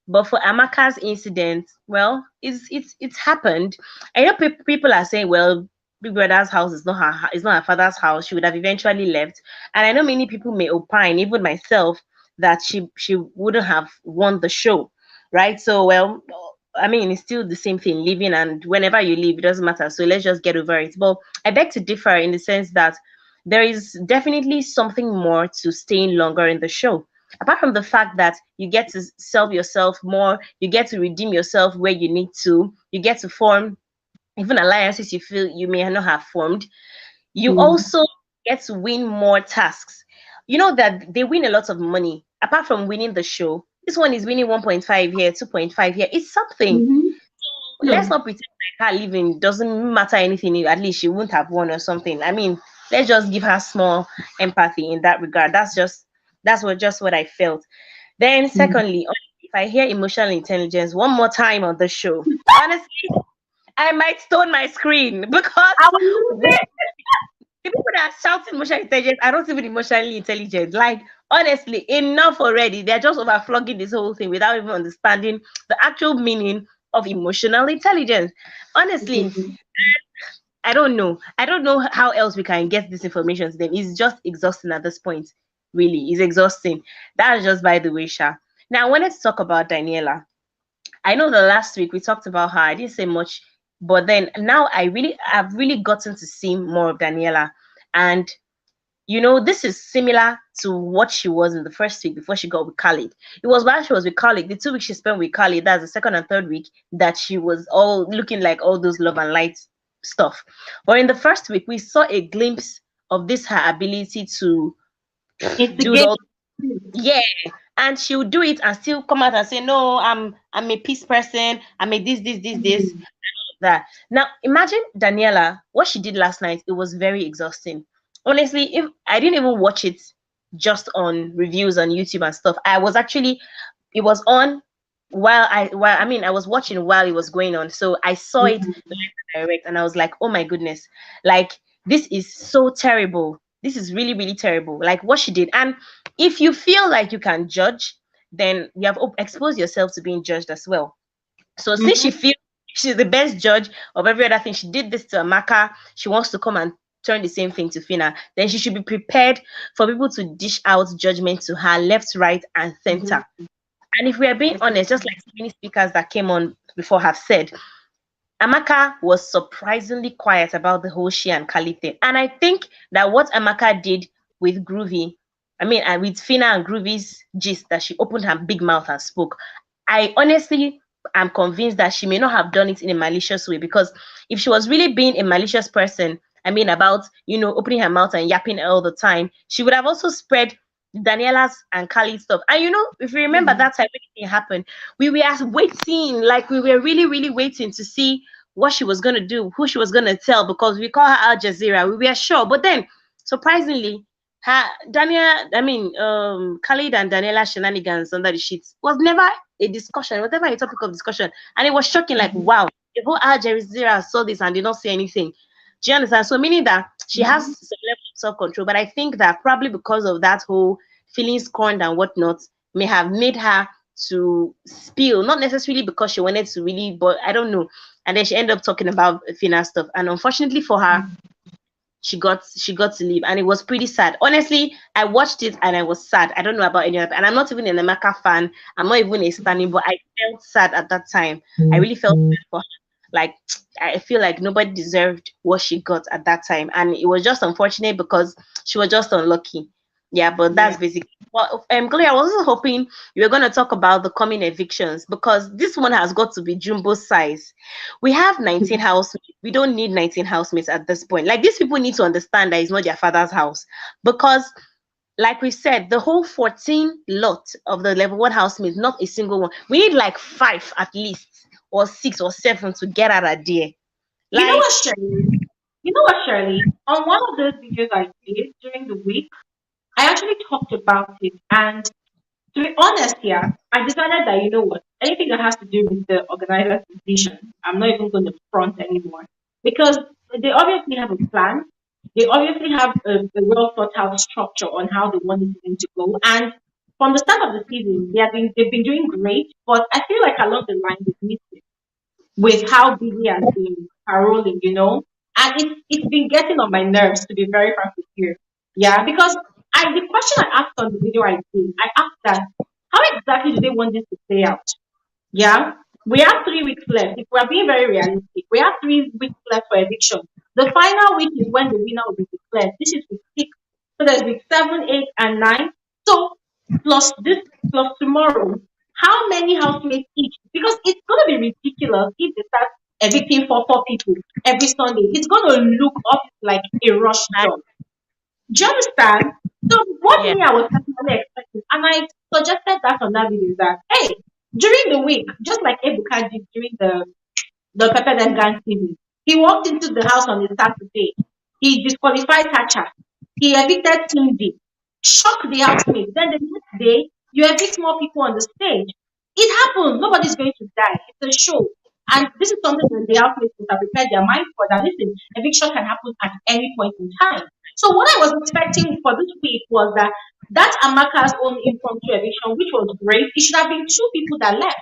But for Amaka's incident, well, it's happened. I know people are saying, well, Big Brother's house is not her father's house. She would have eventually left. And I know many people may opine, even myself, that she wouldn't have won the show, right? So, well, I mean, it's still the same thing, living, and whenever you leave, it doesn't matter. So let's just get over it. But I beg to differ in the sense that there is definitely something more to staying longer in the show. Apart from the fact that you get to sell yourself more, you get to redeem yourself where you need to, you get to form even alliances you feel you may not have formed. You also get to win more tasks. You know that they win a lot of money. Apart from winning the show, this one is winning 1.5 here, 2.5 here. It's something. Let's not pretend like her living doesn't matter anything. At least she wouldn't have won or something. I mean, let's just give her small empathy in that regard. That's what I felt. Then secondly, if I hear emotional intelligence one more time on the show, honestly, I might stone my screen because the people that are shouting emotional intelligence are not even emotionally intelligent. Like, honestly, enough already. They're just overflogging this whole thing without even understanding the actual meaning of emotional intelligence. Honestly, I don't know. I don't know how else we can get this information to them. It's just exhausting at this point. Really, it's exhausting. That's just by the way, Sha. Now, I wanted to talk about Daniela. I know the last week we talked about her. I didn't say much, but then now I've really gotten to see more of Daniela. And this is similar to what she was in the first week before she got with Khalid. It was while she was with Khalid, the 2 weeks she spent with Khalid, that's the second and third week, that she was all looking like all those love and light stuff. But in the first week, we saw a glimpse of this her ability to do Instigate. all, yeah, and she would do it and still come out and say, no, I'm a peace person, I'm a this, that. Now imagine Daniela, what she did last night. It was very exhausting. Honestly, if I didn't even watch it just on reviews on YouTube and stuff, it was on while I mean I was watching while it was going on. So I saw it live and direct and I was like, oh my goodness, like this is so terrible. This is really, really terrible. Like what she did. And if you feel like you can judge, then you have exposed yourself to being judged as well. So since she feels she's the best judge of every other thing, she did this to Amaka. She wants to come and turn the same thing to Fina. Then she should be prepared for people to dish out judgment to her left, right, and center. And if we are being honest, just like so many speakers that came on before have said, Amaka was surprisingly quiet about the whole she and Khalid thing. And I think that what Amaka did with Groovy, I mean, and with Fina and Groovy's gist, that she opened her big mouth and spoke. I honestly am convinced that she may not have done it in a malicious way, because if she was really being a malicious person, I mean, about, opening her mouth and yapping all the time, she would have also spread Daniela's and Khalid's stuff. And if you remember that time when it happened, we were waiting, like we were really, really waiting to see what she was going to do, who she was going to tell, because we call her Al Jazeera. We were sure. But then, surprisingly, Khalid and Daniela shenanigans under the sheets was never a discussion, was never a topic of discussion. And it was shocking, like, wow, the whole Al Jazeera saw this and did not say anything. Do you understand? So meaning that she has some level of self-control, but I think that probably because of that whole feeling scorned and whatnot may have made her to spill, not necessarily because she wanted to really, but I don't know. And then she ended up talking about Fina stuff. And unfortunately for her, she got to leave, and it was pretty sad. Honestly, I watched it and I was sad. I don't know about any other, and I'm not even an Amaka fan. I'm not even a Stanley, but I felt sad at that time. I really felt sad for her. Like, I feel like nobody deserved what she got at that time, and it was just unfortunate because she was just unlucky. Yeah, but that's basically. Well, Gloria, I was also hoping you were going to talk about the coming evictions, because this one has got to be jumbo size. We have 19 housemates. We don't need 19 housemates at this point. Like, these people need to understand that it's not their father's house, because, like we said, the whole 14 lot of the level 1 housemates, not a single one. We need like 5 at least, or 6 or 7 to get out of there. Like, you know what, Shirley? On one of those videos I did during the week, I actually talked about it, and to be honest here, I decided that, you know what, anything that has to do with the organizer's decision, I'm not even going to front anymore, because they obviously have a plan. They obviously have a well thought out structure on how they want the season to go, and from the start of the season, they've been doing great, but I feel like along the line they've missed it with how busy has been paroling, and it's been getting on my nerves, to be very frank with you. Yeah, because The question I asked on the video I asked that how exactly do they want this to play out? Yeah, we have 3 weeks left. If we're being very realistic, we have 3 weeks left for eviction. The final week is when the winner will be declared. This is week 6. So there's week 7, 8, and 9. So plus this plus tomorrow. How many housemates each? Because it's gonna be ridiculous if they start evicting four people every Sunday. It's gonna look up like a rush job. Do you understand? So what Yeah. me I was personally expecting, and I suggested that on that video is that hey, during the week, just like Ebuka did during the Pepper and Gang TV, he walked into the house on a Saturday. He disqualified Thatcher. He evicted Cindy, shocked the housemates. Then the next day, you evict more people on the stage. It happens. Nobody's going to die. It's a show. And this is something that the housemates must have prepared their mind for. That listen, eviction can happen at any point in time. So what I was expecting for this week was that Amaka's own impromptu eviction, which was great, it should have been 2 people that left,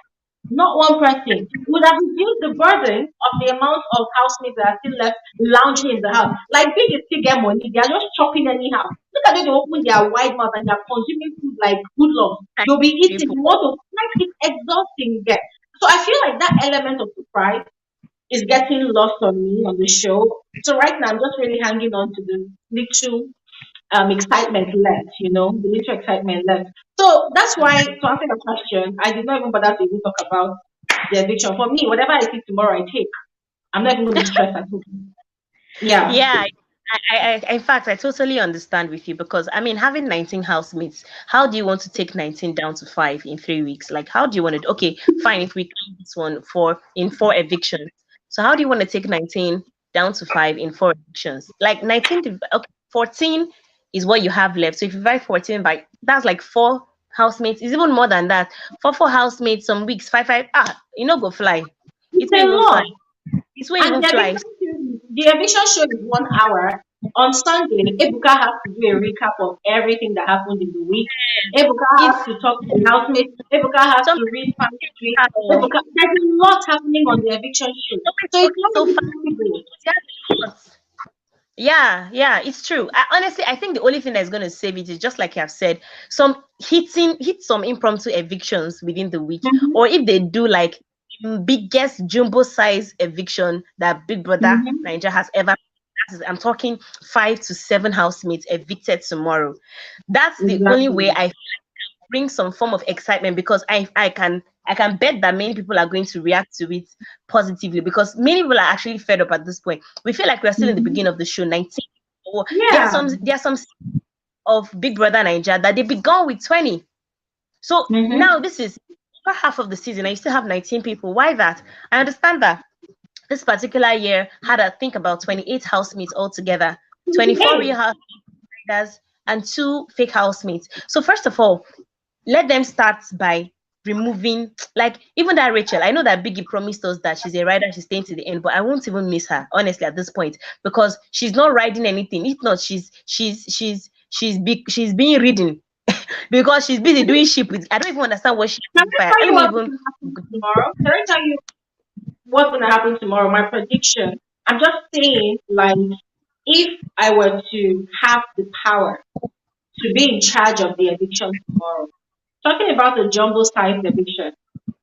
not one person. It would have reduced the burden of the amount of housemates that are still left lounging in the house. Like big is still get money, they are just chopping anyhow. Look at them, they open their wide mouth and they're consuming food like good luck. They'll be eating, you want to like it's exhausting get. So I feel like that element of surprise is getting lost on me on the show. So right now I'm just really hanging on to the little excitement left, the little excitement left. So that's why to answer the question, I did not even bother to even talk about the eviction. For me, whatever I see tomorrow I take. I'm not even going to stress at all. Yeah. Yeah, in fact, I totally understand with you because I mean, having 19 housemates, how do you want to take 19 down to 5 in 3 weeks? Like, how do you want to? Okay, fine. If we count this one in 4 evictions, so how do you want to take 19 down to 5 in 4 evictions? Like 19, okay, 14 is what you have left. So if you divide 14 by that's like 4 housemates. It's even more than that. For 4 housemates, some weeks 5. Go fly. It It's will a even lot. fly. It will And even fly. the eviction show is 1 hour. On Sunday, Ebuka has to do a recap of everything that happened in the week. Ebuka has It's to talk to the housemates. Ebuka has to sometimes read family tree. There's a lot happening on the eviction show. So it's okay, not so really far, possible. yeah, it's true. Honestly, I think the only thing that's going to save it is just like you have said, hit some impromptu evictions within the week, or if they do like biggest jumbo size eviction that Big Brother Nigeria has ever. I'm talking 5 to 7 housemates evicted tomorrow. That's the only way I bring some form of excitement because I can bet that many people are going to react to it positively because many people are actually fed up at this point. We feel like we're still in the beginning of the show, 19. There are some of Big Brother Nigeria that they began with 20. So now this is over half of the season and you still have 19 people. Why that? I understand that this particular year had I think about 28 housemates altogether, 24 real housemates and 2 fake housemates. So first of all, let them start by removing like even that Rachel. I know that Biggie promised us that she's a rider, she's staying to the end, but I won't even miss her honestly at this point because she's not riding anything. If not, she's being ridden because she's busy doing ship with. I don't even understand what she's Can doing. I I tell don't you what's even. going to happen tomorrow? Can I tell you what's going to happen tomorrow? My prediction. I'm just saying, like, if I were to have the power to be in charge of the eviction tomorrow, talking about a jumbo size eviction,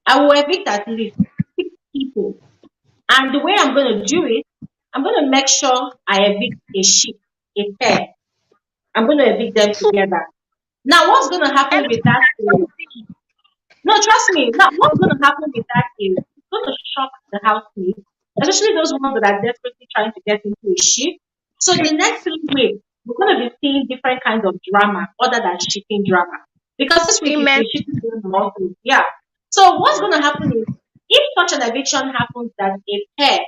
I will evict at least 6 people. And the way I'm going to do it, I'm going to make sure I evict a sheep, a pair. I'm going to evict them together. Now, what's going to happen with that is, no, trust me. Now, what's going to happen with that is it's going to shock the housemates, especially those ones that are desperately trying to get into a ship. So the next 3 weeks, we're going to be seeing different kinds of drama other than shipping drama. Because this week is the shipping drama also. Yeah. So what's going to happen is if such an eviction happens that a pair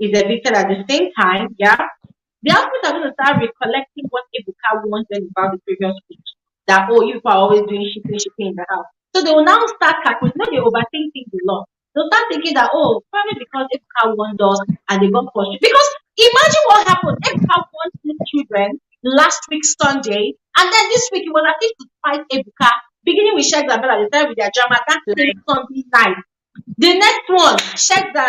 is evicted at the same time, yeah, the hospitals are going to start recollecting what Ebuka warned them about the previous week. That, oh, you people are always doing shipping in the house. So they will now start calculating, they overthink things a lot. They'll start thinking that, oh, probably because Ebuka warned us and they got pushed. Because imagine what happened. Ebuka warned these children last week, Sunday, and then this week it was at least to fight Ebuka, beginning with Sheikh Zabella, they started with their drama that same Sunday night. The next one, check the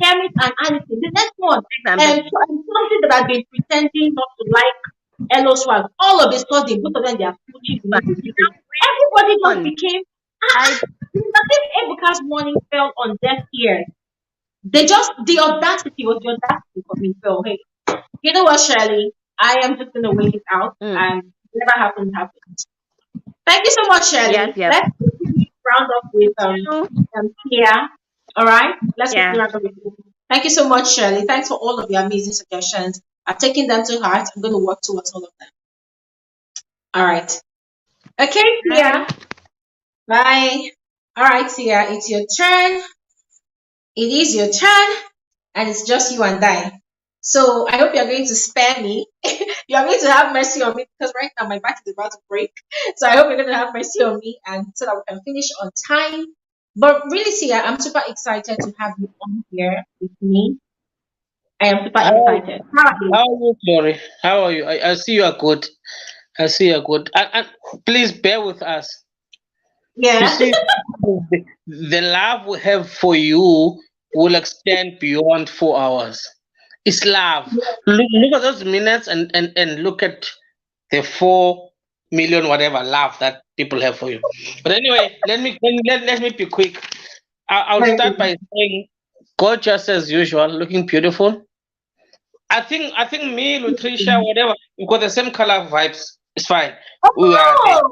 Kermit and Allison. The next one, something that I've been pretending not to like Elo Swag. All of a sudden, both of them, they are pushing beneath the chicken. Everybody just became, I think Ebuka's warning fell on deaf ears. The audacity was the audacity for me. So, hey, you know what, Shirley? I am just going to wait it out, and whatever happens, happens. Thank you so much, Shirley. Let's quickly round up with Tia. All right, let's quickly round up with you. Thank you so much, Shirley. Thanks for all of your amazing suggestions. I've taken them to heart. I'm going to work towards all of them. All right. Okay, Tia. Bye. All right, Tia. It's your turn. It is your turn, and it's just you and I. So I hope you're going to spare me. You're going to have mercy on me because right now my back is about to break. So I hope you're going to have mercy on me and so that we can finish on time. But really, Sia, I'm super excited to have you on here with me. I am super excited. How are you? How are you, Glory? How are you? I see you are good. I see you are good. And please bear with us. Yeah. You see, the love we have for you will extend beyond 4 hours. It's love. Look at those minutes and look at the 4 million whatever love that people have for you. But anyway, let me be quick. I'll start by saying, gorgeous as usual, looking beautiful. I think me, Lutricia, whatever, we got the same color vibes. It's fine. We are there.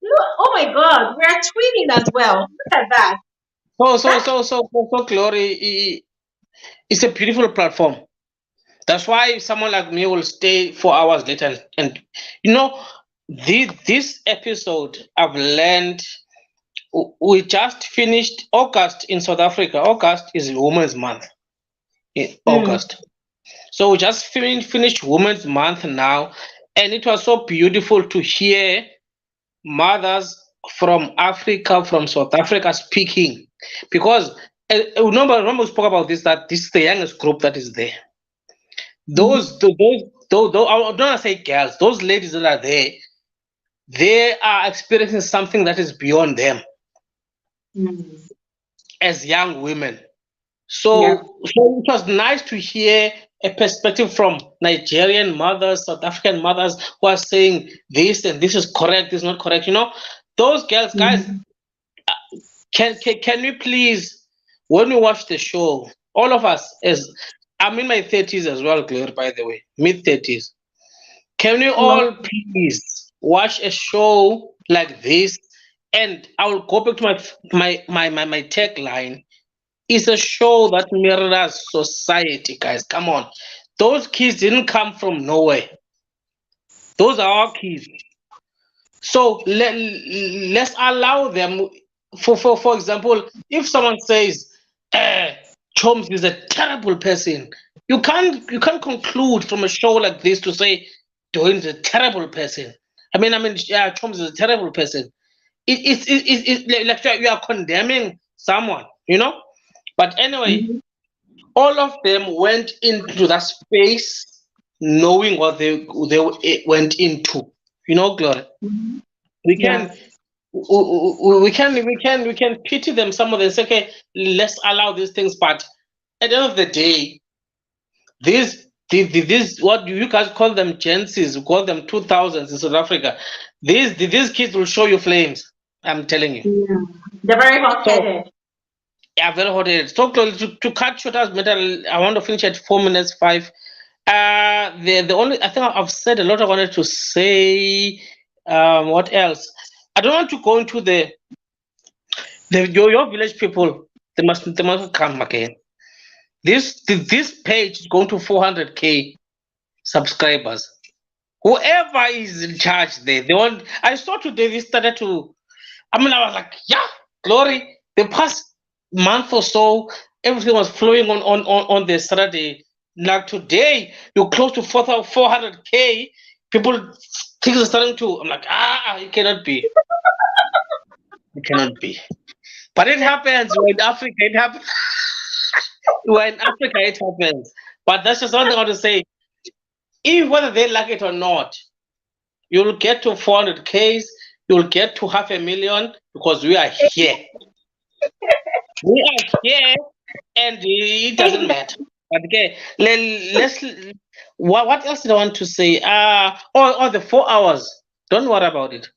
Look, oh my God, we're twinning as well. Look at that. So, Glory, it's a beautiful platform. That's why someone like me will stay 4 hours later. And you know, this episode I've learned. We just finished August in South Africa. August is Women's Month. In August. So we just finished Women's Month now, and it was so beautiful to hear mothers from Africa, from South Africa speaking, because remember we spoke about this, that this is the youngest group that is there. Those I don't want to say girls, those ladies that are there, they are experiencing something that is beyond them as young women. So it was nice to hear a perspective from Nigerian mothers, South African mothers who are saying this and this is correct, this is not correct. You know, those girls, guys, can we please, when we watch the show, all of us, as I'm in my 30s as well, Claire, by the way, mid-30s. Can we all please watch a show like this? And I will go back to my tagline. It's a show that mirrors society, guys. Come on. Those kids didn't come from nowhere. Those are our kids. So let's allow them. For example, if someone says, Choms is a terrible person, you can't conclude from a show like this to say Doin is a terrible person. I mean, Choms is a terrible person. It's like you are condemning someone, you know. But anyway, all of them went into that space knowing what they went into. You know, Gloria. We can pity them. Some of them say, okay, let's allow these things. But at the end of the day, these what do you guys call them? Gensies, we call them 2000s in South Africa. These kids will show you flames. I'm telling you. Yeah. They're very hot-headed. Yeah, very hot-headed. So to cut short as metal, I want to finish at 4 minutes 5. The only, I think I've said a lot I wanted to say. What else? I don't want to go into your village people. They must come again. This page is going to 400k subscribers. Whoever is in charge there, they want. I saw today they started to. I was like, yeah, glory. The past month or so, everything was flowing on the Saturday. Like today, you're close to 400k. People, things are starting to. I'm like, it cannot be. It cannot be. But it happens. We're in Africa. It happens. We're in Africa. It happens. But that's just something I want to say. If whether they like it or not, you'll get to 400Ks. You'll get to 500,000 because we are here. We are here, and it doesn't matter. Okay, let's. What else did I want to say? The 4 hours. Don't worry about it.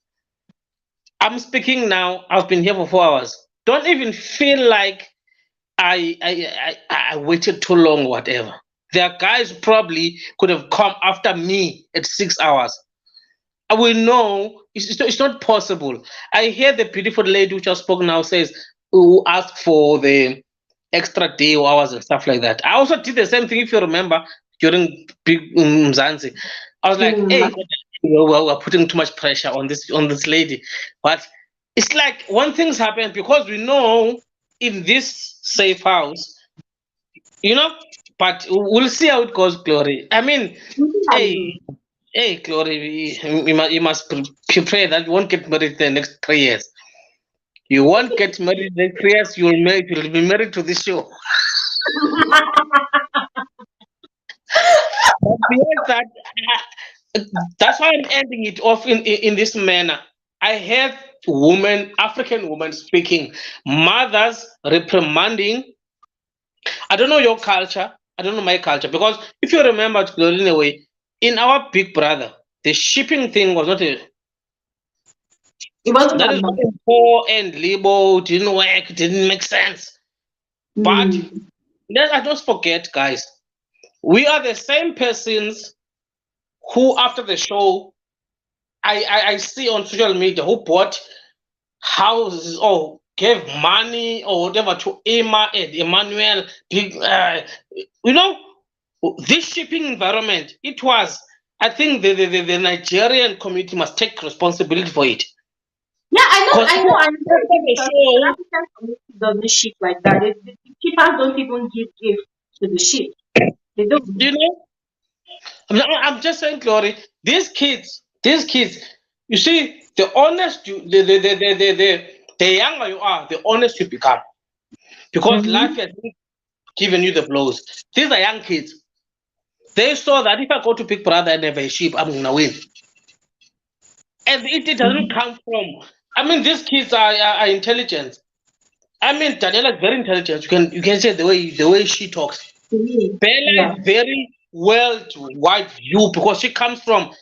I'm speaking now. I've been here for 4 hours. Don't even feel like I waited too long, whatever. There are guys who probably could have come after me at 6 hours. I will know it's not possible. I hear the beautiful lady who just spoke now says who asked for the extra day or hours and stuff like that. I also did the same thing if you remember during big Mzansi. I was like, hey, we're putting too much pressure on this lady. But it's like when things happen because we know in this safe house, but we'll see how it goes, Glory. I mean, hey, Glory, you must prepare that you won't get married the next 3 years. You won't get married the next 3 years. You'll be married to this show. But beyond that, that's why I'm ending it off in this manner. I heard African women speaking, mothers reprimanding. I don't know your culture. I don't know my culture because if you remember, Glory, in a way, in our Big Brother, the shipping thing was not a. It wasn't That is what poor and label didn't work, didn't make sense. But let us not forget, guys, we are the same persons who, after the show, I see on social media who bought houses or gave money or whatever to Emma and Emmanuel. This shipping environment, it was. I think the Nigerian community must take responsibility for it. Yeah, I know. The African community doesn't ship like that. The shippers don't even give gifts to the ship. They don't. I'm just saying, Glory. These kids. You see, the honest the younger you are, the honest you become, because life has given you the blows. These are young kids. They saw that if I go to Big Brother and have a sheep, I'm gonna win. And it doesn't come from. I mean, these kids are intelligent. I mean, Daniela is very intelligent. You can say the way she talks. Bella is very well to wide view because she comes from.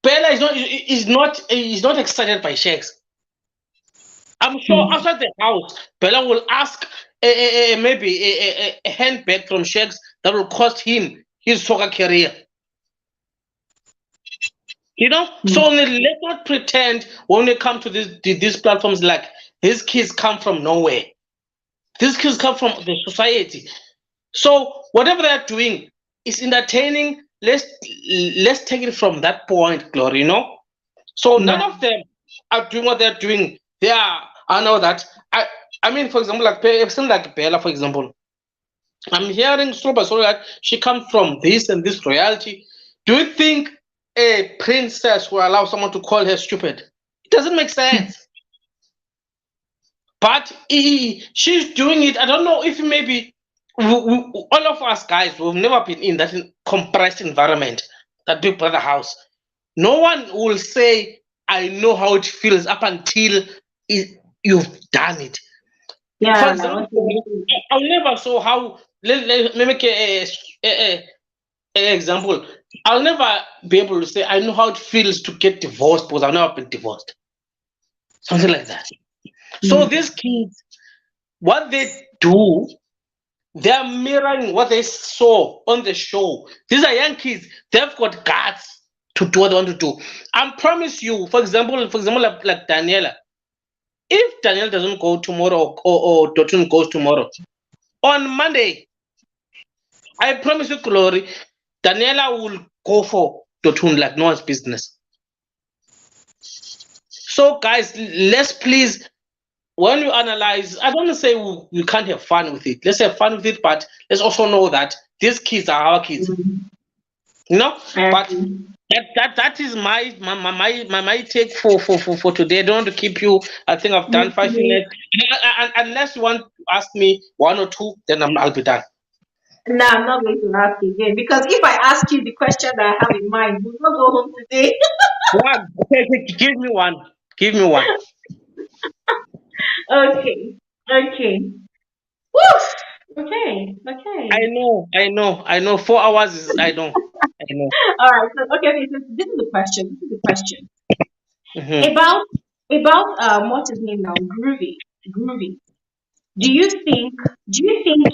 Bella is not excited by shakes. I'm sure outside the house, Bella will ask maybe a handbag from Shakes that will cost him his soccer career. So let's not pretend when we come to these platforms like these kids come from nowhere. These kids come from the society. So whatever they're doing is entertaining. Let's take it from that point, Glory. So none of them are doing what they're doing. I know that. I mean, for example, like person like Bella, for example. I'm hearing so that she comes from this and this royalty. Do you think a princess will allow someone to call her stupid? It doesn't make sense. But she's doing it. I don't know if maybe all of us guys, we've never been in that compressed environment, that Big Brother house. No one will say, I know how it feels up until you've done it. Yeah, for example, I never saw how. Let me make an example. I'll never be able to say I know how it feels to get divorced because I've never been divorced. Something like that. So these kids, what they do, they are mirroring what they saw on the show. These are young kids. They've got guts to do what they want to do. I promise you, for example, like Daniela. If Daniel doesn't go tomorrow or Dotun goes tomorrow, on Monday, I promise you, Glory, Daniela will go for Dotun like no one's business. So, guys, let's please, when you analyze, I don't want to say we can't have fun with it. Let's have fun with it, but let's also know that these kids are our kids. But that is my take for today. I don't want to keep you. I think I've done 5 minutes. Unless you want to ask me 1 or 2, then I'll be done. No, I'm not going to ask you again because if I ask you the question that I have in mind, we'll not go home today. Give me one. Give me one. Okay. Woo! Okay. I know. 4 hours is I know. All right. So okay. Okay. So this is the question. This is the question Mhm. about what's his name now? Groovy. Do you think? Do you think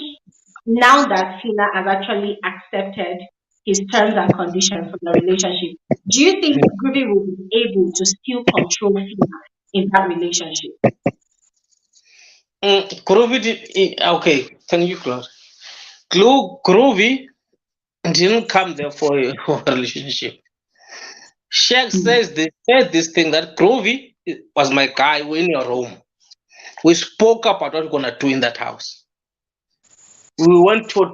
now that Fina has actually accepted his terms and conditions for the relationship, do you think Groovy will be able to still control Fina in that relationship? Groovy okay, thank you, Claude. Groovy didn't come there for a relationship. Shaq said this thing that Groovy was my guy. We're in your room. We spoke about what we're gonna do in that house. We went to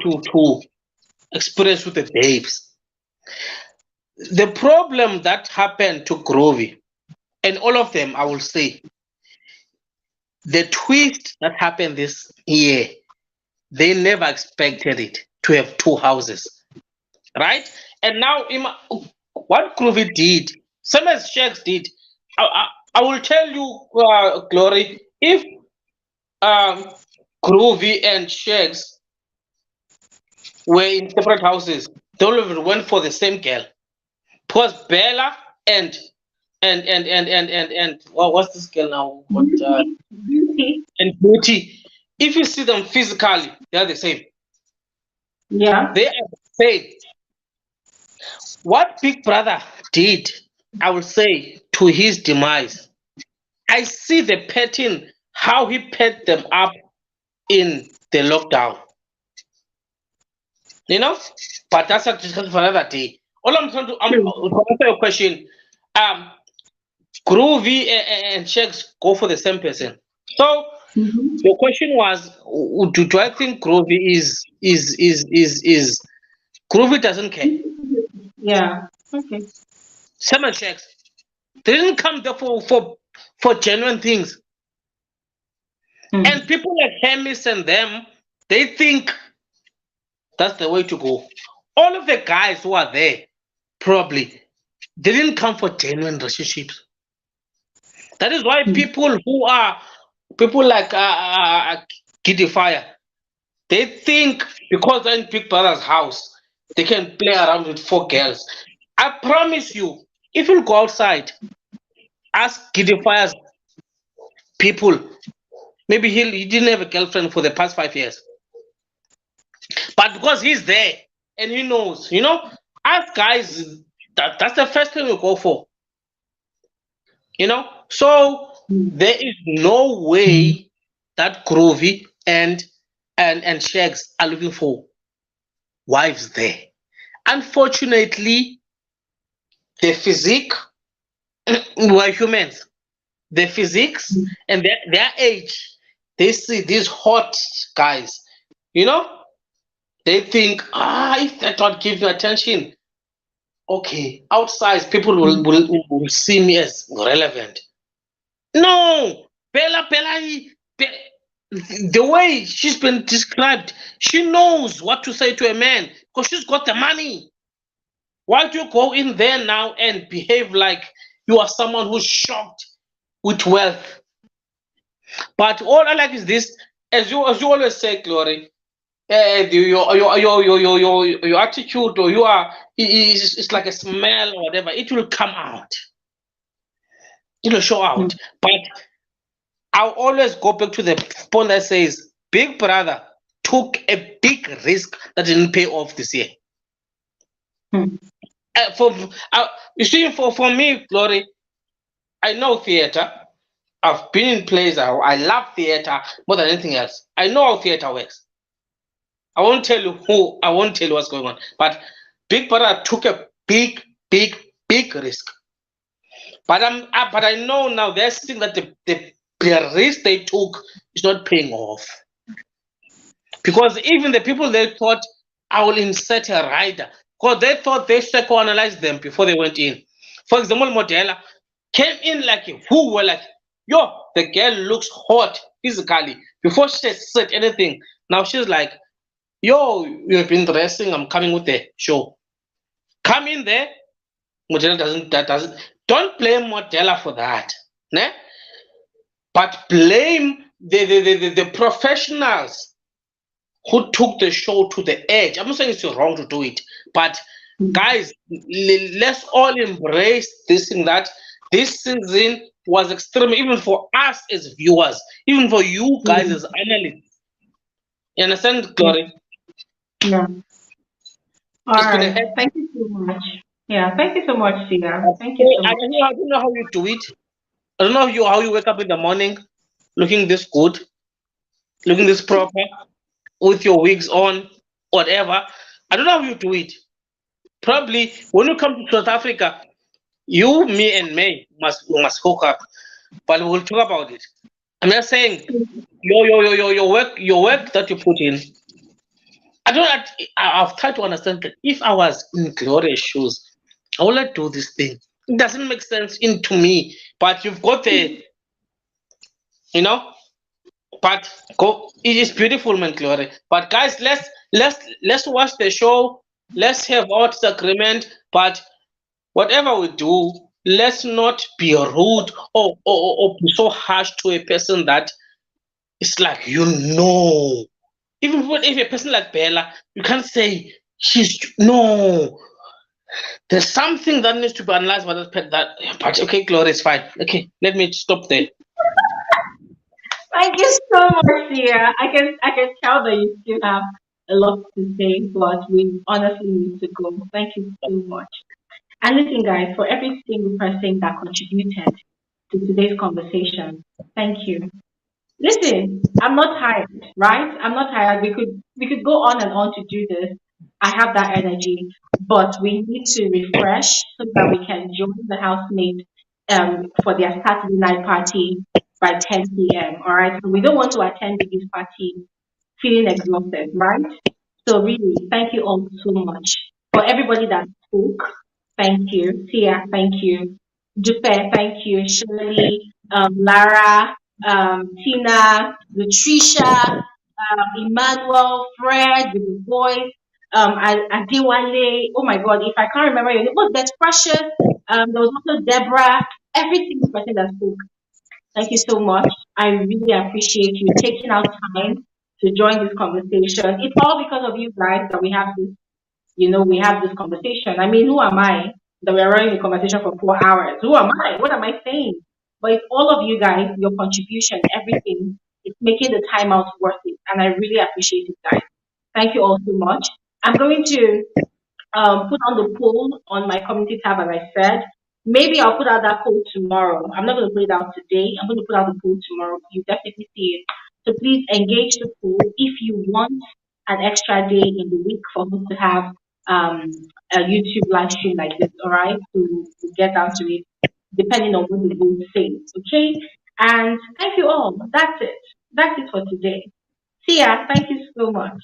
experience with the babes. The problem that happened to Groovy, and all of them, I will say, the twist that happened this year, they never expected it to have two houses, right? And now, what Groovy did, same as Shaq did, I will tell you, Glory, if um, Groovy and Shaq were in separate houses, they would have went for the same girl. Because Bella and what's this girl now? What Beauty. and Beauty. If you see them physically, they are the same. Yeah. They are the same. What Big Brother did, I will say, to his demise, I see the pattern, how he pet them up in the lockdown. You know? But that's a discussion for another day. All I'm trying to to answer your question, um, Groovy and Shakes go for the same person. So your question was, do I think Groovy is Groovy doesn't care. Yeah. Okay. Same as Shakes. They didn't come there for genuine things. And people like Hermes and them, they think that's the way to go. All of the guys who are there, probably, they didn't come for genuine relationships. That is why people like Giddy Fire, they think because they're in Big Brother's house, they can play around with four girls. I promise you, if you go outside, ask Giddy Fire's people, maybe he didn't have a girlfriend for the past 5 years. But because he's there and he knows, us guys, that's the first thing we go for. So there is no way that Groovy and Shags are looking for wives there. Unfortunately, the physique, we're humans. The physiques and their age, they see these hot guys, they think, if that don't give you attention, okay, outside people will see me as relevant. No, Bella, the way she's been described, she knows what to say to a man because she's got the money. Why do you go in there now and behave like you are someone who's shocked with wealth? But all I like is this, as you always say, Glory, your attitude or it's like a smell or whatever. It will come out. It will show out. But I'll always go back to the point that says Big Brother took a big risk that didn't pay off this year. You see, for me, Glory, I know theater. I've been in plays. I love theater more than anything else. I know how theater works. I won't tell you who. I won't tell you what's going on. But Big Brother took a big risk. But I know now they're seeing that the risk they took is not paying off. Because even the people they thought I will insert a rider, because they thought they psychoanalyzed them before they went in. For example, Modella came in like who were like, yo, the girl looks hot physically. Before she said anything, now she's like, yo, you've been dressing, I'm coming with the show. Come in there. Modella doesn't don't blame Modella for that. Ne? But blame the professionals who took the show to the edge. I'm not saying it's wrong to do it, but guys, let's all embrace this thing that this season was extreme, even for us as viewers, even for you guys as analysts. You understand, Glory? Yeah. All It's been a right. heck. Thank you so much. Yeah. Thank you so much, Sia. Thank you so I much. don't know how you do it. I don't know how you wake up in the morning looking this good, looking this proper, with your wigs on, whatever. I don't know how you do it. Probably when you come to South Africa, you, me, and May must hook up, but we'll talk about it. I'm just saying, your work that you put in. I don't. I've tried to understand that if I was in Gloria's shoes, I would like do this thing. It doesn't make sense into me, but you've got the, you know. But go, it is beautiful, man, Glory. But guys, let's watch the show. Let's have our disagreement. But whatever we do, let's not be rude or be so harsh to a person that it's like Even if a person like Bella, you can't say she's no. There's something that needs to be analyzed by that. But okay, Glory, it's fine. Okay, let me stop there. Thank you so much, Sia. I can tell that you still have a lot to say, but we honestly need to go. Thank you so much. And listen, guys, for every single person that contributed to today's conversation, thank you. Listen, I'm not tired, right? I'm not tired. We could go on and on to do this. I have that energy, but we need to refresh so that we can join the housemates for their Saturday night party by 10 p.m. All right. So we don't want to attend this party feeling exhausted, right? So really, thank you all so much. For everybody that spoke, thank you. Tia, thank you. Dupe, thank you. Shirley, Lara, Tina, Latricia, Emmanuel, Fred, with the voice, Adewale. Oh my God, if I can't remember your name, was that Precious? There was also Deborah. Every single person that spoke. Thank you so much. I really appreciate you taking out time to join this conversation. It's all because of you guys that we have this, we have this conversation. I mean, who am I that we're running the conversation for 4 hours? Who am I? What am I saying? But it's all of you guys, your contribution, everything. It's making the time out worth it. And I really appreciate it, guys. Thank you all so much. I'm going to put on the poll on my community tab, as I said. Maybe I'll put out that poll tomorrow. I'm not going to put it out today. I'm going to put out the poll tomorrow. You definitely see it. So please engage the poll if you want an extra day in the week for us to have a YouTube live stream like this, all right? To get down to it, depending on what the vote says, okay? And thank you all. That's it. That's it for today. Sia, thank you so much.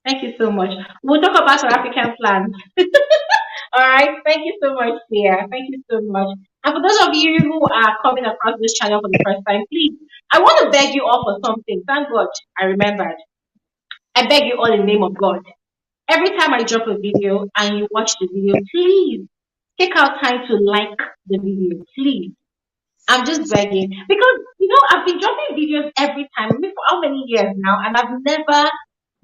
Thank you so much. We'll talk about our African plans. All right. Thank you so much, Sia. Thank you so much. And for those of you who are coming across this channel for the first time, please, I want to beg you all for something. Thank God I remembered. I beg you all in the name of God. Every time I drop a video and you watch the video, please take out time to like the video. Please. I'm just begging because I've been dropping videos every time. I mean, for how many years now, and I've never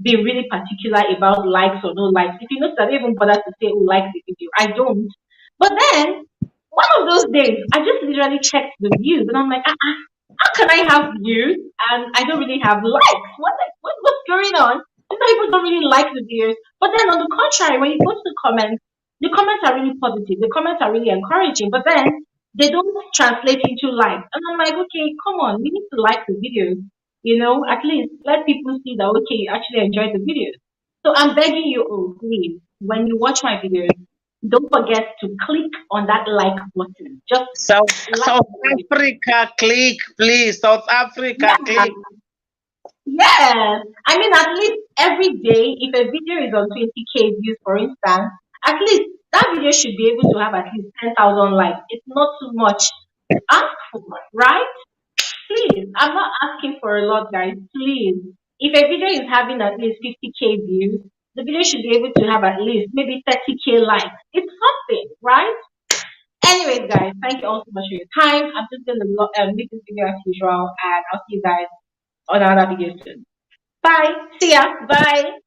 been really particular about likes or no likes. If you notice, I don't even bother to say who likes the video. I don't. But then one of those days, I just literally checked the views, and I'm like, how can I have views and I don't really have likes? What's going on? Some people don't really like the videos, but then on the contrary, when you go to the comments are really positive. The comments are really encouraging, but then they don't translate into likes. And I'm like, okay, come on, we need to like the videos. At least let people see that okay, you actually enjoyed the videos. So I'm begging you all, please, when you watch my videos, don't forget to click on that like button. Just like South the video. Africa, click, please. South Africa, Yeah. click. Yes. I mean, at least every day, if a video is on 20K views, for instance, at least that video should be able to have at least 10,000 likes. It's not too much to ask for, right? Please, I'm not asking for a lot, guys. Please. If a video is having at least 50K views, the video should be able to have at least maybe 30K likes. It's something, right? Anyways, guys, thank you all so much for your time. I'm just going to leave this video as usual, and I'll see you guys on another video soon. Bye. See ya. Bye.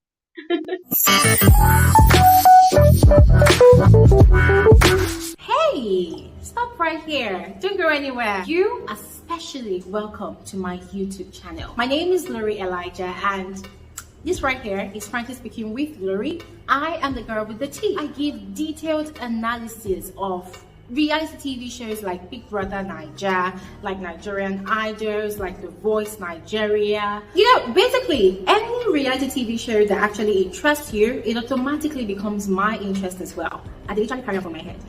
Hey, stop right here. Don't go anywhere. You are especially welcome to my YouTube channel. My name is Bbnaija, and this right here is frankly speaking with Glory. I am the girl with the tea. I give detailed analysis of reality TV shows like Big Brother Naija, like Nigerian Idols, like The Voice Nigeria. You know, basically any reality TV show that actually interests you, it automatically becomes my interest as well. I literally carry on from my head.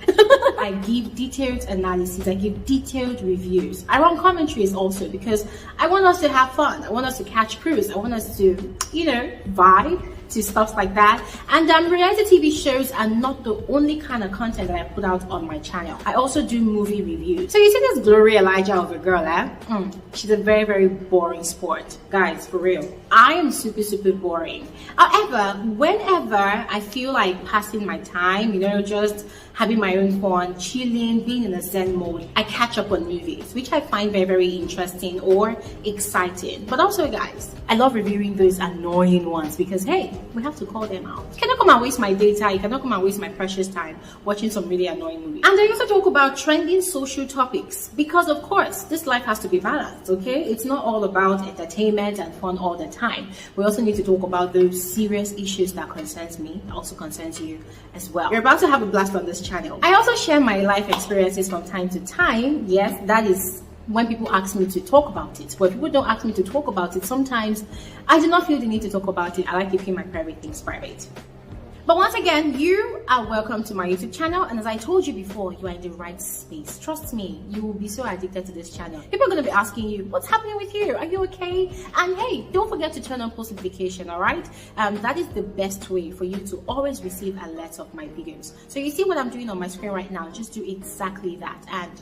I give detailed analysis, I give detailed reviews. I run commentaries also because I want us to have fun. I want us to catch cruise. I want us to, you know, vibe to stuff like that. And reality TV shows are not the only kind of content that I put out on my channel. I also do movie reviews. So you see this Bbnaija of a girl, she's a very, very boring sport. Guys, for real. I am super, super boring. However, whenever I feel like passing my time, you know, just having my own fun, chilling, being in a zen mode, I catch up on movies, which I find very, very interesting or exciting. But also, guys, I love reviewing those annoying ones because, hey, we have to call them out. You cannot come and waste my data, you cannot come and waste my precious time watching some really annoying movies. And I also talk about trending social topics because, of course, this life has to be balanced, okay? It's not all about entertainment and fun all the time. We also need to talk about those serious issues that concerns me, also concerns you as well. You're about to have a blast on this channel. I also share my life experiences from time to time. Yes, that is when people ask me to talk about it. But if people don't ask me to talk about it, sometimes I do not feel the need to talk about it. I like keeping my private things private. But once again, you are welcome to my YouTube channel, and as I told you before, you are in the right space. Trust me, you will be so addicted to this channel. People are going to be asking you, what's happening with you? Are you okay? And hey, don't forget to turn on post notification, all right? That is the best way for you to always receive alerts of my videos. So you see what I'm doing on my screen right now, just do exactly that. And